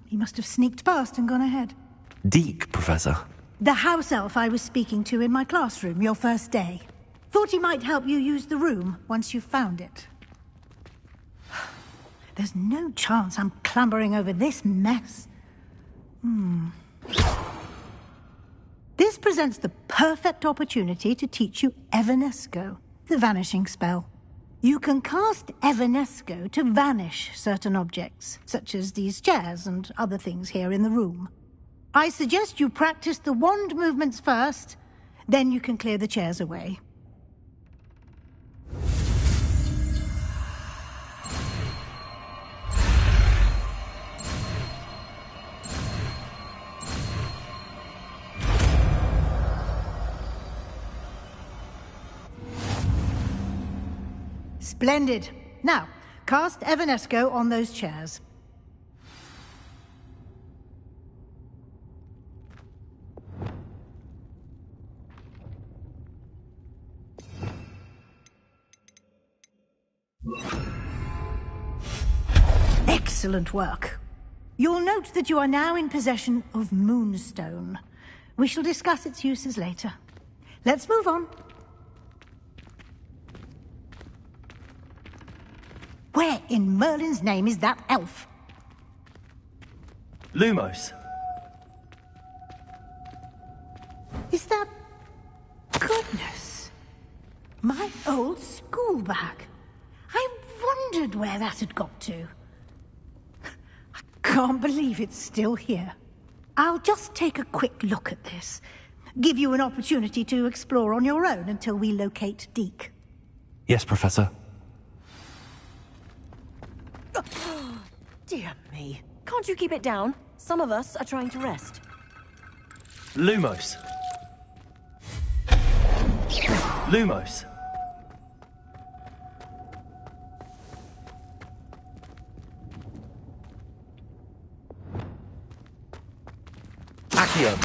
S14: He must have sneaked past and gone ahead.
S1: Deke, Professor.
S14: The house elf I was speaking to in my classroom your first day. Thought he might help you use the room once you've found it. There's no chance I'm clambering over this mess. This presents the perfect opportunity to teach you Evanesco, the vanishing spell. You can cast Evanesco to vanish certain objects, such as these chairs and other things here in the room. I suggest you practice the wand movements first, Then you can clear the chairs away. Splendid. Now, cast Evanesco on those chairs. Excellent work. You'll note that you are now in possession of Moonstone. We shall discuss its uses later. Let's move on. Where in Merlin's name is that elf?
S1: Lumos.
S14: Is that... Goodness. My old school bag. I wondered where that had got to. I can't believe it's still here. I'll just take a quick look at this. Give you an opportunity to explore on your own until we locate Deke.
S1: Yes, Professor.
S4: Dear me. Can't you keep it down? Some of us are trying to rest.
S1: Lumos. Lumos. Accio.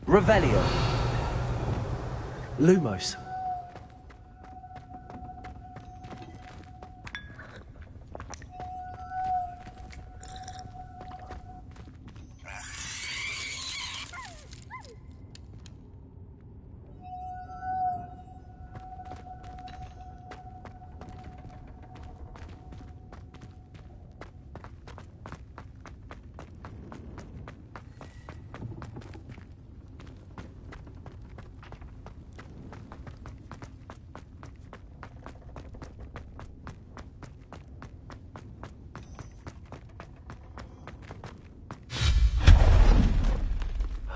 S1: Revelio. Lumos.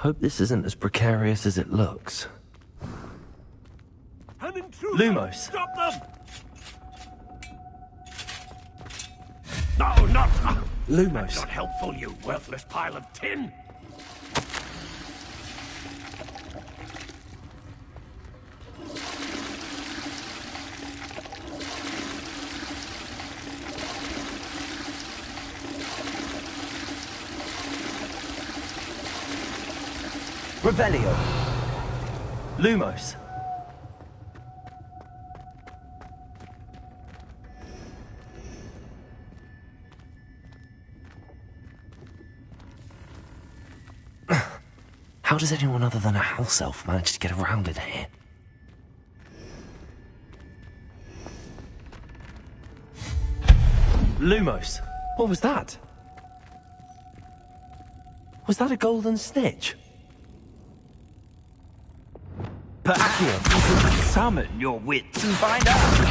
S1: Hope this isn't as precarious as it looks.
S15: An intruder!
S1: Lumos.
S15: Stop them! No, not...
S1: Lumos.
S15: That's not helpful, you worthless pile of tin!
S1: Revelio. Lumos. How does anyone other than a house elf manage to get around in here? Lumos. What was that? Was that a golden snitch?
S13: Perhaps you should summon your wits and find out.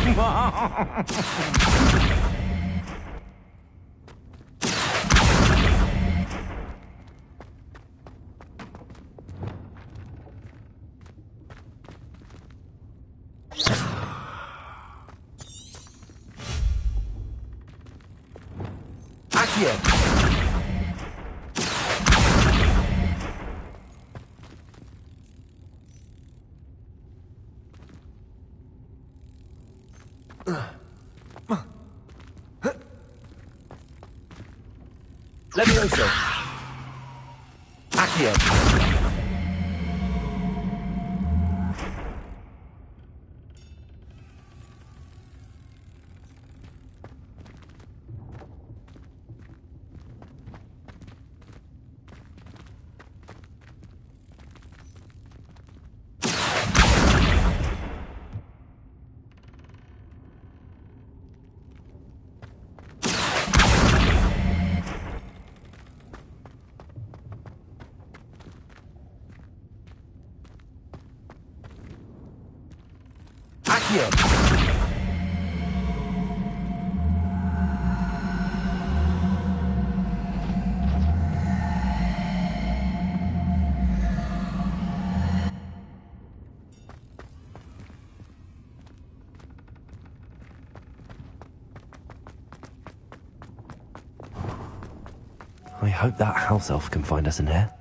S1: Levioso. Accio. Wingardium! I hope that house elf can find us in here.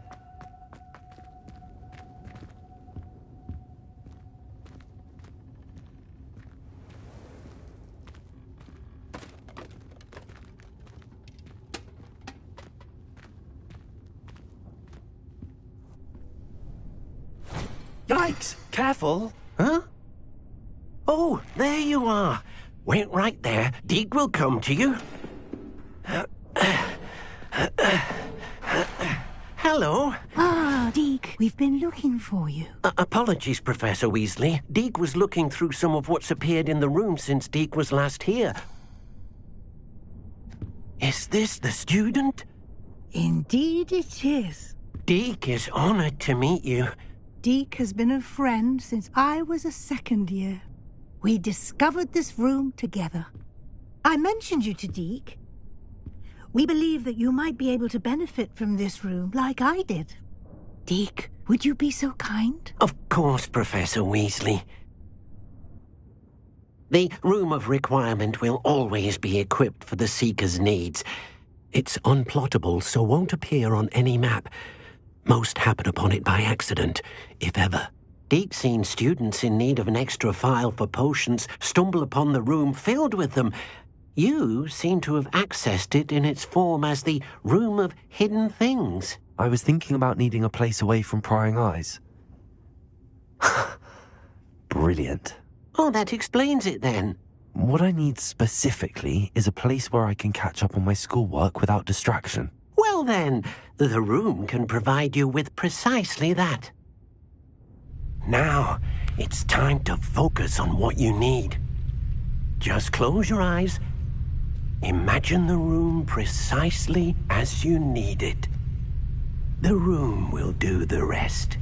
S5: Yikes! Careful! Huh? Oh, there you are. Wait right there. Deke will come to you. Hello.
S14: Ah, Deke, we've been looking for you.
S5: Apologies, Professor Weasley. Deke was looking through some of what's appeared in the room since Deke was last here. Is this the student?
S14: Indeed it is.
S5: Deke is honored to meet you.
S14: Deke has been a friend since I was a second year. We discovered this room together. I mentioned you to Deke. We believe that you might be able to benefit from this room like I did. Deke, would you be so kind?
S5: Of course, Professor Weasley. The Room of Requirement will always be equipped for the Seeker's needs. It's unplottable, so won't appear on any map. Most happen upon it by accident, if ever. Deke's seen students in need of an extra file for potions stumble upon the room filled with them. You seem to have accessed it in its form as the Room of Hidden Things.
S1: I was thinking about needing a place away from prying eyes. Brilliant.
S5: Oh, that explains it then.
S1: What I need specifically is a place where I can catch up on my schoolwork without distraction.
S5: Well then, the room can provide you with precisely that. Now, it's time to focus on what you need. Just close your eyes. Imagine the room precisely as you need it. The room will do the rest.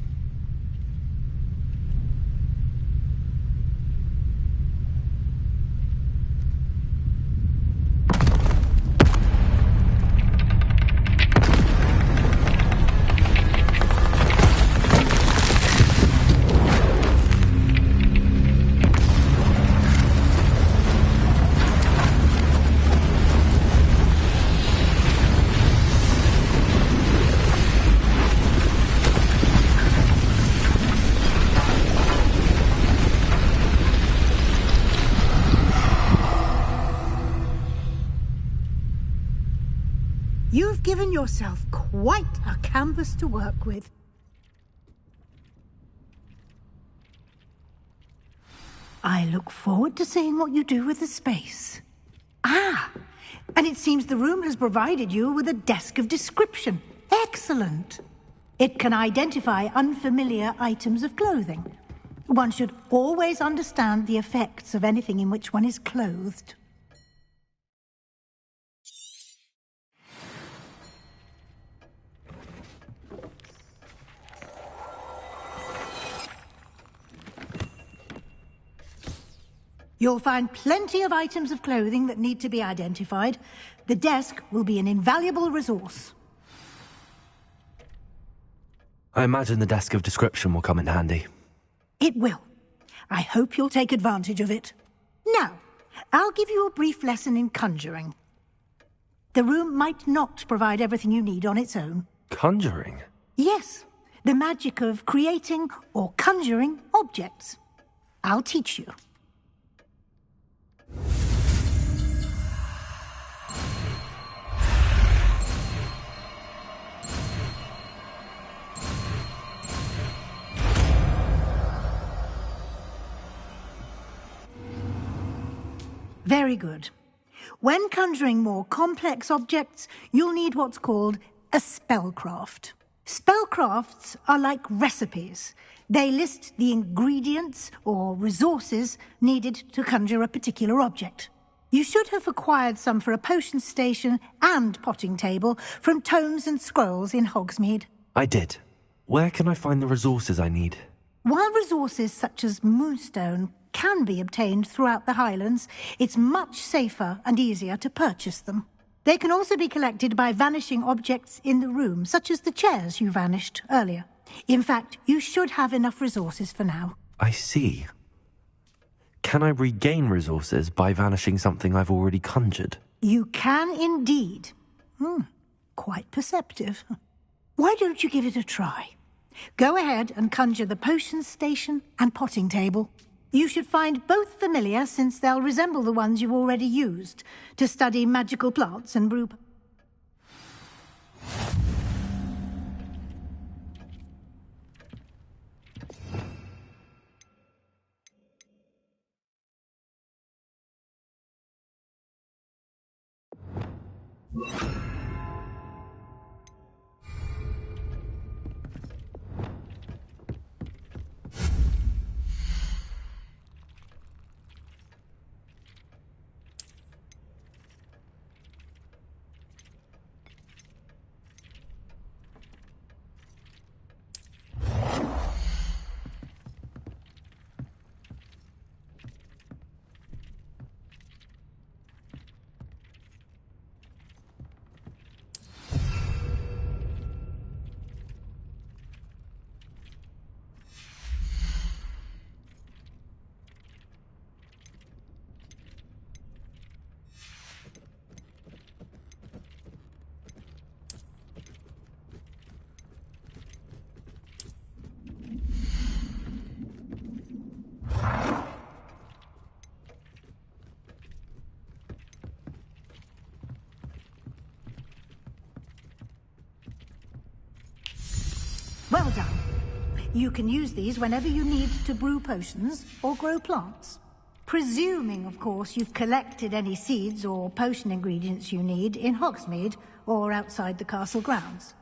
S14: You've given yourself quite a canvas to work with. I look forward to seeing what you do with the space. Ah, and it seems the room has provided you with a desk of description. Excellent. It can identify unfamiliar items of clothing. One should always understand the effects of anything in which one is clothed. You'll find plenty of items of clothing that need to be identified. The desk will be an invaluable resource.
S1: I imagine the desk of description will come in handy.
S14: It will. I hope you'll take advantage of it. Now, I'll give you a brief lesson in conjuring. The room might not provide everything you need on its own.
S1: Conjuring?
S14: Yes, the magic of creating or conjuring objects. I'll teach you. Very good. When conjuring more complex objects, you'll need what's called a spellcraft. Spellcrafts are like recipes. They list the ingredients or resources needed to conjure a particular object. You should have acquired some for a potion station and potting table from tomes and scrolls in Hogsmeade.
S1: I did. Where can I find the resources I need?
S14: While resources such as moonstone can be obtained throughout the Highlands, it's much safer and easier to purchase them. They can also be collected by vanishing objects in the room, such as the chairs you vanished earlier. In fact, you should have enough resources for now.
S1: I see. Can I regain resources by vanishing something I've already conjured?
S14: You can indeed. Quite perceptive. Why don't you give it a try? Go ahead and conjure the potion station and potting table. You should find both familiar, since they'll resemble the ones you've already used to study magical plants and brew. Well done. You can use these whenever you need to brew potions or grow plants. Presuming, of course, you've collected any seeds or potion ingredients you need in Hogsmeade or outside the castle grounds.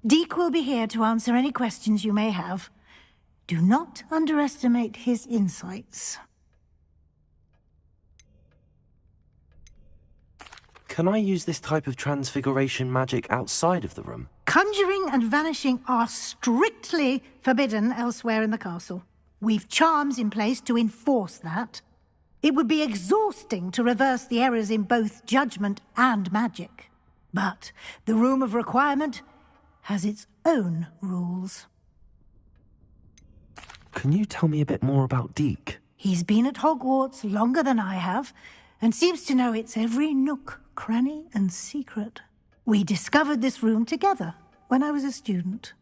S14: Deek will be here to answer any questions you may have. Do not underestimate his insights.
S1: Can I use this type of transfiguration magic outside of the room?
S14: Conjuring and vanishing are strictly forbidden elsewhere in the castle. We've charms in place to enforce that. It would be exhausting to reverse the errors in both judgment and magic. But the Room of Requirement has its own rules.
S1: Can you tell me a bit more about Deek?
S14: He's been at Hogwarts longer than I have, and seems to know its every nook, cranny, and secret. We discovered this room together when I was a student.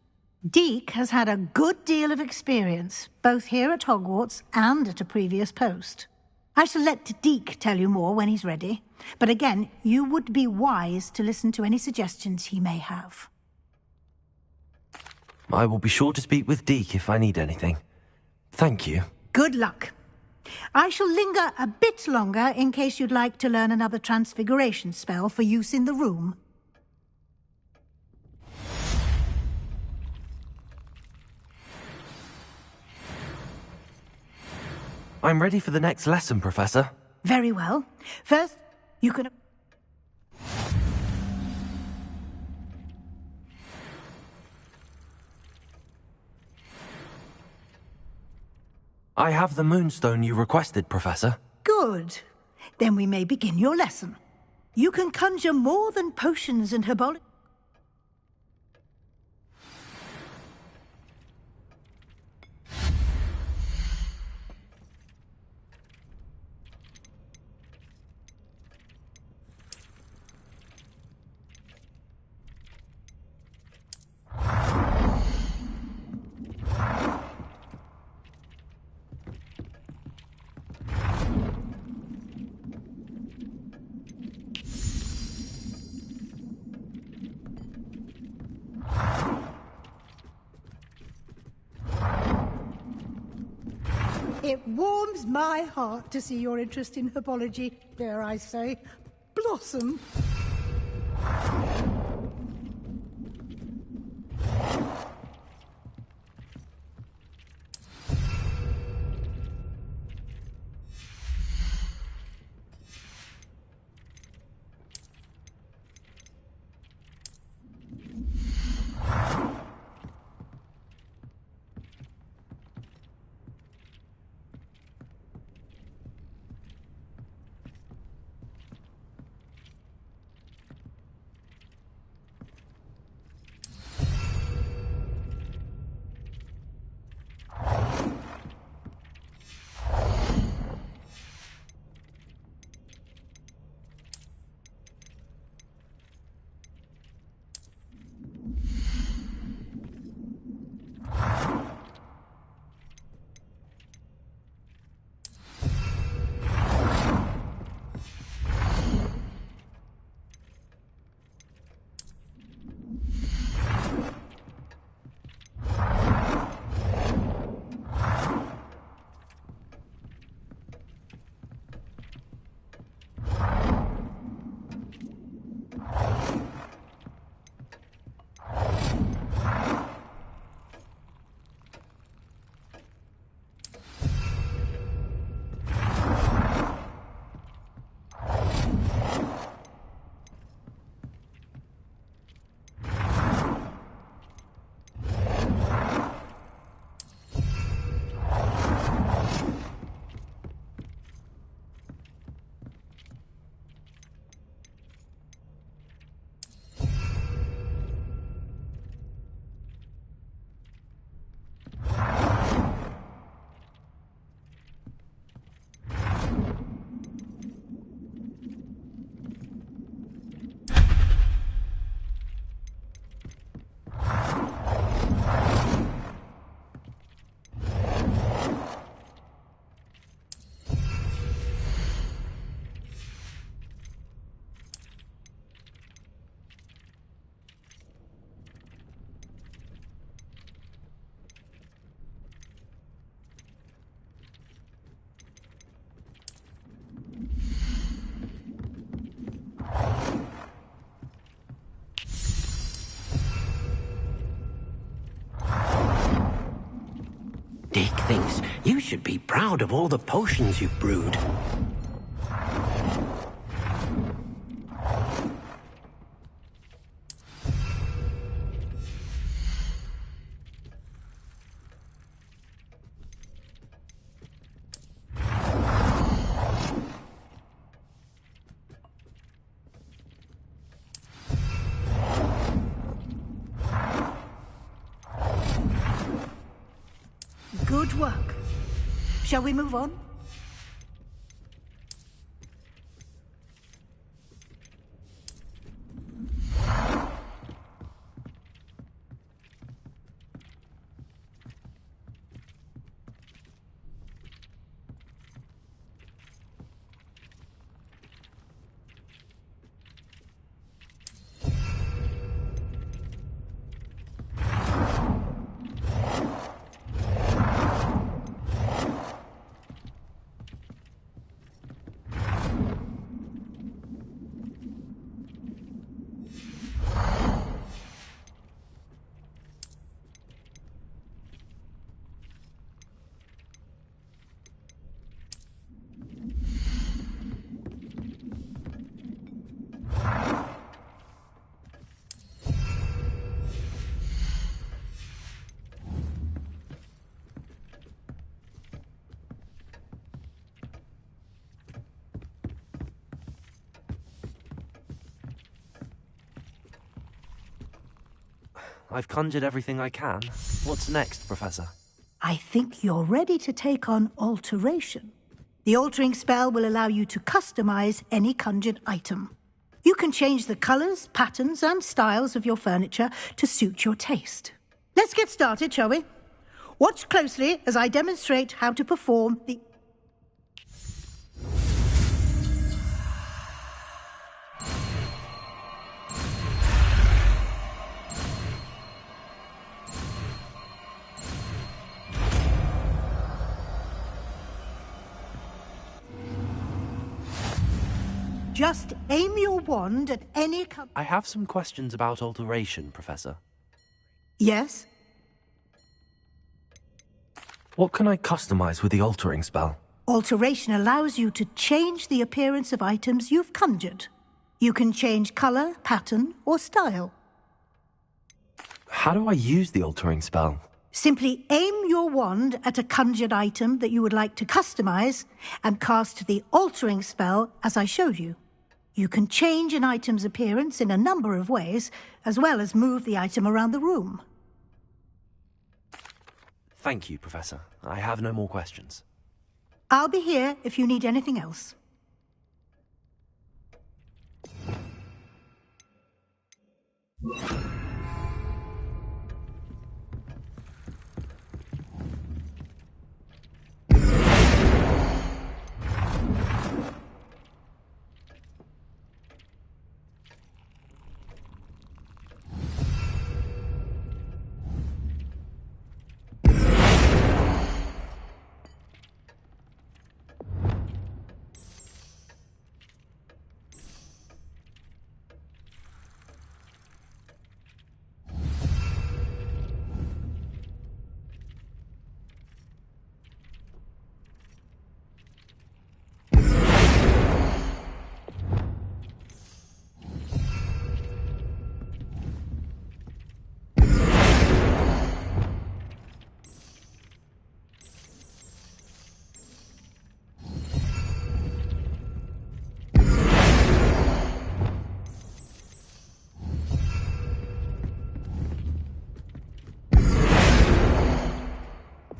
S14: Deek has had a good deal of experience, both here at Hogwarts and at a previous post. I shall let Deek tell you more when he's ready, but again, you would be wise to listen to any suggestions he may have.
S1: I will be sure to speak with Deek if I need anything. Thank you.
S14: Good luck. I shall linger a bit longer in case you'd like to learn another transfiguration spell for use in the room.
S1: I'm ready for the next lesson, Professor.
S14: Very well. First, you can...
S1: I have the moonstone you requested, Professor.
S14: Good. Then we may begin your lesson. You can conjure more than potions and herbology. It warms my heart to see your interest in herbology, dare I say, blossom.
S5: Dick thinks you should be proud of all the potions you've brewed.
S14: Good work. Shall we move on?
S1: I've conjured everything I can. What's next, Professor?
S14: I think you're ready to take on alteration. The altering spell will allow you to customize any conjured item. You can change the colors, patterns, and styles of your furniture to suit your taste. Let's get started, shall we? Watch closely as I demonstrate how to perform the... just aim your wand at any
S1: I have some questions about alteration, Professor.
S14: Yes?
S1: What can I customize with the altering spell?
S14: Alteration allows you to change the appearance of items you've conjured. You can change color, pattern, or style.
S1: How do I use the altering spell?
S14: Simply aim your wand at a conjured item that you would like to customize and cast the altering spell as I showed you. You can change an item's appearance in a number of ways, as well as move the item around the room.
S1: Thank you, Professor. I have no more questions.
S14: I'll be here if you need anything else.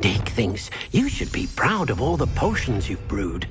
S5: Deke thinks you should be proud of all the potions you've brewed.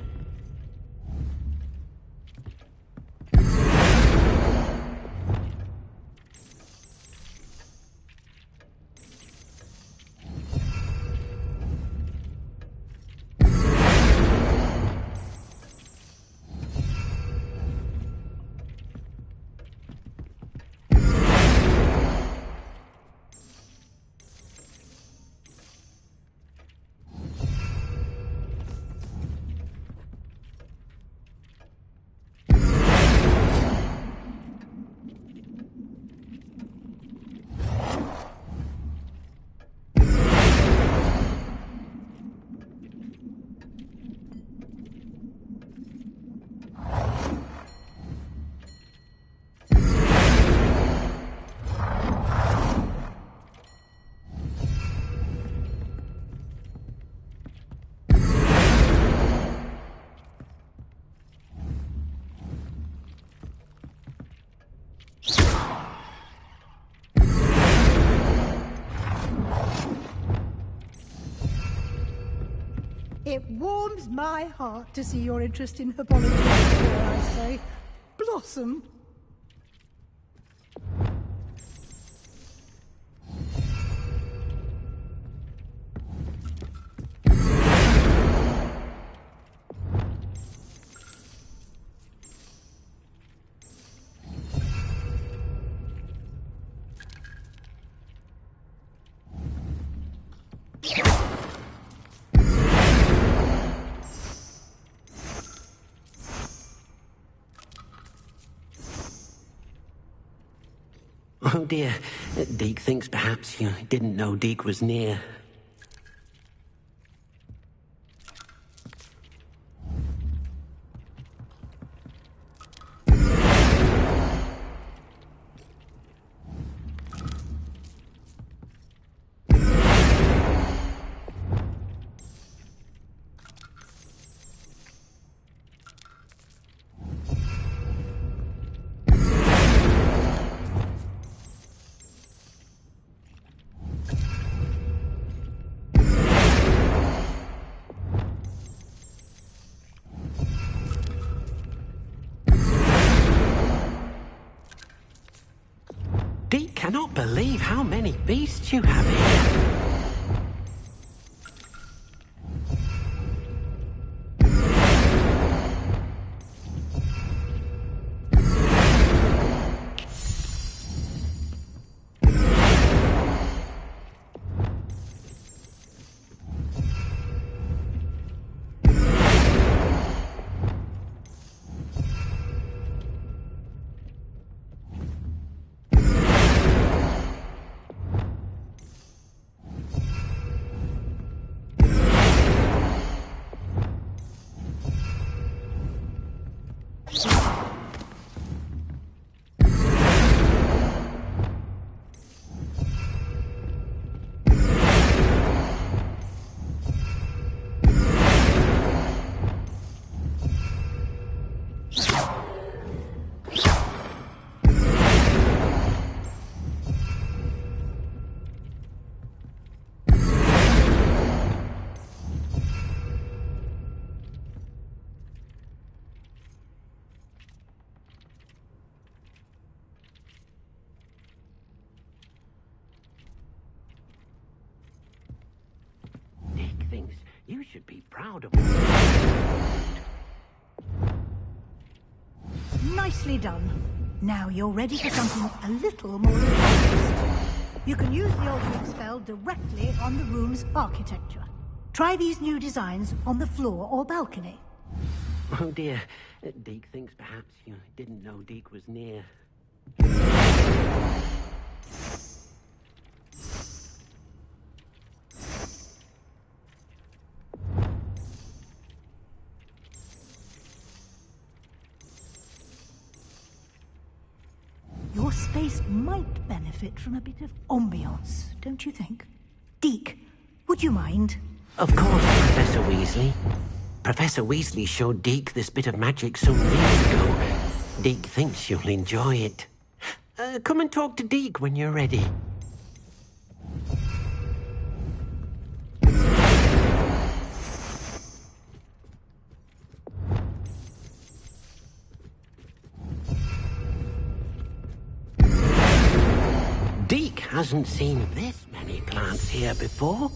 S14: It warms my heart to see your interest in herbology, dare I say. Blossom.
S5: Oh dear, Deke thinks perhaps you didn't know Deke was near. Deke cannot believe how many beasts you have here. thinks you should be proud of.
S14: Nicely done. Now you're ready for something a little more advanced. You can use the altering spell directly on the room's architecture. Try these new designs on the floor or balcony.
S5: Oh dear. Deke thinks perhaps you didn't know Deke was near.
S14: Your space might benefit from a bit of ambiance, don't you think? Deke, would you mind?
S5: Of course, Professor Weasley. Professor Weasley showed Deke this bit of magic some years ago. Deke thinks you'll enjoy it. Come and talk to Deke when you're ready. Deke hasn't seen this many plants here before.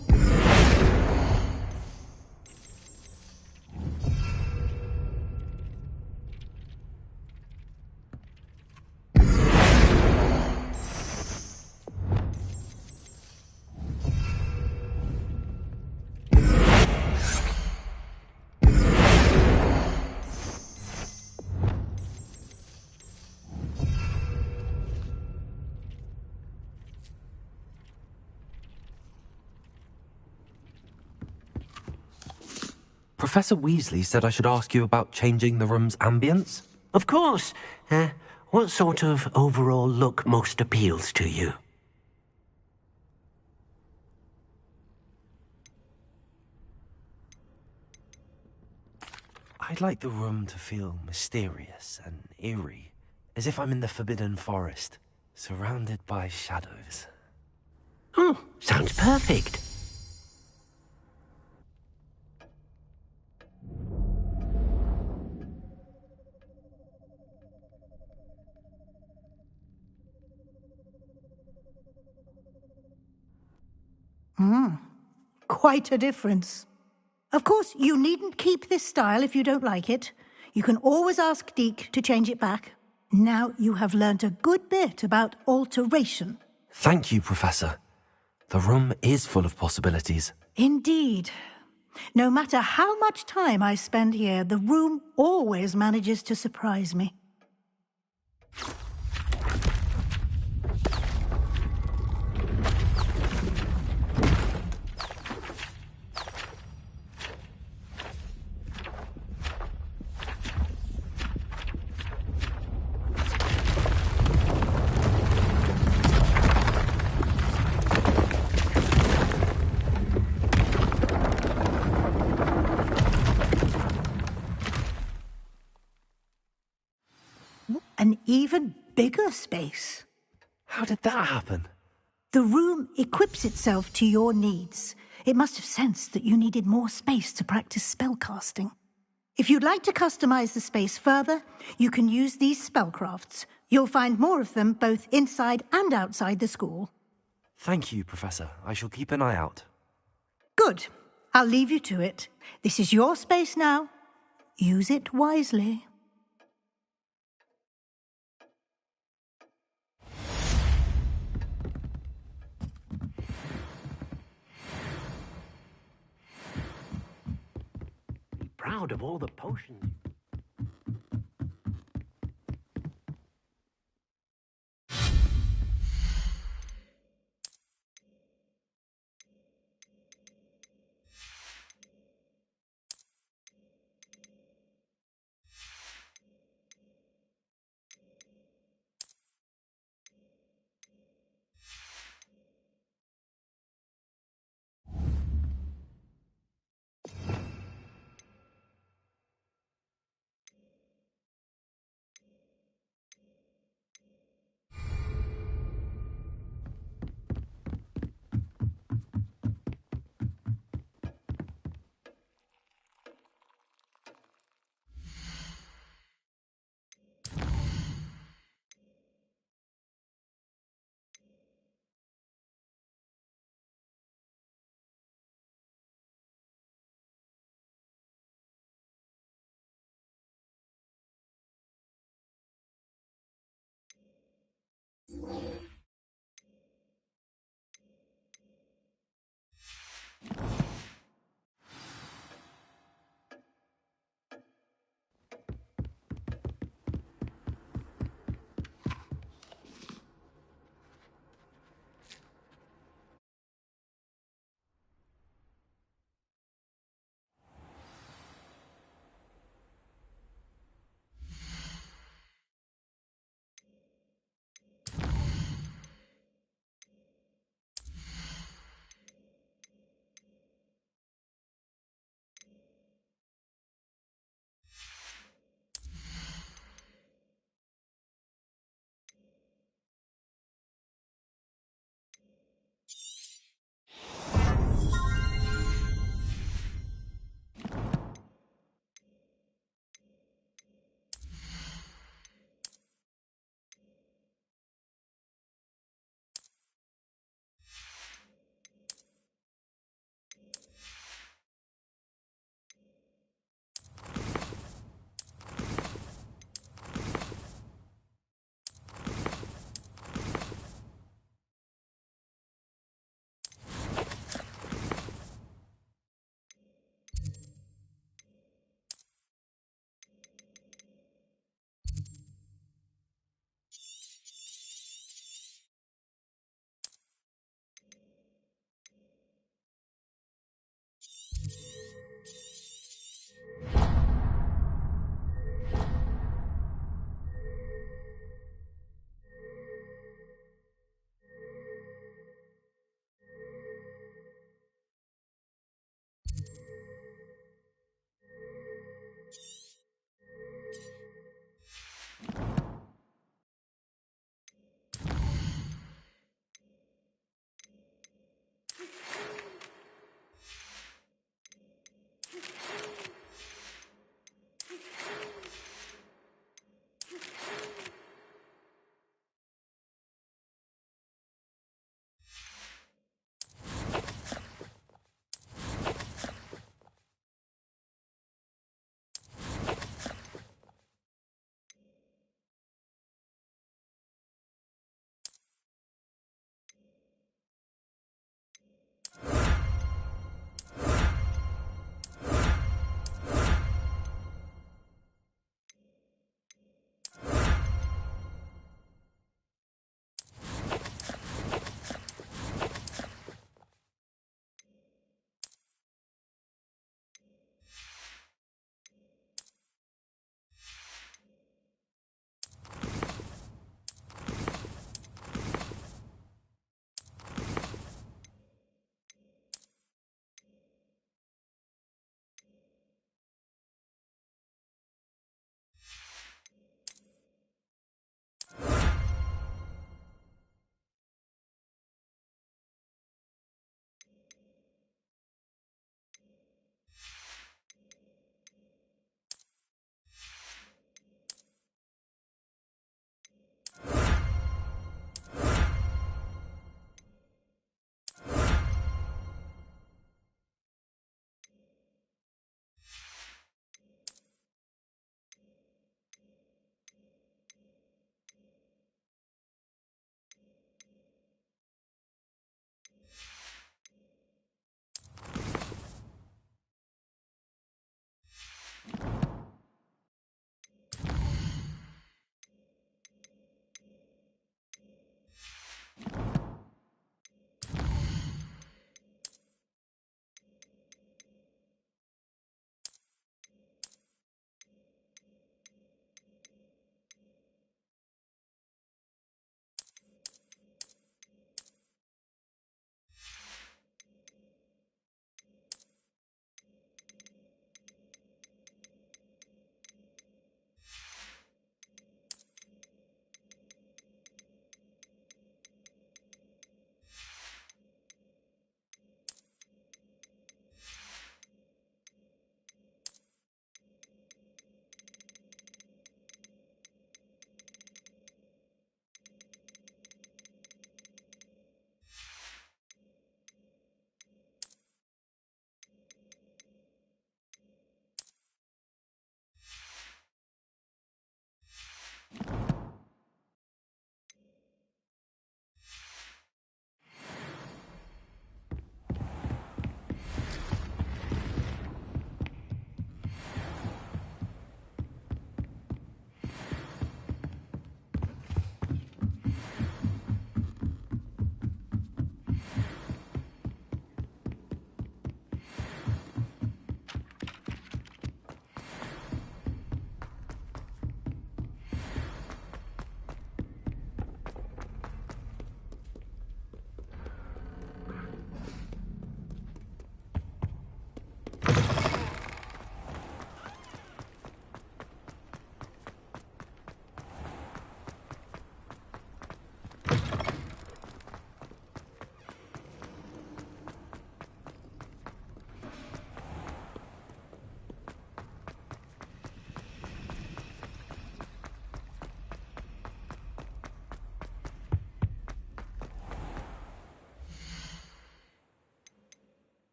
S1: Professor Weasley said I should ask you about changing the room's ambience?
S5: Of course. What sort of overall look most appeals to you?
S1: I'd like the room to feel mysterious and eerie, as if I'm in the Forbidden Forest, surrounded by shadows.
S5: Oh, sounds perfect.
S14: Quite a difference. Of course, you needn't keep this style if you don't like it. You can always ask Deke to change it back. Now you have learnt a good bit about alteration.
S1: Thank you, Professor. The room is full of possibilities.
S14: Indeed. No matter how much time I spend here, the room always manages to surprise me. An even bigger space.
S1: How did that happen?
S14: The room equips itself to your needs. It must have sensed that you needed more space to practice spellcasting. If you'd like to customize the space further, you can use these spellcrafts. You'll find more of them both inside and outside the school.
S1: Thank you, Professor. I shall keep an eye out.
S14: Good. I'll leave you to it. This is your space now. Use it wisely.
S5: Proud of all the potions.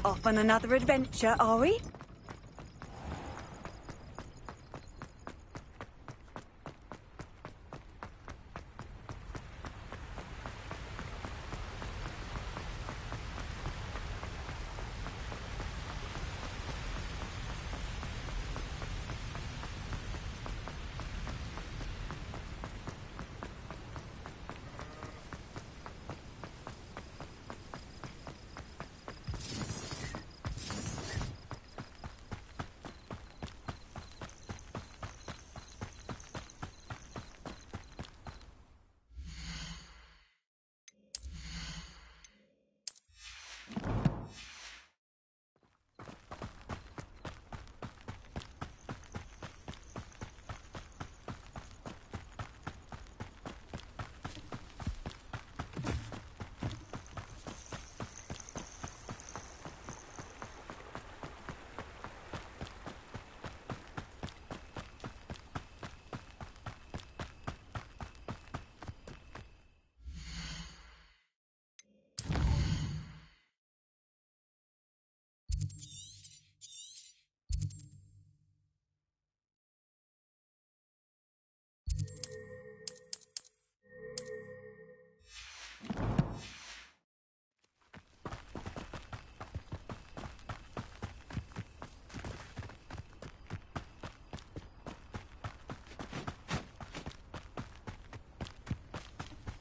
S23: Off on another adventure, are we?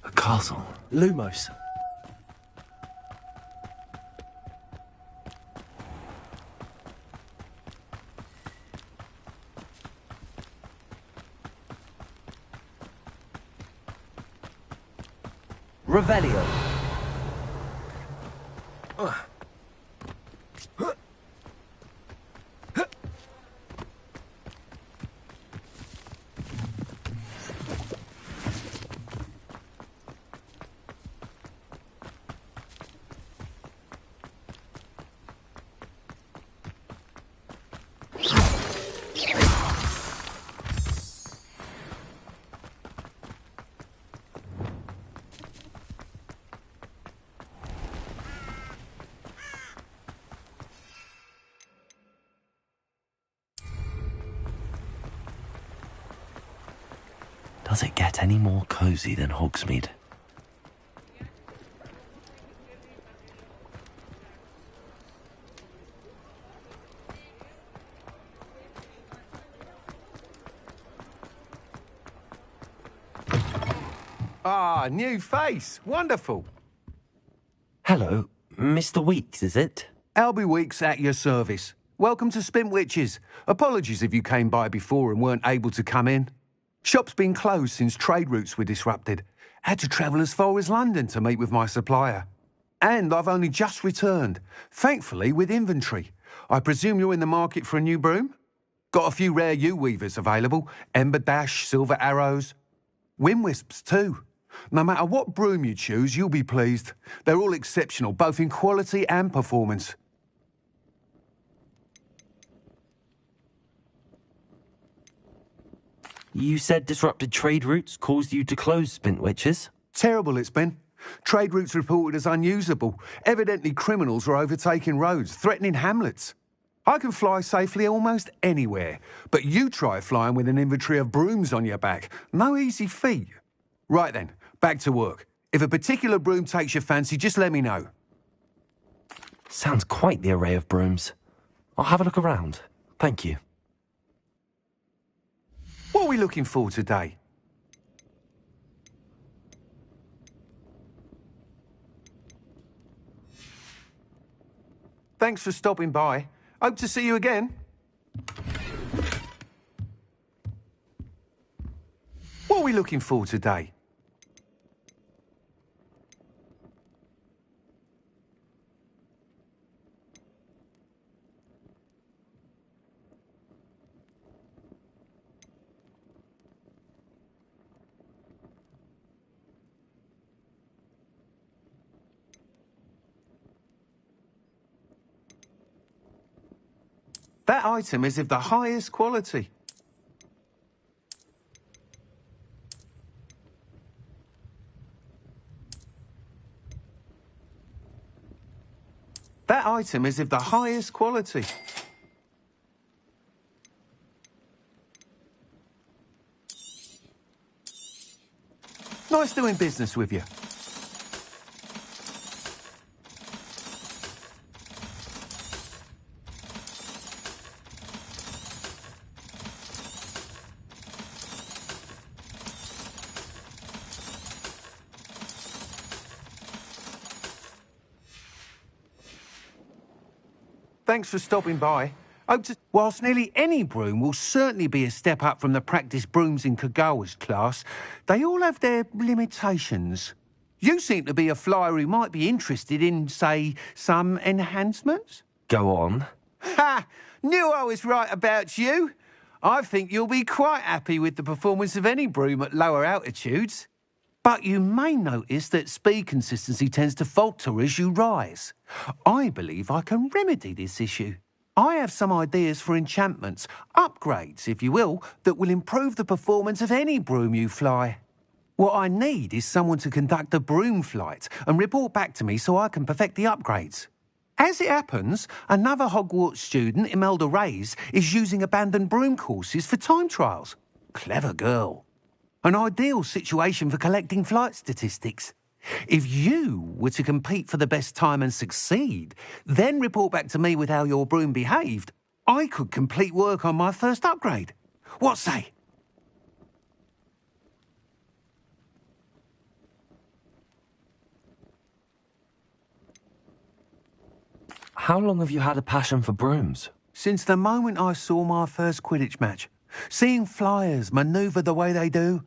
S1: A castle.
S16: Lumos.
S1: Revelio. Does it get any more cosy than Hogsmeade?
S20: Ah, new face. Wonderful.
S1: Hello, Mr. Weeks, is it?
S20: Albie Weeks at your service. Welcome to Spintwitches. Apologies if you came by before and weren't able to come in. Shop's been closed since trade routes were disrupted. Had to travel as far as London to meet with my supplier. And I've only just returned, thankfully with inventory. I presume you're in the market for a new broom? Got a few rare yew-weavers available. Ember Dash, Silver Arrows. Wind-wisps too. No matter what broom you choose, you'll be pleased. They're all exceptional, both in quality and performance.
S1: You said disrupted trade routes caused you to close Spintwitches?
S20: Terrible it's been. Trade routes reported as unusable. Evidently criminals were overtaking roads, threatening hamlets. I can fly safely almost anywhere, but you try flying with an inventory of brooms on your back. No easy feat. Right then, back to work. If a particular broom takes your fancy, just let me know.
S1: Sounds quite the array of brooms. I'll have a look around. Thank you.
S20: What are we looking for today? Thanks for stopping by. Hope to see you again. What are we looking for today? That item is of the highest quality. That item is of the highest quality. Nice doing business with you. Thanks for stopping by. Whilst nearly any broom will certainly be a step up from the practice brooms in Kagawa's class, they all have their limitations. You seem to be a flyer who might be interested in, say, some enhancements?
S1: Go on.
S20: Ha! Knew I was right about you. I think you'll be quite happy with the performance of any broom at lower altitudes. But you may notice that speed consistency tends to falter as you rise. I believe I can remedy this issue. I have some ideas for enchantments, upgrades, if you will, that will improve the performance of any broom you fly. What I need is someone to conduct a broom flight and report back to me so I can perfect the upgrades. As it happens, another Hogwarts student, Imelda Reyes, is using abandoned broom courses for time trials. Clever girl. An ideal situation for collecting flight statistics. If you were to compete for the best time and succeed, then report back to me with how your broom behaved, I could complete work on my first upgrade. What say?
S1: How long have you had a passion for brooms?
S20: Since the moment I saw my first Quidditch match. Seeing flyers manoeuvre the way they do.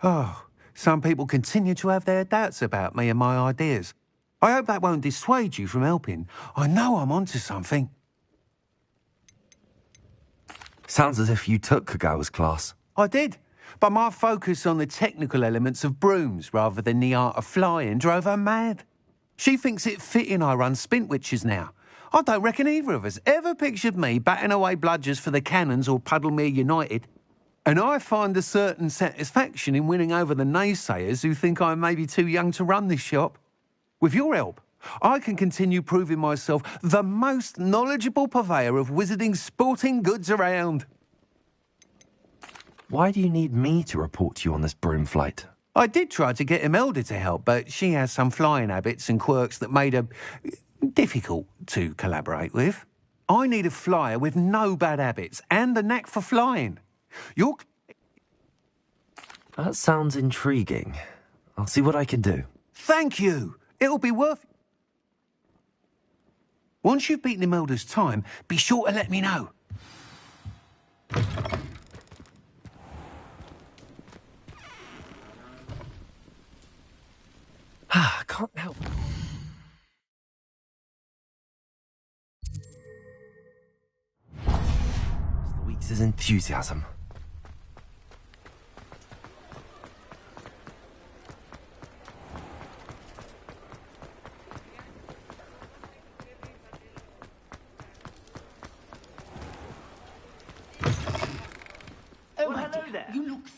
S20: Oh, some people continue to have their doubts about me and my ideas. I hope that won't dissuade you from helping. I know I'm onto something.
S1: Sounds as if you took Kagawa's class.
S20: I did, but my focus on the technical elements of brooms rather than the art of flying drove her mad. She thinks it fitting I run Spintwitches now. I don't reckon either of us ever pictured me batting away bludgers for the Cannons or Puddlemere United. And I find a certain satisfaction in winning over the naysayers who think I may be too young to run this shop. With your help, I can continue proving myself the most knowledgeable purveyor of wizarding sporting goods around.
S1: Why do you need me to report to you on this broom flight?
S20: I did try to get Imelda to help, but she has some flying habits and quirks that made her difficult to collaborate with. I need a flyer with no bad habits and the knack for flying.
S1: That sounds intriguing. I'll see what I can do.
S20: Thank you. It'll be worth it. Once you've beaten Imelda's time, be sure to let me know.
S1: I can't help. It's the week's enthusiasm.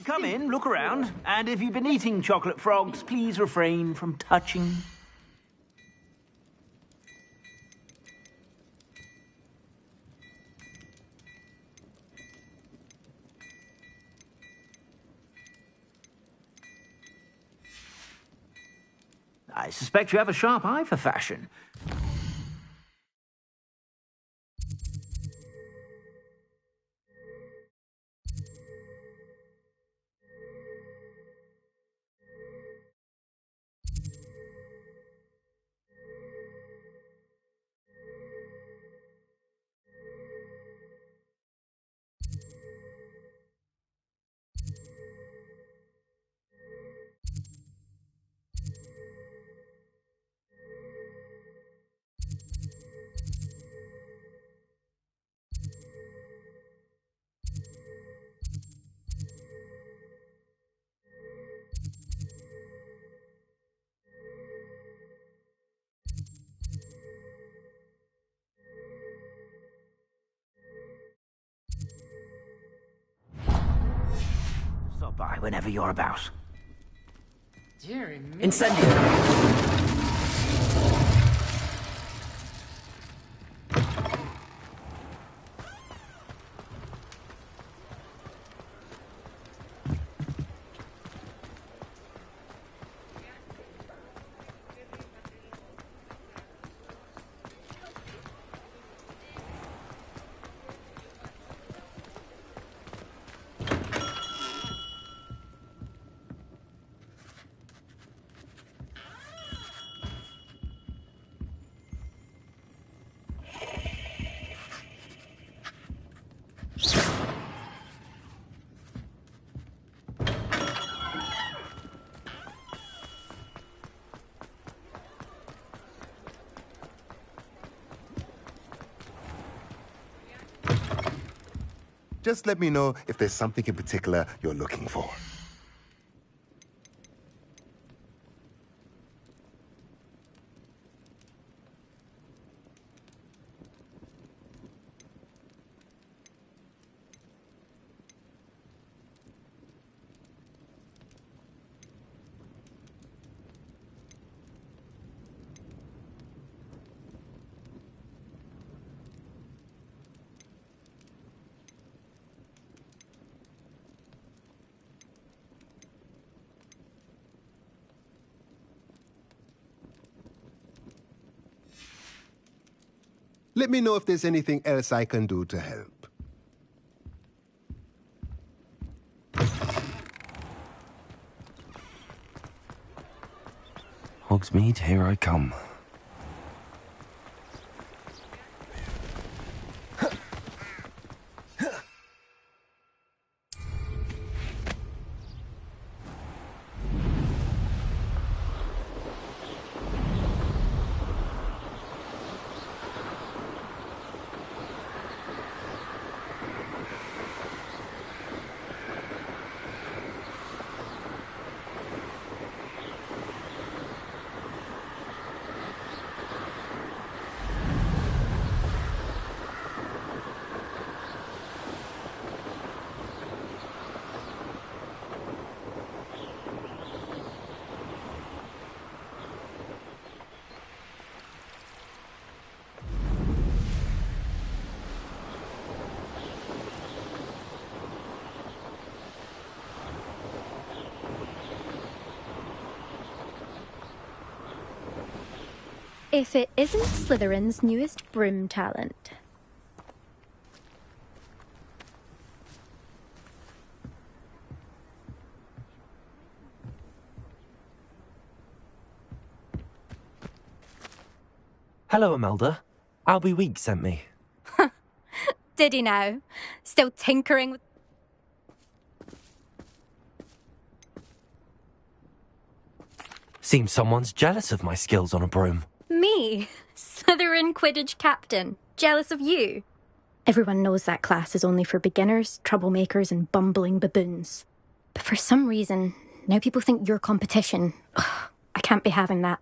S13: Come in, look around, and if you've been eating chocolate frogs, please refrain from touching. I suspect you have a sharp eye for fashion. Stop by whenever you're about.
S8: Dear me.
S19: Incendio.
S10: just let me know if there's something in particular you're looking for. Let me know if there's anything else I can do to help.
S1: Hogsmeade, here I come.
S21: If it isn't Slytherin's newest broom talent.
S1: Hello, Imelda. Albie Week sent me.
S21: Did he now? Still tinkering with...
S1: Seems someone's jealous of my skills on a broom.
S21: Me? Slytherin Quidditch captain. Jealous of you? Everyone knows that class is only for beginners, troublemakers and bumbling baboons. But for some reason, now people think you're competition. Ugh, I can't be having that.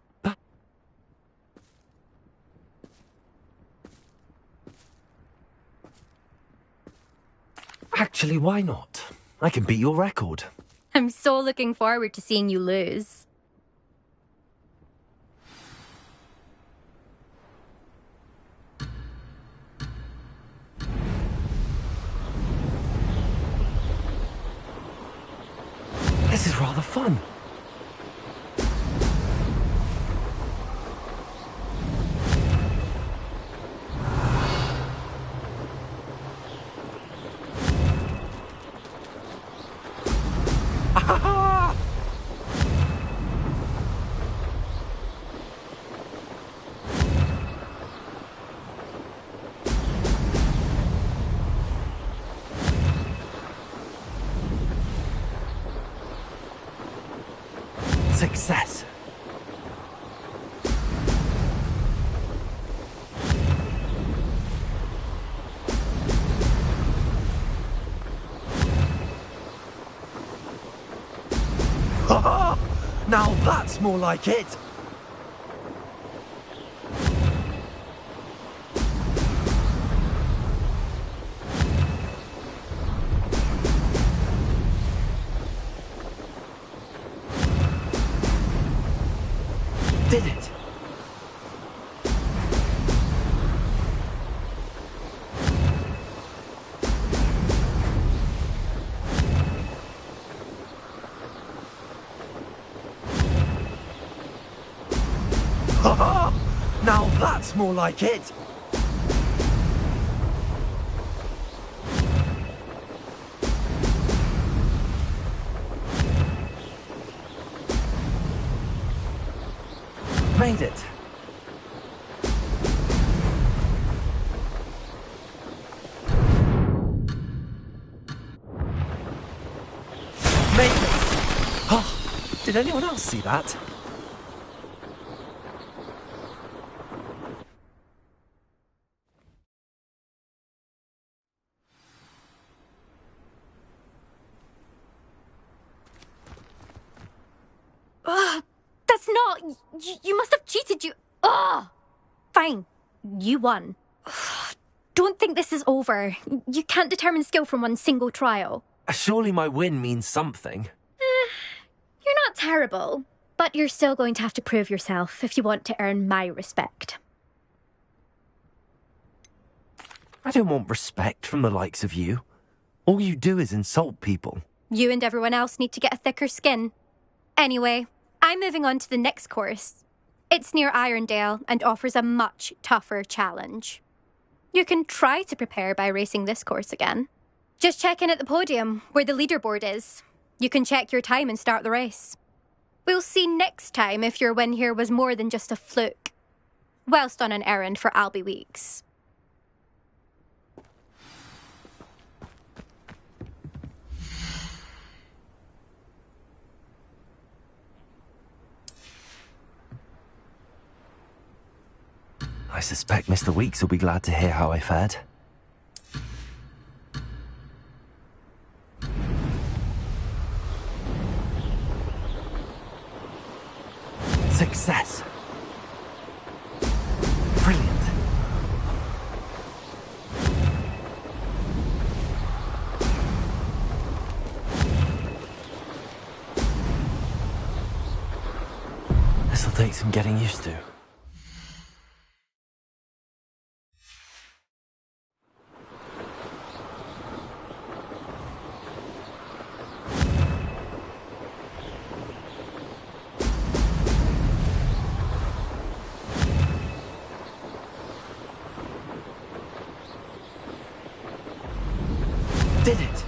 S1: Actually, why not? I can beat your record.
S21: I'm so looking forward to seeing you lose.
S1: This is rather fun. Success. Now that's more like it. Did it? Now that's more like it. Made it. Made it. Oh, did anyone else see that?
S21: it's not. You must have cheated. Ugh! Fine. You won. Don't think this is over. You can't determine skill from one single trial.
S1: Surely my win means something.
S21: You're not terrible, but you're still going to have to prove yourself if you want to earn my respect.
S1: I don't want respect from the likes of you. All you do is insult people.
S21: You and everyone else need to get a thicker skin. Anyway, I'm moving on to the next course. It's near Irondale and offers a much tougher challenge. You can try to prepare by racing this course again. Just check in at the podium, where the leaderboard is. You can check your time and start the race. We'll see next time if your win here was more than just a fluke. Whilst on an errand for Albie Weeks.
S1: I suspect Mr. Weeks will be glad to hear how I fared. Success! Brilliant! This'll take some getting used to. Did it!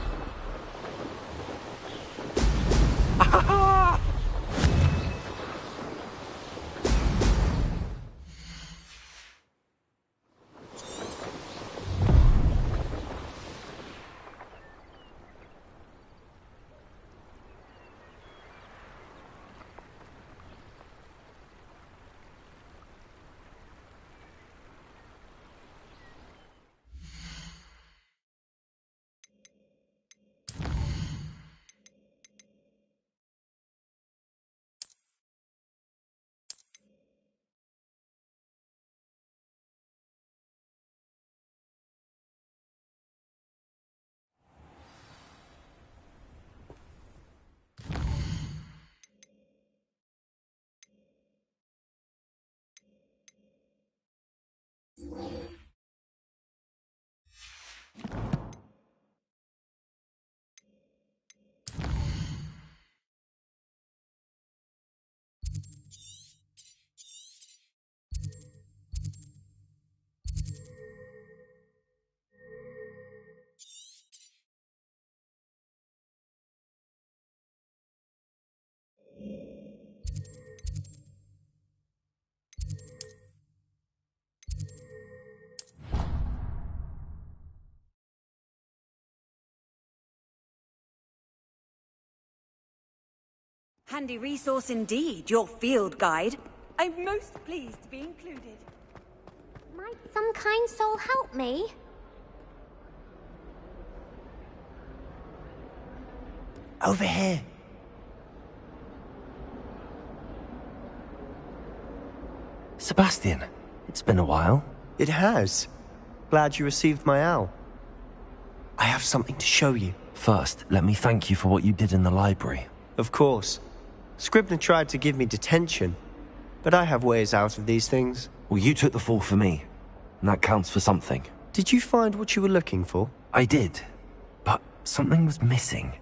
S23: Handy resource indeed, your field guide. I'm most pleased to be included.
S3: Might some kind soul help me?
S16: Over here.
S1: Sebastian, it's been a while.
S16: It has. Glad you received my owl. I have something to show you.
S1: First, let me thank you for what you did in the library.
S16: Of course. Scribner tried to give me detention, but I have ways out of these things.
S1: Well, you took the fall for me, and that counts for something.
S16: Did you find what you were looking for?
S1: I did, but something was missing.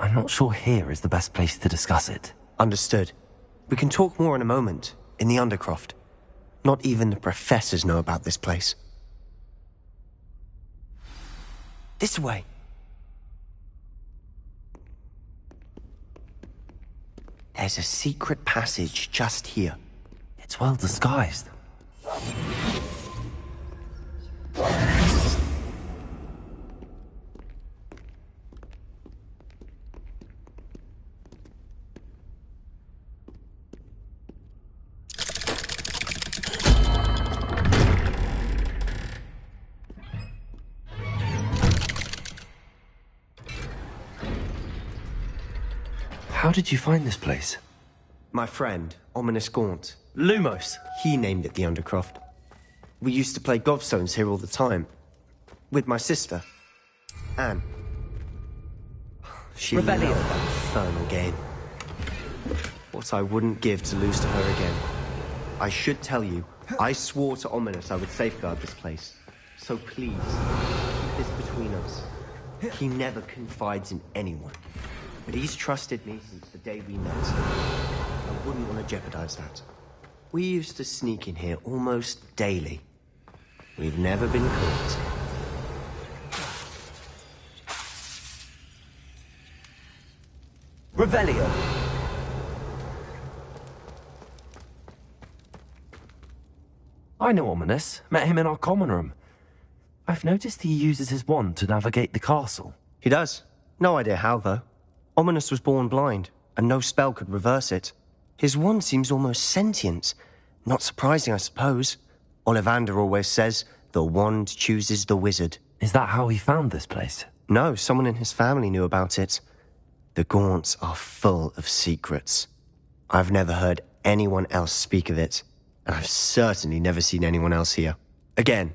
S1: I'm not sure here is the best place to discuss it.
S16: Understood. We can talk more in a moment, in the Undercroft. Not even the professors know about this place. This way. There's a secret passage just here.
S1: It's well disguised. How did you find this place?
S16: My friend, Ominous Gaunt. Lumos. He named it the Undercroft. We used to play gobstones here all the time. With my sister, Anne. She loved that infernal game. What I wouldn't give to lose to her again. I should tell you, I swore to Ominous I would safeguard this place. So please, keep this between us. He never confides in anyone. But he's trusted me since the day we met. I wouldn't want to jeopardize that. We used to sneak in here almost daily. We've never been caught.
S1: Revelio. I know Ominous. Met him in our common room. I've noticed he uses his wand to navigate the castle.
S16: He does. No idea how, though. Ominous was born blind, and no spell could reverse it. His wand seems almost sentient. Not surprising, I suppose. Ollivander always says, the wand chooses the wizard.
S1: Is that how he found this place?
S16: No, someone in his family knew about it. The Gaunts are full of secrets. I've never heard anyone else speak of it, and I've certainly never seen anyone else here. Again,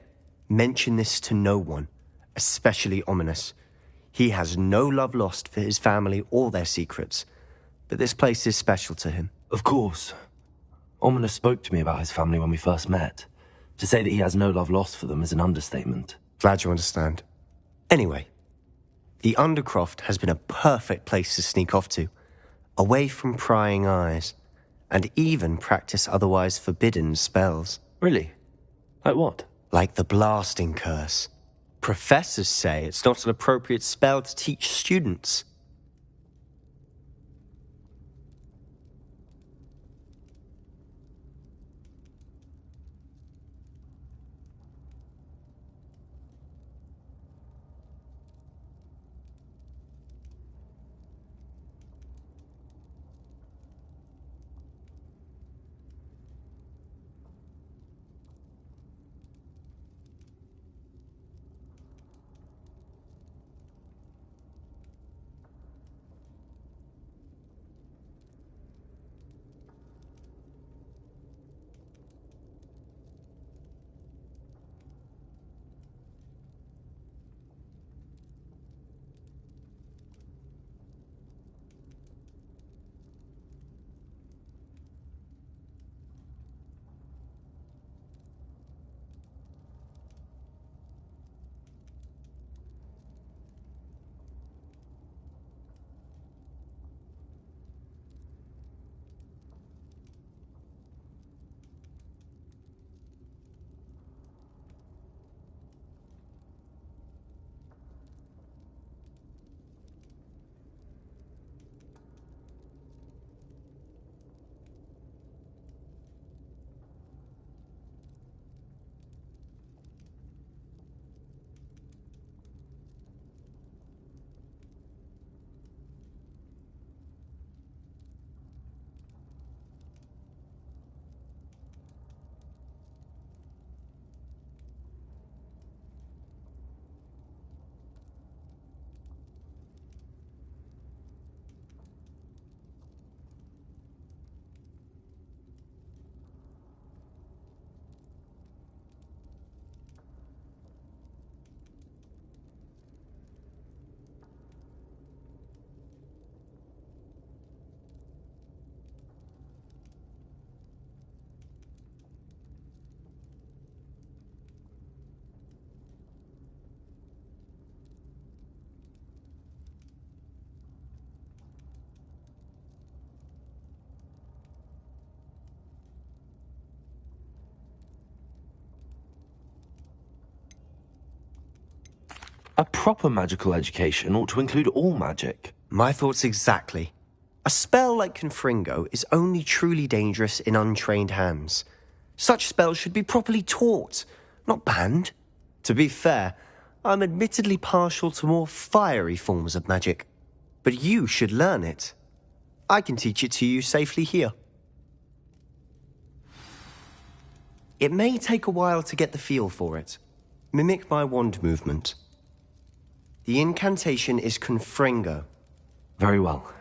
S16: mention this to no one, especially Ominous. He has no love lost for his family or their secrets, but this place is special to him.
S1: Of course. Ominous spoke to me about his family when we first met. To say that he has no love lost for them is an understatement.
S16: Glad you understand. Anyway, the Undercroft has been a perfect place to sneak off to, away from prying eyes, and even practice otherwise forbidden spells.
S1: Really? Like what?
S16: Like the blasting curse. Professors say it's not an appropriate spell to teach students.
S1: A proper magical education ought to include all magic.
S16: My thoughts exactly. A spell like Confringo is only truly dangerous in untrained hands. Such spells should be properly taught, not banned. To be fair, I'm admittedly partial to more fiery forms of magic. But you should learn it. I can teach it to you safely here. It may take a while to get the feel for it. Mimic my wand movement. The incantation is Confringo.
S1: Very well.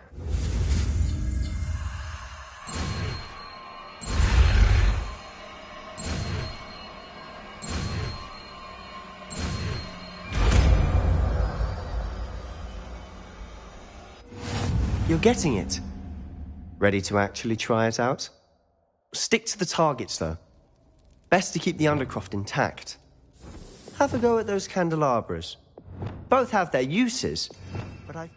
S16: getting it? Ready to actually try it out? Stick to the targets, though. Best to keep the Undercroft intact. Have a go at those candelabras. Both have their uses, but I...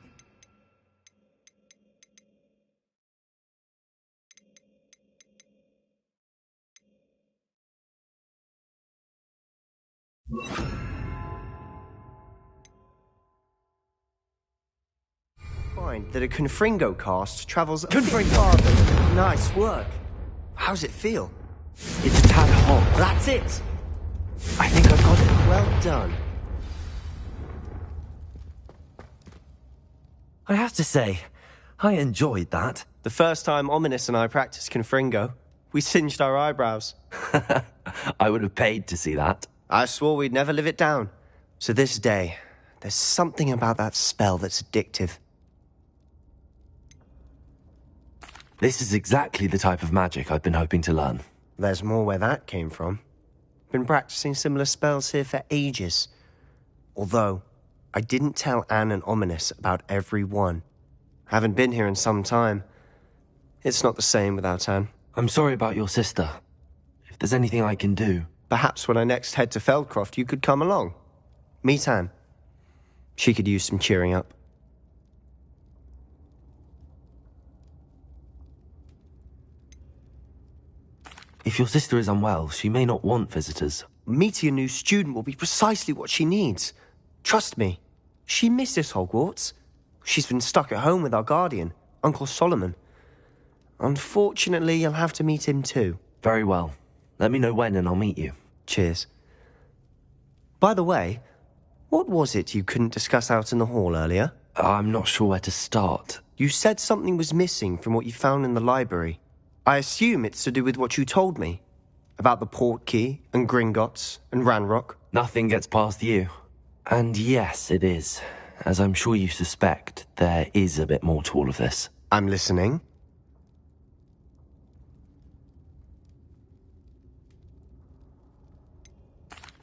S16: Find that a Confringo cast travels a bit farther. Nice work. How's it feel?
S1: It's a tad hot.
S16: That's it.
S1: I think I've got it.
S16: Well done.
S1: I have to say, I enjoyed that.
S16: The first time Ominous and I practiced Confringo, we singed our eyebrows.
S1: I would have paid to see that.
S16: I swore we'd never live it down. So this day, there's something about that spell that's addictive.
S1: This is exactly the type of magic I've been hoping to learn.
S16: There's more where that came from. Been practicing similar spells here for ages. Although, I didn't tell Anne and Ominous about every one. Haven't been here in some time. It's not the same without Anne.
S1: I'm sorry about your sister. If there's anything I can do...
S16: Perhaps when I next head to Feldcroft, you could come along. Meet Anne. She could use some cheering up.
S1: If your sister is unwell, she may not want visitors.
S16: Meeting a new student will be precisely what she needs. Trust me. She misses Hogwarts. She's been stuck at home with our guardian, Uncle Solomon. Unfortunately, you'll have to meet him too.
S1: Very well. Let me know when and I'll meet you.
S16: Cheers. By the way, what was it you couldn't discuss out in the hall earlier?
S1: I'm not sure where to start.
S16: You said something was missing from what you found in the library. I assume it's to do with what you told me. About the Portkey, and Gringotts, and Ranrock.
S1: Nothing gets past you. And yes, it is. As I'm sure you suspect, there is a bit more to all of this.
S16: I'm listening.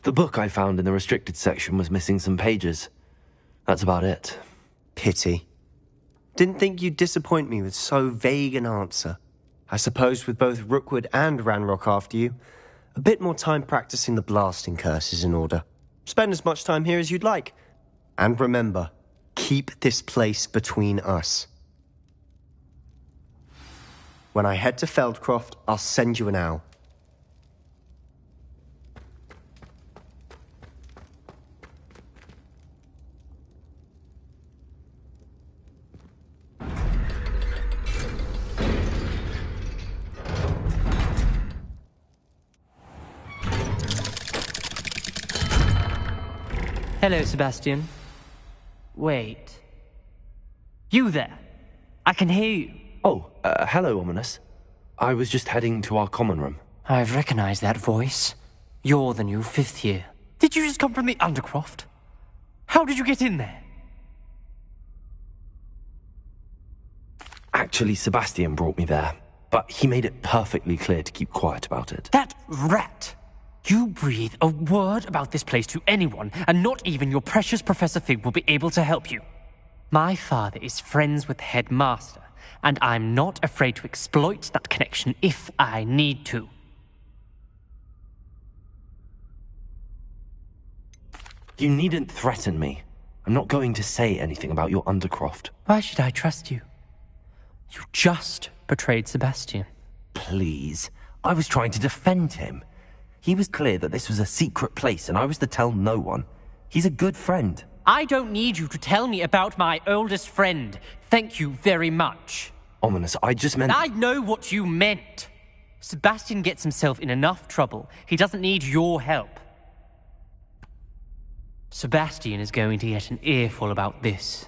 S1: The book I found in the restricted section was missing some pages. That's about it.
S16: Pity. Didn't think you'd disappoint me with so vague an answer. I suppose with both Rookwood and Ranrock after you, a bit more time practicing the blasting curse is in order. Spend as much time here as you'd like. And remember, keep this place between us. When I head to Feldcroft, I'll send you an owl.
S8: Hello, Sebastian. Wait. You there? I can hear you.
S1: Oh, hello, Ominous. I was just heading to our common room.
S8: I've recognized that voice. You're the new 5th year. Did you just come from the Undercroft? How did you get in there?
S1: Actually, Sebastian brought me there, but he made it perfectly clear to keep quiet about it.
S8: That rat! You breathe a word about this place to anyone, and not even your precious Professor Fig will be able to help you. My father is friends with the headmaster, and I'm not afraid to exploit that connection if I need to.
S1: You needn't threaten me. I'm not going to say anything about your Undercroft.
S8: Why should I trust you? You just betrayed Sebastian.
S1: Please. I was trying to defend him. He was clear that this was a secret place and I was to tell no one. He's a good friend.
S8: I don't need you to tell me about my oldest friend. Thank you very much.
S1: Ominous, I just meant...
S8: I know what you meant. Sebastian gets himself in enough trouble. He doesn't need your help. Sebastian is going to get an earful about this.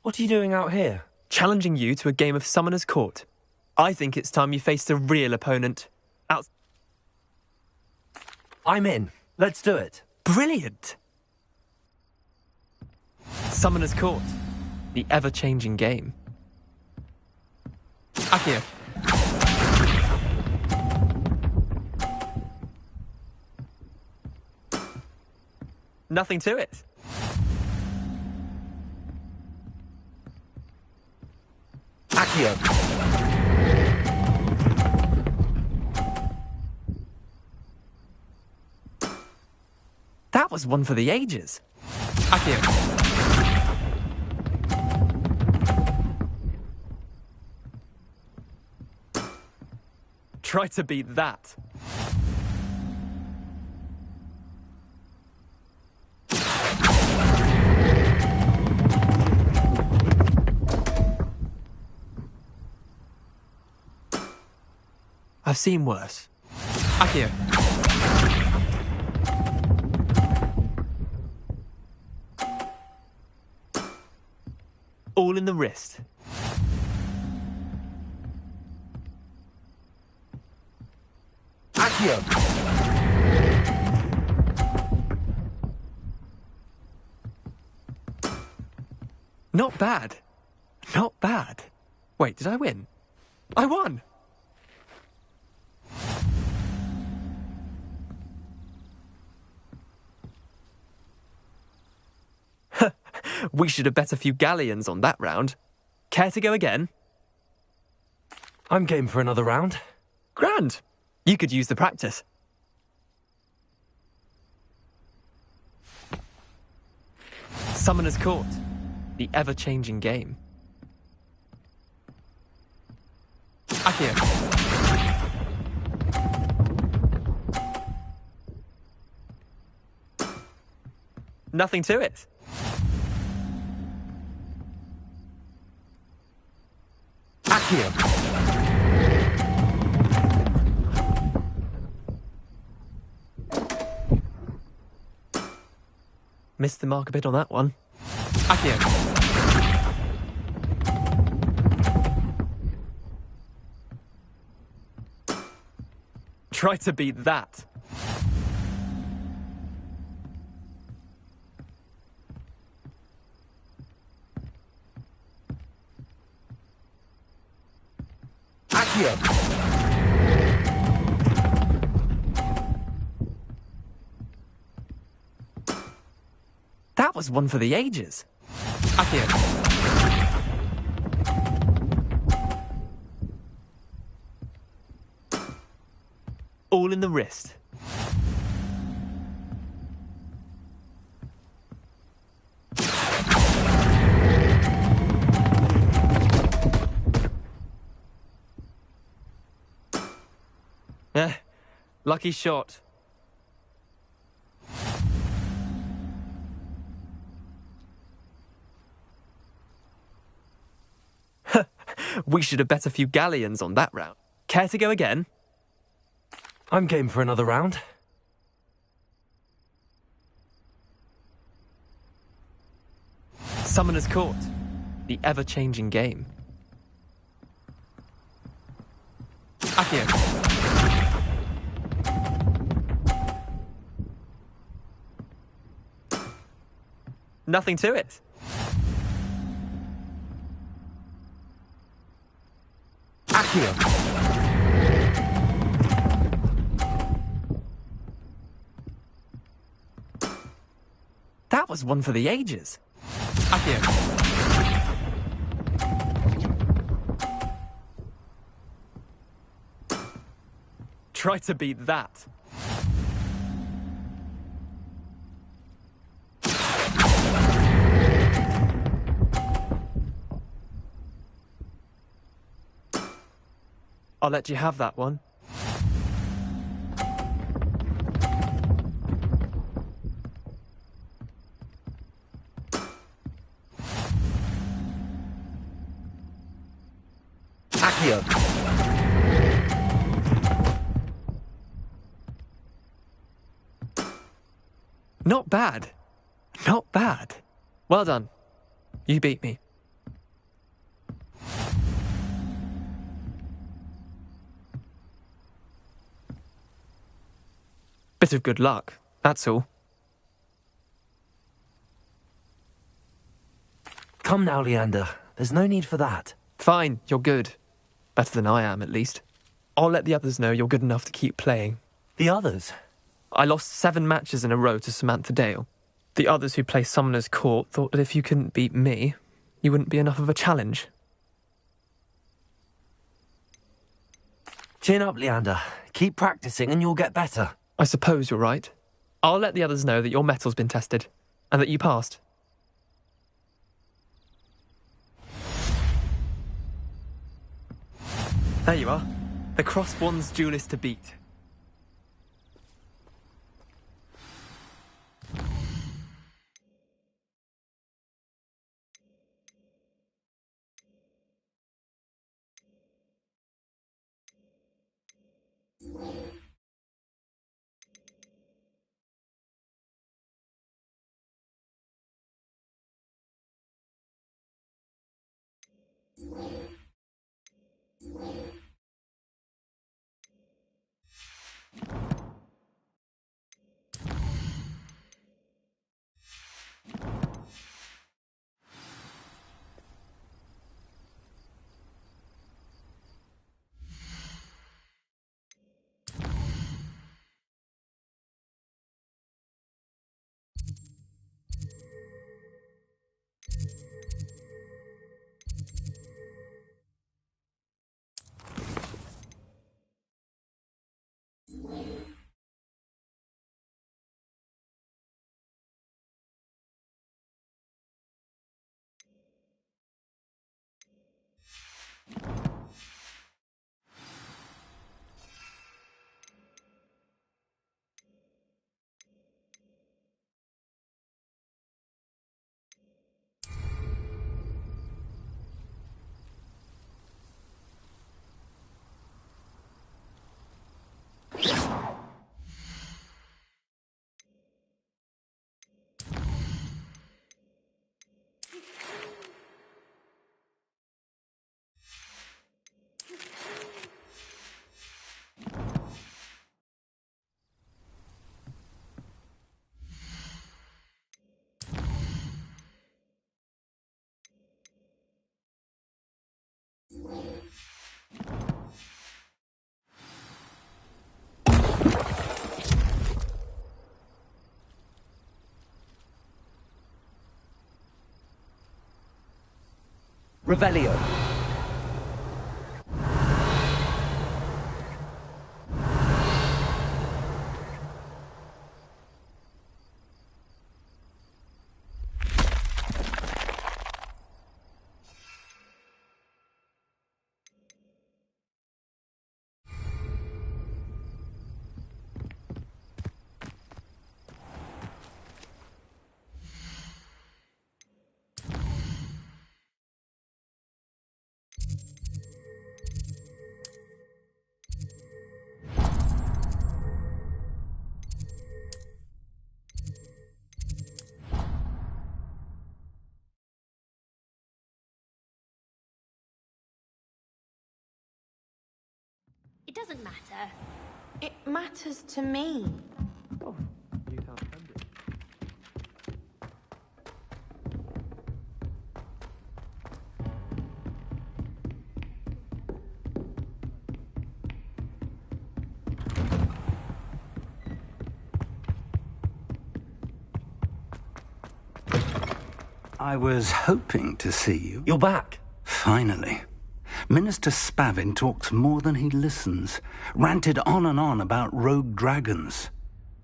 S1: What are you doing out here?
S2: Challenging you to a game of Summoner's Court. I think it's time you faced a real opponent.
S1: I'm in. Let's do it.
S2: Brilliant! Summoner's Court. The ever-changing game. Akio. Nothing to it.
S1: Akio.
S2: That was one for the ages. Akio. Try to beat that. I've seen worse. Akio. All in the wrist.
S1: Akio.
S2: Not bad. Not bad. Wait, did I win? I won! We should have bet a few galleons on that round. Care to go again?
S1: I'm game for another round.
S2: Grand. You could use the practice. Summoner's Court. The ever-changing game. Akio. Nothing to it.
S1: Akio.
S2: Missed the mark a bit on that one. Akio. Try to beat that.
S1: Akio.
S2: That was one for the ages. Akio. All in the wrist. Lucky shot. We should have bet a few galleons on that round. Care to go again?
S1: I'm game for another round.
S2: Summoner's Court. The ever-changing game. Akio. Nothing to it.
S1: Akio.
S2: That was one for the ages. Akio. Try to beat that. I'll let you have that one.
S1: Akio.
S2: Not bad. Not bad. Well done. You beat me. Bit of good luck, that's all.
S1: Come now, Leander. There's no need for that.
S2: Fine, you're good. Better than I am, at least. I'll let the others know you're good enough to keep playing.
S1: The others?
S2: I lost 7 matches in a row to Samantha Dale. The others who play Summoner's Court thought that if you couldn't beat me, you wouldn't be enough of a challenge.
S1: Chin up, Leander. Keep practicing and you'll get better.
S2: I suppose you're right. I'll let the others know that your metal's been tested, and that you passed. There you are. The Crosswands duelist to beat.
S1: Revelio.
S11: It doesn't matter. It matters to me.
S2: Oh, you can't stand it.
S13: I was hoping to see you.
S1: You're back.
S13: Finally. Minister Spavin talks more than he listens. Ranted on and on about rogue dragons.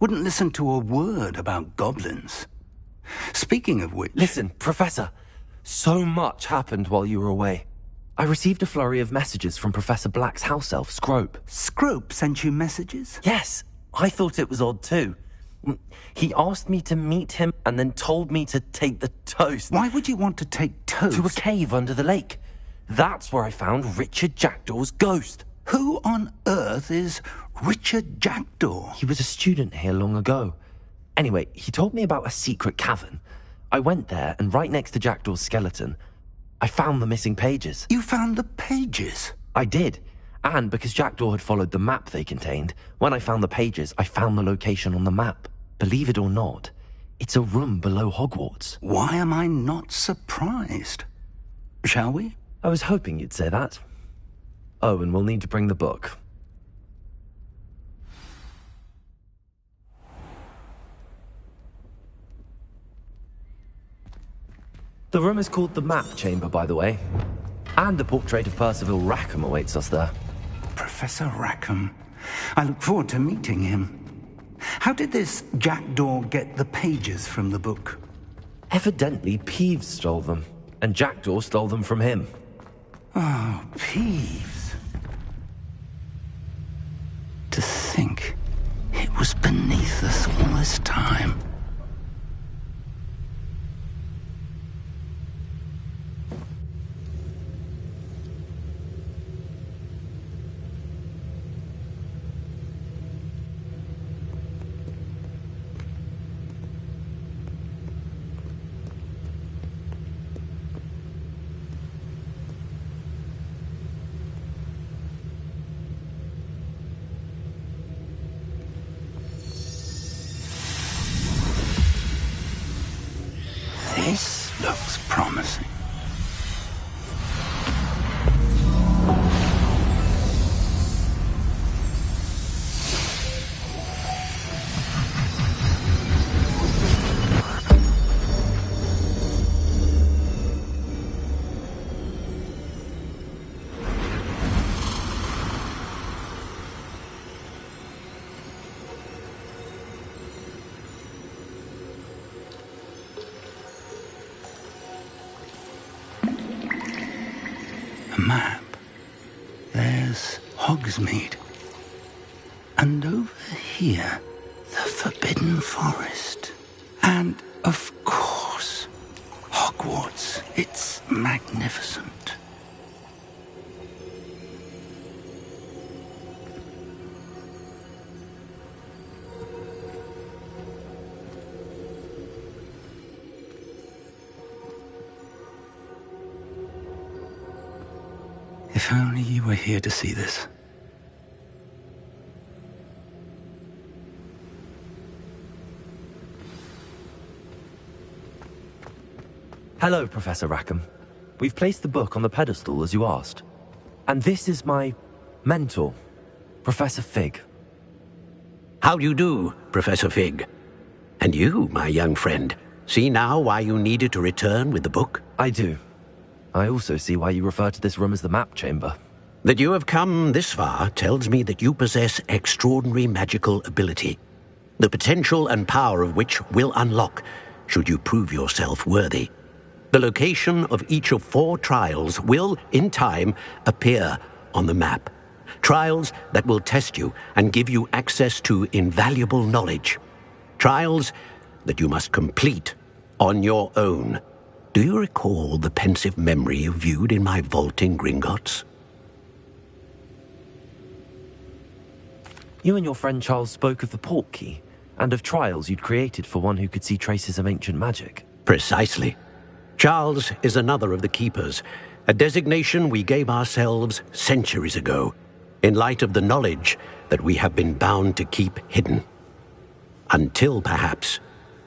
S13: Wouldn't listen to a word about goblins. Speaking of which...
S1: Listen, Professor. So much happened while you were away. I received a flurry of messages from Professor Black's house elf, Scrope.
S13: Scrope sent you messages?
S1: Yes. I thought it was odd too. He asked me to meet him and then told me to take the toast.
S13: Why would you want to take toast?
S1: To a cave under the lake. That's where I found Richard Jackdaw's ghost.
S13: Who on earth is Richard Jackdaw?
S1: He was a student here long ago. Anyway, he told me about a secret cavern. I went there, and right next to Jackdaw's skeleton, I found the missing pages.
S13: You found the pages?
S1: I did. And because Jackdaw had followed the map they contained, when I found the pages, I found the location on the map. Believe it or not, it's a room below Hogwarts.
S13: Why am I not surprised? Shall we?
S1: I was hoping you'd say that. Oh, and we'll need to bring the book. The room is called the Map Chamber, by the way. And a portrait of Percival Rackham awaits us there.
S13: Professor Rackham. I look forward to meeting him. How did this Jackdaw get the pages from the book?
S1: Evidently, Peeves stole them, and Jackdaw stole them from him.
S13: Oh, Peeves. To think it was beneath us all this time. This looks promising. A map. There's Hogsmeade. And over here, the Forbidden Forest. And, of course, Hogwarts. It's magnificent. If only you were here to see this.
S1: Hello, Professor Rackham. We've placed the book on the pedestal as you asked. And this is my mentor, Professor Fig.
S5: How do you do, Professor Fig? And you, my young friend, see now why you needed to return with the book?
S1: I do. I also see why you refer to this room as the Map Chamber.
S5: That you have come this far tells me that you possess extraordinary magical ability, the potential and power of which will unlock should you prove yourself worthy. The location of each of 4 trials will, in time, appear on the map. Trials that will test you and give you access to invaluable knowledge. Trials that you must complete on your own. Do you recall the pensive memory you viewed in my vault in Gringotts?
S1: You and your friend Charles spoke of the Portkey, and of trials you'd created for one who could see traces of ancient magic.
S5: Precisely. Charles is another of the Keepers, a designation we gave ourselves centuries ago, in light of the knowledge that we have been bound to keep hidden. Until, perhaps,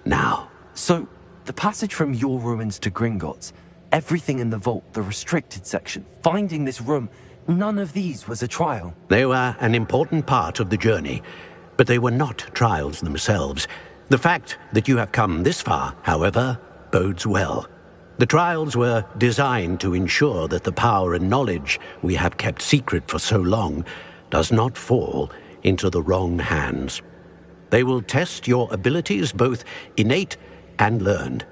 S5: now.
S1: So, the passage from your ruins to Gringotts, everything in the vault, the restricted section, finding this room, none of these was a trial.
S5: They were an important part of the journey, but they were not trials themselves. The fact that you have come this far, however, bodes well. The trials were designed to ensure that the power and knowledge we have kept secret for so long does not fall into the wrong hands. They will test your abilities, both innate and learned.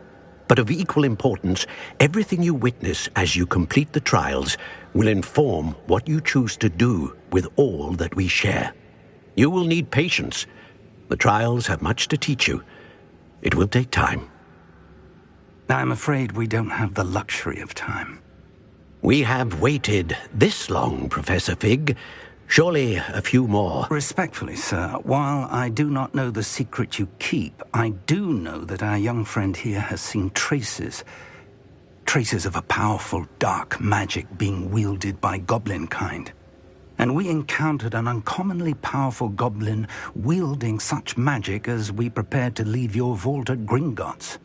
S5: But of equal importance, everything you witness as you complete the trials will inform what you choose to do with all that we share. You will need patience. The trials have much to teach you. It will take time.
S13: I'm afraid we don't have the luxury of time.
S5: We have waited this long, Professor Fig, Surely a few more.
S13: Respectfully, sir, while I do not know the secret you keep, I do know that our young friend here has seen traces of a powerful dark magic being wielded by goblin kind. And we encountered an uncommonly powerful goblin wielding such magic as we prepared to leave your vault at Gringotts.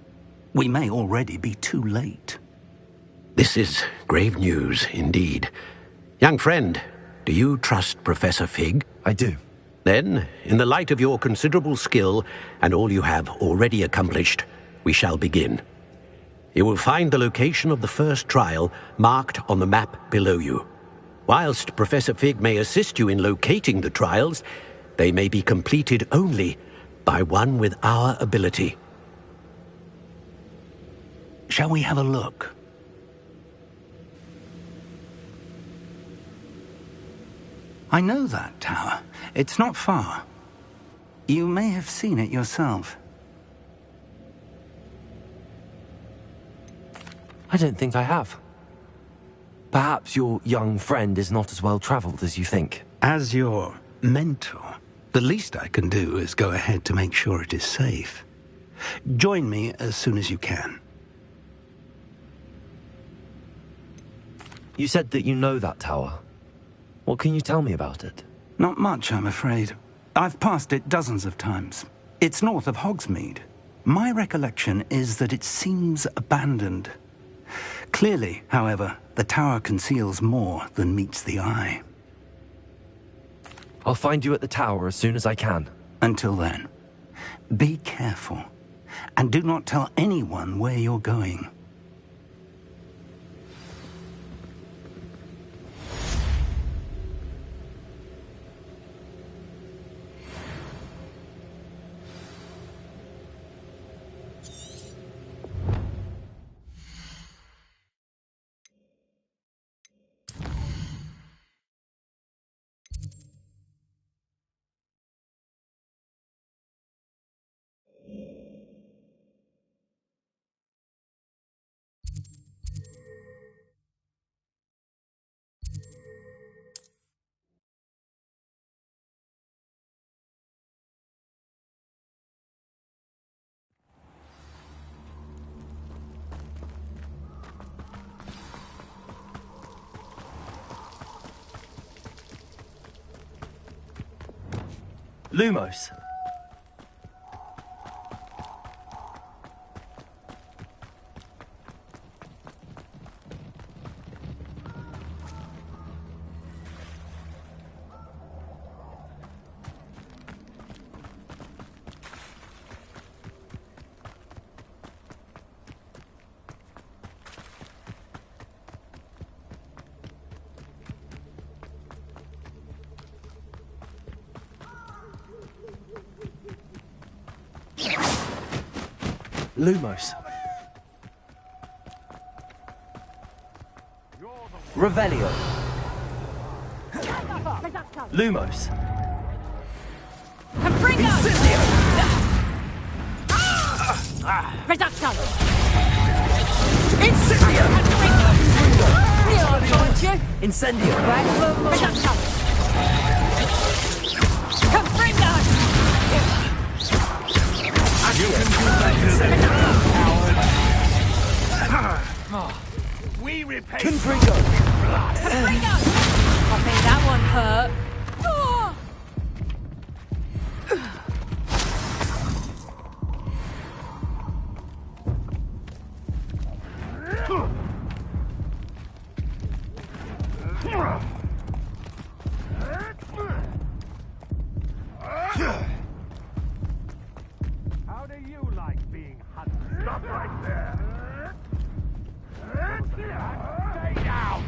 S13: We may already be too late.
S5: This is grave news indeed. Young friend, do you trust Professor Fig?
S1: I do.
S5: Then, in the light of your considerable skill and all you have already accomplished, we shall begin. You will find the location of the first trial marked on the map below you. Whilst Professor Fig may assist you in locating the trials, they may be completed only by one with our ability.
S13: Shall we have a look? I know that tower. It's not far. You may have seen it yourself.
S1: I don't think I have. Perhaps your young friend is not as well traveled as you think.
S13: As your mentor, the least I can do is go ahead to make sure it is safe. Join me as soon as you can.
S1: You said that you know that tower. What can you tell me about it?
S13: Not much, I'm afraid. I've passed it dozens of times. It's north of Hogsmeade. My recollection is that it seems abandoned. Clearly, however, the tower conceals more than meets the eye.
S1: I'll find you at the tower as soon as I can.
S13: Until then, be careful, and do not tell anyone where you're going.
S1: Lumos. Lumos. Revelio. Lumos.
S17: Reduction!
S1: Incendio!
S17: Incendio!
S1: Incendio!
S17: Reduction! Confringo!
S15: You can do that, coward! We repay...
S1: Confringo!
S17: Confringo! I think that one hurt.
S15: How do you like being hunted? Stop right there! Stay down!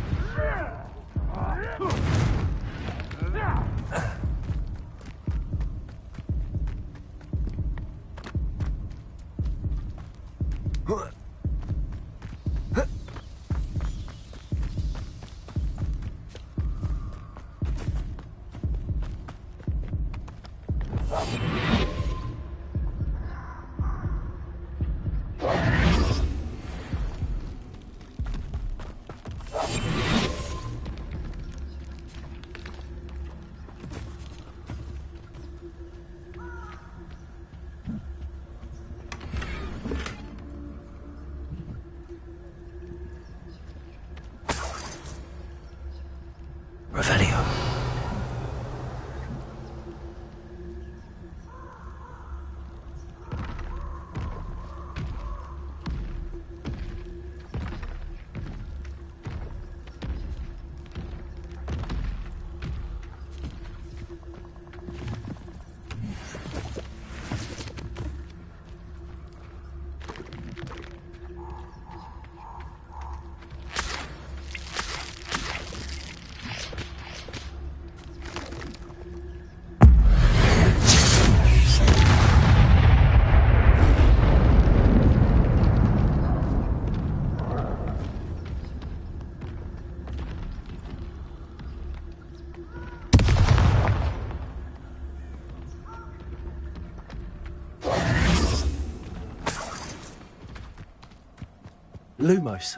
S1: Lumos.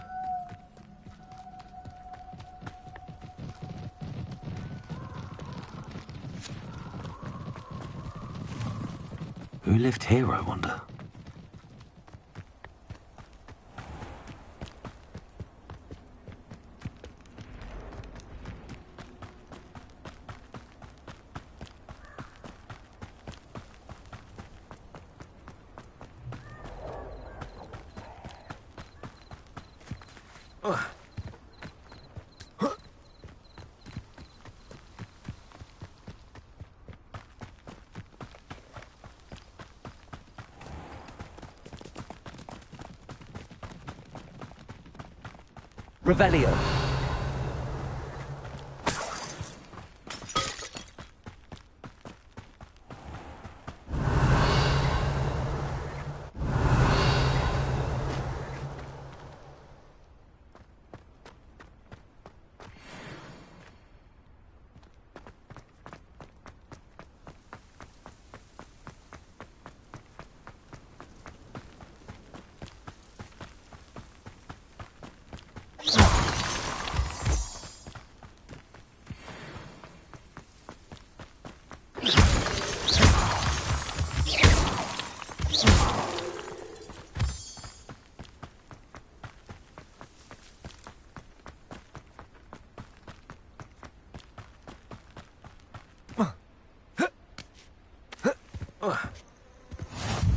S1: Who lived here, I wonder? Revelio.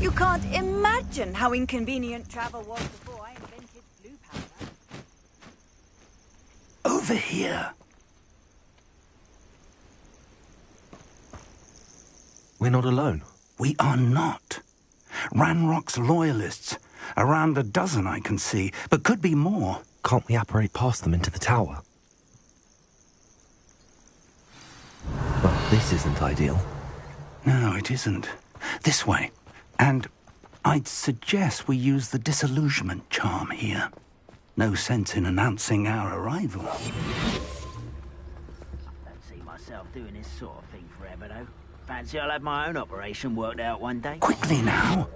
S23: You can't imagine how inconvenient travel was before I invented blue powder.
S13: Over here.
S1: We're not alone.
S13: We are not. Ranrock's loyalists. Around a dozen I can see, but could be more.
S1: Can't we apparate past them into the tower? Well, this isn't ideal.
S13: No, it isn't. This way. And I'd suggest we use the disillusionment charm here. No sense in announcing our arrival.
S12: I don't see myself doing this sort of thing forever, though. Fancy I'll have my own operation worked out one day.
S13: Quickly now.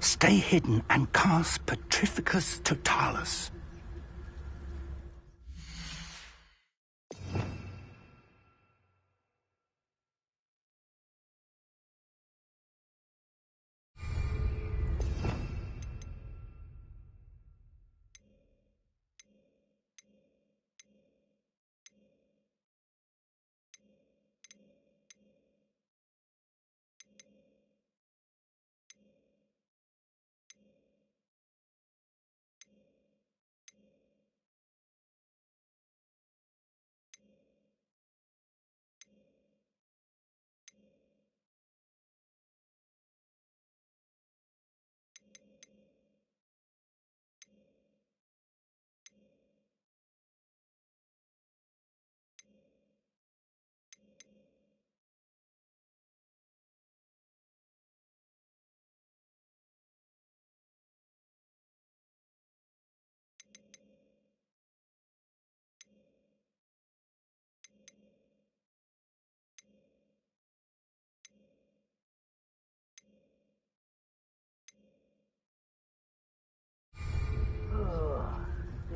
S13: Stay hidden and cast Petrificus Totalis.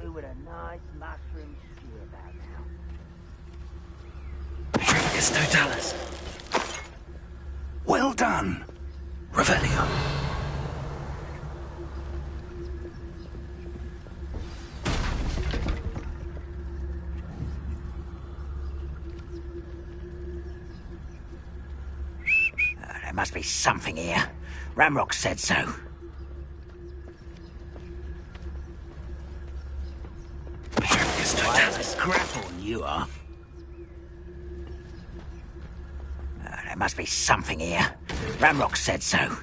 S12: Do with a nice mushroom stew about now.
S1: Petrificus Totalis.
S13: Well done.
S1: Revelio.
S12: There must be something here. Ramrock said so. Grapple, you are. There must be something here. Ramrock said so.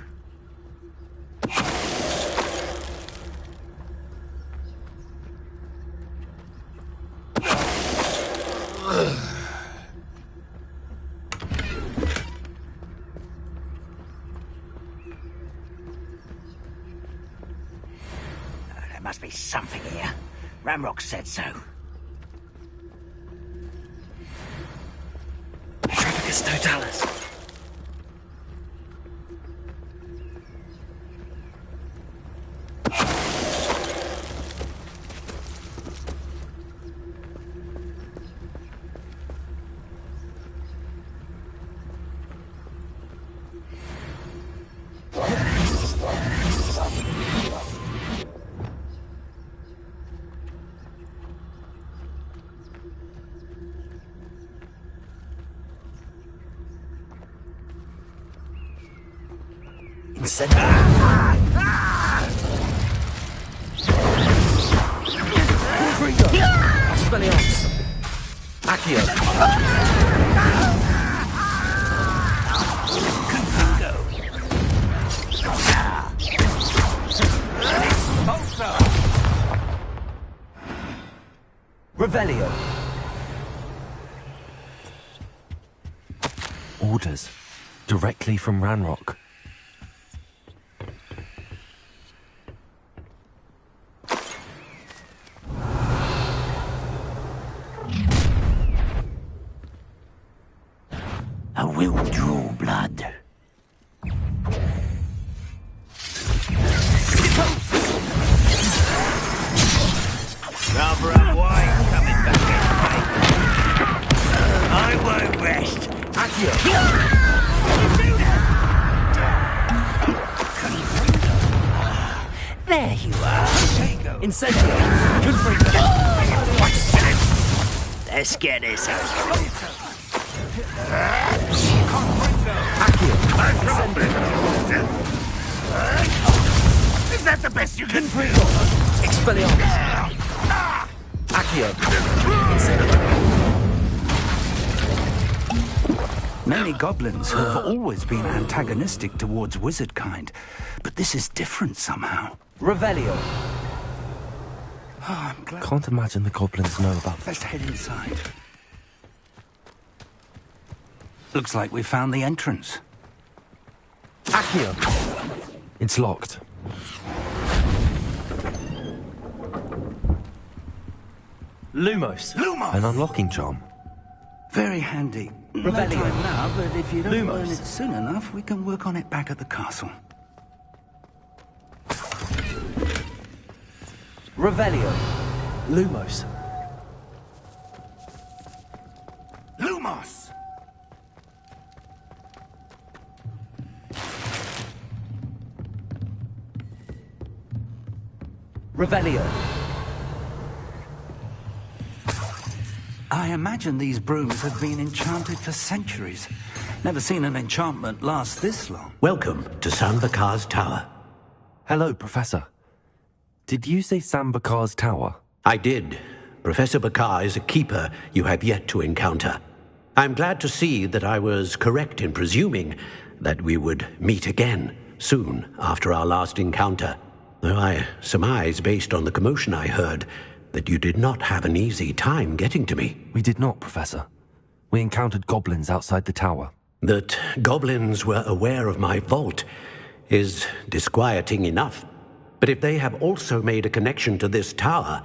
S12: There must be something here. Ramrock said so.
S1: Dallas. Revelio. Orders. Directly from Ranrock.
S12: I will draw blood. Rather up wide coming back anyway. I won't rest. There you are. Incendio. Let's get this over. Is that the best you can do?
S1: Expelliarmus. Accio.
S13: Many goblins have always been antagonistic towards wizard kind, but this is different somehow.
S1: Revelio.
S13: Oh, I'm glad.
S1: Can't imagine the goblins know about this.
S13: Let's head inside. Looks like we found the entrance.
S1: Accio. It's locked. Lumos. An unlocking charm.
S13: Very handy. No time now, but if you don't learn it soon enough, we can work on it back at the castle.
S1: Revelio. Lumos.
S13: Lumos!
S1: Revelio.
S13: I imagine these brooms have been enchanted for centuries. Never seen an enchantment last this long.
S5: Welcome to Sambakar's Tower.
S1: Hello, Professor. Did you say Sambakar's Tower?
S5: I did. Professor Bakar is a keeper you have yet to encounter. I'm glad to see that I was correct in presuming that we would meet again soon after our last encounter. Though I surmise, based on the commotion I heard, that you did not have an easy time getting to me.
S1: We did not, Professor. We encountered goblins outside the tower.
S5: That goblins were aware of my vault is disquieting enough. But if they have also made a connection to this tower,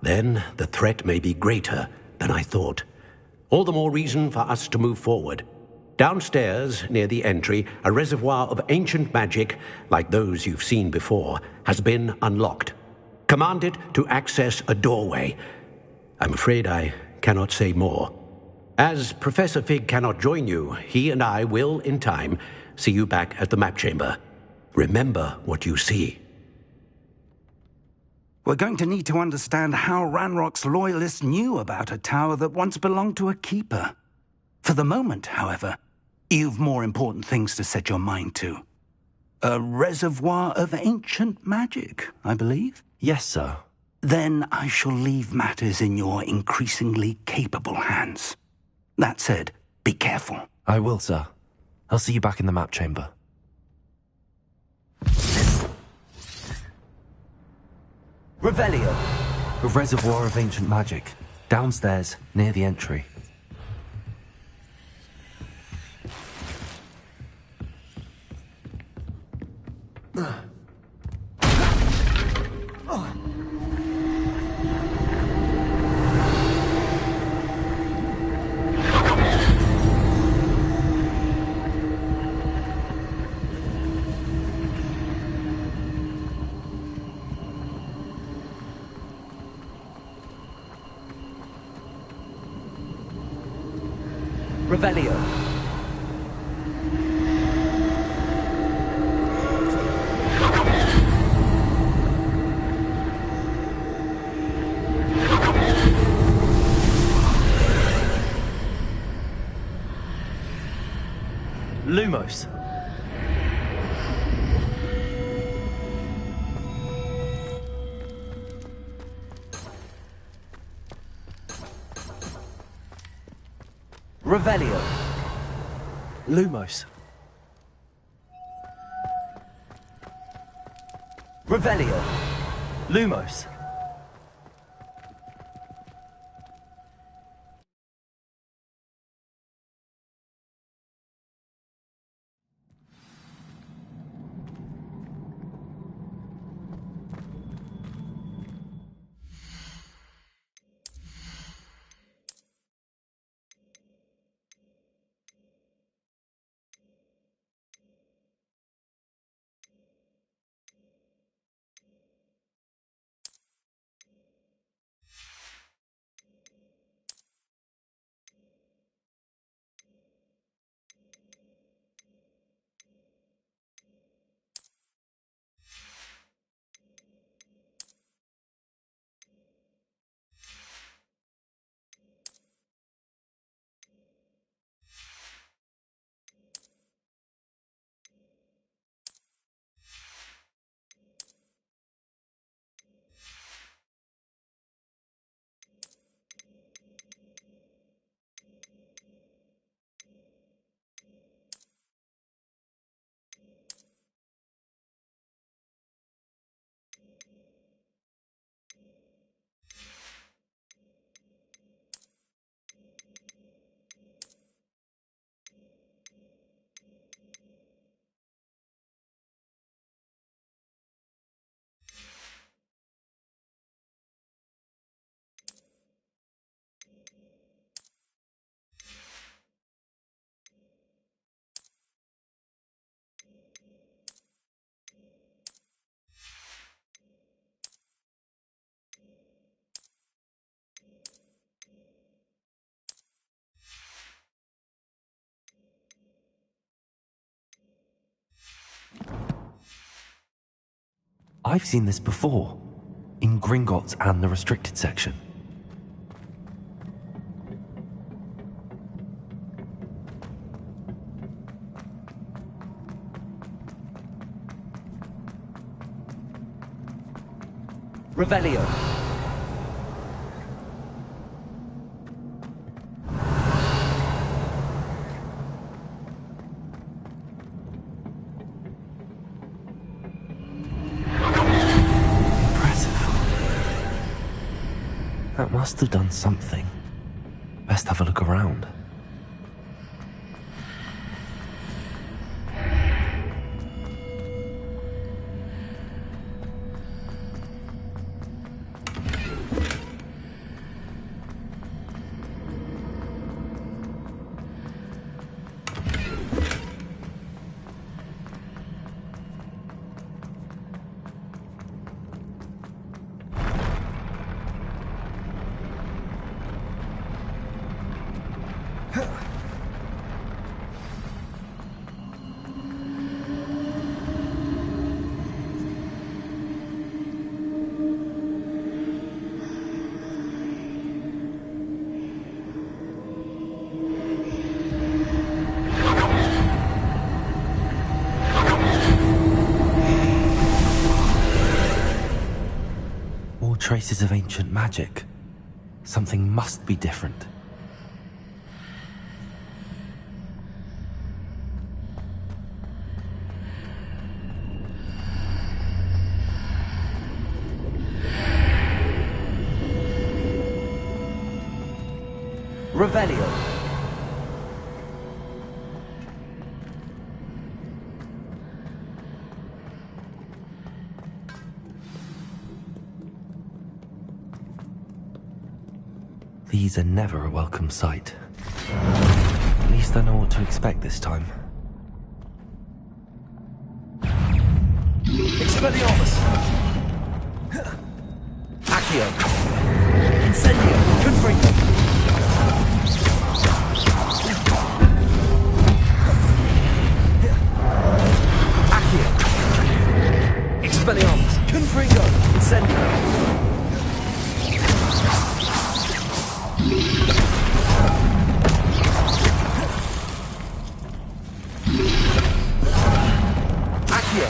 S5: then the threat may be greater than I thought. All the more reason for us to move forward. Downstairs, near the entry, a reservoir of ancient magic, like those you've seen before, has been unlocked. Command it to access a doorway. I'm afraid I cannot say more. As Professor Fig cannot join you, he and I will, in time, see you back at the map chamber. Remember what you see.
S13: We're going to need to understand how Ranrock's loyalists knew about a tower that once belonged to a keeper. For the moment, however, you've more important things to set your mind to. A reservoir of ancient magic, I believe?
S1: Yes, sir.
S13: Then I shall leave matters in your increasingly capable hands. That said, be careful.
S1: I will, sir. I'll see you back in the map chamber. Revelio. A reservoir of ancient magic. Downstairs, near the entry. Revelio. Lumos. Revelio. Lumos. Revelio. Lumos. I've seen this before, in Gringotts and the restricted section. Revelio. That must have done something. Best have a look around. Traces of ancient magic. Something must be different. Revelio. These are never a welcome sight. At least I know what to expect this time. Expelliarmus! Accio! Incendio! Confringo! Expelliarmus! Confringo! Incendio! Accio!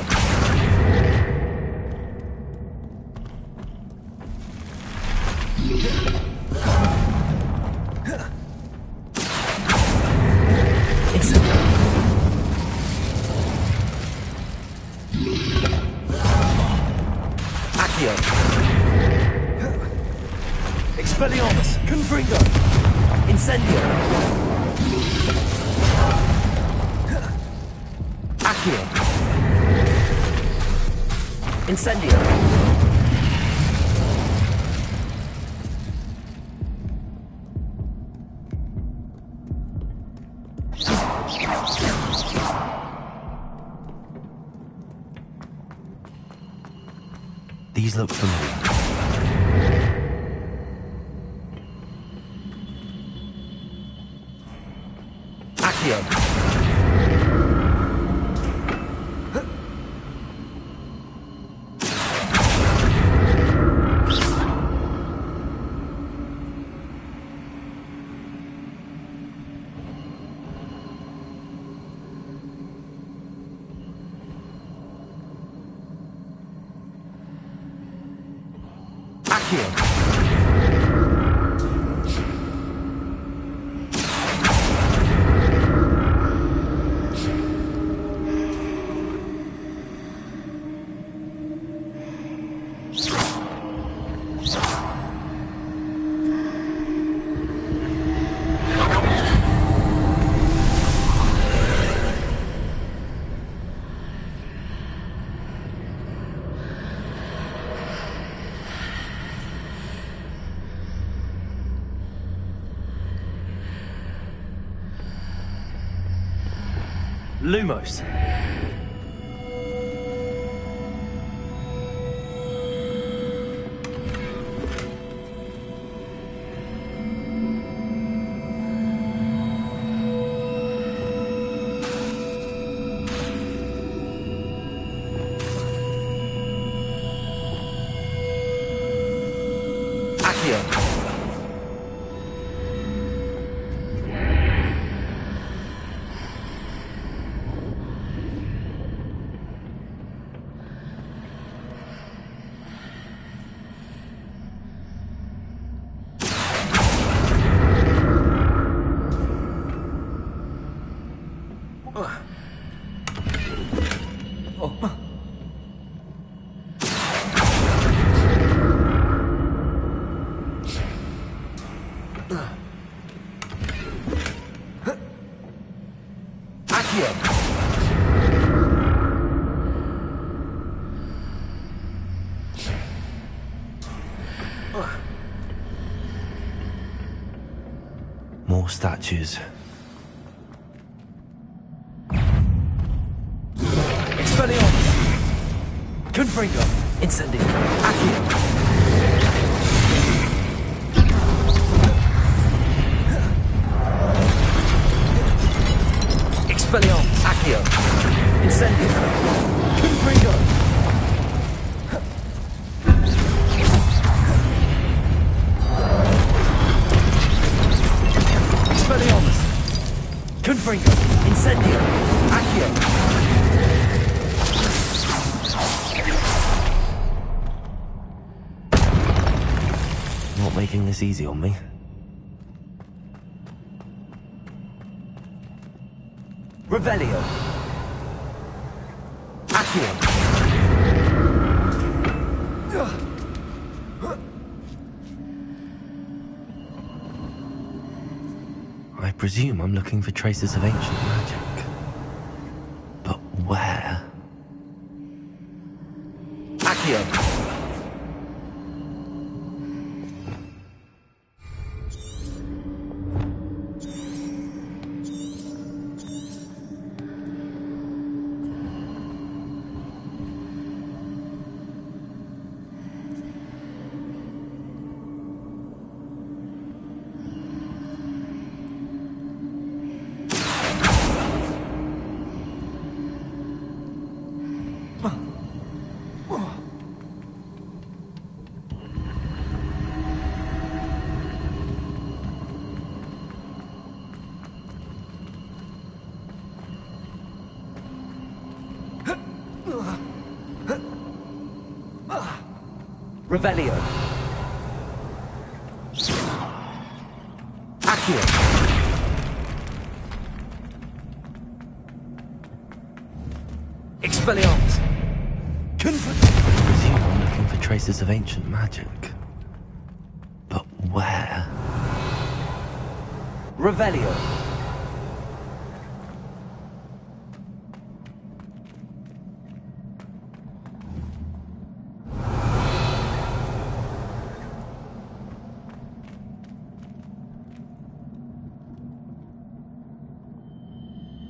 S1: Accio! Expelliarmus! Confringo! Incendio! Accio! Incendio! These look familiar. Accio! Lumos. Accio. More statues. Expelliarmus! Confringo! Incendio! Accio! Expelliarmus! Accio! Incendio! Confringo! Expelliarmus! Confringo! Incendio! Accio! Not making this easy on me. Revelio! Accio! I presume I'm looking for traces of ancient magic. But where? Accio! Revelio. Accio. Expelliarmus. I presume I'm looking for traces of ancient magic. But where? Revelio.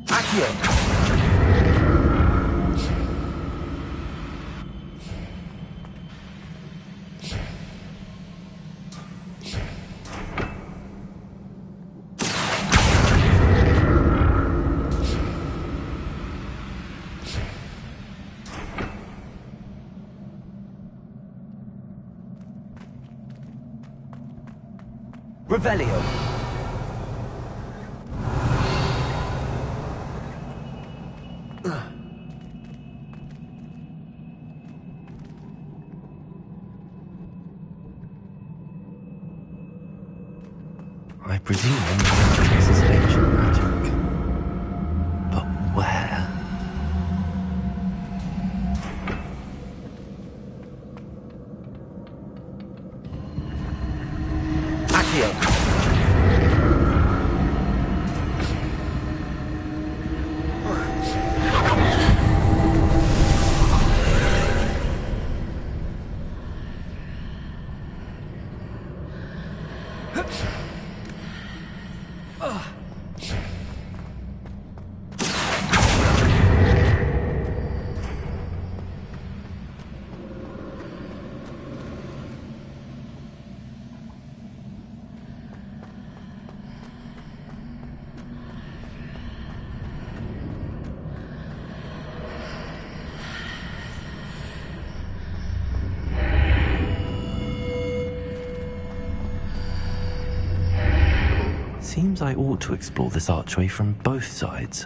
S1: Accio. Revelio. I presume I'm looking for traces of ancient magic. But where? Accio. Seems I ought to explore this archway from both sides.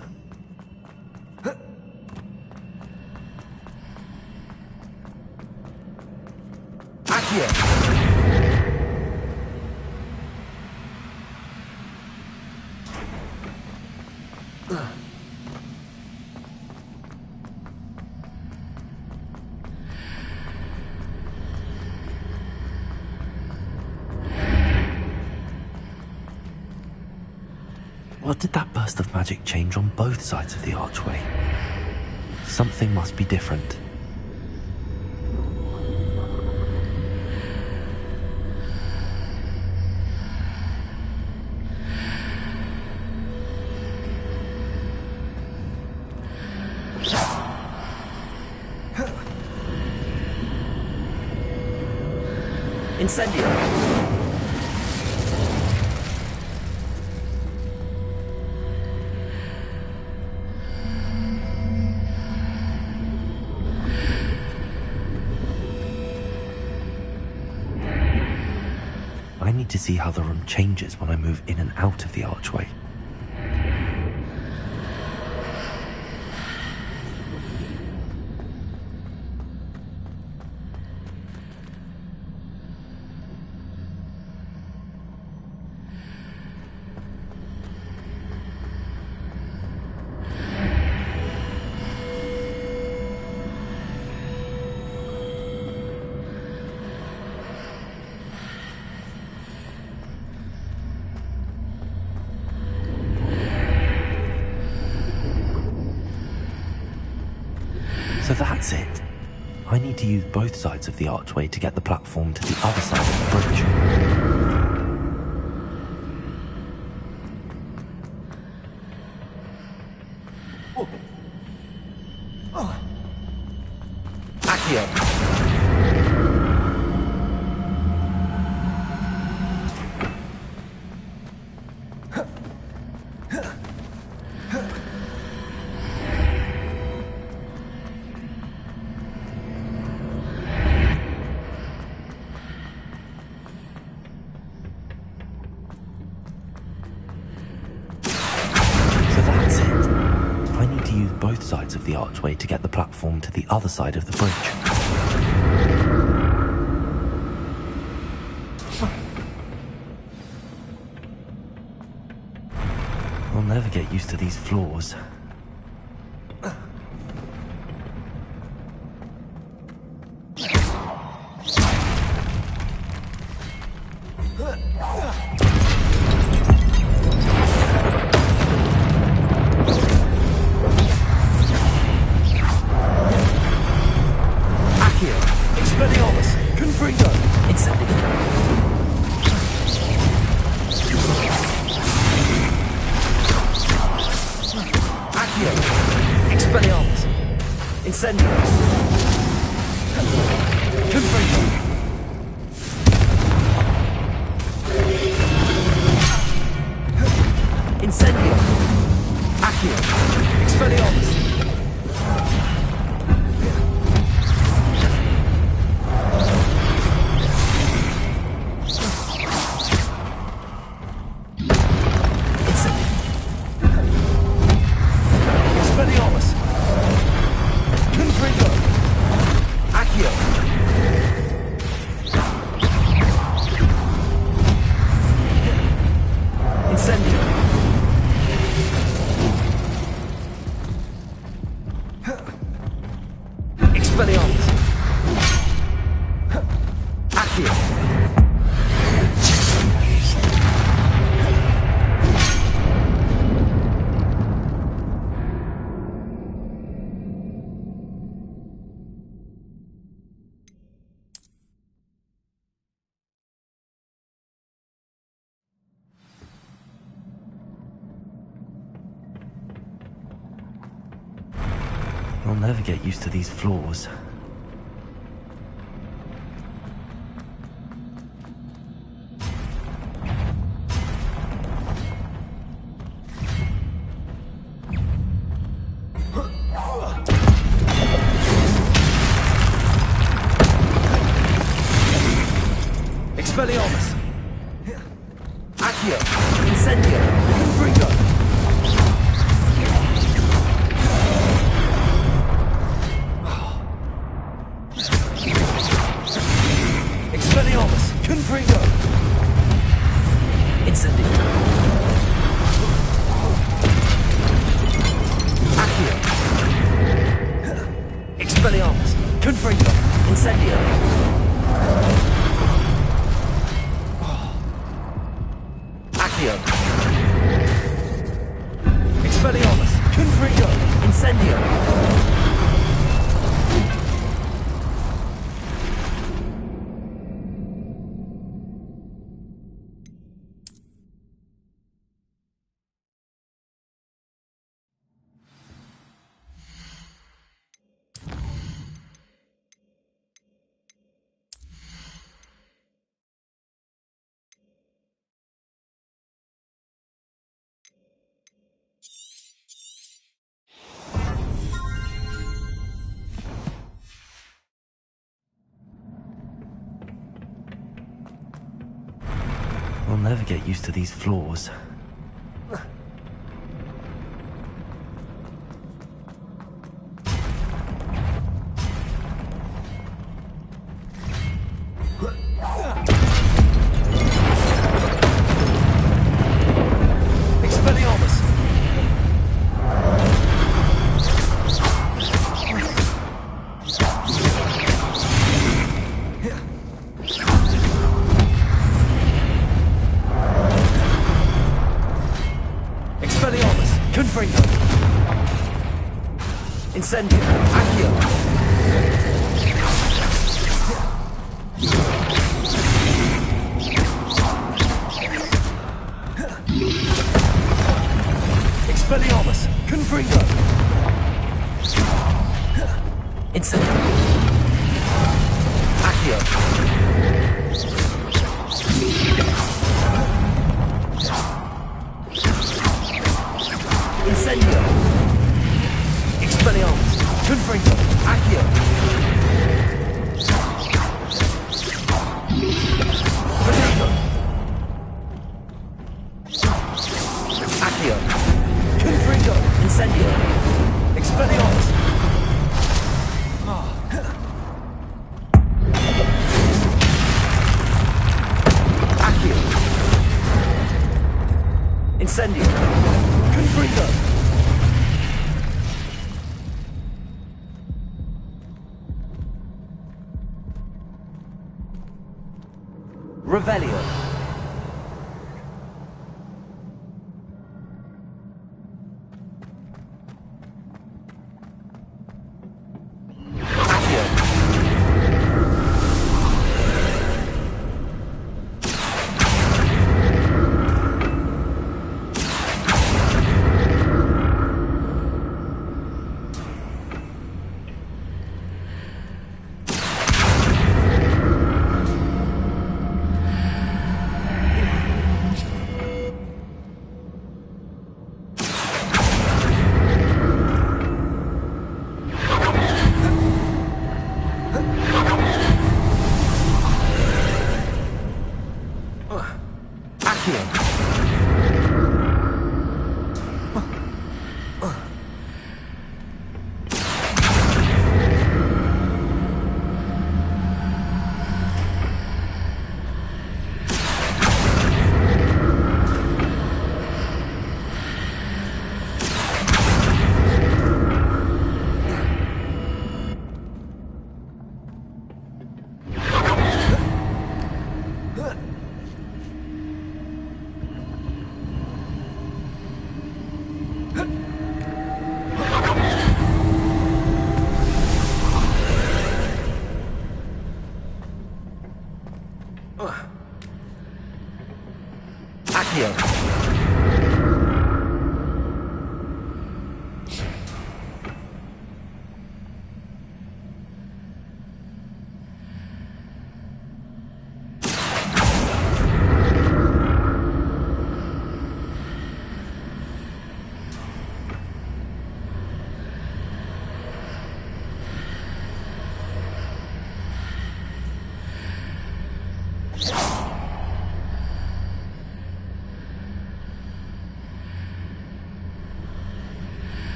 S1: Accio! What did that burst of magic change on both sides of the archway? Something must be different. Incendio! I need to see how the room changes when I move in and out of the archway. So that's it. I need to use both sides of the archway to get the platform to the other side of the bridge. Accio! Both sides of the archway to get the platform to the other side of the bridge. I'll never get used to these floors. I'll never get used to these floors. Expelliarmus! Accio! Incendio! Confringo! Expelliarmus! Confringo! Incendio! Accio! Expelliarmus! Confringo! Incendio! Expelliarmus! Confringo! Incendio! I'll never get used to these floors. Expelliarmus! Confringo! Incendio! Accio! Expelliarmus! Confringo! Incendio! Accio! Incendio! Expelliarmus! Confringo! Accio! Protego! Accio! Confringo! Incendio! Expelliarmus! Accio! Incendio! Revelio.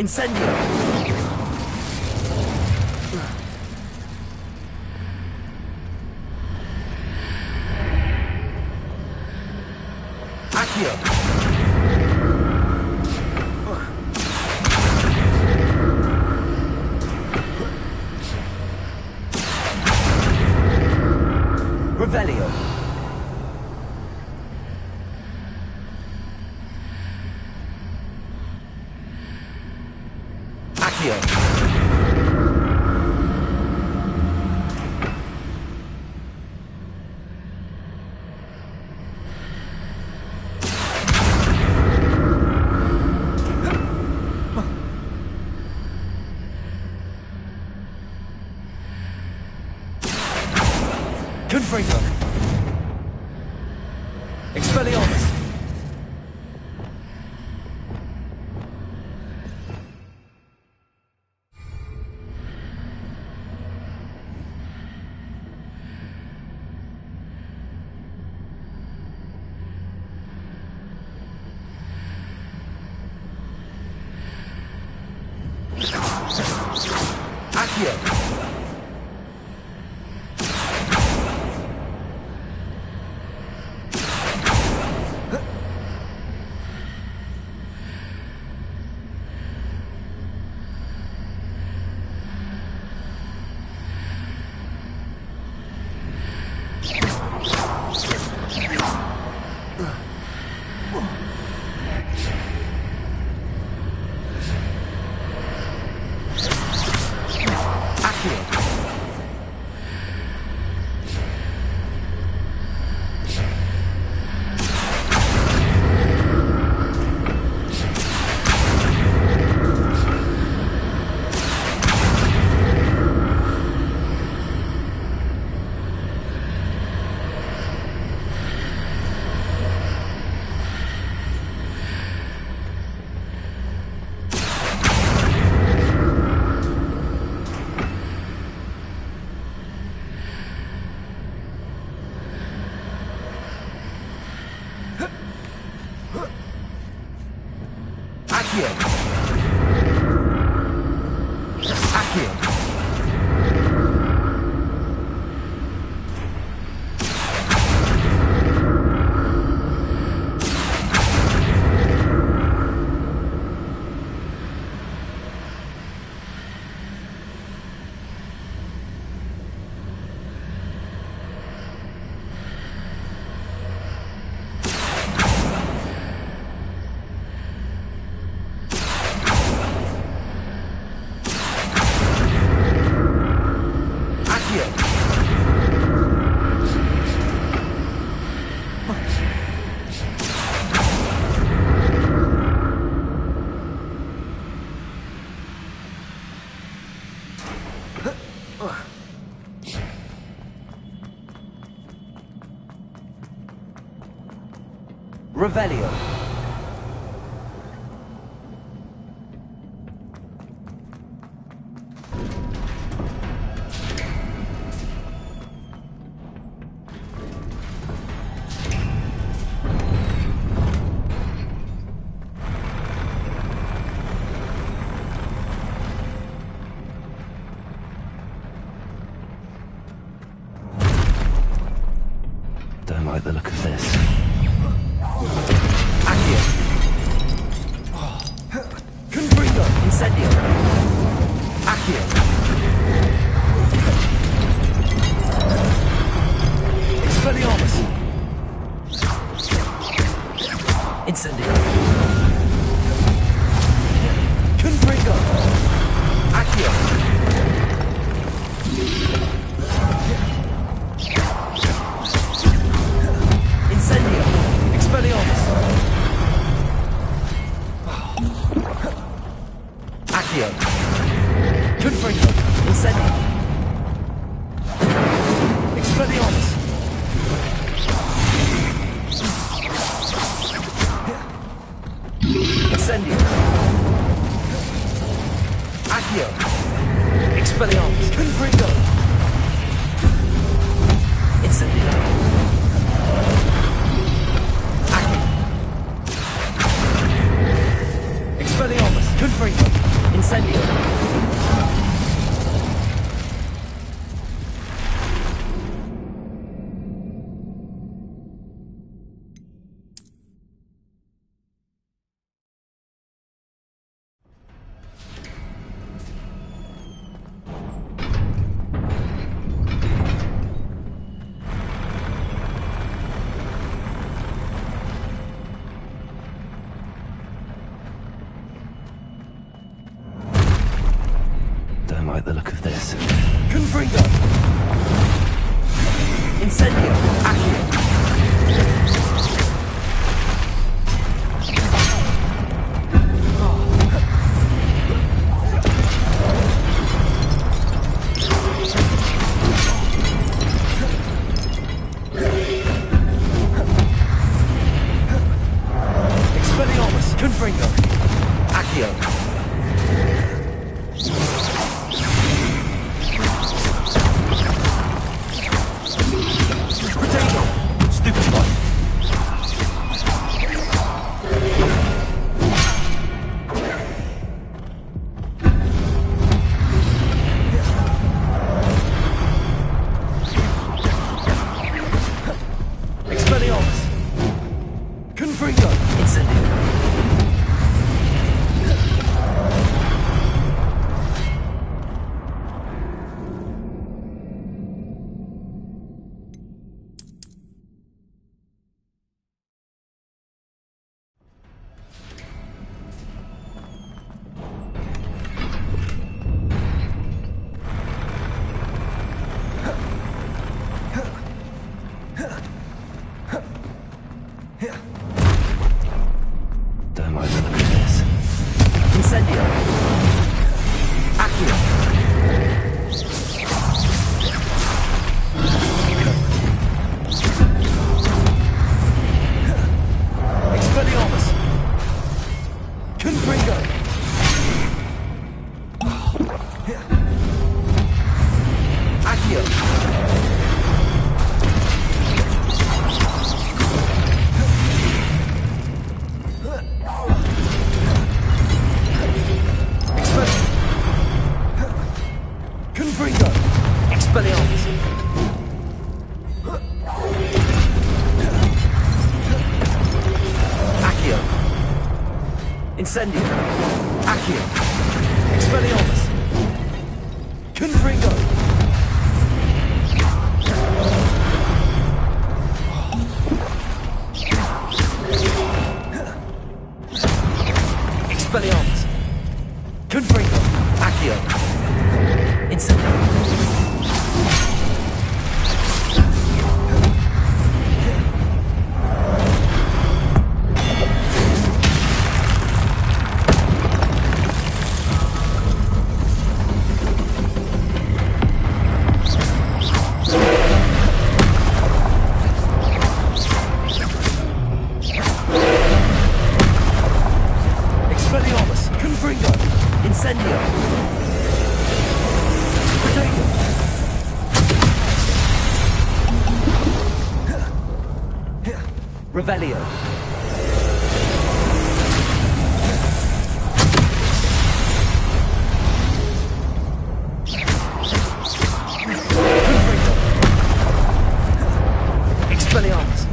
S9: Incendio!
S1: Accio! Revelio! Confringo! Expelliarmus!
S9: Accio. Revelio.
S1: Don't like the look of this.
S9: Incendio. Accio. Expelliarmus. Incendio. Confringo. Accio. Incendio. Expelliarmus. Accio. Confringo. Incendio. Expelliarmus. Incendio. Accio. Expelliarmus. Confringo. Incendio. Accio. Expelliarmus. Confringo. Incendio.
S1: Don't like the look of this.
S9: Confringo. Incendio. Accio. Expelliarmus. Confringo. Accio. Incendio. Accio. Expelliarmus. Confringo. Expelliarmus. Confringo. Accio. Incendio. Revelio. Expelliarmus.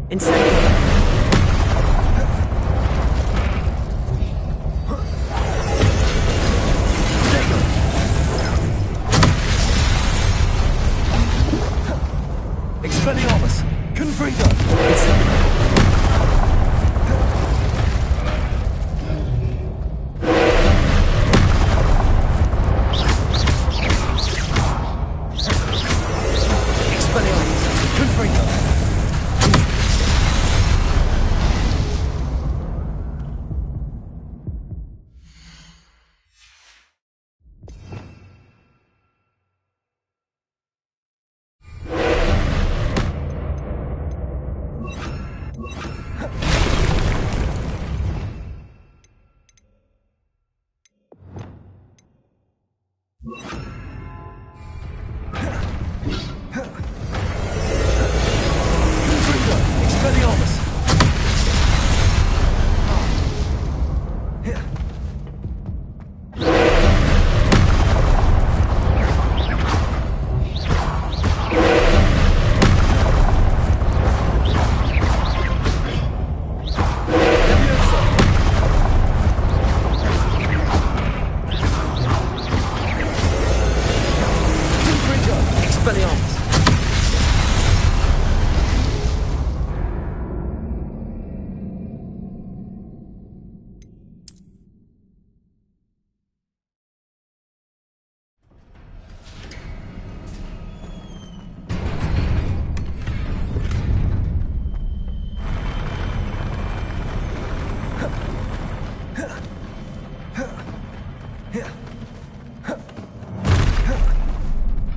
S9: Incendio. Expelliarmus. Confringo.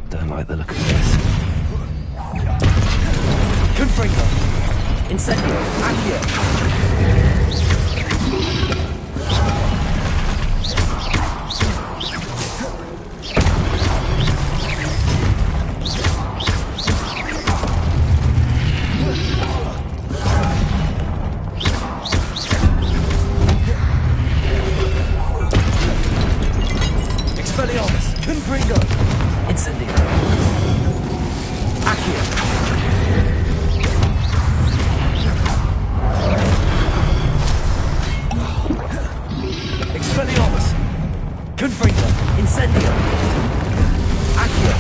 S1: Don't like the look of this.
S9: Confringo. Incendio. Accio. Expelliarmus. Confringo. Incendio. Accio. Expelliarmus. Confringo. Incendio. Accio.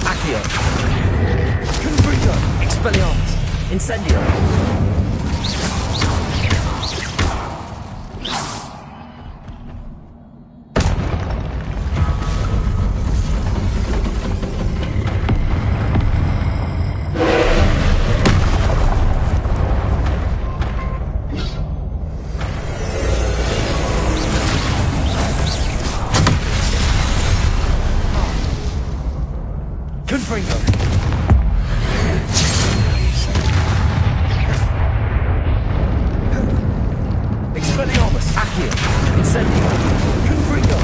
S9: Accio. Confringo. Expelliarmus. Incendio. Confringo. Expelliarmus. Accio. Incendio. Confringo.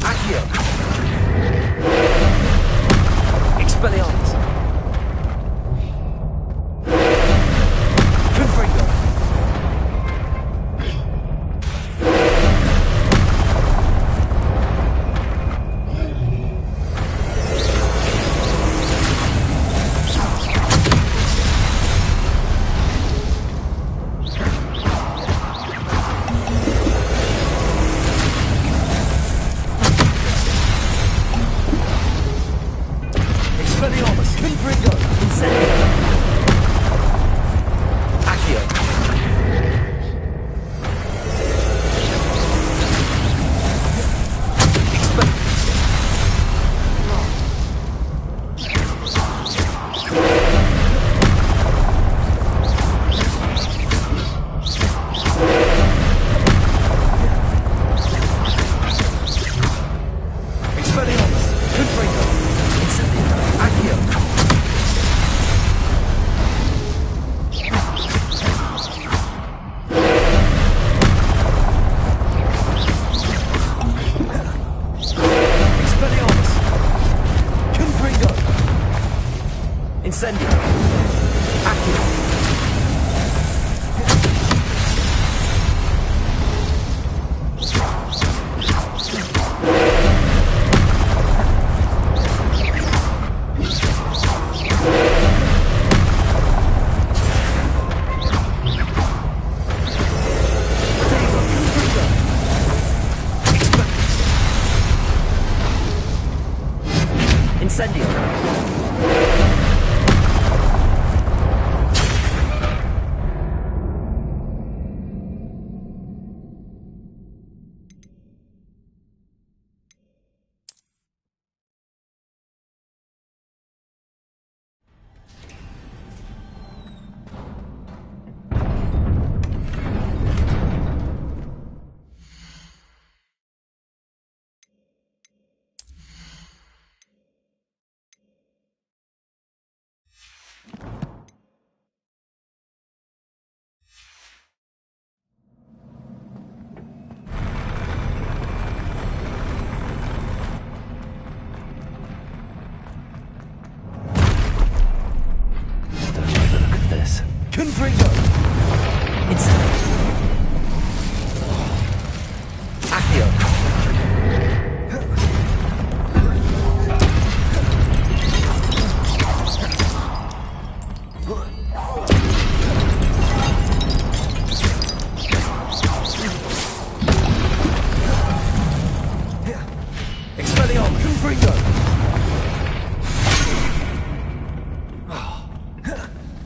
S9: Accio. Expelliarmus. Confringo.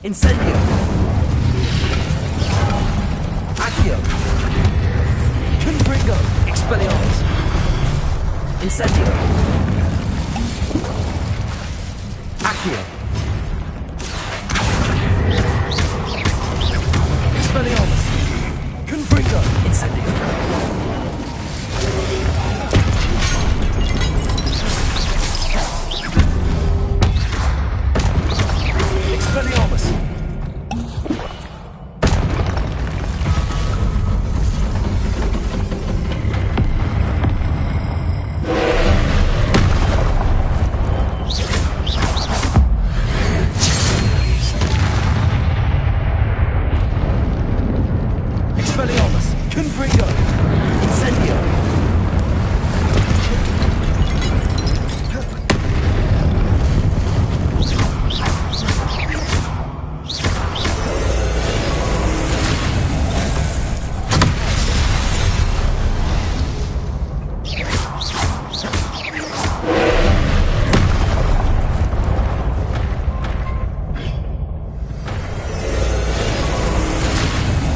S9: Incendio! Accio! Confringo! Expelliarmus! Incendio! Accio! Expelliarmus! Confringo! Incendio! Expelliarmus! Expelliarmus! Confringo! Incendio!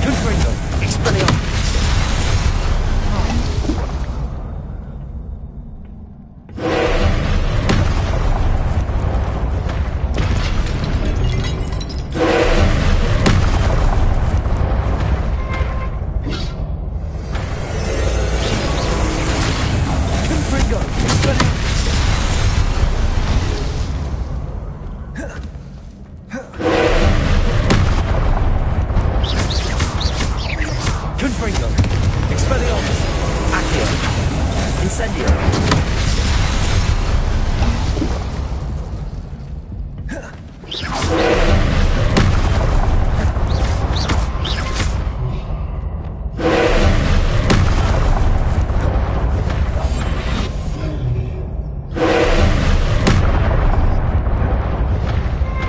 S9: Confringo! Expelliarmus! Confringo! Expelliarmus! Confringo! Expelliarmus! Accio! Incendio!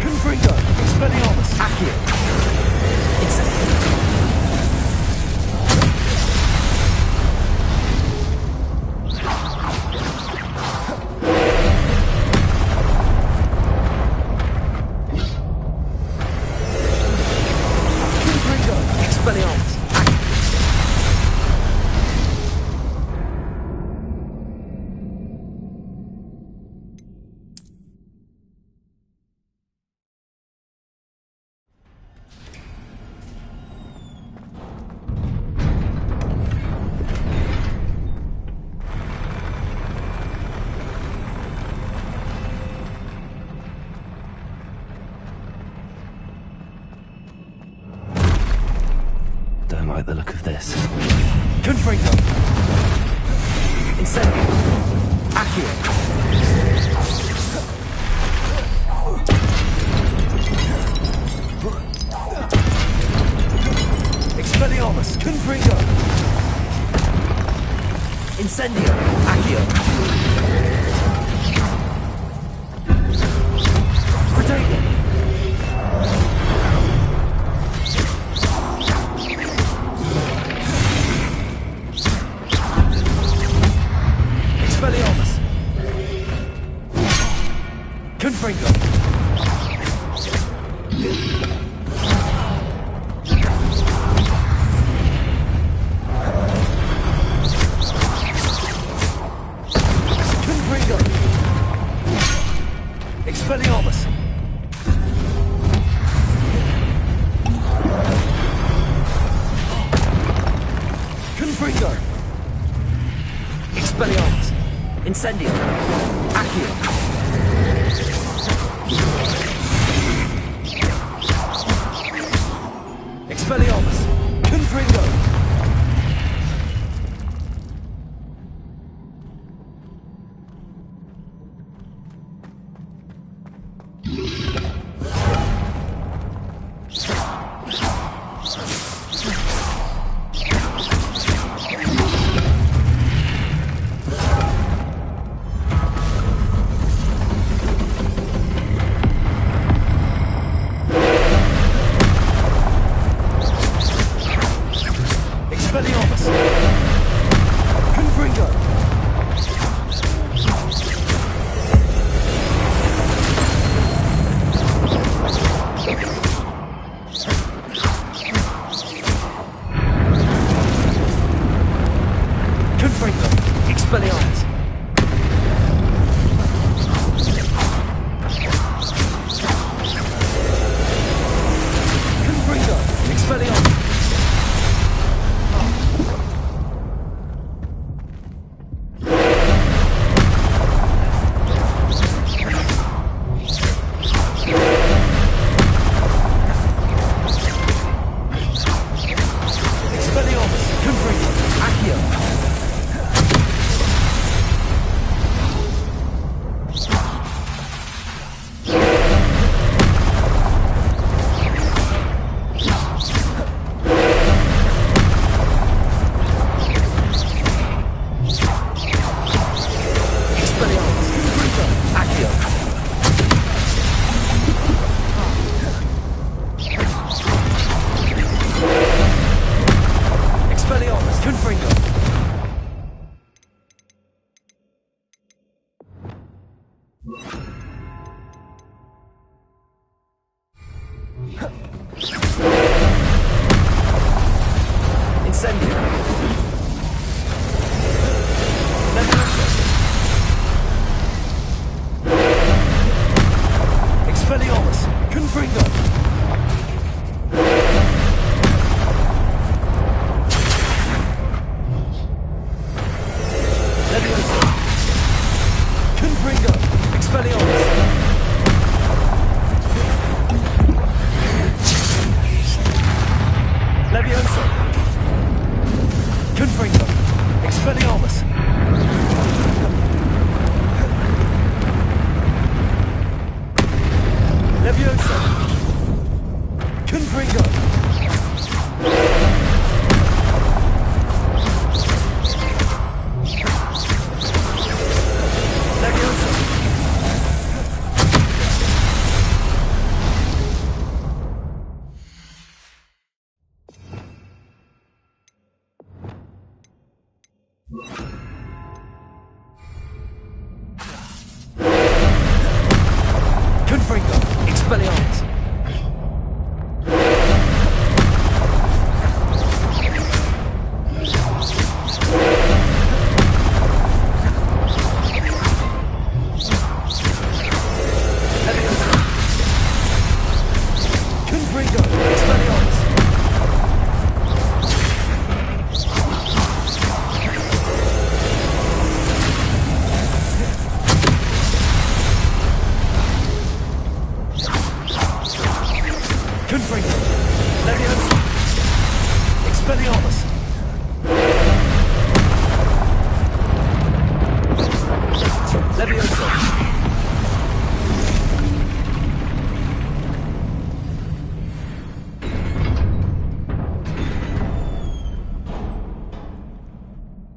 S9: Confringo! Expelliarmus! Accio! Incendio! Confringo! Expelliarmus!
S1: Don't like the look of this.
S9: Confringo! Incendio! Accio! Expelliarmus! Confringo! Incendio! Accio! Protego! Expelliarmus! Confringo! Confringo! Expelliarmus! Confringo! Expelliarmus! Incendio! Accio! Expelliarmus! Confringo!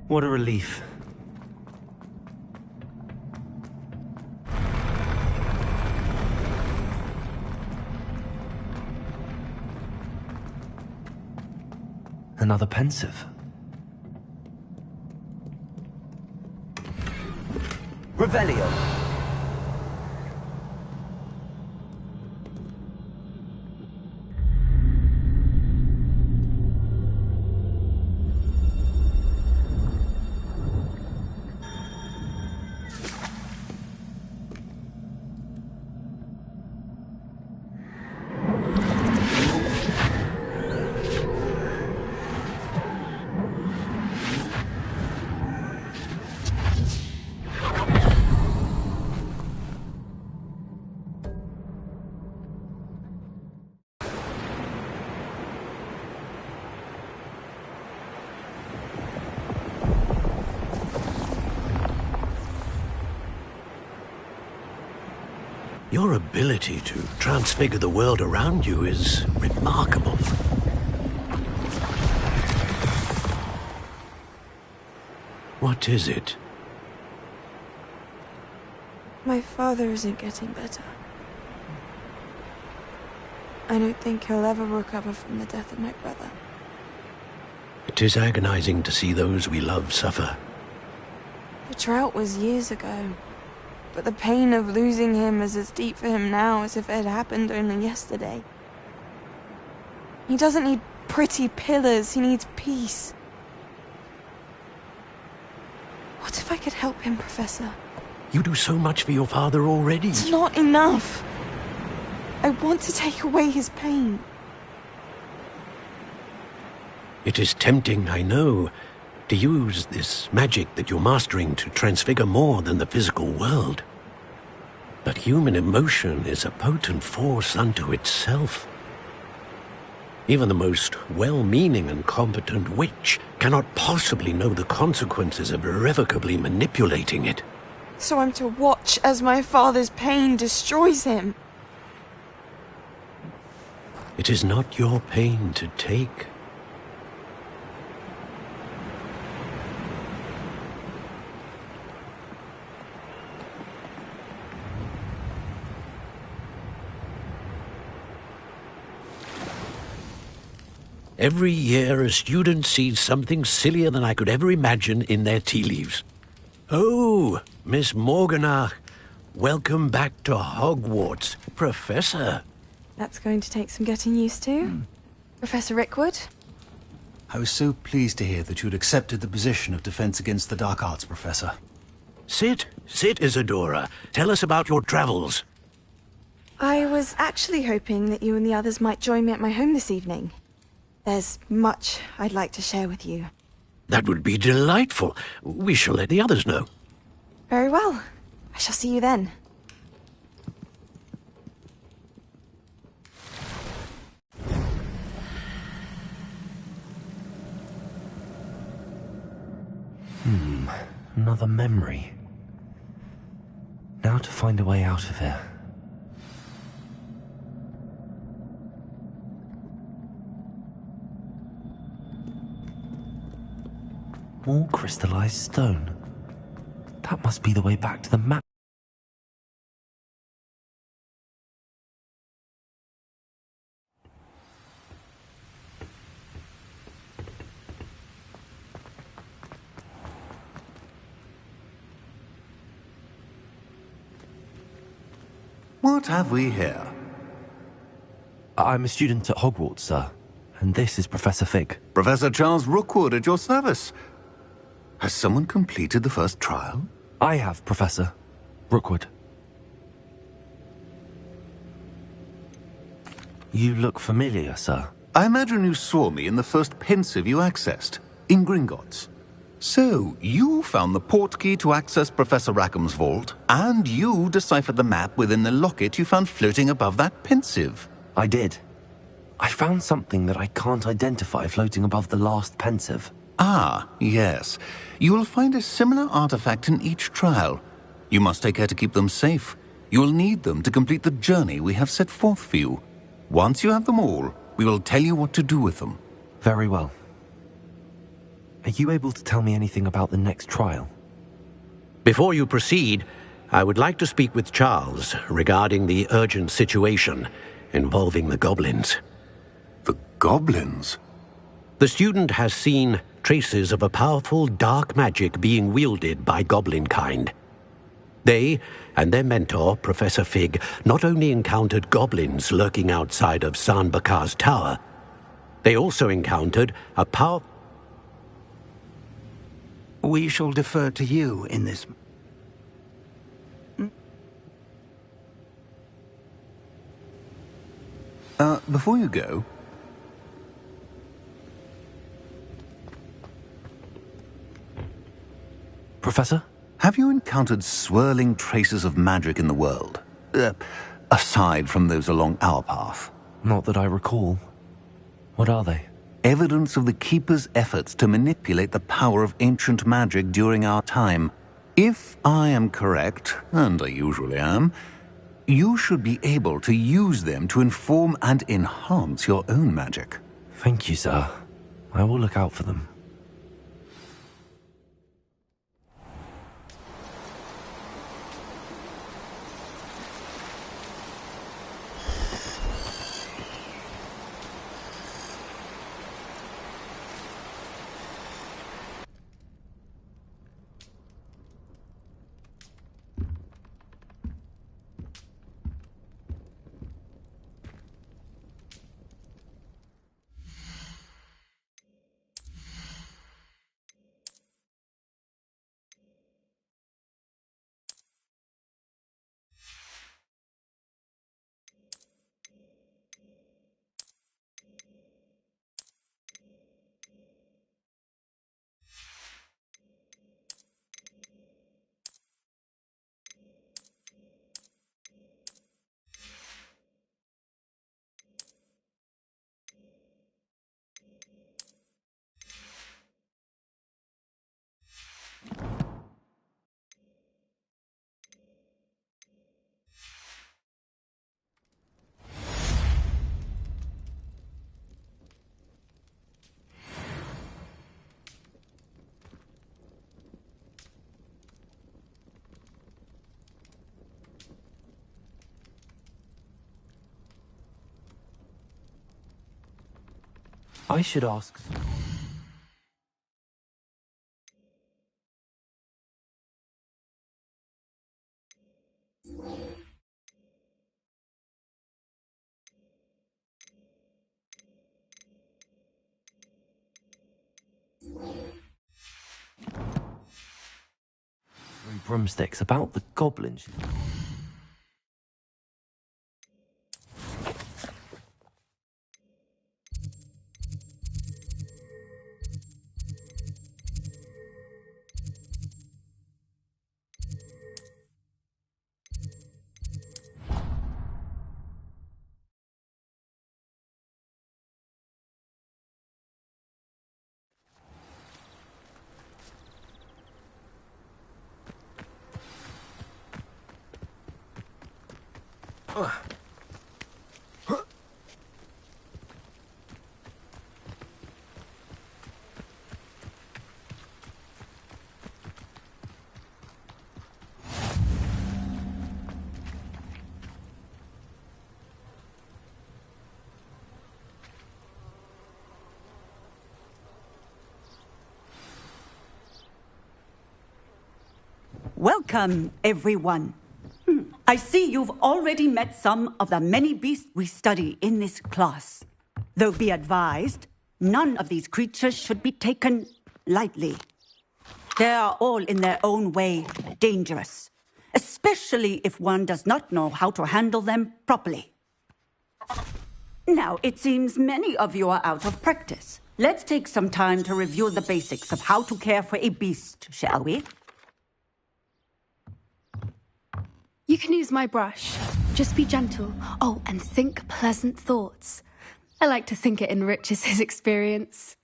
S1: What a relief. Another pensive.
S9: Revelio.
S5: Your ability to transfigure the world around you is remarkable. What is it?
S6: My father isn't getting better. I don't think he'll ever recover from the death of my brother.
S5: It is agonizing to see those we love suffer.
S6: The drought was years ago. But the pain of losing him is as deep for him now as if it had happened only yesterday. He doesn't need pretty pillars, he needs peace. What if I could help him, Professor?
S5: You do so much for your father already.
S6: It's not enough. I want to take away his pain.
S5: It is tempting, I know, to use this magic that you're mastering to transfigure more than the physical world. But human emotion is a potent force unto itself. Even the most well-meaning and competent witch cannot possibly know the consequences of irrevocably manipulating it.
S6: So I'm to watch as my father's pain destroys him.
S5: It is not your pain to take. Every year, a student sees something sillier than I could ever imagine in their tea leaves. Oh, Miss Morganach, welcome back to Hogwarts, Professor.
S6: That's going to take some getting used to. Professor Rickwood?
S7: I was so pleased to hear that you had accepted the position of Defense Against the Dark Arts, Professor.
S5: Sit, Isadora. Tell us about your travels.
S6: I was actually hoping that you and the others might join me at my home this evening. There's much I'd like to share with you.
S5: That would be delightful. We shall let the others know.
S6: Very well. I shall see you then.
S1: Another memory. Now to find a way out of here. More crystallized stone. That must be the way back to the map.
S13: What have we here?
S1: I'm a student at Hogwarts, sir. And this is Professor Fig.
S13: Professor Charles Rookwood at your service. Has someone completed the first trial?
S1: I have, Professor Rookwood. You look familiar, sir.
S13: I imagine you saw me in the first pensive you accessed, in Gringotts. So, you found the portkey to access Professor Rackham's vault, and you deciphered the map within the locket you found floating above that pensive.
S1: I did. I found something that I can't identify floating above the last pensive.
S13: Ah, yes. You will find a similar artifact in each trial. You must take care to keep them safe. You will need them to complete the journey we have set forth for you. Once you have them all, we will tell you what to do with them.
S1: Very well. Are you able to tell me anything about the next trial?
S5: Before you proceed, I would like to speak with Charles regarding the urgent situation involving the goblins.
S13: The goblins?
S5: The student has seen traces of a powerful dark magic being wielded by goblin kind. They and their mentor, Professor Fig, not only encountered goblins lurking outside of San Bakar's tower, they also encountered a powerful...
S13: We shall defer to you in this. Before you go...
S1: Professor?
S13: Have you encountered swirling traces of magic in the world? Aside from those along our path?
S1: Not that I recall. What are they?
S13: Evidence of the Keeper's efforts to manipulate the power of ancient magic during our time. If I am correct, and I usually am, you should be able to use them to inform and enhance your own magic.
S1: Thank you, sir. I will look out for them. I should ask. Broomsticks about the goblins.
S23: Welcome, everyone. I see you've already met some of the many beasts we study in this class. Though be advised, none of these creatures should be taken lightly. They are all in their own way dangerous, especially if one does not know how to handle them properly. Now, it seems many of you are out of practice. Let's take some time to review the basics of how to care for a beast, shall we?
S4: You can use my brush. Just be gentle. Oh, and think pleasant thoughts. I like to think it enriches his experience.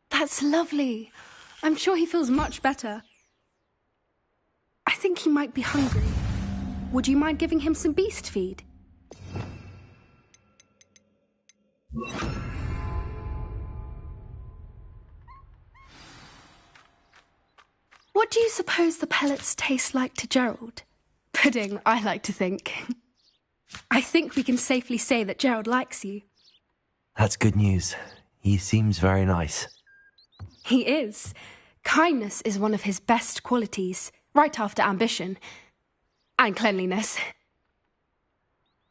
S4: That's lovely. I'm sure he feels much better. I think he might be hungry. Would you mind giving him some beast feed? What do you suppose the pellets taste like to Gerald? Pudding, I like to think. I think we can safely say that Gerald likes you.
S1: That's good news. He seems very nice.
S4: He is. Kindness is one of his best qualities, right after ambition. And cleanliness.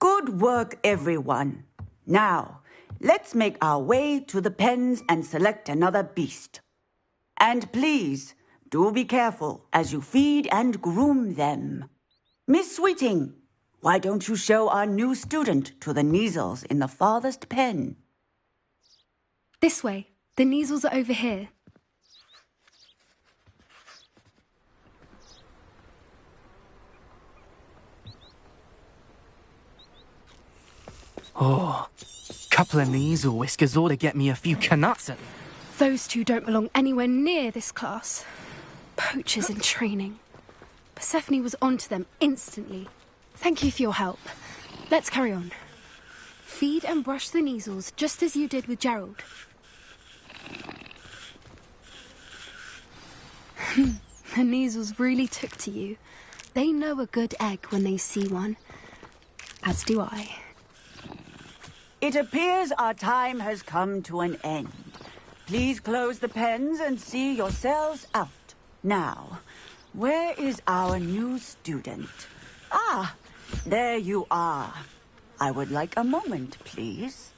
S23: Good work, everyone. Now, let's make our way to the pens and select another beast. And please, do be careful as you feed and groom them. Miss Sweeting, why don't you show our new student to the Neasels in the farthest pen?
S4: This way. The Neasels are over here.
S2: Oh, couple of Neasel whiskers ought to get me a few Canuts.
S4: Those two don't belong anywhere near this class. Poachers in training. Persephone was onto them instantly. Thank you for your help. Let's carry on. Feed and brush the Neasels just as you did with Gerald. The Neasels really took to you. They know a good egg when they see one. As do I.
S23: It appears our time has come to an end. Please close the pens and see yourselves out. Now, where is our new student? Ah, there you are. I would like a moment, please.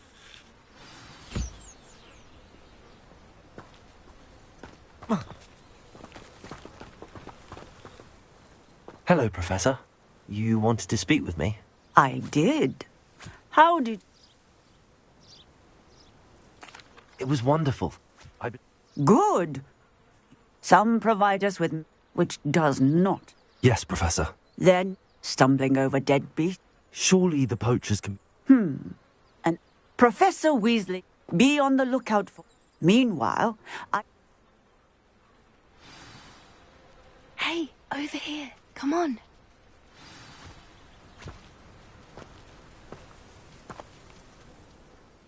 S1: Hello, Professor. You wanted to speak with me?
S23: I did. How did...
S1: It was wonderful.
S23: Good. Some provide us with which does not.
S1: Yes, Professor.
S23: Then, stumbling over dead beasts.
S1: Surely the poachers can...
S23: And Professor Weasley, be on the lookout for... Meanwhile,
S4: Hey, over here. Come on.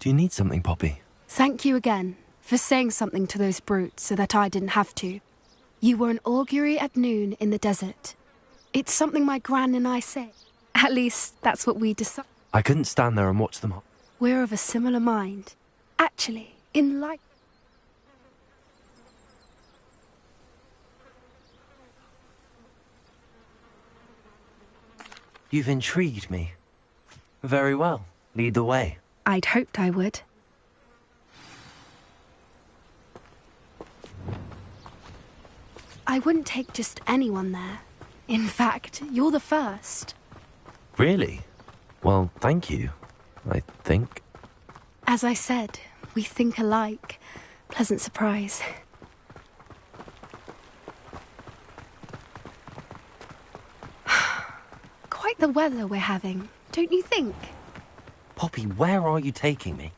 S1: Do you need something, Poppy?
S4: Thank you again for saying something to those brutes so that I didn't have to. You were an augury at noon in the desert. It's something my gran and I say. At least, that's what we decide.
S1: I couldn't stand there and watch them.
S4: We're of a similar mind. Actually, in like...
S1: You've intrigued me. Very well. Lead the way.
S4: I'd hoped I would. I wouldn't take just anyone there. In fact, you're the first.
S1: Really? Well, thank you, I think.
S4: As I said, we think alike. Pleasant surprise. Quite the weather we're having, don't you think?
S1: Poppy, where are you taking me?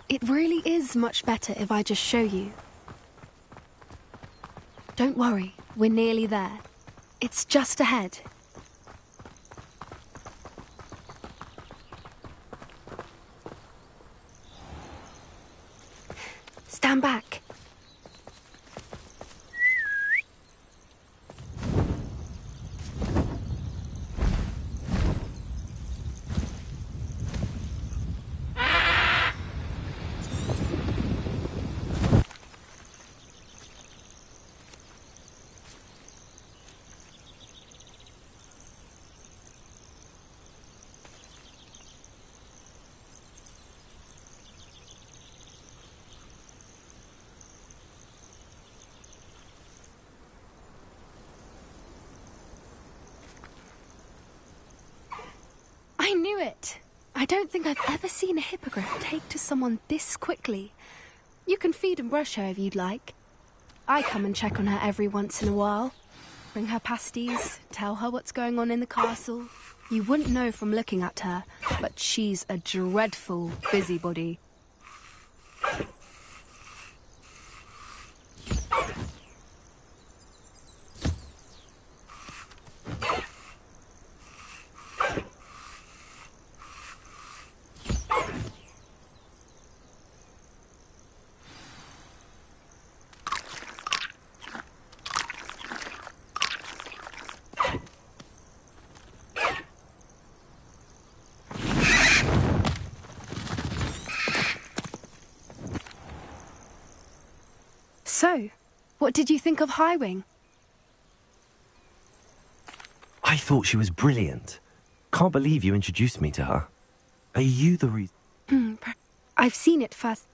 S4: It really is much better if I just show you. Don't worry, we're nearly there. It's just ahead. Stand back. I knew it. I don't think I've ever seen a hippogriff take to someone this quickly. You can feed and brush her if you'd like. I come and check on her every once in a while. Bring her pasties, tell her what's going on in the castle. You wouldn't know from looking at her, but she's a dreadful busybody. So, what did you think of Highwing?
S1: I thought she was brilliant. Can't believe you introduced me to her. Are you the reason?
S4: I've seen it first.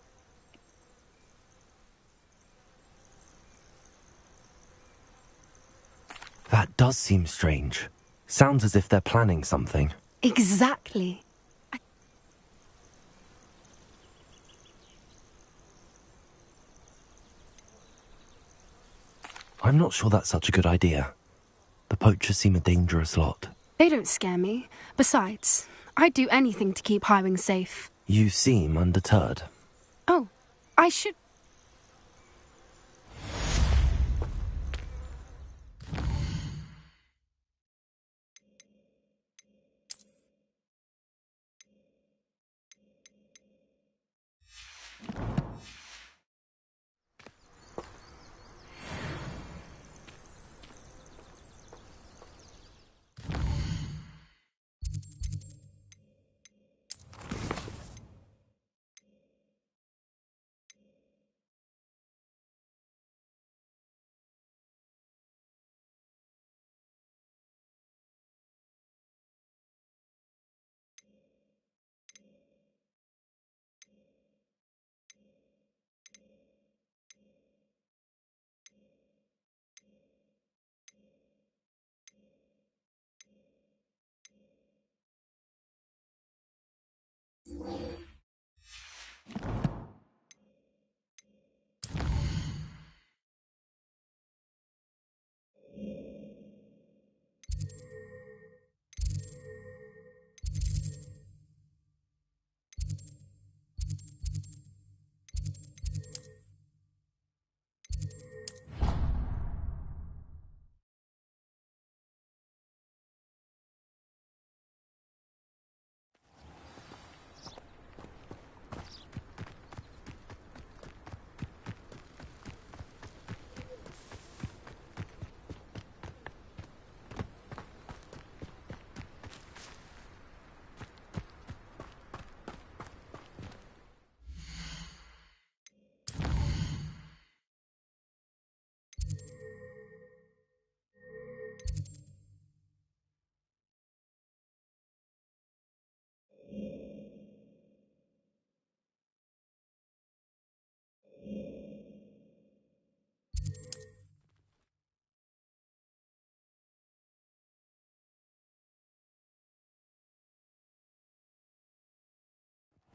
S1: That does seem strange. Sounds as if they're planning something.
S4: Exactly.
S1: I'm not sure that's such a good idea. The poachers seem a dangerous lot.
S4: They don't scare me. Besides, I'd do anything to keep Highwing safe.
S1: You seem undeterred.
S4: Oh, I should...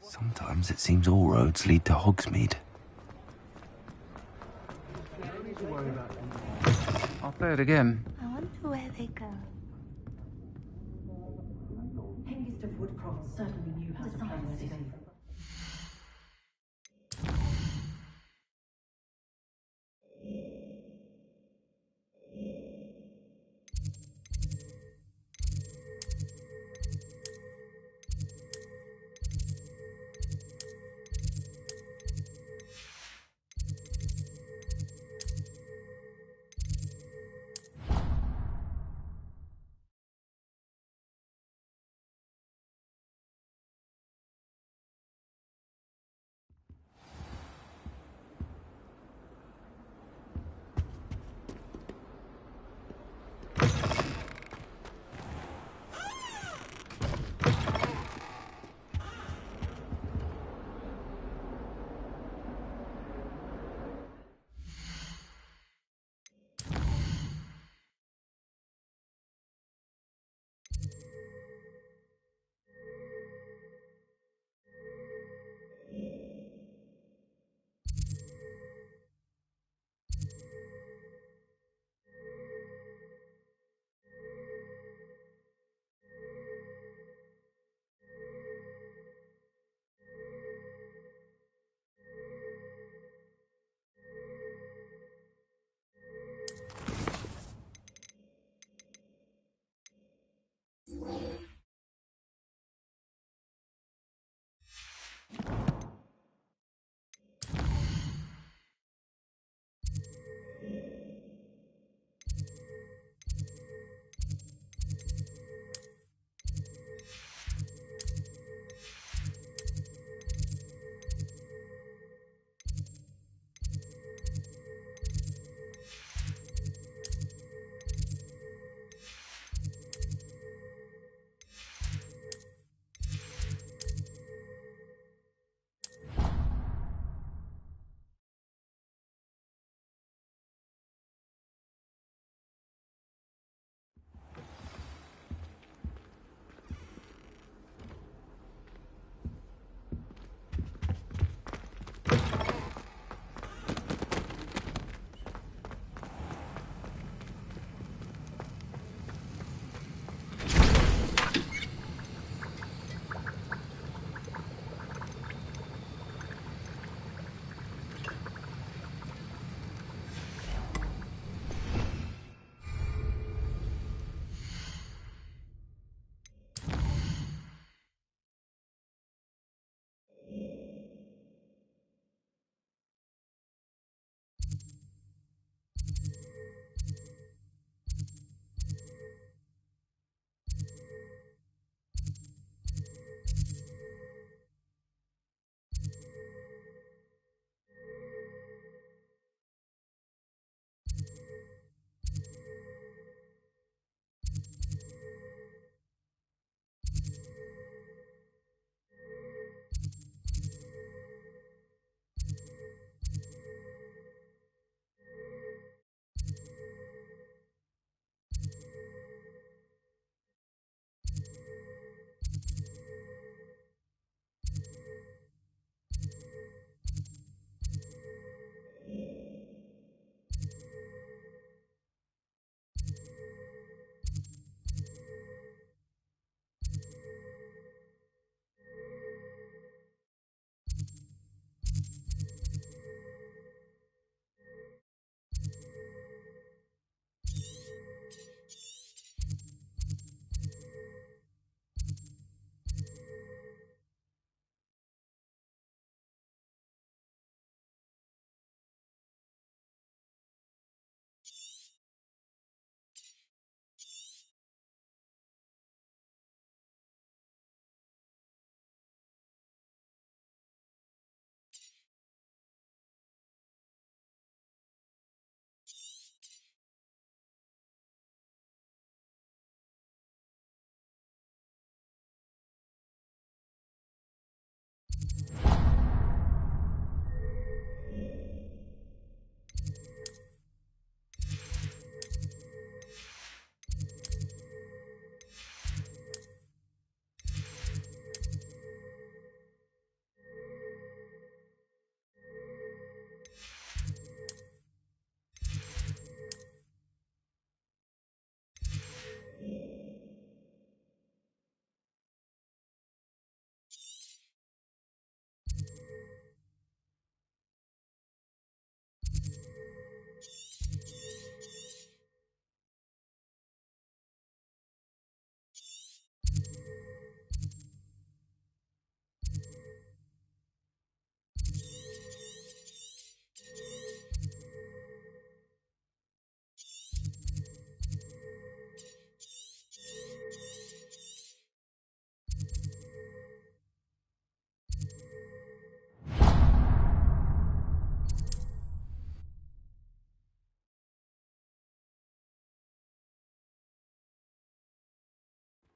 S1: Sometimes it seems all roads lead to Hogsmeade.
S20: I'll play it again.
S3: I wonder where they go.
S23: Hengist of Woodcroft certainly knew how to play the city.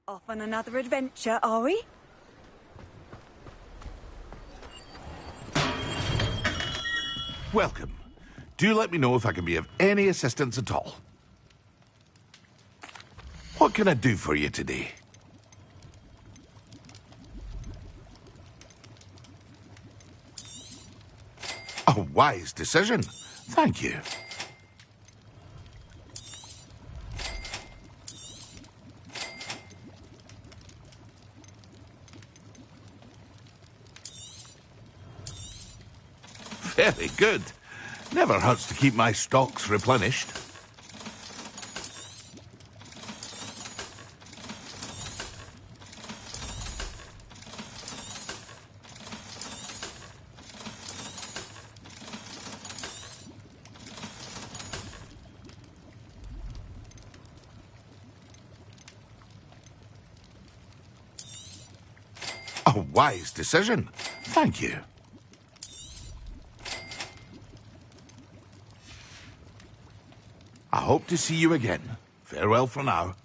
S23: Off on another adventure, are we?
S15: Welcome. Do let me know if I can be of any assistance at all. What can I do for you today? A wise decision. Thank you. Very good. Never hurts to keep my stocks replenished. A wise decision. Thank you. I hope to see you again. Farewell for now.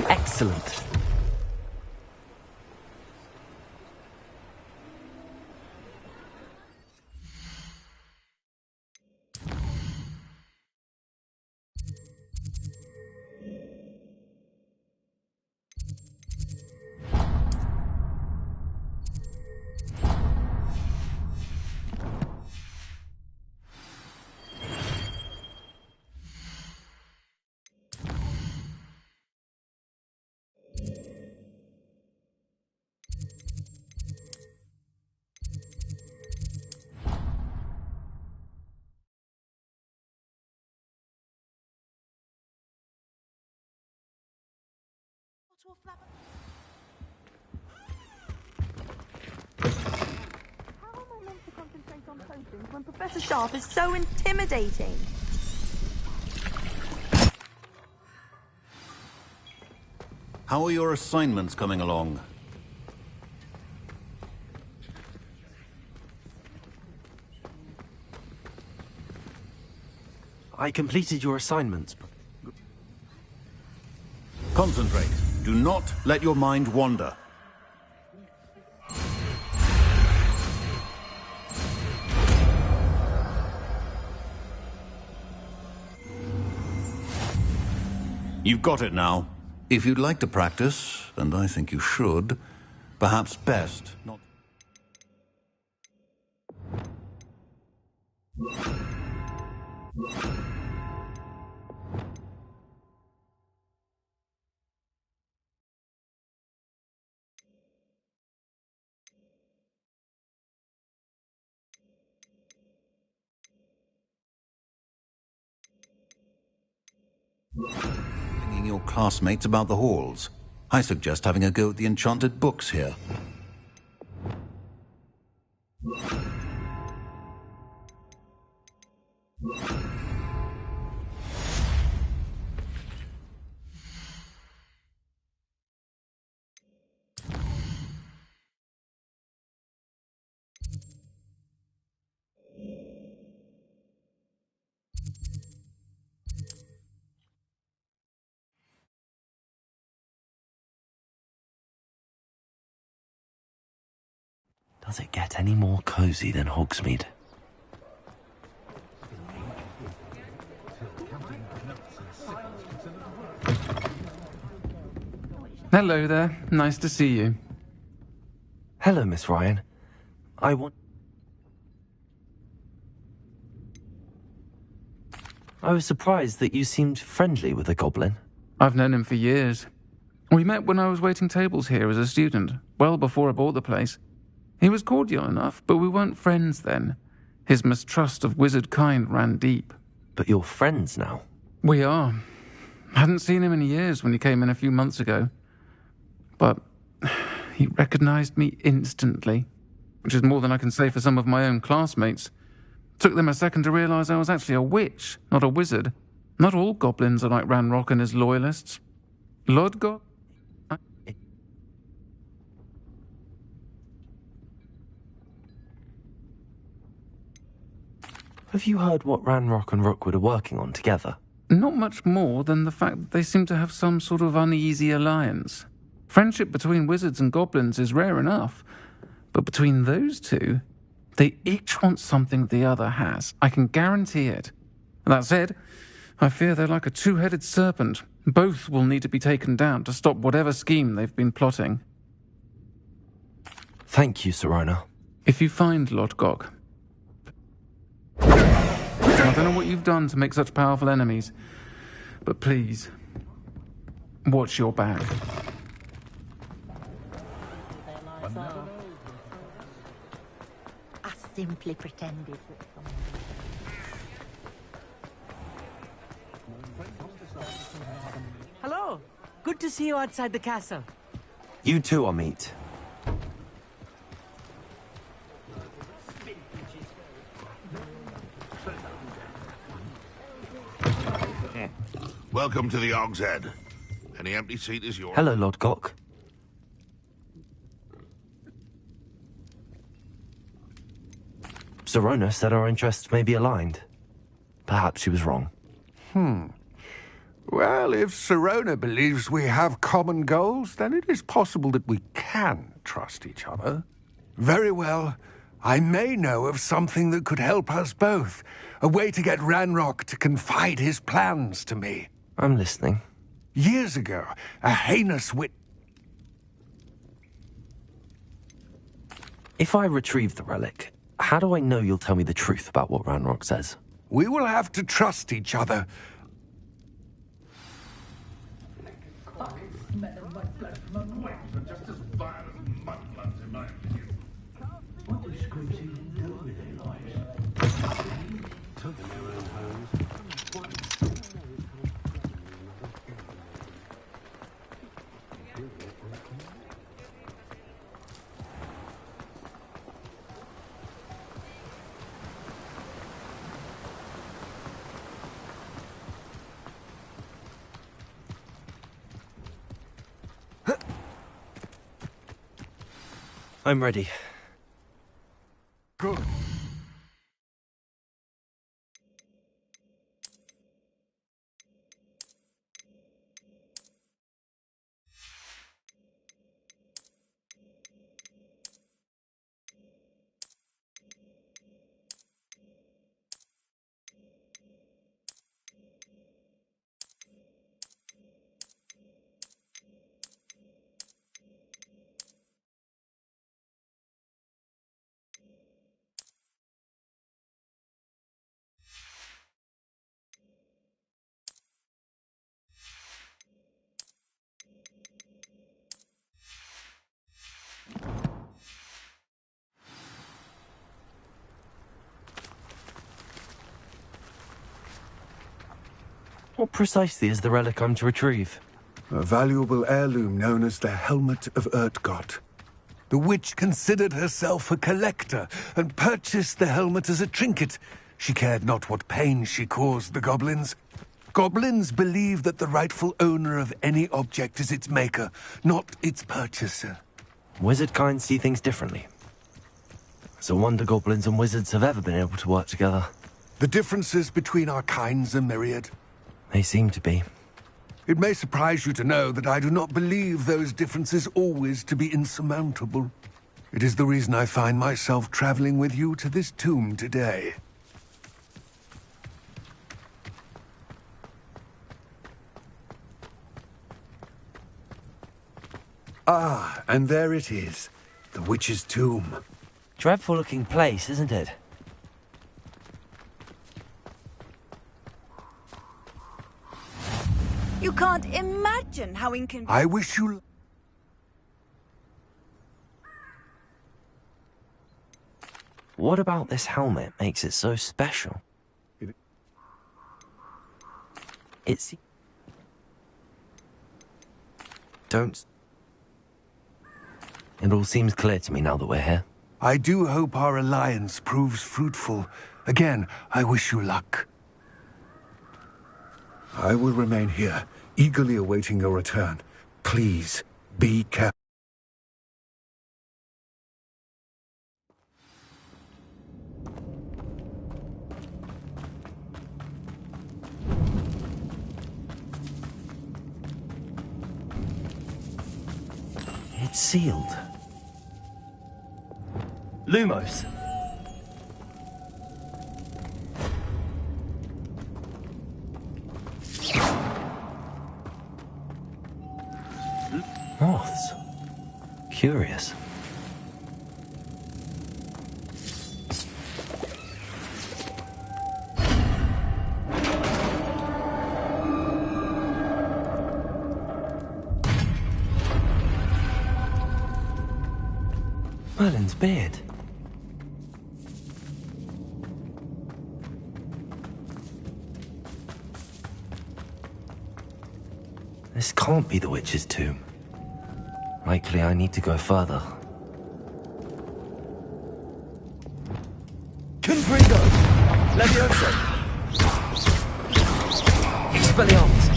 S1: Excellent.
S6: How am I meant to concentrate on potions when Professor Sharp is so intimidating?
S7: How are your assignments coming along?
S1: I completed your assignments.
S7: Concentrate. Do not let your mind wander. You've got it now. If you'd like to practice, and I think you should, perhaps best not... Bringing your classmates about the halls. I suggest having a go at the enchanted books here.
S1: Does it get any more cozy than Hogsmeade?
S14: Hello there. Nice to see you.
S1: Hello, Miss Ryan. I was surprised that you seemed friendly with the goblin.
S14: I've known him for years. We met when I was waiting tables here as a student, well before I bought the place. He was cordial enough, but we weren't friends then. His mistrust of wizard kind ran deep.
S1: But you're friends now?
S14: We are. Hadn't seen him in years when he came in a few months ago. But he recognized me instantly, which is more than I can say for some of my own classmates. Took them a second to realize I was actually a witch, not a wizard. Not all goblins are like Ranrock and his loyalists. Lodgok?
S1: Have you heard what Ranrock and Rookwood are working on together?
S14: Not much more than the fact that they seem to have some sort of uneasy alliance. Friendship between wizards and goblins is rare enough, but between those two, they each want something the other has. I can guarantee it. That said, I fear they're like a two-headed serpent. Both will need to be taken down to stop whatever scheme they've been plotting.
S1: Thank you, Serona.
S14: If you find Lodgok, I don't know what you've done to make such powerful enemies, but please, watch your back.
S17: I simply pretended.
S19: Hello. Good to see you outside the castle.
S1: You too, Amit.
S15: Welcome to the Og's Head. Any empty seat is yours.
S1: Hello, Lodgok. Serona said our interests may be aligned. Perhaps she was wrong.
S20: Well, if Serona believes we have common goals, then it is possible that we can trust each other. Very well. I may know of something that could help us both. A way to get Ranrock to confide his plans to me.
S1: I'm listening.
S20: Years ago, a heinous wit...
S1: If I retrieve the relic, how do I know you'll tell me the truth about what Ranrock says?
S20: We will have to trust each other.
S1: I'm ready.
S20: Good.
S1: What precisely is the relic I'm to retrieve?
S20: A valuable heirloom known as the Helmet of Urtgott. The witch considered herself a collector and purchased the helmet as a trinket. She cared not what pain she caused the goblins. Goblins believe that the rightful owner of any object is its maker, not its purchaser.
S1: Wizard kind see things differently. It's a wonder goblins and wizards have ever been able to work together.
S20: The differences between our kinds are myriad.
S1: They seem to be.
S20: It may surprise you to know that I do not believe those differences always to be insurmountable. It is the reason I find myself traveling with you to this tomb today. Ah, and there it is. The witch's tomb.
S1: Dreadful looking place, isn't it?
S23: You can't imagine how inconvenient.
S20: I wish you...
S1: What about this helmet makes it so special? It's... Don't... It all seems clear to me now that we're here.
S20: I do hope our alliance proves fruitful. Again, I wish you luck. I will remain here, eagerly awaiting your return. Please, be careful.
S1: It's sealed.
S9: Lumos.
S1: Moths. Curious. Merlin's beard. This can't be the witch's tomb. Likely I need to go further.
S9: Confringo! Levioso! Expelliarmus!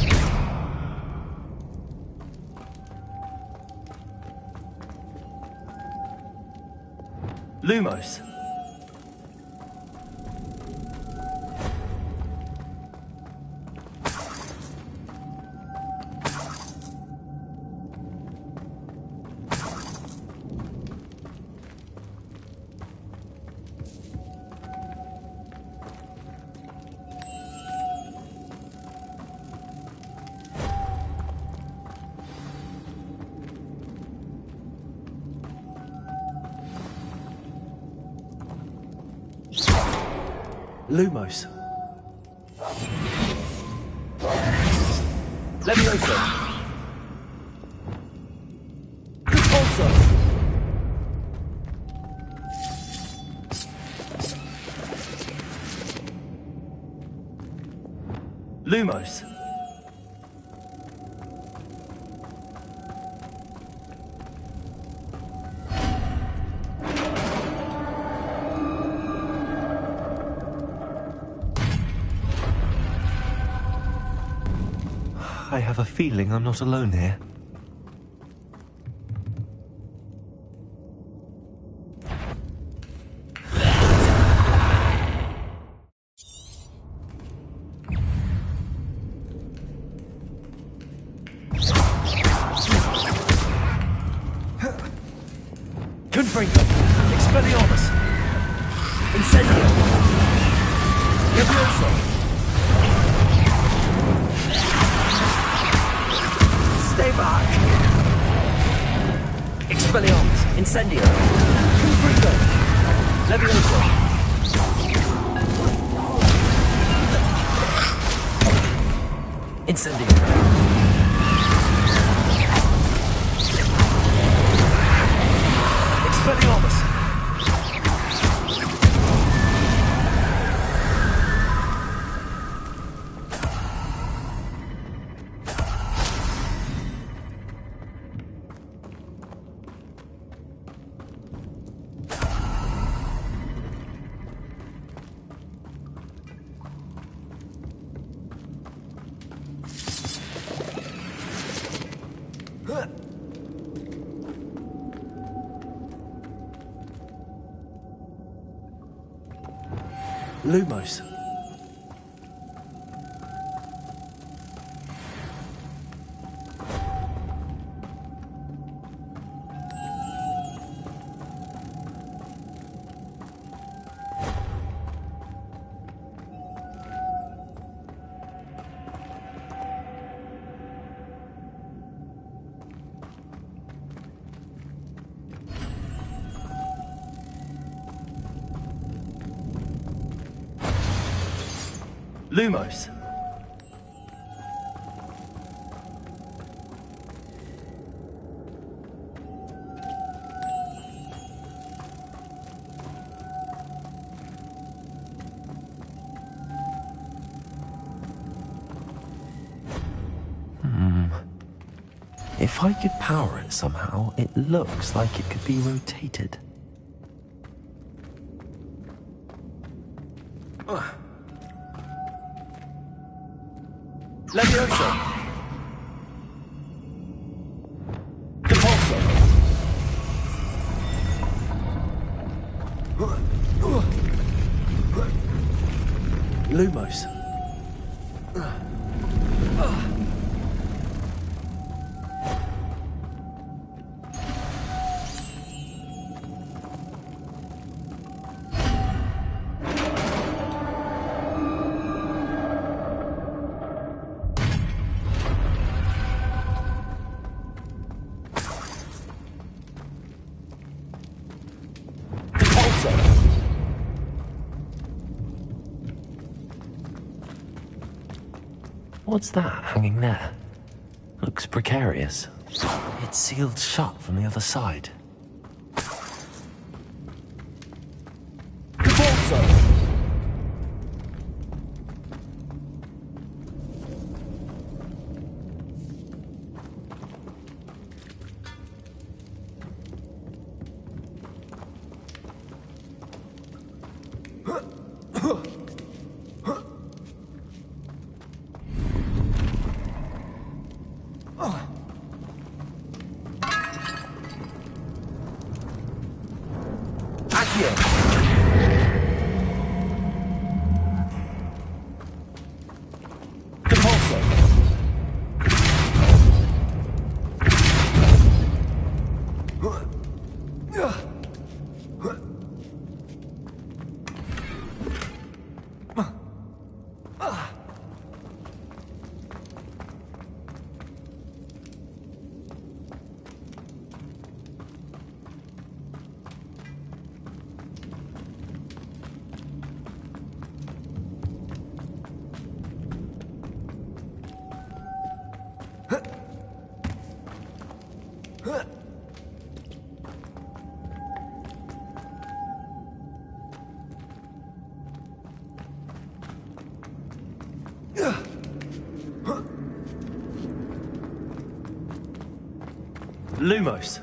S9: Lumos. Lumos. Levioso. Repulso. Lumos.
S1: I have a feeling I'm not alone here.
S9: Confringo. Expelliarmus. Incendio. Levioso. Stay back! Expelliarmus! Incendio! Confringo! Levioso! Incendio! Expelliarmus! Lumos. Lumos.
S1: If I could power it somehow, it looks like it could be rotated.
S9: Levioso. Compulso. Lumos.
S1: What's that hanging there? Looks precarious. It's sealed shut from the other side.
S9: Lumos.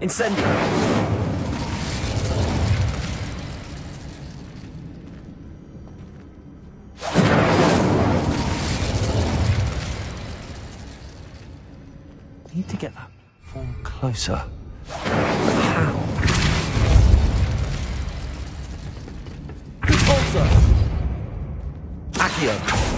S9: Incendio.
S1: Need to get that form closer. But how?
S9: Compulso. Accio.